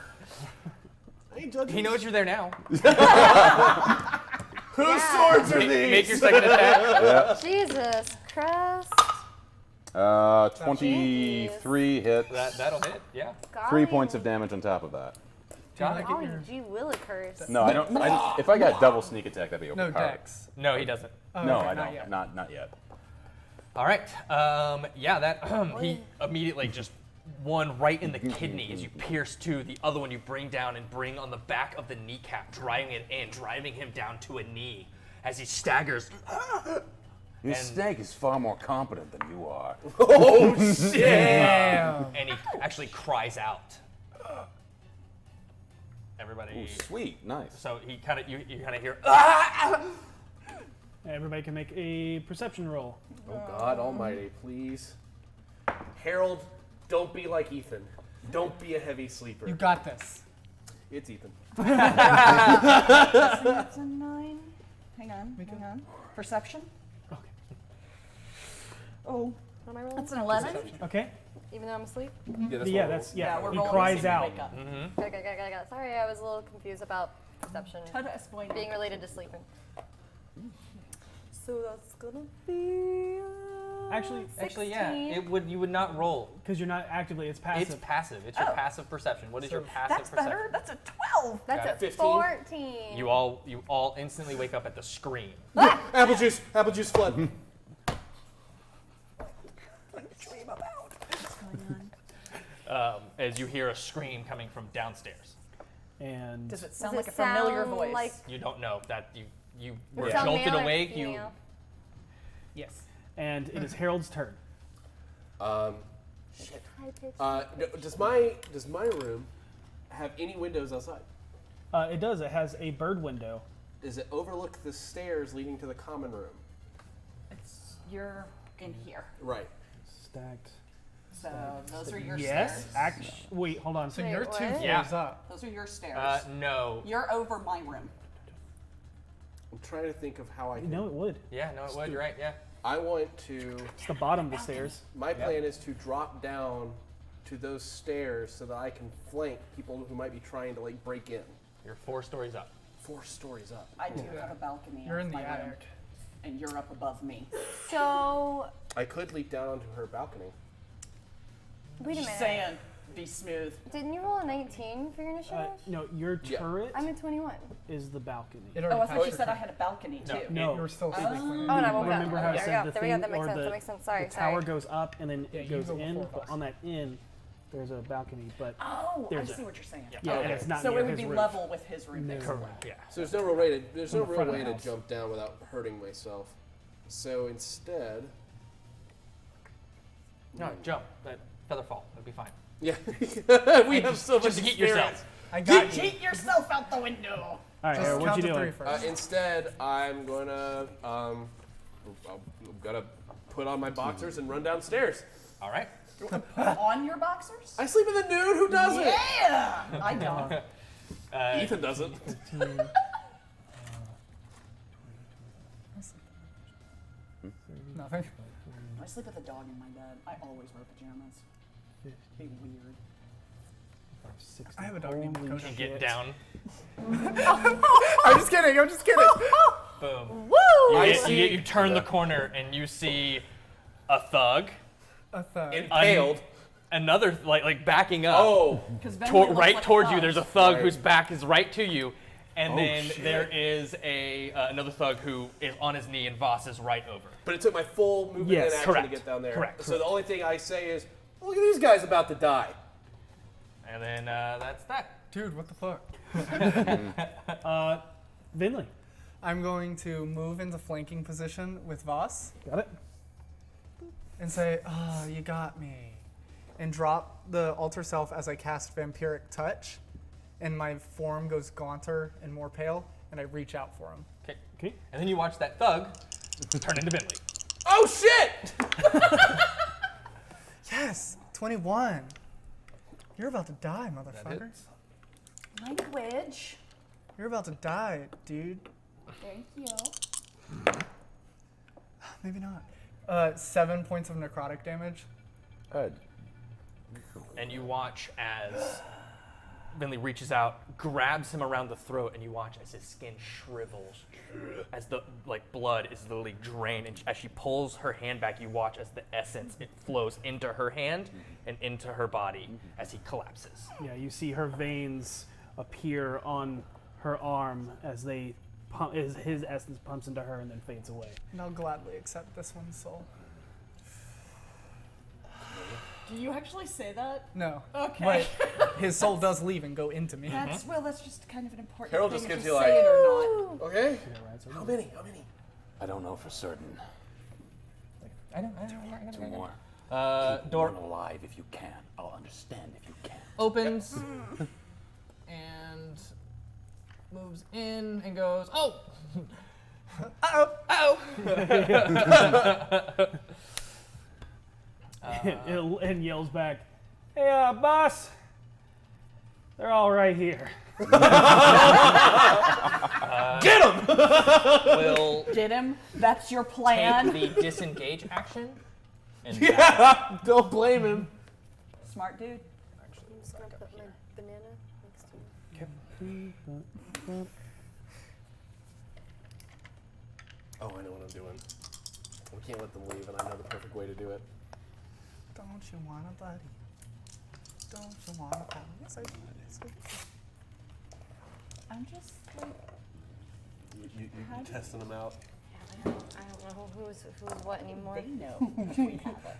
[SPEAKER 3] I ain't judging.
[SPEAKER 1] He knows you're there now.
[SPEAKER 3] Whose swords are these?
[SPEAKER 1] Make your second attack.
[SPEAKER 6] Jesus Christ.
[SPEAKER 4] 23 hits.
[SPEAKER 1] That'll hit. Yeah.
[SPEAKER 4] 3 points of damage on top of that.
[SPEAKER 1] Got it.
[SPEAKER 6] Oh, gee willikers.
[SPEAKER 4] No, I don't. If I got double sneak attack, that'd be
[SPEAKER 7] No
[SPEAKER 4] overpowered.
[SPEAKER 7] dex.
[SPEAKER 1] No, he doesn't.
[SPEAKER 7] Oh,
[SPEAKER 4] No,
[SPEAKER 7] okay,
[SPEAKER 4] I
[SPEAKER 7] not
[SPEAKER 4] don't.
[SPEAKER 7] yet.
[SPEAKER 4] Not yet.
[SPEAKER 1] All right. Yeah, that he immediately just one right in the kidney as you pierce two. The other one you bring down and bring on the back of the kneecap, driving it in, driving him down to a knee as he staggers.
[SPEAKER 4] Your snake is far more competent than you are.
[SPEAKER 3] Oh shit!
[SPEAKER 7] Damn.
[SPEAKER 1] And he actually cries out. Everybody.
[SPEAKER 4] Ooh, sweet, nice.
[SPEAKER 1] So he kind of you kind of hear.
[SPEAKER 2] Everybody can make a perception roll.
[SPEAKER 3] Oh God Almighty, please, Harold, don't be like Ethan. Don't be a heavy sleeper.
[SPEAKER 7] You got this.
[SPEAKER 3] It's Ethan.
[SPEAKER 5] That's a 9. Hang on. Perception.
[SPEAKER 2] Okay.
[SPEAKER 5] Oh,
[SPEAKER 6] What am I rolling?
[SPEAKER 5] that's an 11.
[SPEAKER 2] Okay.
[SPEAKER 6] Even though I'm asleep?
[SPEAKER 2] Yeah, that's
[SPEAKER 5] we're
[SPEAKER 2] he
[SPEAKER 5] rolling
[SPEAKER 2] cries
[SPEAKER 5] the same
[SPEAKER 2] out.
[SPEAKER 5] wake up.
[SPEAKER 6] Got. Sorry, I was a little confused about perception being related to sleeping. So that's gonna be.
[SPEAKER 2] Actually,
[SPEAKER 1] yeah. You would not roll.
[SPEAKER 2] because you're not actively, it's passive.
[SPEAKER 1] It's passive. It's your passive perception. What is your passive
[SPEAKER 5] That's
[SPEAKER 1] perception?
[SPEAKER 5] better. That's a 12.
[SPEAKER 6] That's
[SPEAKER 3] Got
[SPEAKER 6] a
[SPEAKER 3] 15.
[SPEAKER 6] 14.
[SPEAKER 1] You all instantly wake up at the scream.
[SPEAKER 3] Apple juice flood.
[SPEAKER 1] As you hear a scream coming from downstairs.
[SPEAKER 2] And
[SPEAKER 5] Does it sound
[SPEAKER 6] Does
[SPEAKER 5] like
[SPEAKER 6] it
[SPEAKER 5] a familiar
[SPEAKER 6] sound
[SPEAKER 5] voice?
[SPEAKER 6] like-
[SPEAKER 1] You don't know that you were
[SPEAKER 6] Sound
[SPEAKER 1] jolted
[SPEAKER 6] male or
[SPEAKER 1] awake.
[SPEAKER 6] female?
[SPEAKER 2] yes. And it is Harold's turn.
[SPEAKER 3] Shit.
[SPEAKER 6] High pitch.
[SPEAKER 3] Does my room have any windows outside?
[SPEAKER 2] It does. It has a bird window.
[SPEAKER 3] Does it overlook the stairs leading to the common room?
[SPEAKER 5] You're in here.
[SPEAKER 3] Right.
[SPEAKER 2] Stacked.
[SPEAKER 5] So those are your
[SPEAKER 2] Yes.
[SPEAKER 5] stairs.
[SPEAKER 2] Wait, hold on.
[SPEAKER 7] So
[SPEAKER 6] Wait,
[SPEAKER 7] you're 2
[SPEAKER 6] what?
[SPEAKER 7] floors
[SPEAKER 1] Yeah.
[SPEAKER 7] up.
[SPEAKER 5] Those are your stairs.
[SPEAKER 1] No.
[SPEAKER 5] You're over my room.
[SPEAKER 3] I'm trying to think of how I can.
[SPEAKER 2] No, it would.
[SPEAKER 1] Yeah, no, it would. You're right. Yeah.
[SPEAKER 3] I want to.
[SPEAKER 2] It's the bottom of the stairs.
[SPEAKER 3] My plan is to drop down to those stairs so that I can flank people who might be trying to like break in.
[SPEAKER 1] You're 4 stories up.
[SPEAKER 3] 4 stories up.
[SPEAKER 5] I do have a balcony.
[SPEAKER 7] You're
[SPEAKER 5] off
[SPEAKER 7] in the
[SPEAKER 5] my room,
[SPEAKER 7] attic.
[SPEAKER 5] and you're up above me.
[SPEAKER 6] So,
[SPEAKER 3] I could leap down onto her balcony.
[SPEAKER 6] wait a
[SPEAKER 5] Just
[SPEAKER 6] minute.
[SPEAKER 5] saying, be smooth.
[SPEAKER 6] Didn't you roll a 19 for your initiative?
[SPEAKER 2] No, your
[SPEAKER 3] Yeah.
[SPEAKER 2] turret
[SPEAKER 6] I'm at 21.
[SPEAKER 2] is the balcony.
[SPEAKER 7] It
[SPEAKER 5] Oh,
[SPEAKER 7] already
[SPEAKER 5] I thought
[SPEAKER 7] passed
[SPEAKER 5] you
[SPEAKER 7] your
[SPEAKER 5] said I
[SPEAKER 7] turn.
[SPEAKER 5] had a balcony too.
[SPEAKER 2] No.
[SPEAKER 7] You were still asleep.
[SPEAKER 6] Oh, and I woke up.
[SPEAKER 2] Remember how I
[SPEAKER 6] There we
[SPEAKER 2] said
[SPEAKER 6] go.
[SPEAKER 2] the
[SPEAKER 6] There we go.
[SPEAKER 2] thing
[SPEAKER 6] That makes
[SPEAKER 2] or
[SPEAKER 6] sense.
[SPEAKER 2] the,
[SPEAKER 6] That makes sense. Sorry.
[SPEAKER 2] the tower
[SPEAKER 6] sorry.
[SPEAKER 2] goes up and then
[SPEAKER 7] Yeah,
[SPEAKER 2] it
[SPEAKER 7] you
[SPEAKER 2] goes
[SPEAKER 7] go
[SPEAKER 2] in,
[SPEAKER 7] before
[SPEAKER 2] but
[SPEAKER 7] us.
[SPEAKER 2] on that end, there's a balcony. But
[SPEAKER 5] Oh, I
[SPEAKER 2] There's
[SPEAKER 5] see
[SPEAKER 2] a-
[SPEAKER 5] what you're saying.
[SPEAKER 2] yeah,
[SPEAKER 1] Okay.
[SPEAKER 2] and it's not
[SPEAKER 5] So
[SPEAKER 2] near
[SPEAKER 5] it would
[SPEAKER 2] his
[SPEAKER 5] be
[SPEAKER 2] roof.
[SPEAKER 5] level with his room.
[SPEAKER 2] No.
[SPEAKER 5] basically.
[SPEAKER 2] Correct.
[SPEAKER 1] Yeah.
[SPEAKER 3] So there's no real way to
[SPEAKER 2] the front of the
[SPEAKER 3] to
[SPEAKER 2] house.
[SPEAKER 3] jump down without hurting myself. So instead,
[SPEAKER 1] No, jump. That feather fall. It'll be fine.
[SPEAKER 3] yeah, we have so much
[SPEAKER 1] Just heat yourself.
[SPEAKER 3] experience.
[SPEAKER 7] I got you.
[SPEAKER 5] Cheat yourself out the window.
[SPEAKER 2] All right,
[SPEAKER 7] Just
[SPEAKER 2] Harold, what
[SPEAKER 7] count
[SPEAKER 2] you
[SPEAKER 7] to 3
[SPEAKER 2] doing?
[SPEAKER 7] first.
[SPEAKER 3] Instead, I'm gonna I'm gonna put on my boxers and run downstairs.
[SPEAKER 1] All right.
[SPEAKER 5] On your boxers?
[SPEAKER 3] I sleep with a nude. Who doesn't?
[SPEAKER 5] Yeah! I don't.
[SPEAKER 3] Ethan doesn't.
[SPEAKER 2] 15,
[SPEAKER 7] Nothing.
[SPEAKER 5] I sleep with a dog in my bed. I always wear pajamas. Be weird.
[SPEAKER 2] 60.
[SPEAKER 7] I have a dog named
[SPEAKER 2] Holy
[SPEAKER 7] Dakota.
[SPEAKER 1] And
[SPEAKER 2] shit.
[SPEAKER 1] get down.
[SPEAKER 7] I'm just kidding. I'm just kidding.
[SPEAKER 1] Boom.
[SPEAKER 6] Woo!
[SPEAKER 1] You turn the corner and you see a thug,
[SPEAKER 7] A thug.
[SPEAKER 3] Impaled.
[SPEAKER 1] another like backing up.
[SPEAKER 3] Oh,
[SPEAKER 1] Right towards you. There's a thug
[SPEAKER 3] Right.
[SPEAKER 1] whose back is right to you, and
[SPEAKER 3] Oh,
[SPEAKER 1] then
[SPEAKER 3] shit.
[SPEAKER 1] there is another thug who is on his knee and Voss is right over.
[SPEAKER 3] but it took my full movement
[SPEAKER 2] Yes,
[SPEAKER 3] and action
[SPEAKER 1] correct.
[SPEAKER 3] to get down there.
[SPEAKER 1] Correct.
[SPEAKER 3] So the only thing I say is, look at these guys about to die.
[SPEAKER 1] And then that's that.
[SPEAKER 7] Dude, what the fuck?
[SPEAKER 2] Vinley.
[SPEAKER 7] I'm going to move into flanking position with Voss
[SPEAKER 2] Got it?
[SPEAKER 7] and say, "Oh, you got me," and drop the alter self as I cast vampiric touch, and my form goes gaunter and more pale, and I reach out for him.
[SPEAKER 1] Okay.
[SPEAKER 2] Okay.
[SPEAKER 1] And then you watch that thug turn into Bentley.
[SPEAKER 3] Oh shit!
[SPEAKER 7] Yes, 21. You're about to die, motherfucker.
[SPEAKER 1] hits.
[SPEAKER 5] Language.
[SPEAKER 7] You're about to die, dude.
[SPEAKER 8] Thank you.
[SPEAKER 7] Maybe not. 7 points of necrotic damage.
[SPEAKER 1] And you watch as Bentley reaches out, grabs him around the throat, and you watch as his skin shrivels, as the blood is literally drained. And as she pulls her hand back, you watch as the essence it flows into her hand and into her body as he collapses.
[SPEAKER 2] Yeah, you see her veins appear on her arm as they pump, his essence pumps into her and then fades away.
[SPEAKER 7] And I'll gladly accept this one's soul.
[SPEAKER 5] Do you actually say that?
[SPEAKER 7] No.
[SPEAKER 5] Okay.
[SPEAKER 7] But his soul does leave and go into me.
[SPEAKER 5] That's that's just kind of an important
[SPEAKER 3] Harold
[SPEAKER 5] thing
[SPEAKER 3] just
[SPEAKER 5] if
[SPEAKER 3] gives
[SPEAKER 5] you
[SPEAKER 3] you
[SPEAKER 5] say
[SPEAKER 3] like-
[SPEAKER 5] it or not.
[SPEAKER 3] Okay.
[SPEAKER 2] Yeah, right, so
[SPEAKER 3] How many? How many?
[SPEAKER 4] I don't know for certain.
[SPEAKER 1] I don't.
[SPEAKER 4] Two more. Keep
[SPEAKER 1] Door
[SPEAKER 4] one alive if you can. I'll understand if you can.
[SPEAKER 1] opens and moves in and goes, oh! Uh-oh!
[SPEAKER 2] and yells back, "Hey, boss! They're all right here."
[SPEAKER 3] Get him!
[SPEAKER 1] will
[SPEAKER 5] Get him? That's your plan?
[SPEAKER 1] take the disengage action. And
[SPEAKER 3] Yeah, don't blame him.
[SPEAKER 5] Smart dude.
[SPEAKER 6] I'm just gonna put my banana next to you.
[SPEAKER 3] Oh, I know what I'm doing. We can't let them leave, and I know the perfect way to do it.
[SPEAKER 7] Don't you want a buddy? Don't you want a pal? Yes, I do. Yes, I do.
[SPEAKER 8] I'm just like,
[SPEAKER 3] You testing them out?
[SPEAKER 6] I don't know who's what anymore.
[SPEAKER 5] They know. We have it.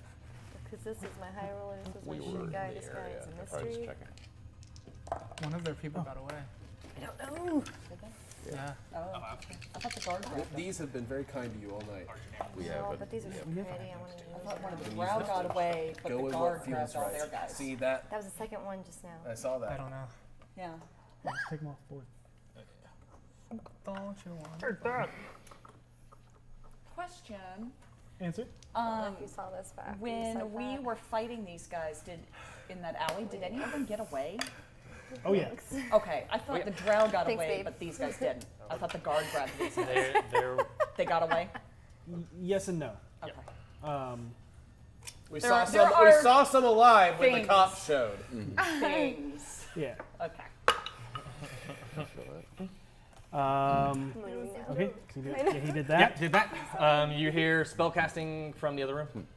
[SPEAKER 6] Because this is my high roller, this is my shoot guy, this guy is a mystery.
[SPEAKER 7] One of their people got away.
[SPEAKER 6] I don't know.
[SPEAKER 7] Yeah.
[SPEAKER 5] Oh, I thought the guard grabbed them.
[SPEAKER 3] These have been very kind to you all night.
[SPEAKER 4] We
[SPEAKER 6] Oh,
[SPEAKER 4] have
[SPEAKER 6] but these are so pretty. I want to
[SPEAKER 5] I
[SPEAKER 6] use
[SPEAKER 5] thought one of the
[SPEAKER 6] them.
[SPEAKER 5] drow got away, but
[SPEAKER 3] Go
[SPEAKER 5] the
[SPEAKER 3] with
[SPEAKER 5] guard
[SPEAKER 3] what feels
[SPEAKER 5] grabbed all their
[SPEAKER 3] right.
[SPEAKER 5] guys.
[SPEAKER 3] See that?
[SPEAKER 6] That was the second one just now.
[SPEAKER 3] I saw that.
[SPEAKER 7] I don't know.
[SPEAKER 5] Yeah.
[SPEAKER 2] Just take them off board.
[SPEAKER 7] Don't you want
[SPEAKER 8] question.
[SPEAKER 2] Answer.
[SPEAKER 6] I don't know if you saw this back.
[SPEAKER 5] When we were fighting these guys, in that alley, did any of them get away?
[SPEAKER 2] Oh yeah.
[SPEAKER 5] Okay, I thought the drow got
[SPEAKER 6] Thanks,
[SPEAKER 5] away,
[SPEAKER 6] babe.
[SPEAKER 5] but these guys didn't. I thought the guard grabbed these guys.
[SPEAKER 1] they're
[SPEAKER 5] They got away?
[SPEAKER 2] Yes and no.
[SPEAKER 5] Okay.
[SPEAKER 3] We
[SPEAKER 5] There
[SPEAKER 3] saw
[SPEAKER 5] are-
[SPEAKER 3] some.
[SPEAKER 5] there
[SPEAKER 3] We
[SPEAKER 5] are
[SPEAKER 3] saw some alive when the
[SPEAKER 5] things.
[SPEAKER 3] cops showed.
[SPEAKER 5] Things.
[SPEAKER 2] Yeah.
[SPEAKER 5] Okay.
[SPEAKER 2] Okay. So yeah, he did
[SPEAKER 1] yeah,
[SPEAKER 2] that.
[SPEAKER 1] did that. You hear spellcasting from the other room.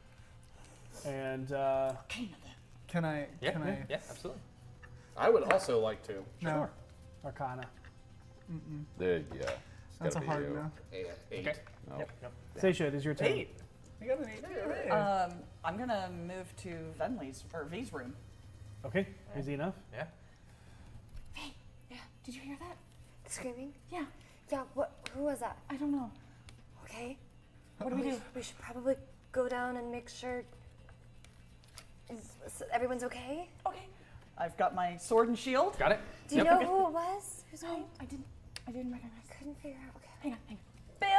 [SPEAKER 2] And
[SPEAKER 7] Can I?
[SPEAKER 1] Yeah,
[SPEAKER 7] Can
[SPEAKER 1] yeah,
[SPEAKER 7] I?
[SPEAKER 1] yeah, absolutely.
[SPEAKER 3] I would also like to.
[SPEAKER 7] No.
[SPEAKER 2] Arcana.
[SPEAKER 4] There, yeah.
[SPEAKER 7] That's a
[SPEAKER 4] gotta be
[SPEAKER 7] hard
[SPEAKER 4] you.
[SPEAKER 7] no.
[SPEAKER 3] Eight.
[SPEAKER 1] Okay.
[SPEAKER 4] No.
[SPEAKER 1] Yep, yep.
[SPEAKER 2] Seisha, it is your turn.
[SPEAKER 1] Eight.
[SPEAKER 7] I got an 8.
[SPEAKER 5] I'm gonna move to Venley's or V's room.
[SPEAKER 2] Okay. Easy enough.
[SPEAKER 1] Yeah.
[SPEAKER 8] Yeah, did you hear that?
[SPEAKER 6] Screaming?
[SPEAKER 8] Yeah,
[SPEAKER 6] Yeah, what? Who was that?
[SPEAKER 8] I don't know.
[SPEAKER 6] Okay.
[SPEAKER 8] What do we do?
[SPEAKER 6] We should probably go down and make sure everyone's okay.
[SPEAKER 8] Okay.
[SPEAKER 5] I've got my sword and shield.
[SPEAKER 1] Got it?
[SPEAKER 6] Do you
[SPEAKER 1] Yep.
[SPEAKER 6] know who it was? Who's
[SPEAKER 8] No,
[SPEAKER 6] going?
[SPEAKER 8] I didn't recognize.
[SPEAKER 6] Couldn't figure out. Okay.
[SPEAKER 8] Hang on.
[SPEAKER 5] Bill?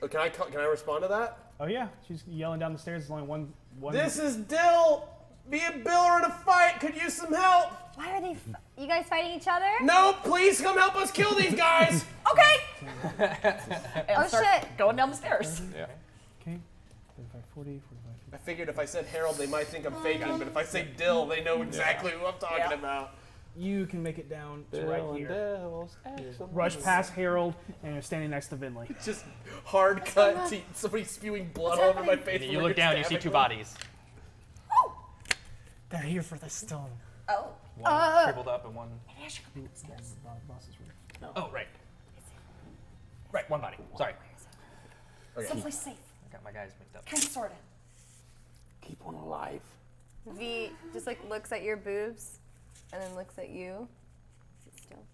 [SPEAKER 3] Oh, can I respond to that?
[SPEAKER 2] Oh yeah. She's yelling down the stairs. There's only one.
[SPEAKER 3] This is Dill. Me and Bill are in a fight. Could use some help.
[SPEAKER 6] Why are they? You guys fighting each other?
[SPEAKER 3] No, please come help us kill these guys.
[SPEAKER 5] Okay. And
[SPEAKER 6] Oh,
[SPEAKER 5] start
[SPEAKER 6] shit.
[SPEAKER 5] going down the stairs.
[SPEAKER 4] Yeah.
[SPEAKER 2] Okay. 35, 40, 45.
[SPEAKER 3] I figured if I said Harold, they might think I'm faking, but if I say Dill, they know exactly who I'm talking
[SPEAKER 5] Yeah.
[SPEAKER 3] about.
[SPEAKER 2] You can make it down to
[SPEAKER 4] Bill
[SPEAKER 2] right
[SPEAKER 4] and
[SPEAKER 2] here.
[SPEAKER 4] Dell's
[SPEAKER 2] Rush past Harold, and you're standing next to Vinley.
[SPEAKER 3] Just hard cut to somebody spewing blood all over my face.
[SPEAKER 1] You
[SPEAKER 3] when
[SPEAKER 1] look
[SPEAKER 3] you're
[SPEAKER 1] down, you see
[SPEAKER 3] stabbing
[SPEAKER 1] two
[SPEAKER 3] me.
[SPEAKER 1] bodies.
[SPEAKER 7] They're here for the stone.
[SPEAKER 5] Oh.
[SPEAKER 1] One shriveled up and one.
[SPEAKER 2] Boss's room.
[SPEAKER 1] Oh, right. Right, one body. Sorry.
[SPEAKER 5] Someplace safe.
[SPEAKER 1] I got my guys mixed up.
[SPEAKER 5] Kind of, sorta.
[SPEAKER 4] Keep one alive.
[SPEAKER 6] V just like looks at your boobs, and then looks at you. Sit still.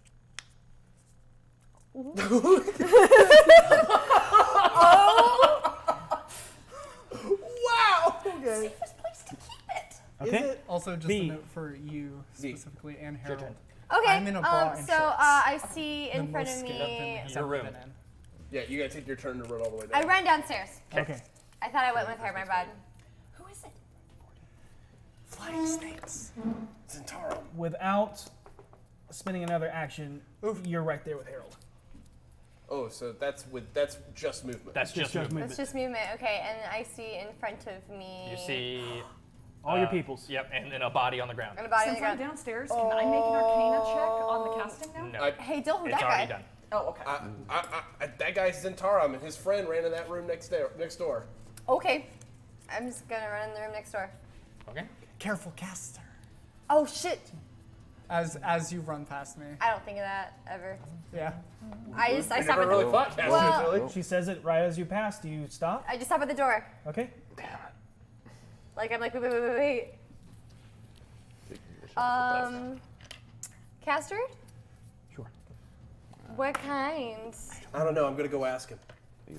[SPEAKER 3] Wow. Okay.
[SPEAKER 5] Safest place to keep it.
[SPEAKER 2] Okay.
[SPEAKER 7] Also, just
[SPEAKER 2] B.
[SPEAKER 7] a note for you specifically and
[SPEAKER 1] Your
[SPEAKER 7] Harold.
[SPEAKER 6] Okay.
[SPEAKER 7] I'm in a bra and
[SPEAKER 6] so
[SPEAKER 7] shorts.
[SPEAKER 6] I see in
[SPEAKER 7] The
[SPEAKER 6] front
[SPEAKER 7] most
[SPEAKER 6] of
[SPEAKER 7] scared Vinley
[SPEAKER 6] me.
[SPEAKER 7] has
[SPEAKER 1] Your
[SPEAKER 7] ever
[SPEAKER 1] room.
[SPEAKER 7] been in.
[SPEAKER 3] Yeah, you gotta take your turn to run all the way
[SPEAKER 6] I
[SPEAKER 3] down.
[SPEAKER 6] ran downstairs.
[SPEAKER 2] Okay.
[SPEAKER 6] I thought I went with her. My bad.
[SPEAKER 8] Who is it?
[SPEAKER 7] Flying snakes.
[SPEAKER 3] Zentaro.
[SPEAKER 2] Without spending another action, you're right there with Harold.
[SPEAKER 3] Oh, so that's just movement.
[SPEAKER 1] That's just movement.
[SPEAKER 6] That's just movement. Okay, and I see in front of me.
[SPEAKER 1] You see.
[SPEAKER 2] All your peoples.
[SPEAKER 1] Yep, and then a body on the ground.
[SPEAKER 6] And a body on
[SPEAKER 5] Since
[SPEAKER 6] the
[SPEAKER 5] I'm
[SPEAKER 6] ground.
[SPEAKER 5] downstairs, can I make an arcana check on the casting now?
[SPEAKER 1] No.
[SPEAKER 6] Hey, Dill, who's
[SPEAKER 1] It's
[SPEAKER 6] that
[SPEAKER 1] already
[SPEAKER 6] guy?
[SPEAKER 1] done.
[SPEAKER 5] Oh, okay.
[SPEAKER 3] That guy's Zentarum, and his friend ran in that room next door.
[SPEAKER 6] Okay. I'm just gonna run in the room next door.
[SPEAKER 1] Okay.
[SPEAKER 7] Careful, caster.
[SPEAKER 6] Oh shit!
[SPEAKER 7] As you run past me.
[SPEAKER 6] I don't think of that ever.
[SPEAKER 7] Yeah.
[SPEAKER 6] I stop
[SPEAKER 3] Never
[SPEAKER 6] at
[SPEAKER 3] really
[SPEAKER 6] the.
[SPEAKER 3] fought casters,
[SPEAKER 6] Well-
[SPEAKER 3] really.
[SPEAKER 2] She says it right as you pass. Do you stop?
[SPEAKER 6] I just stop at the door.
[SPEAKER 2] Okay.
[SPEAKER 6] Like I'm like wait. Caster?
[SPEAKER 2] Sure.
[SPEAKER 6] What kind?
[SPEAKER 3] I don't know. I'm gonna go ask him.
[SPEAKER 6] You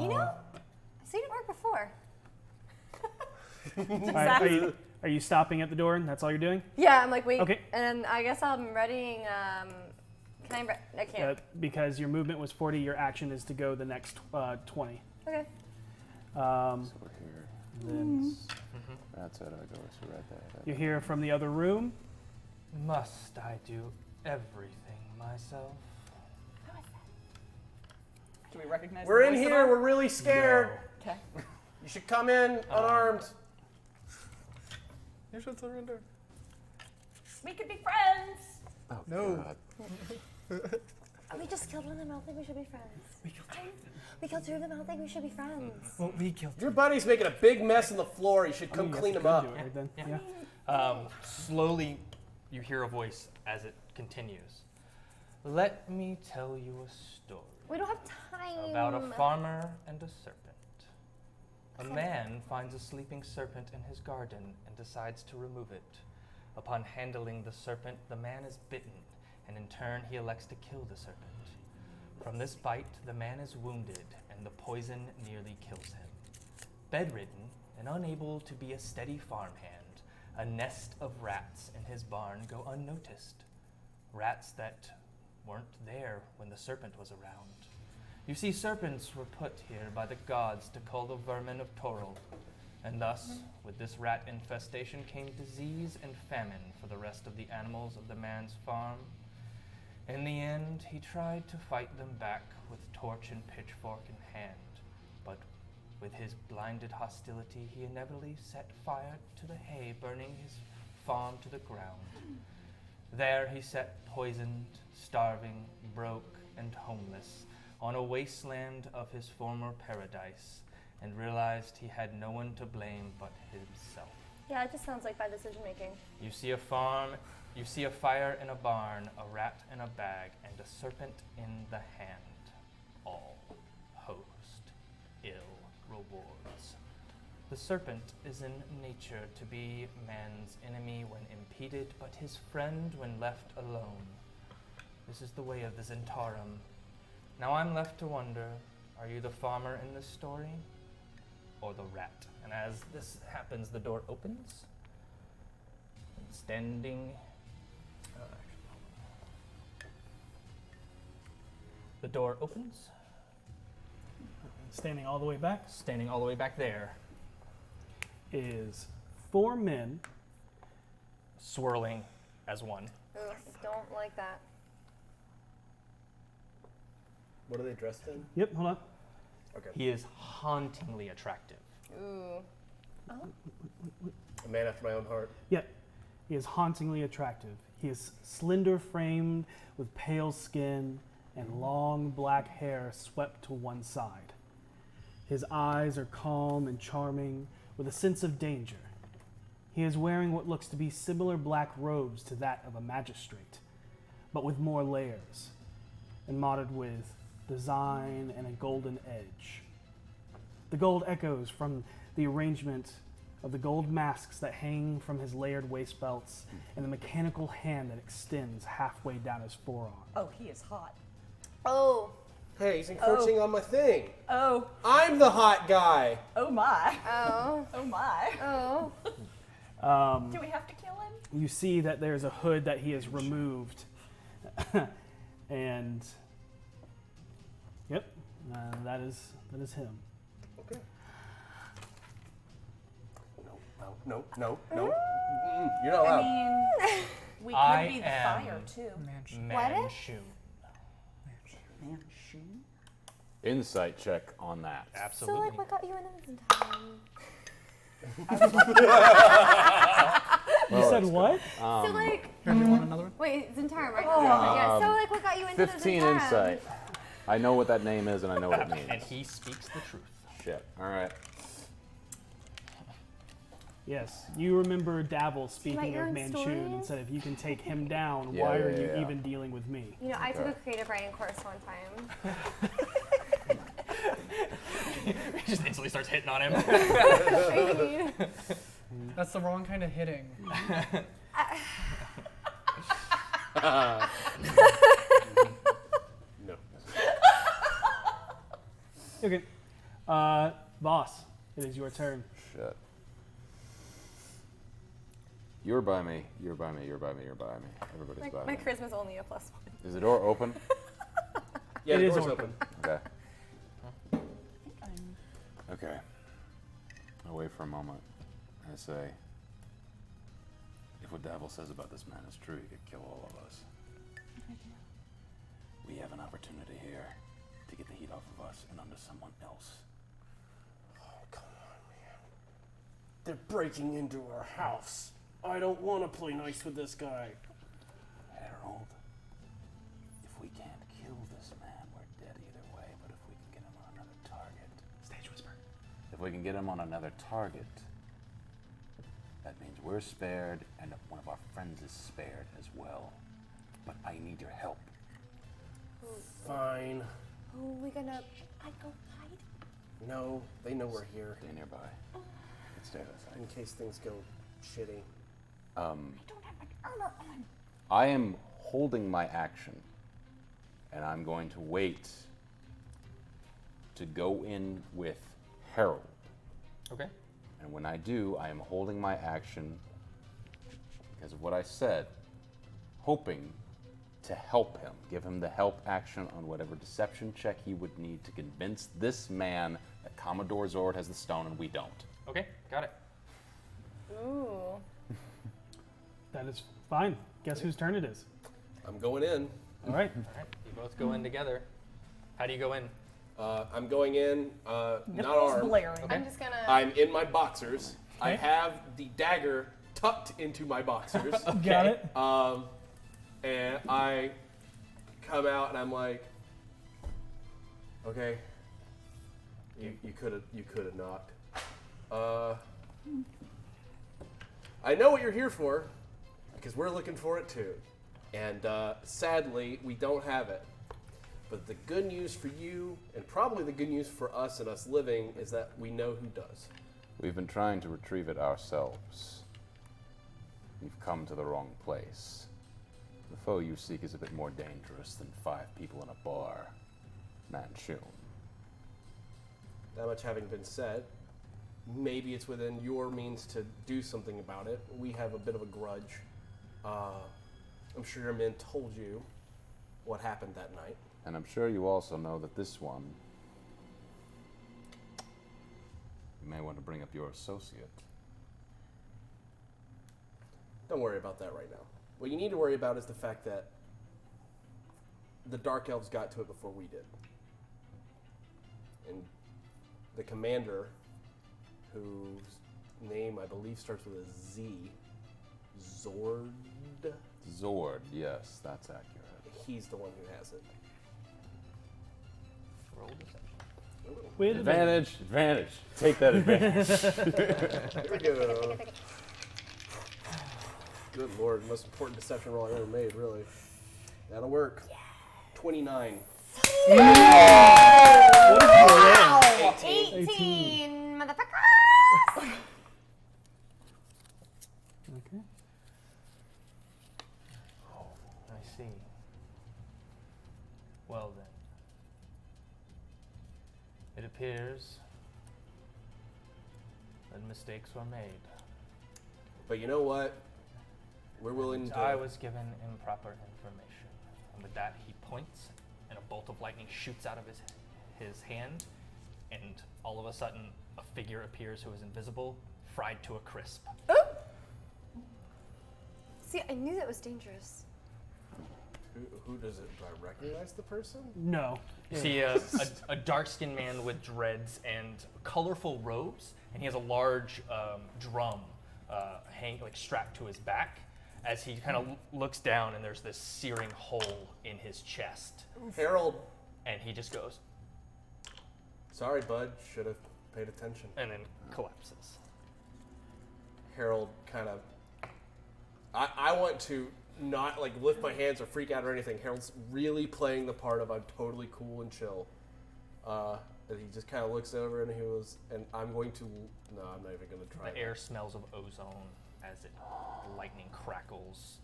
[SPEAKER 6] know, I've seen it work before.
[SPEAKER 2] All right, are you stopping at the door and that's all you're doing?
[SPEAKER 6] Yeah, I'm like wait.
[SPEAKER 2] Okay.
[SPEAKER 6] And I guess I'm readying. Can I can't.
[SPEAKER 2] Because your movement was 40, your action is to go the next 20.
[SPEAKER 6] Okay.
[SPEAKER 4] So we're here.
[SPEAKER 2] Then
[SPEAKER 4] That's it. I go to right there.
[SPEAKER 2] you hear from the other room.
[SPEAKER 1] Must I do everything myself.
[SPEAKER 5] Do we recognize
[SPEAKER 3] We're
[SPEAKER 5] the
[SPEAKER 3] in
[SPEAKER 5] voice at
[SPEAKER 3] here.
[SPEAKER 5] all?
[SPEAKER 3] We're really scared.
[SPEAKER 5] Okay.
[SPEAKER 3] You should come in unarmed.
[SPEAKER 7] You should surrender.
[SPEAKER 5] We could be friends.
[SPEAKER 4] Oh,
[SPEAKER 7] No.
[SPEAKER 4] God.
[SPEAKER 6] We just killed one of them. I don't think we should be friends. We killed two of them. I don't think we should be friends.
[SPEAKER 7] Well, we killed
[SPEAKER 3] Your buddy's making a big mess on the floor. You should come clean him up.
[SPEAKER 2] Right then.
[SPEAKER 1] Yeah.
[SPEAKER 2] Yeah.
[SPEAKER 1] Slowly, you hear a voice as it continues. Let me tell you a story
[SPEAKER 6] We don't have time.
[SPEAKER 1] about a farmer and a serpent. A man finds a sleeping serpent in his garden and decides to remove it. Upon handling the serpent, the man is bitten, and in turn he elects to kill the serpent. From this bite, the man is wounded, and the poison nearly kills him. Bedridden and unable to be a steady farmhand, a nest of rats in his barn go unnoticed. Rats that weren't there when the serpent was around. You see, serpents were put here by the gods to cull the vermin of Toril, and thus, with this rat infestation came disease and famine for the rest of the animals of the man's farm. In the end, he tried to fight them back with torch and pitchfork in hand, but with his blinded hostility, he inevitably set fire to the hay, burning his farm to the ground. There he sat poisoned, starving, broke, and homeless, on a wasteland of his former paradise, and realized he had no one to blame but himself.
[SPEAKER 6] Yeah, it just sounds like bad decision making.
[SPEAKER 1] You see a farm, you see a fire in a barn, a rat in a bag, and a serpent in the hand. All host, ill rewards. The serpent is in nature to be man's enemy when impeded, but his friend when left alone. This is the way of the Zentarum. Now I'm left to wonder, are you the farmer in this story, or the rat? And as this happens, the door opens. Standing... the door opens,
[SPEAKER 2] Standing all the way back
[SPEAKER 1] standing all the way back there,
[SPEAKER 2] is 4 men.
[SPEAKER 1] swirling as one.
[SPEAKER 6] Ugh, don't like that.
[SPEAKER 3] What are they dressed in?
[SPEAKER 2] Yep, hold on.
[SPEAKER 3] Okay.
[SPEAKER 1] He is hauntingly attractive.
[SPEAKER 6] Ooh.
[SPEAKER 3] A man after my own heart.
[SPEAKER 2] Yep. He is hauntingly attractive. He is slender framed with pale skin and long black hair swept to one side. His eyes are calm and charming with a sense of danger. He is wearing what looks to be similar black robes to that of a magistrate, but with more layers and modded with design and a golden edge. The gold echoes from the arrangement of the gold masks that hang from his layered waist belts and the mechanical hand that extends halfway down his forearm.
[SPEAKER 5] Oh, he is hot.
[SPEAKER 6] Oh.
[SPEAKER 3] Hey, he's encroaching on my thing.
[SPEAKER 5] Oh,
[SPEAKER 3] I'm the hot guy.
[SPEAKER 5] oh my.
[SPEAKER 6] Oh.
[SPEAKER 5] Oh my.
[SPEAKER 6] Oh.
[SPEAKER 5] Do we have to kill him?
[SPEAKER 2] You see that there's a hood that he has removed. And yep, that is him.
[SPEAKER 3] Okay. No. You're not allowed.
[SPEAKER 5] I mean, we could
[SPEAKER 1] I
[SPEAKER 5] be the
[SPEAKER 1] am-
[SPEAKER 5] fire too.
[SPEAKER 1] Manchun.
[SPEAKER 5] Manchun?
[SPEAKER 4] Insight check on that.
[SPEAKER 6] So,
[SPEAKER 1] Absolutely.
[SPEAKER 6] like, what got you into this time?
[SPEAKER 2] You said what?
[SPEAKER 6] So, like,
[SPEAKER 7] Here, do you want another one?
[SPEAKER 6] wait, Zentarum, right? Yeah. So, like, what got you into the
[SPEAKER 4] 15
[SPEAKER 6] Zentarum?
[SPEAKER 4] insight. I know what that name is and I know what it means.
[SPEAKER 1] And he speaks the truth.
[SPEAKER 4] Shit. All right.
[SPEAKER 2] Yes, you remember Davil
[SPEAKER 6] write
[SPEAKER 2] speaking
[SPEAKER 6] your
[SPEAKER 2] of
[SPEAKER 6] own
[SPEAKER 2] Manchun and
[SPEAKER 6] stories?
[SPEAKER 2] said, if you can take him down,
[SPEAKER 4] Yeah,
[SPEAKER 2] why
[SPEAKER 4] yeah,
[SPEAKER 2] are you
[SPEAKER 4] yeah.
[SPEAKER 2] even dealing with me?
[SPEAKER 6] You know, I took a
[SPEAKER 4] Okay.
[SPEAKER 6] creative writing course one time.
[SPEAKER 1] He just instantly starts hitting on him.
[SPEAKER 7] That's the wrong kind of hitting.
[SPEAKER 3] No.
[SPEAKER 2] Okay. Boss, it is your turn.
[SPEAKER 4] Shit. You're by me. You're by me. You're by me. You're by me. Everybody's by
[SPEAKER 6] My
[SPEAKER 4] me.
[SPEAKER 6] charisma's only a +1.
[SPEAKER 4] Is the door open?
[SPEAKER 3] Yeah,
[SPEAKER 2] It
[SPEAKER 3] the
[SPEAKER 2] is
[SPEAKER 3] door's
[SPEAKER 2] open.
[SPEAKER 3] open.
[SPEAKER 4] Okay. Okay. I wait for a moment. I say, if what Davil says about this man is true, he could kill all of us. someone else.
[SPEAKER 3] Oh, come on, man. They're breaking into our house. I don't want to play nice with this guy.
[SPEAKER 4] Harold, if we can't kill this man, we're dead either way, but if we can get him on another target...
[SPEAKER 1] Stage whisper.
[SPEAKER 4] If we can get him on another target, that means we're spared, and one of our friends is spared as well. But I need your help.
[SPEAKER 3] Fine.
[SPEAKER 6] Oh, we gonna... I go hide?
[SPEAKER 3] No, they know we're here.
[SPEAKER 4] Stay nearby. Stay outside.
[SPEAKER 3] In case things go shitty.
[SPEAKER 8] I don't have my armor on.
[SPEAKER 4] I am holding my action, and I'm going to wait to go in with Harold.
[SPEAKER 1] Okay.
[SPEAKER 4] And when I do, I am holding my action because of what I said, hoping to help him, give him the help action on whatever deception check he would need to convince this man that Commodore Zord has the stone and we don't.
[SPEAKER 1] Okay, got it.
[SPEAKER 6] Ooh.
[SPEAKER 2] That is fine. Guess whose turn it is?
[SPEAKER 3] I'm going in.
[SPEAKER 2] All right.
[SPEAKER 1] All right, you both go in together. How do you go in?
[SPEAKER 3] I'm going in, not
[SPEAKER 5] Nipples
[SPEAKER 3] armed.
[SPEAKER 5] blaring.
[SPEAKER 6] I'm just gonna...
[SPEAKER 3] I'm in my boxers. I
[SPEAKER 2] Okay.
[SPEAKER 3] have the dagger tucked into my boxers.
[SPEAKER 2] Got it.
[SPEAKER 3] And I come out and I'm like, okay, you could have knocked. I know what you're here for, because we're looking for it too. And sadly, we don't have it. But the good news for you, and probably the good news for us and us living, is that we know who does.
[SPEAKER 4] We've been trying to retrieve it ourselves. You've come to the wrong place. The foe you seek is a bit more dangerous than 5 people in a bar. Mancuso.
[SPEAKER 3] That much having been said, maybe it's within your means to do something about it. We have a bit of a grudge. I'm sure your men told you what happened that night.
[SPEAKER 4] And I'm sure you also know that this one, you may want to bring up your associate.
[SPEAKER 3] Don't worry about that right now. What you need to worry about is the fact that the Dark Elves got to it before we did. And the commander, whose name I believe starts with a Z, Zord,
[SPEAKER 4] Zord, yes, that's accurate.
[SPEAKER 3] he's the one who has it.
[SPEAKER 1] Roll deception.
[SPEAKER 2] Wait a minute.
[SPEAKER 4] Advantage. Take that advantage.
[SPEAKER 3] Here we go. Good lord, most important deception roll I ever made, really. That'll work. 29.
[SPEAKER 6] Wow! 18, motherfuckers!
[SPEAKER 2] Okay.
[SPEAKER 1] I see. Well then. It appears that mistakes were made.
[SPEAKER 3] But you know what? We're willing to...
[SPEAKER 1] I was given improper information. And with that, he points, and a bolt of lightning shoots out of his hand, and all of a sudden, a figure appears who is invisible, fried to a crisp.
[SPEAKER 6] See, I knew that was dangerous.
[SPEAKER 3] Who does it? Do I recognize the person?
[SPEAKER 2] No.
[SPEAKER 1] You see a dark-skinned man with dreads and colorful robes, and he has a large drum strapped to his back. As he kind of looks down, and there's this searing hole in his chest.
[SPEAKER 3] Harold.
[SPEAKER 1] And he just goes,
[SPEAKER 3] Sorry, bud. Should have paid attention.
[SPEAKER 1] and then collapses.
[SPEAKER 3] Harold kind of... I want to not like lift my hands or freak out or anything. Harold's really playing the part of I'm totally cool and chill. And he just kind of looks over and I'm going to... No, I'm not even going to try
[SPEAKER 1] The air smells of ozone as the lightning crackles.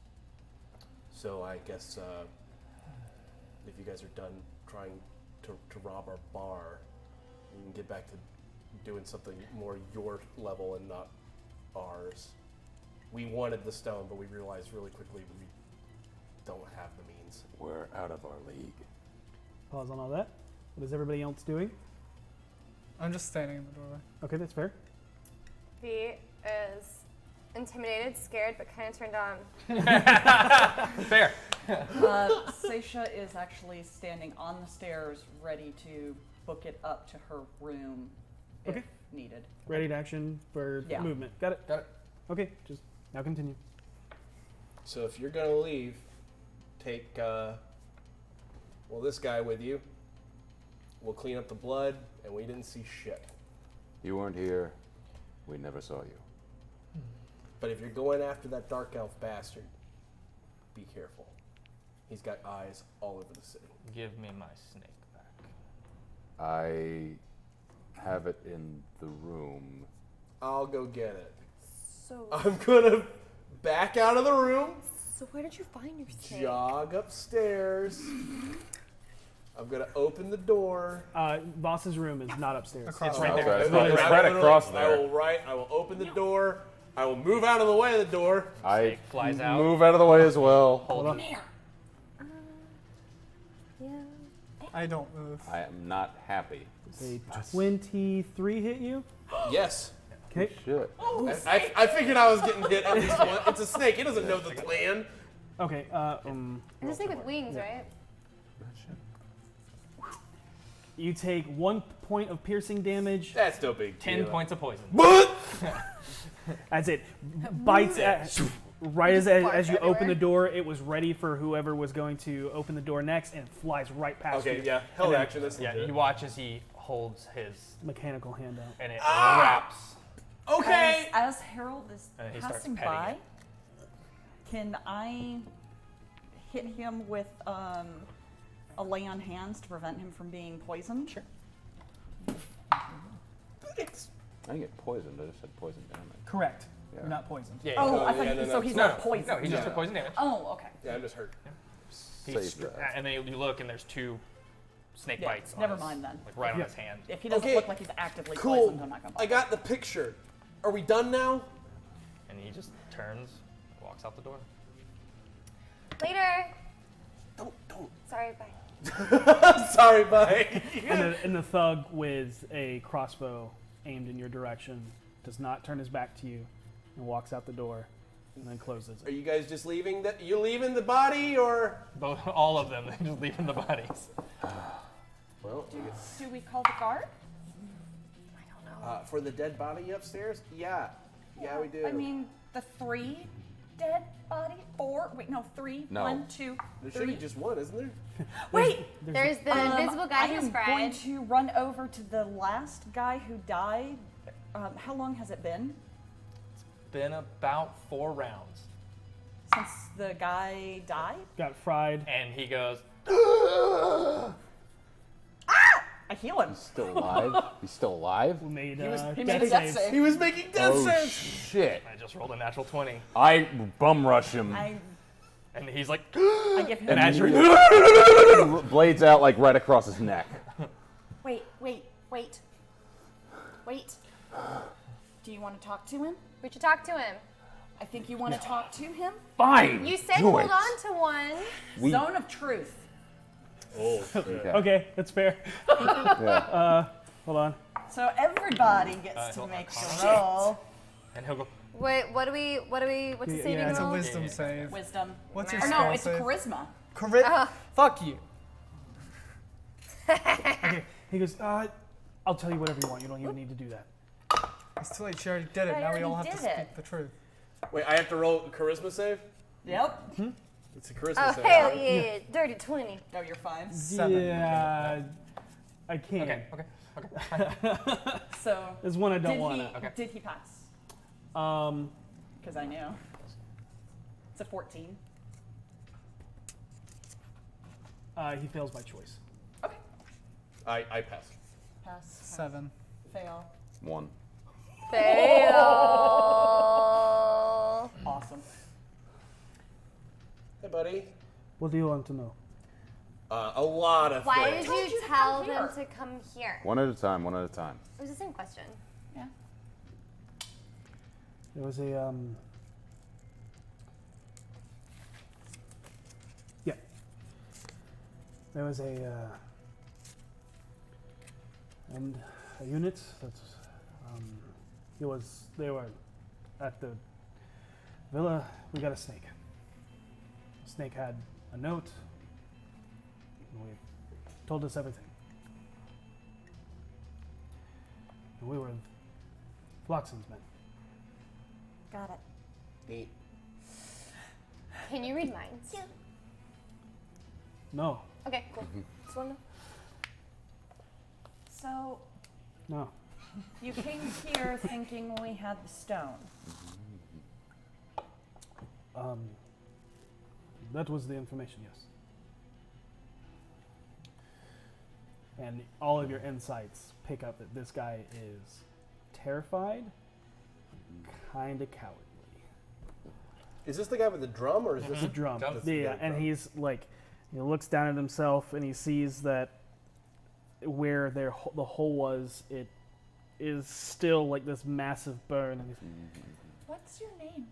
[SPEAKER 3] So I guess if you guys are done trying to rob our bar, we can get back to doing something more your level and not ours. We wanted the stone, but we realized really quickly we don't have the means.
[SPEAKER 4] We're out of our league.
[SPEAKER 2] Pause on all that. What is everybody else doing?
[SPEAKER 7] I'm just standing in the doorway.
[SPEAKER 2] Okay, that's fair.
[SPEAKER 6] V is intimidated, scared, but kind of turned on.
[SPEAKER 1] Fair.
[SPEAKER 5] Seisha is actually standing on the stairs, ready to book it up to her room if
[SPEAKER 2] Okay.
[SPEAKER 5] needed.
[SPEAKER 2] Ready to action for
[SPEAKER 5] Yeah.
[SPEAKER 2] movement. Got it.
[SPEAKER 1] Got it.
[SPEAKER 2] Okay, just now continue.
[SPEAKER 3] So if you're gonna leave, take this guy with you. We'll clean up the blood, and we didn't see shit.
[SPEAKER 4] You weren't here. We never saw you.
[SPEAKER 3] But if you're going after that dark elf bastard, be careful. He's got eyes all over the city.
[SPEAKER 1] Give me my snake back.
[SPEAKER 4] I have it in the room.
[SPEAKER 3] I'll go get it.
[SPEAKER 6] So,
[SPEAKER 3] I'm gonna back out of the room,
[SPEAKER 6] so where did you find your snake?
[SPEAKER 3] jog upstairs. I'm gonna open the door.
[SPEAKER 2] Boss's room is not upstairs.
[SPEAKER 7] Across
[SPEAKER 2] It's right
[SPEAKER 7] the
[SPEAKER 2] there.
[SPEAKER 4] Okay.
[SPEAKER 2] It's literally
[SPEAKER 4] It's
[SPEAKER 2] right
[SPEAKER 4] right
[SPEAKER 2] there.
[SPEAKER 4] across
[SPEAKER 3] I
[SPEAKER 4] there.
[SPEAKER 3] will open the door. I will move out of the way of the door.
[SPEAKER 4] I
[SPEAKER 1] Snake flies out.
[SPEAKER 4] move out of the way as well.
[SPEAKER 1] Hold on.
[SPEAKER 6] Yeah.
[SPEAKER 7] I don't move.
[SPEAKER 4] I am not happy.
[SPEAKER 2] A 23 hit you?
[SPEAKER 3] Yes.
[SPEAKER 2] Okay.
[SPEAKER 4] Shit.
[SPEAKER 3] I figured I was getting hit at least once. It's a snake. It doesn't know the plan.
[SPEAKER 2] Okay.
[SPEAKER 6] It's a snake with wings, right?
[SPEAKER 2] You take 1 point of piercing damage.
[SPEAKER 3] That's no big deal.
[SPEAKER 1] 10 points of poison.
[SPEAKER 2] That's it. Bites at, right as you open the door. It was ready for whoever was going to open the door next, and flies right past you.
[SPEAKER 3] Okay, yeah. Held action. That's
[SPEAKER 1] Yeah,
[SPEAKER 3] legit.
[SPEAKER 1] you watch as he holds his,
[SPEAKER 2] Mechanical hand out.
[SPEAKER 1] and it wraps.
[SPEAKER 3] Okay.
[SPEAKER 5] As Harold is
[SPEAKER 1] And he starts
[SPEAKER 5] passing
[SPEAKER 1] petting
[SPEAKER 5] by,
[SPEAKER 1] it.
[SPEAKER 5] can I hit him with a lay on hands to prevent him from being poisoned? Sure.
[SPEAKER 4] I didn't get poisoned. I just had poison damage.
[SPEAKER 2] Correct.
[SPEAKER 4] Yeah.
[SPEAKER 2] You're not poisoned.
[SPEAKER 1] Yeah.
[SPEAKER 5] Oh,
[SPEAKER 3] Oh,
[SPEAKER 5] I thought
[SPEAKER 3] yeah, no,
[SPEAKER 5] so.
[SPEAKER 3] no.
[SPEAKER 5] He's
[SPEAKER 1] no,
[SPEAKER 5] not poisoned.
[SPEAKER 1] No, he just took poison damage.
[SPEAKER 5] Oh, okay.
[SPEAKER 3] Yeah, I'm just hurt.
[SPEAKER 1] He's
[SPEAKER 4] Save that.
[SPEAKER 1] and then you look, and there's 2 snake
[SPEAKER 5] Yeah,
[SPEAKER 1] bites. On
[SPEAKER 5] never
[SPEAKER 1] his,
[SPEAKER 5] mind then.
[SPEAKER 1] Like right
[SPEAKER 2] Yeah.
[SPEAKER 1] on his hand.
[SPEAKER 5] If he doesn't
[SPEAKER 3] Okay,
[SPEAKER 5] look like he's actively
[SPEAKER 3] Cool.
[SPEAKER 5] poisoned, I'm not gonna.
[SPEAKER 3] I got the picture. Are we done now?
[SPEAKER 1] And he just turns, walks out the door.
[SPEAKER 6] Later.
[SPEAKER 3] Don't.
[SPEAKER 6] Sorry, bye.
[SPEAKER 3] Sorry, bye.
[SPEAKER 2] And the thug with a crossbow aimed in your direction does not turn his back to you and walks out the door and then closes
[SPEAKER 3] Are
[SPEAKER 2] it.
[SPEAKER 3] you guys just leaving? You leaving the body or?
[SPEAKER 1] Both, all of them, they're just leaving the bodies.
[SPEAKER 3] Well,
[SPEAKER 5] Do we call the guard?
[SPEAKER 3] for the dead body upstairs? Yeah. Yeah, we do.
[SPEAKER 5] I mean, the 3 dead body? 4? Wait, no, 3.
[SPEAKER 4] No.
[SPEAKER 5] 1, 2,
[SPEAKER 3] there should
[SPEAKER 5] 3.
[SPEAKER 3] be just one, isn't there?
[SPEAKER 5] Wait!
[SPEAKER 6] There's the invisible guy
[SPEAKER 5] I
[SPEAKER 6] who's
[SPEAKER 5] am
[SPEAKER 6] fried.
[SPEAKER 5] going to run over to the last guy who died. How long has it been
[SPEAKER 1] Been about 4 rounds.
[SPEAKER 5] since the guy died?
[SPEAKER 2] Got fried.
[SPEAKER 1] And he goes,
[SPEAKER 5] I heal him.
[SPEAKER 4] He's still alive? He's still alive?
[SPEAKER 2] We made,
[SPEAKER 5] He made a death save.
[SPEAKER 3] He was making death
[SPEAKER 4] Oh,
[SPEAKER 3] saves.
[SPEAKER 4] shit.
[SPEAKER 1] I just rolled a natural 20.
[SPEAKER 4] I bum rush him.
[SPEAKER 1] And he's like,
[SPEAKER 5] I give him.
[SPEAKER 1] and as you're
[SPEAKER 4] Blades out like right across his neck.
[SPEAKER 8] Wait. Do you want to talk to him?
[SPEAKER 6] We should talk to him.
[SPEAKER 8] I think you want to talk to him.
[SPEAKER 4] Fine.
[SPEAKER 6] You said
[SPEAKER 4] do
[SPEAKER 6] hold
[SPEAKER 4] it.
[SPEAKER 6] on to one.
[SPEAKER 5] Zone of truth.
[SPEAKER 3] Oh,
[SPEAKER 2] Okay, that's fair.
[SPEAKER 4] Yeah.
[SPEAKER 2] Hold on.
[SPEAKER 5] So everybody gets to
[SPEAKER 1] he'll
[SPEAKER 5] make
[SPEAKER 1] Arcana.
[SPEAKER 5] a roll.
[SPEAKER 1] and he'll go,
[SPEAKER 6] Wait, what's the saving
[SPEAKER 2] Yeah,
[SPEAKER 7] It's a
[SPEAKER 6] roll?
[SPEAKER 7] wisdom save.
[SPEAKER 5] Wisdom.
[SPEAKER 7] What's your
[SPEAKER 5] Or
[SPEAKER 7] spell
[SPEAKER 5] no, it's
[SPEAKER 7] save?
[SPEAKER 5] charisma.
[SPEAKER 7] Fuck you.
[SPEAKER 2] Okay, he goes, I'll tell you whatever you want. You don't even need to do that.
[SPEAKER 7] It's too late. She already did it.
[SPEAKER 5] I
[SPEAKER 7] Now we
[SPEAKER 5] already
[SPEAKER 7] all have to
[SPEAKER 5] did
[SPEAKER 7] speak
[SPEAKER 5] it.
[SPEAKER 7] the truth.
[SPEAKER 3] wait, I have to roll a charisma save?
[SPEAKER 5] Yep.
[SPEAKER 3] It's a charisma
[SPEAKER 6] Oh,
[SPEAKER 3] save.
[SPEAKER 6] hell yeah. Dirty 20.
[SPEAKER 5] No, you're fine.
[SPEAKER 7] 7.
[SPEAKER 2] Yeah, I can't.
[SPEAKER 1] okay.
[SPEAKER 5] So
[SPEAKER 2] There's one I don't
[SPEAKER 5] did
[SPEAKER 2] want
[SPEAKER 5] he,
[SPEAKER 2] to.
[SPEAKER 1] Okay.
[SPEAKER 5] did he pass?
[SPEAKER 2] Because
[SPEAKER 5] I knew. It's a 14.
[SPEAKER 2] he fails by choice.
[SPEAKER 5] Okay.
[SPEAKER 3] I pass.
[SPEAKER 5] Pass.
[SPEAKER 7] 7.
[SPEAKER 5] Fail.
[SPEAKER 4] 1.
[SPEAKER 6] Fail.
[SPEAKER 5] Awesome.
[SPEAKER 3] Hey, buddy.
[SPEAKER 2] What do you want to know?
[SPEAKER 3] A lot of
[SPEAKER 6] Why
[SPEAKER 3] things.
[SPEAKER 6] did you tell them to come here?
[SPEAKER 4] One at a time, one at a time.
[SPEAKER 6] It was the same question.
[SPEAKER 5] Yeah.
[SPEAKER 2] There was a yeah. There was a unit that they were at the villa. We got a snake. The snake had a note. And we told us everything. We were Floxen's men.
[SPEAKER 5] Got it.
[SPEAKER 3] Neat.
[SPEAKER 6] Can you read minds?
[SPEAKER 2] No.
[SPEAKER 6] Okay, cool. Just wanna know.
[SPEAKER 5] So,
[SPEAKER 2] No.
[SPEAKER 5] you came here thinking we had the stone.
[SPEAKER 2] That was the information, yes. And all of your insights pick up that this guy is terrified, kind of cowardly.
[SPEAKER 3] Is this the guy with the drum, or is this
[SPEAKER 2] The drum.
[SPEAKER 1] Drums.
[SPEAKER 2] Yeah, and he's like, he looks down at himself and he sees that where the hole was, it is still like this massive burn. And he's,
[SPEAKER 8] What's your name?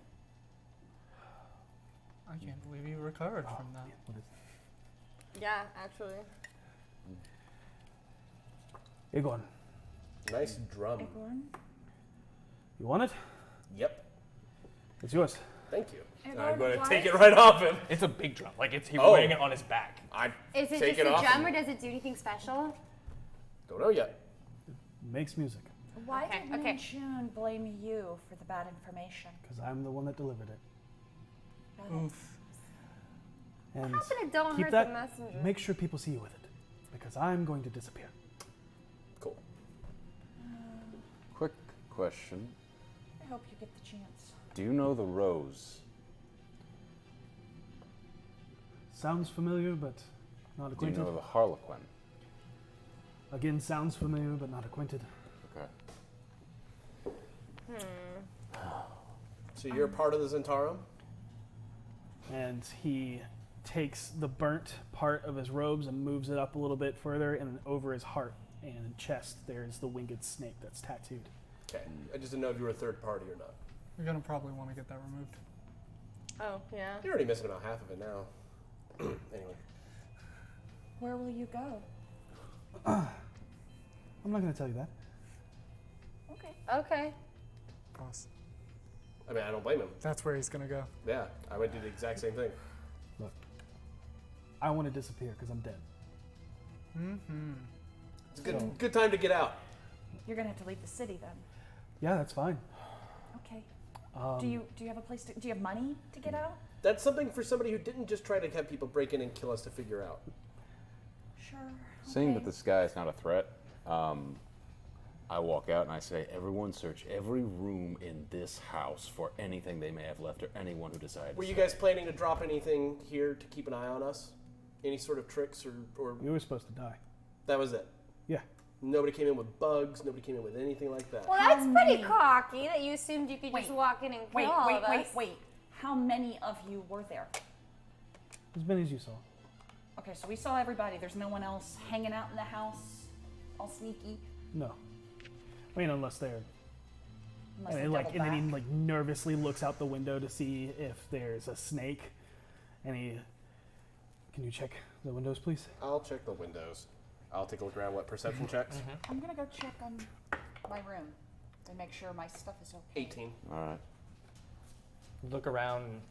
[SPEAKER 7] I can't believe you recovered from that.
[SPEAKER 2] what is
[SPEAKER 6] Yeah, actually.
[SPEAKER 2] Egon,
[SPEAKER 3] nice drum?
[SPEAKER 8] Igorn?
[SPEAKER 2] you want it?
[SPEAKER 3] Yep.
[SPEAKER 2] It's yours.
[SPEAKER 3] Thank you.
[SPEAKER 8] Igorn,
[SPEAKER 3] I'm going to
[SPEAKER 8] why-
[SPEAKER 3] take it right off him.
[SPEAKER 1] It's a big drum. Like he's
[SPEAKER 3] Oh.
[SPEAKER 1] wearing it on his back.
[SPEAKER 3] I
[SPEAKER 6] Is it
[SPEAKER 3] take
[SPEAKER 6] just
[SPEAKER 3] it
[SPEAKER 6] a
[SPEAKER 3] off.
[SPEAKER 6] drum or does it do anything special?
[SPEAKER 3] Don't know yet.
[SPEAKER 2] Makes music,
[SPEAKER 8] Why
[SPEAKER 6] Okay,
[SPEAKER 8] did
[SPEAKER 6] okay.
[SPEAKER 8] June blame you for the bad information?
[SPEAKER 2] because I'm the one that delivered it.
[SPEAKER 7] Oof.
[SPEAKER 2] And
[SPEAKER 6] How can it don't
[SPEAKER 2] keep
[SPEAKER 6] hurt
[SPEAKER 2] that,
[SPEAKER 6] the messenger?
[SPEAKER 2] make sure people see you with it, because I'm going to disappear.
[SPEAKER 3] Cool.
[SPEAKER 4] Quick question.
[SPEAKER 8] I hope you get the chance.
[SPEAKER 4] Do you know the rose?
[SPEAKER 2] Sounds familiar, but not
[SPEAKER 4] Do you
[SPEAKER 2] acquainted.
[SPEAKER 4] know the harlequin?
[SPEAKER 2] Again, sounds familiar, but not acquainted.
[SPEAKER 4] Okay.
[SPEAKER 3] So you're part of the Zentarum?
[SPEAKER 2] And he takes the burnt part of his robes and moves it up a little bit further, and over his heart and chest there's the winged snake that's tattooed.
[SPEAKER 3] Okay. I just didn't know if you were a third party or not.
[SPEAKER 7] You're gonna probably want to get that removed.
[SPEAKER 6] Oh, yeah.
[SPEAKER 3] You're already missing about half of it now. Anyway.
[SPEAKER 8] Where will you go?
[SPEAKER 2] I'm not going to tell you that.
[SPEAKER 8] Okay.
[SPEAKER 6] Okay.
[SPEAKER 7] Boss.
[SPEAKER 3] I mean, I don't blame him.
[SPEAKER 7] That's where he's gonna go.
[SPEAKER 3] Yeah, I would do the exact same thing.
[SPEAKER 2] Look, I want to disappear because I'm dead.
[SPEAKER 7] Mm-hmm.
[SPEAKER 3] It's a good time to get out.
[SPEAKER 8] You're gonna have to leave the city then.
[SPEAKER 2] Yeah, that's fine.
[SPEAKER 8] Okay.
[SPEAKER 2] Um,
[SPEAKER 8] Do you have a place to? Do you have money to get out?
[SPEAKER 3] That's something for somebody who didn't just try to have people break in and kill us to figure out.
[SPEAKER 8] Sure.
[SPEAKER 4] Seeing that
[SPEAKER 8] okay.
[SPEAKER 4] this guy is not a threat, I walk out and I say, everyone search every room in this house for anything they may have left or anyone who decided
[SPEAKER 3] Were
[SPEAKER 4] to
[SPEAKER 3] you
[SPEAKER 4] stay.
[SPEAKER 3] guys planning to drop anything here to keep an eye on us? Any sort of tricks or
[SPEAKER 2] You were supposed to die.
[SPEAKER 3] that was it?
[SPEAKER 2] Yeah.
[SPEAKER 3] Nobody came in with bugs. Nobody came in with anything like that.
[SPEAKER 6] Well,
[SPEAKER 8] How
[SPEAKER 6] that's pretty
[SPEAKER 8] many?
[SPEAKER 6] cocky that you assumed you could just
[SPEAKER 8] Wait.
[SPEAKER 6] walk in and kill
[SPEAKER 8] Wait,
[SPEAKER 6] all
[SPEAKER 8] wait,
[SPEAKER 6] of
[SPEAKER 8] wait,
[SPEAKER 6] us.
[SPEAKER 8] wait. How many of you were there?
[SPEAKER 2] As many as you saw.
[SPEAKER 8] Okay, so we saw everybody. There's no one else hanging out in the house, all sneaky.
[SPEAKER 2] No. I mean, unless they're.
[SPEAKER 8] Unless
[SPEAKER 2] And,
[SPEAKER 8] they
[SPEAKER 2] like,
[SPEAKER 8] double
[SPEAKER 2] and then he
[SPEAKER 8] back.
[SPEAKER 2] like nervously looks out the window to see if there's a snake. And he. Can you check the windows, please?
[SPEAKER 3] I'll check the windows. I'll take a look around. What perception checks?
[SPEAKER 8] I'm gonna go check on my room and make sure my stuff is okay.
[SPEAKER 3] 18.
[SPEAKER 4] All right.
[SPEAKER 1] Look around.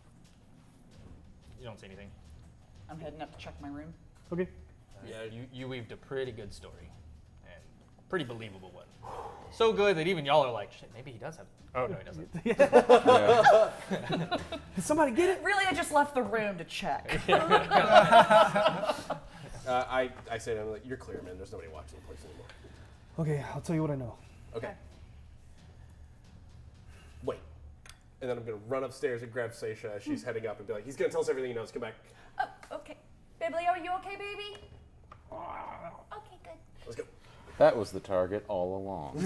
[SPEAKER 1] You don't see anything.
[SPEAKER 5] I'm heading up to check my room.
[SPEAKER 2] Okay.
[SPEAKER 3] Yeah.
[SPEAKER 1] You weaved a pretty good story, and pretty believable one. So good that even y'all are like, shit, maybe he does have. Oh no, he doesn't.
[SPEAKER 2] Did somebody get it?
[SPEAKER 5] Really, I just left the room to check.
[SPEAKER 3] I say to him, like, you're clear, man. There's nobody watching the place anymore.
[SPEAKER 2] Okay, I'll tell you what I know.
[SPEAKER 3] Okay. Wait. And then I'm going to run upstairs and grab Seisha as she's heading up and be like, he's going to tell us everything he knows. Come back.
[SPEAKER 8] Oh, okay. Biblio, are you okay, baby? Okay, good.
[SPEAKER 3] Let's go.
[SPEAKER 4] That was the target all along.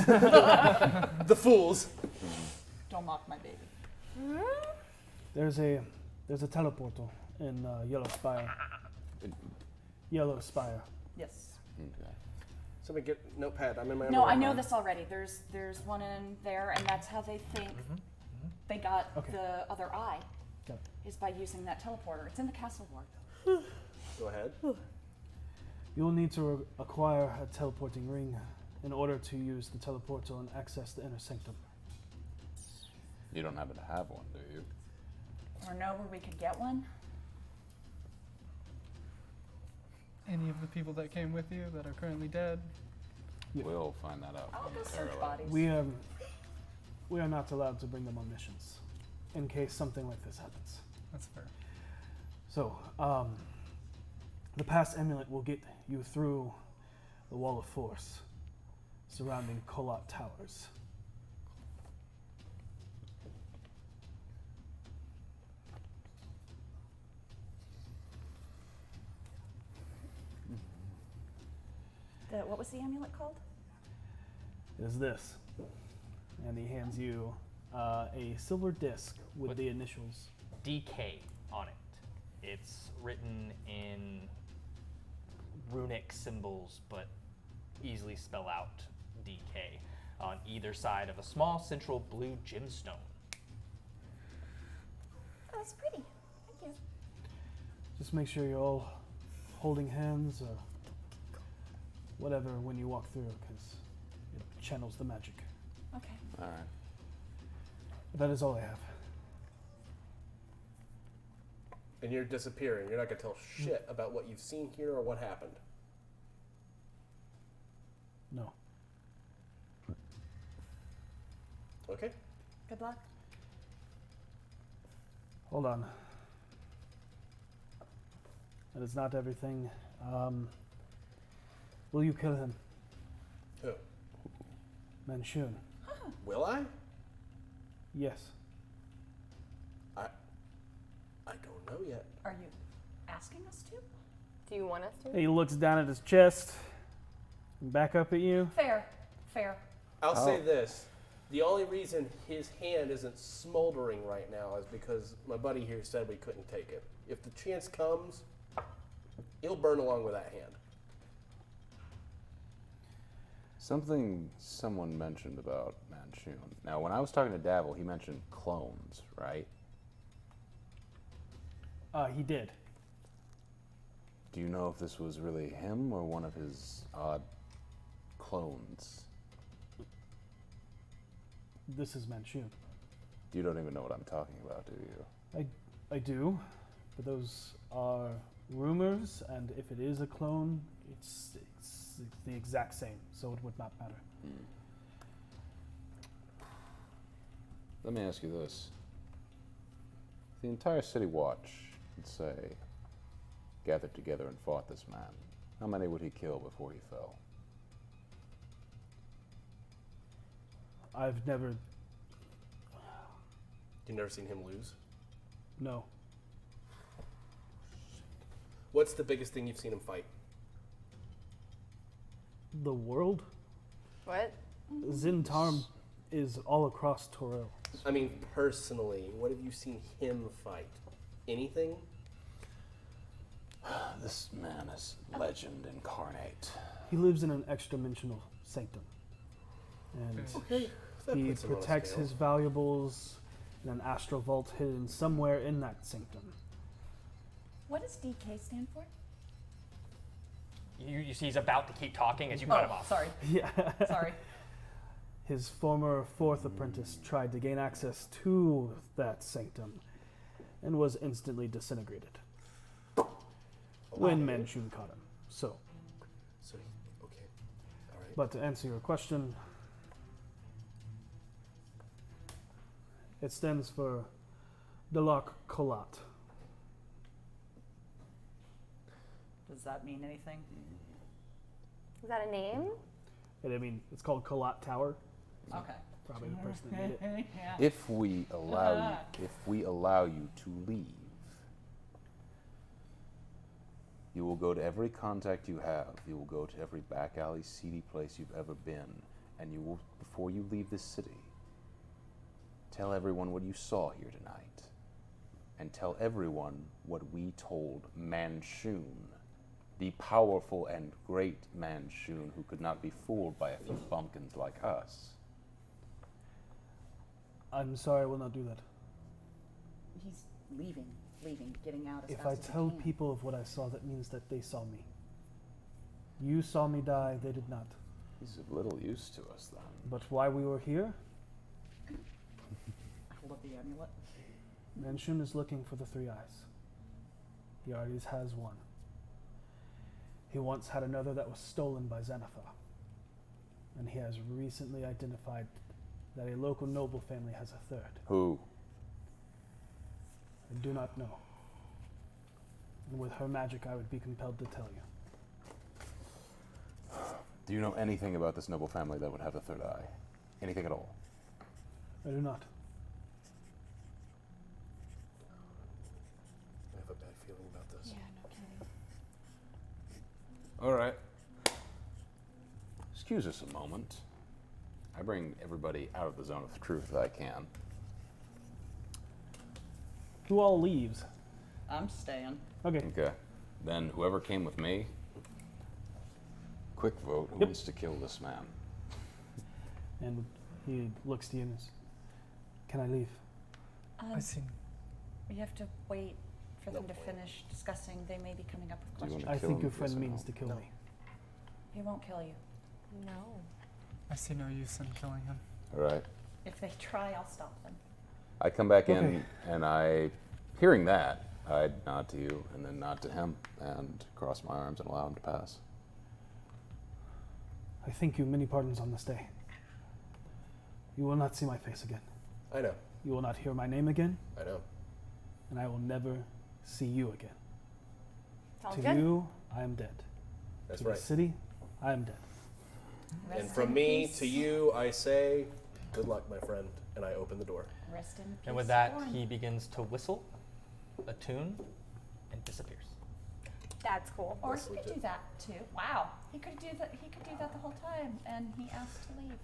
[SPEAKER 3] The fools.
[SPEAKER 5] Don't mock my baby.
[SPEAKER 2] There's a teleportal in Yellow Spire. Yellow Spire.
[SPEAKER 5] Yes.
[SPEAKER 4] Okay.
[SPEAKER 3] Somebody get notepad. I'm in my
[SPEAKER 5] No, I
[SPEAKER 3] underwear.
[SPEAKER 5] know this already. There's one in there, and that's how they think they got
[SPEAKER 2] Okay.
[SPEAKER 5] the other eye,
[SPEAKER 2] Got
[SPEAKER 5] is by using that teleporter. It's in the castle ward.
[SPEAKER 3] Go ahead.
[SPEAKER 2] You'll need to acquire a teleporting ring in order to use the teleportal and access the inner sanctum.
[SPEAKER 4] You don't happen to have one, do you?
[SPEAKER 8] Or know where we could get one?
[SPEAKER 7] Any of the people that came with you that are currently dead?
[SPEAKER 4] We'll find that out.
[SPEAKER 5] I'll go search
[SPEAKER 4] momentarily.
[SPEAKER 5] bodies.
[SPEAKER 2] We are not allowed to bring them on missions in case something like this happens.
[SPEAKER 7] That's fair.
[SPEAKER 2] So, the pass amulet will get you through the wall of force surrounding Kolat Towers.
[SPEAKER 5] What was the amulet called?
[SPEAKER 2] It is this. And he hands you a silver disc with the initials.
[SPEAKER 1] DK on it. It's written in runic symbols, but easily spell out DK on either side of a small central blue gemstone.
[SPEAKER 8] Oh, that's pretty. Thank you.
[SPEAKER 2] Just make sure you're all holding hands or whatever when you walk through, because it channels the magic.
[SPEAKER 8] Okay.
[SPEAKER 4] All right.
[SPEAKER 2] That is all I have.
[SPEAKER 3] And you're disappearing. You're not going to tell shit about what you've seen here or what happened.
[SPEAKER 2] No.
[SPEAKER 3] Okay.
[SPEAKER 5] Good luck.
[SPEAKER 2] Hold on. That is not everything. Will you kill him?
[SPEAKER 3] Who?
[SPEAKER 2] Manchun.
[SPEAKER 3] Will I?
[SPEAKER 2] Yes.
[SPEAKER 3] I don't know yet.
[SPEAKER 5] Are you asking us to?
[SPEAKER 6] Do you want us to?
[SPEAKER 2] He looks down at his chest and back up at you.
[SPEAKER 5] Fair. Fair.
[SPEAKER 3] I'll say this. The only reason his hand isn't smoldering right now is because my buddy here said we couldn't take it. If the chance comes, it'll burn along with that hand.
[SPEAKER 4] Something someone mentioned about Manchun. Now, when I was talking to Davil, he mentioned clones, right?
[SPEAKER 2] He did.
[SPEAKER 4] Do you know if this was really him or one of his odd clones?
[SPEAKER 2] This is Manchun.
[SPEAKER 4] You don't even know what I'm talking about, do you?
[SPEAKER 2] I do, but those are rumors, and if it is a clone, it's the exact same, so it would not matter.
[SPEAKER 4] Let me ask you this. If the entire City Watch, let's say, gathered together and fought this man, how many would he kill before he fell?
[SPEAKER 2] I've never.
[SPEAKER 3] You've never seen him lose?
[SPEAKER 2] No.
[SPEAKER 3] What's the biggest thing you've seen him fight?
[SPEAKER 2] The world?
[SPEAKER 6] What?
[SPEAKER 2] Zintarm is all across Toril.
[SPEAKER 3] I mean, personally, what have you seen him fight? Anything?
[SPEAKER 4] This man is legend incarnate.
[SPEAKER 2] He lives in an extra-dimensional sanctum. And
[SPEAKER 3] Okay. That
[SPEAKER 2] he
[SPEAKER 3] puts him on a
[SPEAKER 2] protects
[SPEAKER 3] scale.
[SPEAKER 2] his valuables in an astral vault hidden somewhere in that sanctum.
[SPEAKER 8] What does DK stand for?
[SPEAKER 1] You see he's about to keep talking as you cut him off.
[SPEAKER 5] Sorry.
[SPEAKER 2] Yeah.
[SPEAKER 5] Sorry.
[SPEAKER 2] His former fourth apprentice tried to gain access to that sanctum and was instantly disintegrated when Manchun caught him. So,
[SPEAKER 3] Okay. All right.
[SPEAKER 2] but to answer your question, it stands for Dalak Kolat.
[SPEAKER 5] Does that mean anything?
[SPEAKER 6] Is that a name?
[SPEAKER 2] And I mean, it's called Kolat Tower.
[SPEAKER 5] Okay.
[SPEAKER 2] Probably the person that made it.
[SPEAKER 4] If we allow you to leave, you will go to every contact you have. You will go to every back alley, seedy place you've ever been, and you will, before you leave this city, tell everyone what you saw here tonight, and tell everyone what we told Manchun, the powerful and great Manchun who could not be fooled by a few bumpkins like us.
[SPEAKER 2] I'm sorry, I will not do that.
[SPEAKER 5] He's leaving, getting out as
[SPEAKER 2] If
[SPEAKER 5] fast
[SPEAKER 2] I
[SPEAKER 5] as he
[SPEAKER 2] tell
[SPEAKER 5] can.
[SPEAKER 2] people of what I saw, that means that they saw me. You saw me die, they did not.
[SPEAKER 4] He's of little use to us then.
[SPEAKER 2] But why we were here?
[SPEAKER 5] I hold up the amulet.
[SPEAKER 2] Manchun is looking for the three eyes. He already has one. He once had another that was stolen by Xanathar. And he has recently identified that a local noble family has a third.
[SPEAKER 4] Who?
[SPEAKER 2] I do not know. And with her magic, I would be compelled to tell you.
[SPEAKER 4] Do you know anything about this noble family that would have a third eye? Anything at all?
[SPEAKER 2] I do not.
[SPEAKER 3] I have a bad feeling about this.
[SPEAKER 8] Yeah, no kidding.
[SPEAKER 4] All right. Excuse us a moment. I bring everybody out of the zone of truth that I can.
[SPEAKER 2] Who all leaves?
[SPEAKER 5] I'm staying.
[SPEAKER 2] Okay.
[SPEAKER 4] Okay. Then whoever came with me, quick vote. Who wants to kill this man?
[SPEAKER 2] And he looks to you and says, "Can I leave?"
[SPEAKER 7] I see.
[SPEAKER 8] We have to wait for them to finish discussing. They may be coming up with
[SPEAKER 4] Do you
[SPEAKER 8] questions.
[SPEAKER 4] wanna
[SPEAKER 2] I
[SPEAKER 4] kill
[SPEAKER 2] think
[SPEAKER 4] him?
[SPEAKER 2] your friend
[SPEAKER 4] Yes or
[SPEAKER 2] means
[SPEAKER 4] no?
[SPEAKER 2] to kill
[SPEAKER 3] No.
[SPEAKER 2] me.
[SPEAKER 8] He won't kill you.
[SPEAKER 6] No.
[SPEAKER 7] I see no use in killing him.
[SPEAKER 4] All right.
[SPEAKER 8] If they try, I'll stop them.
[SPEAKER 4] I come back in
[SPEAKER 2] Okay.
[SPEAKER 4] and I, hearing that, I nod to you and then nod to him and cross my arms and allow him to pass.
[SPEAKER 2] I thank you. Many pardons on this day. You will not see my face again.
[SPEAKER 3] I know.
[SPEAKER 2] You will not hear my name again,
[SPEAKER 3] I know.
[SPEAKER 2] and I will never see you again.
[SPEAKER 6] Sounds
[SPEAKER 2] To
[SPEAKER 6] good.
[SPEAKER 2] you, I am dead.
[SPEAKER 3] That's
[SPEAKER 2] To
[SPEAKER 3] right.
[SPEAKER 2] the city, I am dead.
[SPEAKER 3] And
[SPEAKER 8] Rest
[SPEAKER 3] from
[SPEAKER 8] in
[SPEAKER 3] me
[SPEAKER 8] peace.
[SPEAKER 3] to you, I say, good luck, my friend. And I open the door.
[SPEAKER 8] Rest in peace.
[SPEAKER 1] And with that,
[SPEAKER 8] Warren.
[SPEAKER 1] he begins to whistle a tune and disappears.
[SPEAKER 6] That's cool.
[SPEAKER 8] Or he could do that too. Wow, he could do that. He could do that the whole time, and he asked to leave.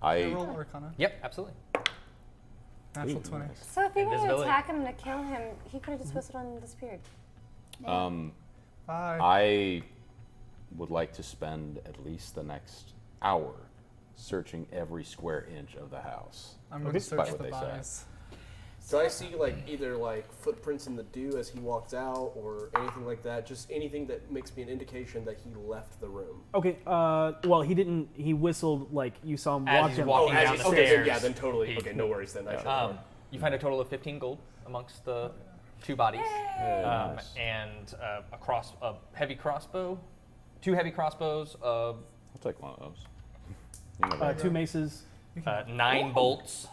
[SPEAKER 7] I
[SPEAKER 4] I
[SPEAKER 7] roll Arcana.
[SPEAKER 1] Yep, absolutely.
[SPEAKER 7] Natural
[SPEAKER 4] Ooh,
[SPEAKER 7] 20.
[SPEAKER 4] nice.
[SPEAKER 6] So if you're going to
[SPEAKER 1] Invisibility.
[SPEAKER 6] attack him to kill him, he could have just whistled on and disappeared.
[SPEAKER 4] Um,
[SPEAKER 7] 5.
[SPEAKER 4] I would like to spend at least the next hour searching every square inch of the house.
[SPEAKER 7] I'm going to
[SPEAKER 4] Despite
[SPEAKER 7] search
[SPEAKER 4] what
[SPEAKER 7] the
[SPEAKER 4] they say.
[SPEAKER 7] bodies.
[SPEAKER 3] So I see either footprints in the dew as he walks out or anything like that. Just anything that makes me an indication that he left the room.
[SPEAKER 2] Okay. Well, he didn't. He whistled like you saw him
[SPEAKER 1] As
[SPEAKER 2] walk
[SPEAKER 1] he's
[SPEAKER 2] in.
[SPEAKER 1] walking
[SPEAKER 3] as
[SPEAKER 1] down
[SPEAKER 3] he-
[SPEAKER 1] the
[SPEAKER 3] okay,
[SPEAKER 1] stairs.
[SPEAKER 3] yeah, then totally.
[SPEAKER 1] he-
[SPEAKER 3] Okay, no worries then. I should
[SPEAKER 1] You find a total of 15 gold amongst the two bodies,
[SPEAKER 4] Nice.
[SPEAKER 1] and a heavy crossbow, 2 heavy crossbows,
[SPEAKER 4] I'll take one of those. You know that.
[SPEAKER 2] 2 maces.
[SPEAKER 1] 9 bolts,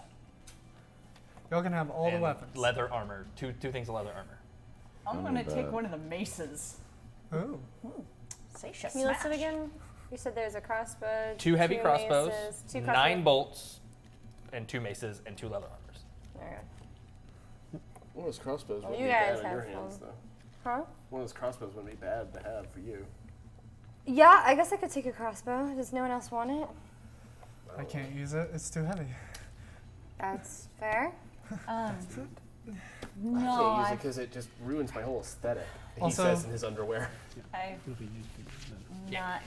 [SPEAKER 7] Y'all can have all the
[SPEAKER 1] and
[SPEAKER 7] weapons.
[SPEAKER 1] leather armor. Two things of leather armor.
[SPEAKER 5] I'm
[SPEAKER 4] None
[SPEAKER 5] going
[SPEAKER 4] of
[SPEAKER 5] to take
[SPEAKER 4] that.
[SPEAKER 5] one of the maces.
[SPEAKER 7] Ooh.
[SPEAKER 5] Say
[SPEAKER 6] Can you list it again? You said there's a crossbow.
[SPEAKER 1] 2 heavy
[SPEAKER 6] two
[SPEAKER 1] crossbows,
[SPEAKER 6] maces, 2
[SPEAKER 1] 9 bolts, and 2 maces, and 2 leather armors.
[SPEAKER 6] Okay.
[SPEAKER 3] One of those crossbows
[SPEAKER 6] Well,
[SPEAKER 3] wouldn't
[SPEAKER 6] you
[SPEAKER 3] be
[SPEAKER 6] guys
[SPEAKER 3] bad in your
[SPEAKER 6] have
[SPEAKER 3] hands,
[SPEAKER 6] fun.
[SPEAKER 3] though.
[SPEAKER 6] Huh?
[SPEAKER 3] One of those crossbows wouldn't be bad to have for you.
[SPEAKER 6] Yeah, I guess I could take a crossbow. Does no one else want it?
[SPEAKER 7] I can't use it. It's too heavy.
[SPEAKER 6] That's fair.
[SPEAKER 3] I
[SPEAKER 8] No,
[SPEAKER 3] can't use it
[SPEAKER 8] I've,
[SPEAKER 3] because it just ruins my whole aesthetic. He
[SPEAKER 7] Also-
[SPEAKER 3] says in his underwear.
[SPEAKER 8] I've not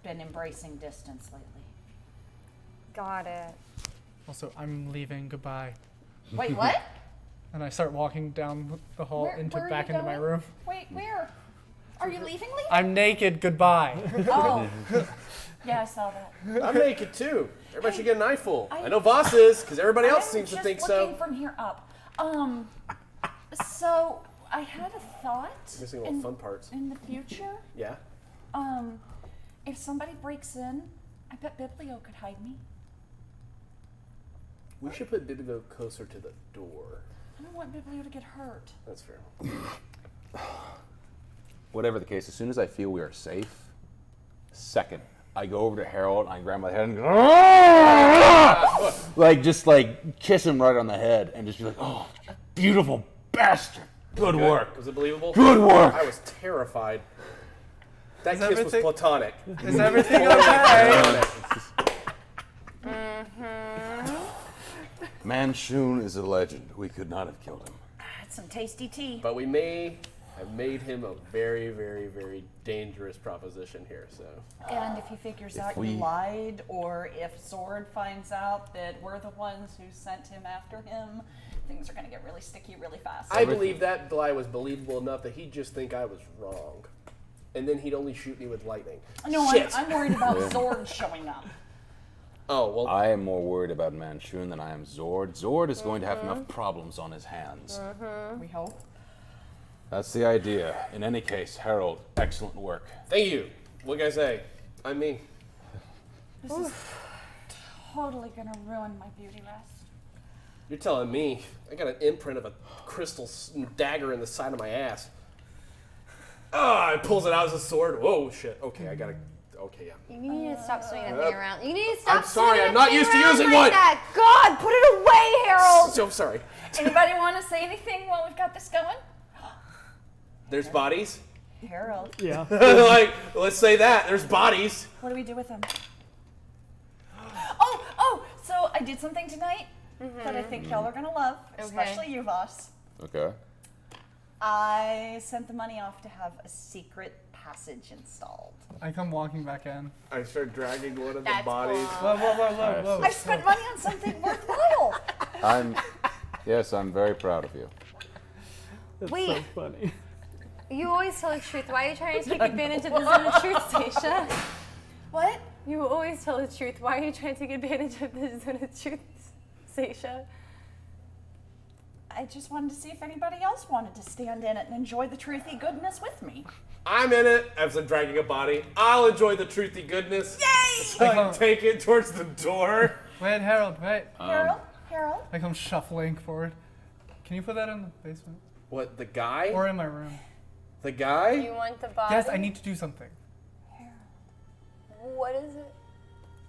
[SPEAKER 8] been embracing distance lately.
[SPEAKER 6] Got it.
[SPEAKER 7] Also, I'm leaving. Goodbye.
[SPEAKER 8] Wait, what?
[SPEAKER 7] And I start walking down the hall
[SPEAKER 8] Where are
[SPEAKER 7] back
[SPEAKER 8] you
[SPEAKER 7] into my
[SPEAKER 8] going?
[SPEAKER 7] room.
[SPEAKER 8] Wait, where? Are you leaving?
[SPEAKER 7] I'm naked. Goodbye.
[SPEAKER 8] Oh, yeah, I saw that.
[SPEAKER 3] I'm naked too. Everybody should get an eyeful. I
[SPEAKER 8] I-
[SPEAKER 3] know Voss is, because everybody else
[SPEAKER 8] I'm
[SPEAKER 3] seems to
[SPEAKER 8] just
[SPEAKER 3] think
[SPEAKER 8] looking
[SPEAKER 3] so.
[SPEAKER 8] from here up. So I had a thought.
[SPEAKER 3] Missing all the fun parts.
[SPEAKER 8] In the future,
[SPEAKER 3] Yeah.
[SPEAKER 8] if somebody breaks in, I bet Biblio could hide me.
[SPEAKER 3] We should put Bibigo closer to the door.
[SPEAKER 8] I don't want Biblio to get hurt.
[SPEAKER 3] That's fair.
[SPEAKER 4] Whatever the case, as soon as I feel we are safe, second, I go over to Harold, I grab my head and go, just kiss him right on the head and just be like, "Oh, beautiful bastard. Good work.
[SPEAKER 3] Was it believable?
[SPEAKER 4] Good work."
[SPEAKER 3] I was terrified. That
[SPEAKER 7] Is
[SPEAKER 3] kiss was
[SPEAKER 7] everything-
[SPEAKER 3] platonic.
[SPEAKER 7] Is everything okay?
[SPEAKER 4] Manchun is a legend. We could not have killed him.
[SPEAKER 8] I had some tasty tea.
[SPEAKER 3] But we may have made him a very, very, very dangerous proposition here. So
[SPEAKER 5] And if he figures out
[SPEAKER 4] we-
[SPEAKER 5] you lied, or if Zord finds out that we're the ones who sent him after him, things are going to get really sticky really fast.
[SPEAKER 3] I believe that lie was believable enough that he'd just think I was wrong, and then he'd only shoot me with lightning.
[SPEAKER 5] No,
[SPEAKER 3] Shit.
[SPEAKER 5] I'm worried about Zord showing up.
[SPEAKER 3] Oh well.
[SPEAKER 4] I am more worried about Manchun than I am Zord. Zord is going to have enough problems on his hands.
[SPEAKER 5] We hope.
[SPEAKER 4] That's the idea. In any case, Harold, excellent work.
[SPEAKER 3] Thank you. What can I say? I mean,
[SPEAKER 8] This is totally gonna ruin my beauty rest.
[SPEAKER 3] You're telling me I got an imprint of a crystal dagger in the side of my ass. Ah, it pulls it out as a sword. Whoa, shit. Okay, I gotta. Okay, yeah.
[SPEAKER 6] You need to stop swinging that thing around. You need to stop.
[SPEAKER 3] I'm sorry,
[SPEAKER 6] swinging
[SPEAKER 3] I'm not
[SPEAKER 6] that thing
[SPEAKER 3] used to
[SPEAKER 6] around
[SPEAKER 3] using
[SPEAKER 6] like
[SPEAKER 3] one.
[SPEAKER 6] That. God, put it away, Harold.
[SPEAKER 3] So sorry.
[SPEAKER 8] Anybody want to say anything while we've got this going?
[SPEAKER 3] There's bodies.
[SPEAKER 5] Harold.
[SPEAKER 2] Yeah.
[SPEAKER 3] Like, let's say that. There's bodies.
[SPEAKER 8] What do we do with them? Oh, so I did something tonight that I think y'all are gonna love, especially you, Voss.
[SPEAKER 4] Okay.
[SPEAKER 5] I sent the money off to have a secret passage installed.
[SPEAKER 7] I come walking back in.
[SPEAKER 3] I start dragging one of the
[SPEAKER 6] That's
[SPEAKER 3] bodies.
[SPEAKER 6] cool.
[SPEAKER 7] Whoa.
[SPEAKER 5] I spent money on something worthwhile.
[SPEAKER 4] Yes, I'm very proud of you.
[SPEAKER 2] That's
[SPEAKER 6] Wait.
[SPEAKER 2] so funny.
[SPEAKER 6] You always tell the truth. Why are you trying to take advantage of the zone of truth, Stacia?
[SPEAKER 8] What?
[SPEAKER 6] You always tell the truth. Why are you trying to take advantage of the zone of truth, Stacia?
[SPEAKER 8] I just wanted to see if anybody else wanted to stand in it and enjoy the truthy goodness with me.
[SPEAKER 3] I'm in it as I'm dragging a body. I'll enjoy the truthy goodness.
[SPEAKER 8] Yay!
[SPEAKER 3] So I can take it towards the door.
[SPEAKER 7] Wait, Harold, wait.
[SPEAKER 8] Harold?
[SPEAKER 7] I come shuffling forward. Can you put that in the basement?
[SPEAKER 3] What, the guy?
[SPEAKER 7] Or in my room?
[SPEAKER 3] The guy?
[SPEAKER 6] You want the body?
[SPEAKER 7] Yes, I need to do something.
[SPEAKER 6] What is it?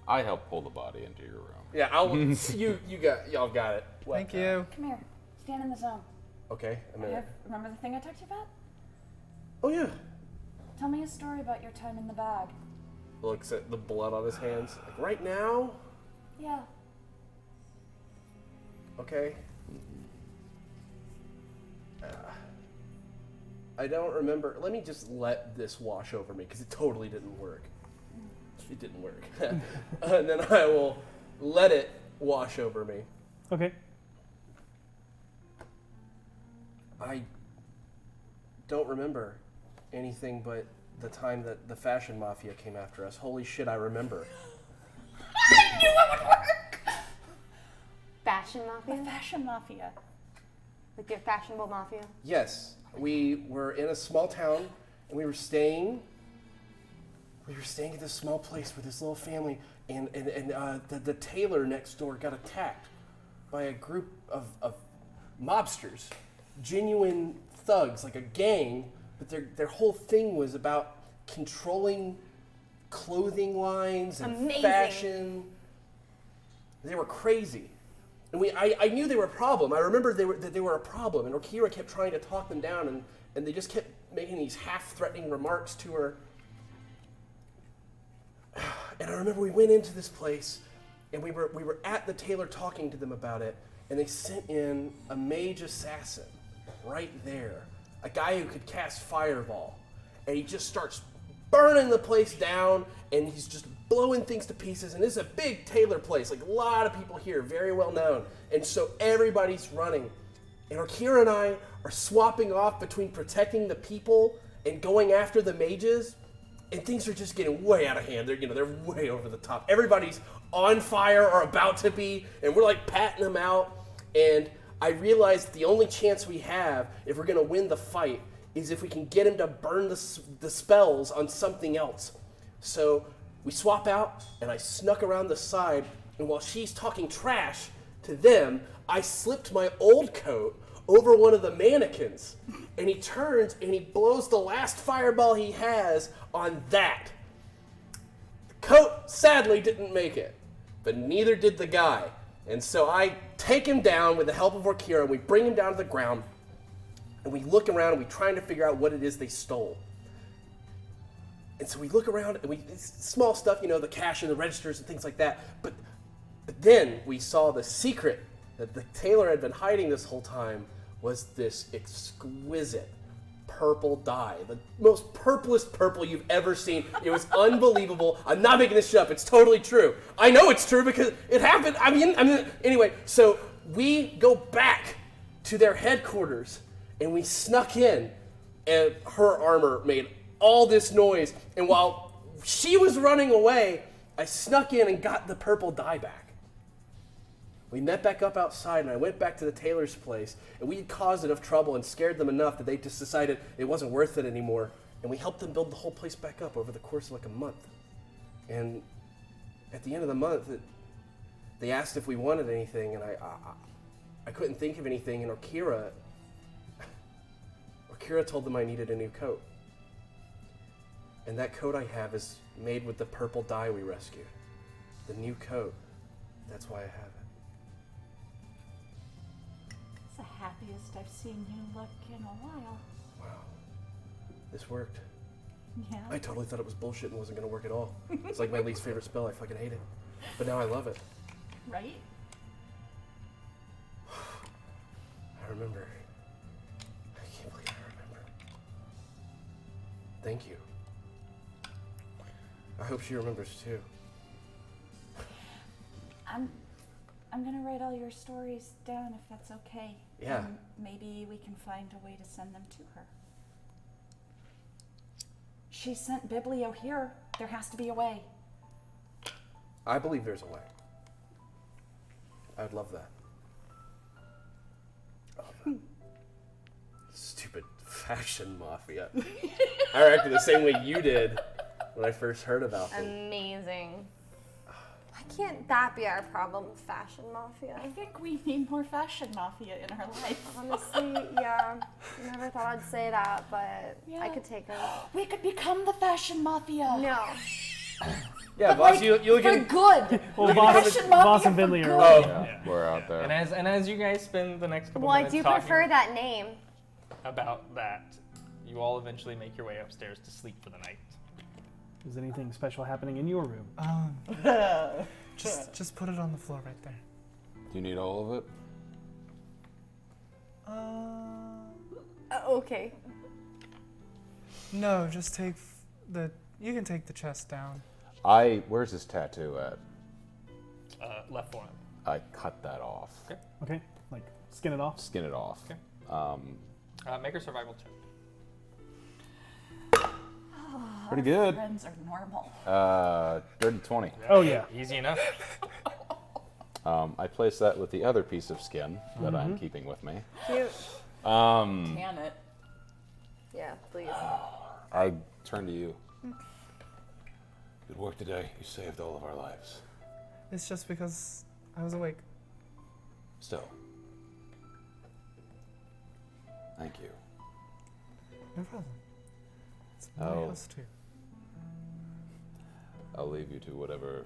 [SPEAKER 4] I helped pull the body into your room.
[SPEAKER 3] Yeah, y'all got it. What?
[SPEAKER 7] Thank you.
[SPEAKER 8] Come here. Stand in the zone.
[SPEAKER 3] Okay, I'm in it.
[SPEAKER 8] Remember the thing I talked to you about?
[SPEAKER 3] Oh yeah.
[SPEAKER 8] Tell me a story about your time in the bag.
[SPEAKER 3] Looks at the blood on his hands. Like, right now?
[SPEAKER 8] Yeah.
[SPEAKER 3] Okay. I don't remember. Let me just let this wash over me because it totally didn't work. It didn't work. And then I will let it wash over me.
[SPEAKER 2] Okay.
[SPEAKER 3] I don't remember anything but the time that the fashion mafia came after us. Holy shit, I remember.
[SPEAKER 8] I knew it would work!
[SPEAKER 6] Fashion mafia?
[SPEAKER 5] The fashion mafia.
[SPEAKER 6] Like your fashionable mafia?
[SPEAKER 3] Yes, we were in a small town and we were staying at this small place with this little family, and the tailor next door got attacked by a group of mobsters, genuine thugs, like a gang, but their whole thing was about controlling clothing lines and
[SPEAKER 6] Amazing.
[SPEAKER 3] fashion. They were crazy. And I knew they were a problem. I remember that they were a problem, and Okira kept trying to talk them down, and they just kept making these half-threatening remarks to her. And I remember we went into this place, and we were at the tailor talking to them about it, and they sent in a mage assassin right there, a guy who could cast fireball, and he just starts burning the place down, and he's just blowing things to pieces. And this is a big tailor place, like a lot of people here, very well known, and so everybody's running. And Okira and I are swapping off between protecting the people and going after the mages. And things are just getting way out of hand. They're way over the top. Everybody's on fire or about to be, and we're like patting them out. And I realized the only chance we have if we're gonna win the fight is if we can get him to burn the spells on something else. So we swap out, and I snuck around the side, and while she's talking trash to them, I slipped my old coat over one of the mannequins, and he turns and he blows the last fireball he has on that. The coat sadly didn't make it, but neither did the guy. And so I take him down with the help of Okira, and we bring him down to the ground, and we look around and we're trying to figure out what it is they stole. And so we look around and it's small stuff, the cash and the registers and things like that. But then we saw the secret that the tailor had been hiding this whole time was this exquisite purple dye. The most purplest purple you've ever seen. It was unbelievable. I'm not making this shit up. It's totally true. I know it's true because it happened. Anyway, so we go back to their headquarters and we snuck in, and her armor made all this noise. And while she was running away, I snuck in and got the purple dye back. We met back up outside, and I went back to the tailor's place, and we had caused enough trouble and scared them enough that they just decided it wasn't worth it anymore, and we helped them build the whole place back up over the course of like a month. And at the end of the month, they asked if we wanted anything, and I couldn't think of anything, and Orkira told them I needed a new coat. And that coat I have is made with the purple dye we rescued. The new coat. That's why I have it.
[SPEAKER 8] It's the happiest I've seen you look in a while.
[SPEAKER 3] Wow. This worked.
[SPEAKER 8] Yeah.
[SPEAKER 3] I totally thought it was bullshit and wasn't going to work at all. It's like my least favorite spell. I fucking hate it. But now I love it.
[SPEAKER 8] Right?
[SPEAKER 3] I remember. I can't believe I remember. Thank you. I hope she remembers too.
[SPEAKER 8] I'm gonna write all your stories down if that's okay.
[SPEAKER 3] Yeah.
[SPEAKER 8] And maybe we can find a way to send them to her. She sent Biblio here. There has to be a way.
[SPEAKER 3] I believe there's a way. I'd love that. Oh, stupid fashion mafia. I reacted the same way you did when I first heard about them.
[SPEAKER 6] Amazing. Why can't that be our problem, fashion mafia?
[SPEAKER 8] I think we need more fashion mafia in our life.
[SPEAKER 6] Honestly, yeah. Never thought I'd say that, but I could take it.
[SPEAKER 8] We could become the fashion mafia.
[SPEAKER 6] No.
[SPEAKER 3] Yeah, boss, you look
[SPEAKER 8] For
[SPEAKER 3] at
[SPEAKER 8] good.
[SPEAKER 2] Well,
[SPEAKER 8] Fashion
[SPEAKER 2] Boss
[SPEAKER 8] mafia
[SPEAKER 2] and Finley
[SPEAKER 8] for
[SPEAKER 2] are.
[SPEAKER 8] good.
[SPEAKER 4] Yeah, we're out there.
[SPEAKER 1] And as you guys spend the next couple
[SPEAKER 6] Well, I
[SPEAKER 1] minutes
[SPEAKER 6] do
[SPEAKER 1] talking
[SPEAKER 6] prefer that name.
[SPEAKER 1] about that, you all eventually make your way upstairs to sleep for the night.
[SPEAKER 2] Is anything special happening in your room?
[SPEAKER 7] Just put it on the floor right there.
[SPEAKER 4] Do you need all of it?
[SPEAKER 6] Okay.
[SPEAKER 7] No, just take you can take the chest down.
[SPEAKER 4] Where's his tattoo at?
[SPEAKER 1] Left forearm.
[SPEAKER 4] I cut that off.
[SPEAKER 1] Okay.
[SPEAKER 2] Okay, like skin it off.
[SPEAKER 4] Skin it off.
[SPEAKER 1] Okay. Make a survival check.
[SPEAKER 4] Pretty good.
[SPEAKER 8] Friends are normal.
[SPEAKER 4] Dirty 20.
[SPEAKER 2] Oh yeah.
[SPEAKER 1] Easy enough.
[SPEAKER 4] I place that with the other piece of skin that I'm keeping with me.
[SPEAKER 6] Cute.
[SPEAKER 8] Can it?
[SPEAKER 6] Yeah, please.
[SPEAKER 4] I turn to you. Good work today. You saved all of our lives.
[SPEAKER 7] It's just because I was awake.
[SPEAKER 4] Still. Thank you.
[SPEAKER 7] No problem. It's my
[SPEAKER 4] Oh.
[SPEAKER 7] house too.
[SPEAKER 4] I'll leave you to whatever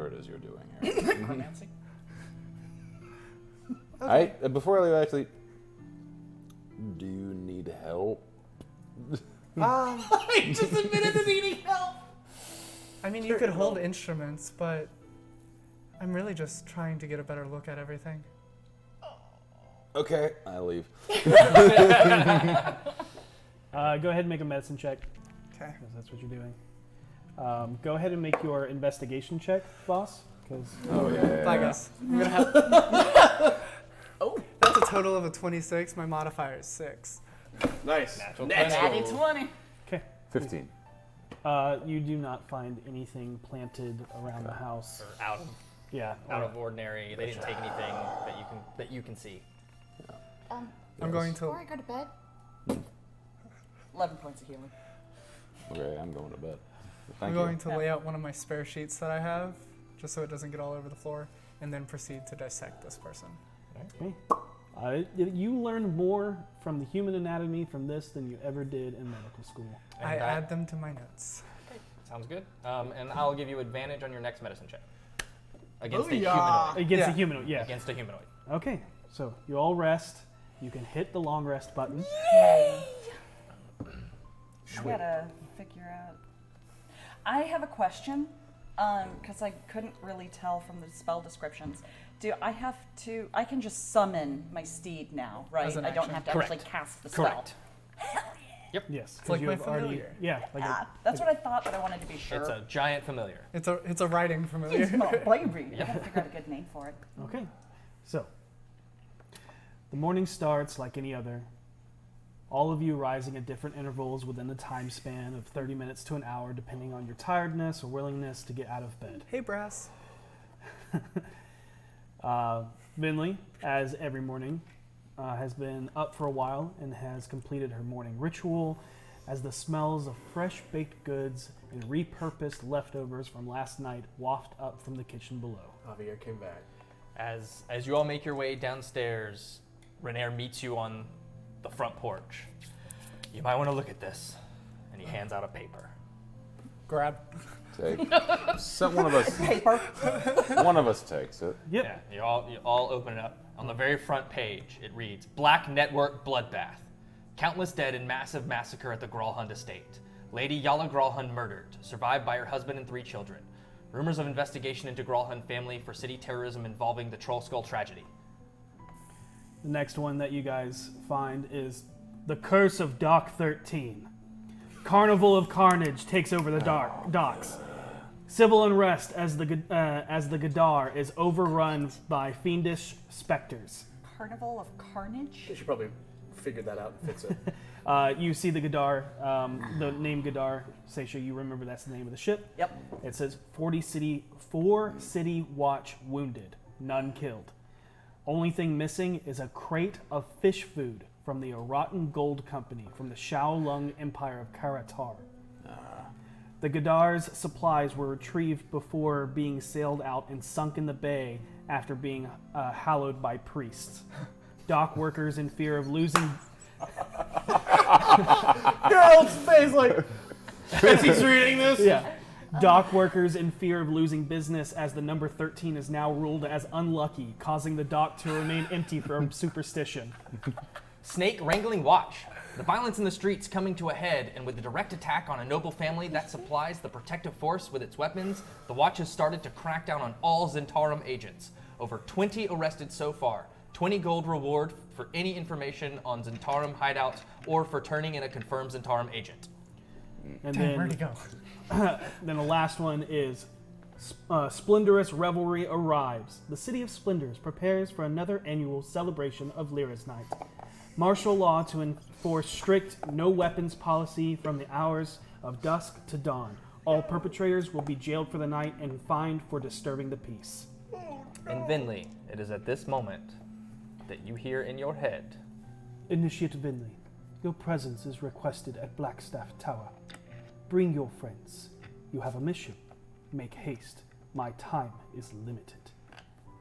[SPEAKER 4] it is you're doing here.
[SPEAKER 1] Romancing?
[SPEAKER 4] Before I leave, actually, do you need help?
[SPEAKER 8] I just admitted to needing help.
[SPEAKER 7] I mean, you could hold instruments, but I'm really just trying to get a better look at everything.
[SPEAKER 4] Okay, I leave.
[SPEAKER 2] Go ahead and make a medicine check,
[SPEAKER 7] Okay.
[SPEAKER 2] because that's what you're doing. Go ahead and make your investigation check, boss. Because
[SPEAKER 4] Oh yeah.
[SPEAKER 7] Bye, guys. I'm gonna have. Oh, that's a total of a 26. My modifier is 6.
[SPEAKER 3] nice.
[SPEAKER 1] Natural
[SPEAKER 8] Natty 20.
[SPEAKER 4] 15.
[SPEAKER 2] you do not find anything planted around the house.
[SPEAKER 1] Or out of
[SPEAKER 2] Yeah.
[SPEAKER 1] ordinary. They didn't take anything that you can see.
[SPEAKER 7] I'm going
[SPEAKER 8] Before
[SPEAKER 7] to.
[SPEAKER 8] I go to bed. 11 points of healing.
[SPEAKER 4] Okay, I'm going to bed. Thank
[SPEAKER 7] I'm
[SPEAKER 4] you.
[SPEAKER 7] going to lay out one of my spare sheets that I have, just so it doesn't get all over the floor, and then proceed to dissect this person.
[SPEAKER 2] Okay. You learned more from the human anatomy from this than you ever did in medical school.
[SPEAKER 1] And
[SPEAKER 7] I
[SPEAKER 1] that-
[SPEAKER 7] add them to my notes.
[SPEAKER 1] Sounds good. And I'll give you advantage on your next medicine check. Against a
[SPEAKER 9] Booyah.
[SPEAKER 1] humanoid.
[SPEAKER 2] Against
[SPEAKER 7] Yeah.
[SPEAKER 2] a humanoid, yeah.
[SPEAKER 1] Against a humanoid.
[SPEAKER 2] Okay, so you all rest. You can hit the long rest button.
[SPEAKER 5] I gotta figure out. I have a question, because I couldn't really tell from the spell descriptions. Do I have to? I can just summon my steed now, right?
[SPEAKER 7] As an
[SPEAKER 5] I don't
[SPEAKER 7] action.
[SPEAKER 5] have to
[SPEAKER 1] Correct.
[SPEAKER 5] actually cast the spell.
[SPEAKER 1] Correct.
[SPEAKER 2] Yes.
[SPEAKER 7] It's like
[SPEAKER 2] 'cause you
[SPEAKER 7] my
[SPEAKER 2] have already-
[SPEAKER 7] familiar.
[SPEAKER 2] Yeah. Like
[SPEAKER 5] Ah, that's what I thought, but I wanted to be sure.
[SPEAKER 1] It's a giant familiar.
[SPEAKER 7] It's a writing familiar.
[SPEAKER 5] It's not baby. I gotta figure out a good name for it.
[SPEAKER 2] Okay, so the morning starts like any other. All of you rising at different intervals within the time span of 30 minutes to an hour, depending on your tiredness or willingness to get out of bed.
[SPEAKER 7] Hey, Brass.
[SPEAKER 2] Vinley, as every morning, has been up for a while and has completed her morning ritual, as the smells of fresh baked goods and repurposed leftovers from last night waft up from the kitchen below.
[SPEAKER 3] Javier came back.
[SPEAKER 1] As you all make your way downstairs, Renair meets you on the front porch. You might want to look at this. And he hands out a paper.
[SPEAKER 7] Grab.
[SPEAKER 4] Take. One of us takes it.
[SPEAKER 1] Yep. Yeah, you all open it up. On the very front page, it reads, Black Network Bloodbath. Countless dead in massive massacre at the Gralhund estate. Lady Yala Gralhund murdered, survived by her husband and 3 children. Rumors of investigation into Gralhund family for city terrorism involving the Troll Skull tragedy.
[SPEAKER 2] The next one that you guys find is The Curse of Dock 13. Carnival of Carnage takes over the docks. Civil unrest as the Gadar is overrun by fiendish specters.
[SPEAKER 5] Carnival of Carnage?
[SPEAKER 3] You should probably figure that out and fix it.
[SPEAKER 2] You see the Gadar, the name Gadar. Seisha, you remember that's the name of the ship?
[SPEAKER 5] Yep.
[SPEAKER 2] It says 4 city watch wounded, none killed. Only thing missing is a crate of fish food from the Aratan Gold Company from the Shaolung Empire of Karatar. The Gadar's supplies were retrieved before being sailed out and sunk in the bay after being hallowed by priests. Dock workers in fear of losing...
[SPEAKER 3] Girl's face like, as he's reading this?
[SPEAKER 2] Yeah. Dock workers in fear of losing business as the number 13 is now ruled as unlucky, causing the dock to remain empty from superstition.
[SPEAKER 1] Snake Wrangling Watch. The violence in the streets coming to a head, and with a direct attack on a noble family that supplies the protective force with its weapons, the Watch has started to crack down on all Zentarum agents. Over 20 arrested so far. 20 gold reward for any information on Zentarum hideouts or for turning in a confirmed Zentarum agent.
[SPEAKER 2] And
[SPEAKER 7] Damn, where'd he go?
[SPEAKER 2] Then the last one is Splendorous Revelry arrives. The City of Splendors prepares for another annual celebration of Lyra's Night. Martial law to enforce strict no weapons policy from the hours of dusk to dawn. All perpetrators will be jailed for the night and fined for disturbing the peace.
[SPEAKER 1] And Vinley, it is at this moment that you hear in your head.
[SPEAKER 2] Initiate Vinley, your presence is requested at Blackstaff Tower. Bring your friends. You have a mission. Make haste. My time is limited.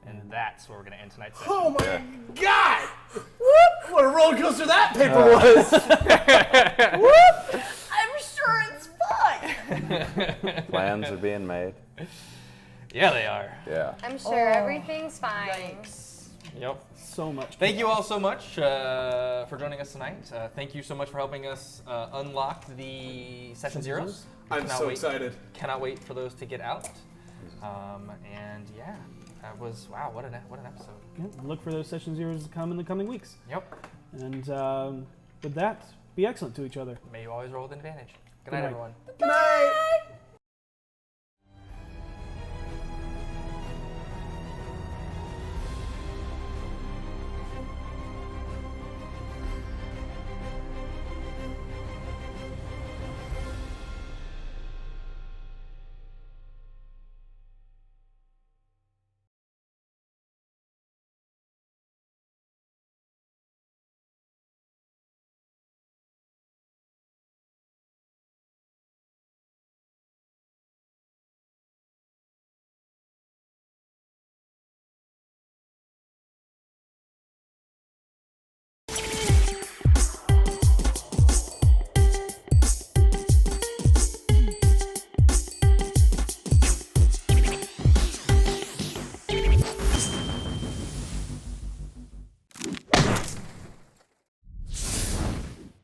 [SPEAKER 1] And that's where we're going to end tonight's session.
[SPEAKER 3] Oh my God! Whoop! What a roller coaster that paper was!
[SPEAKER 5] Whoop! I'm sure it's fine.
[SPEAKER 4] Plans are being made.
[SPEAKER 1] Yeah, they are.
[SPEAKER 4] Yeah.
[SPEAKER 6] I'm sure everything's fine.
[SPEAKER 5] Yikes.
[SPEAKER 1] Yep.
[SPEAKER 2] So much.
[SPEAKER 1] Thank you all so much for joining us tonight. Thank you so much for helping us unlock the Session Zeros.
[SPEAKER 3] I'm so excited.
[SPEAKER 1] Cannot wait for those to get out. And yeah, that was, wow, what an episode.
[SPEAKER 2] Yeah, look for those Session Zeros to come in the coming weeks.
[SPEAKER 1] Yep.
[SPEAKER 2] And with that, be excellent to each other.
[SPEAKER 1] May you always roll with advantage. Good night, everyone.
[SPEAKER 3] Good night!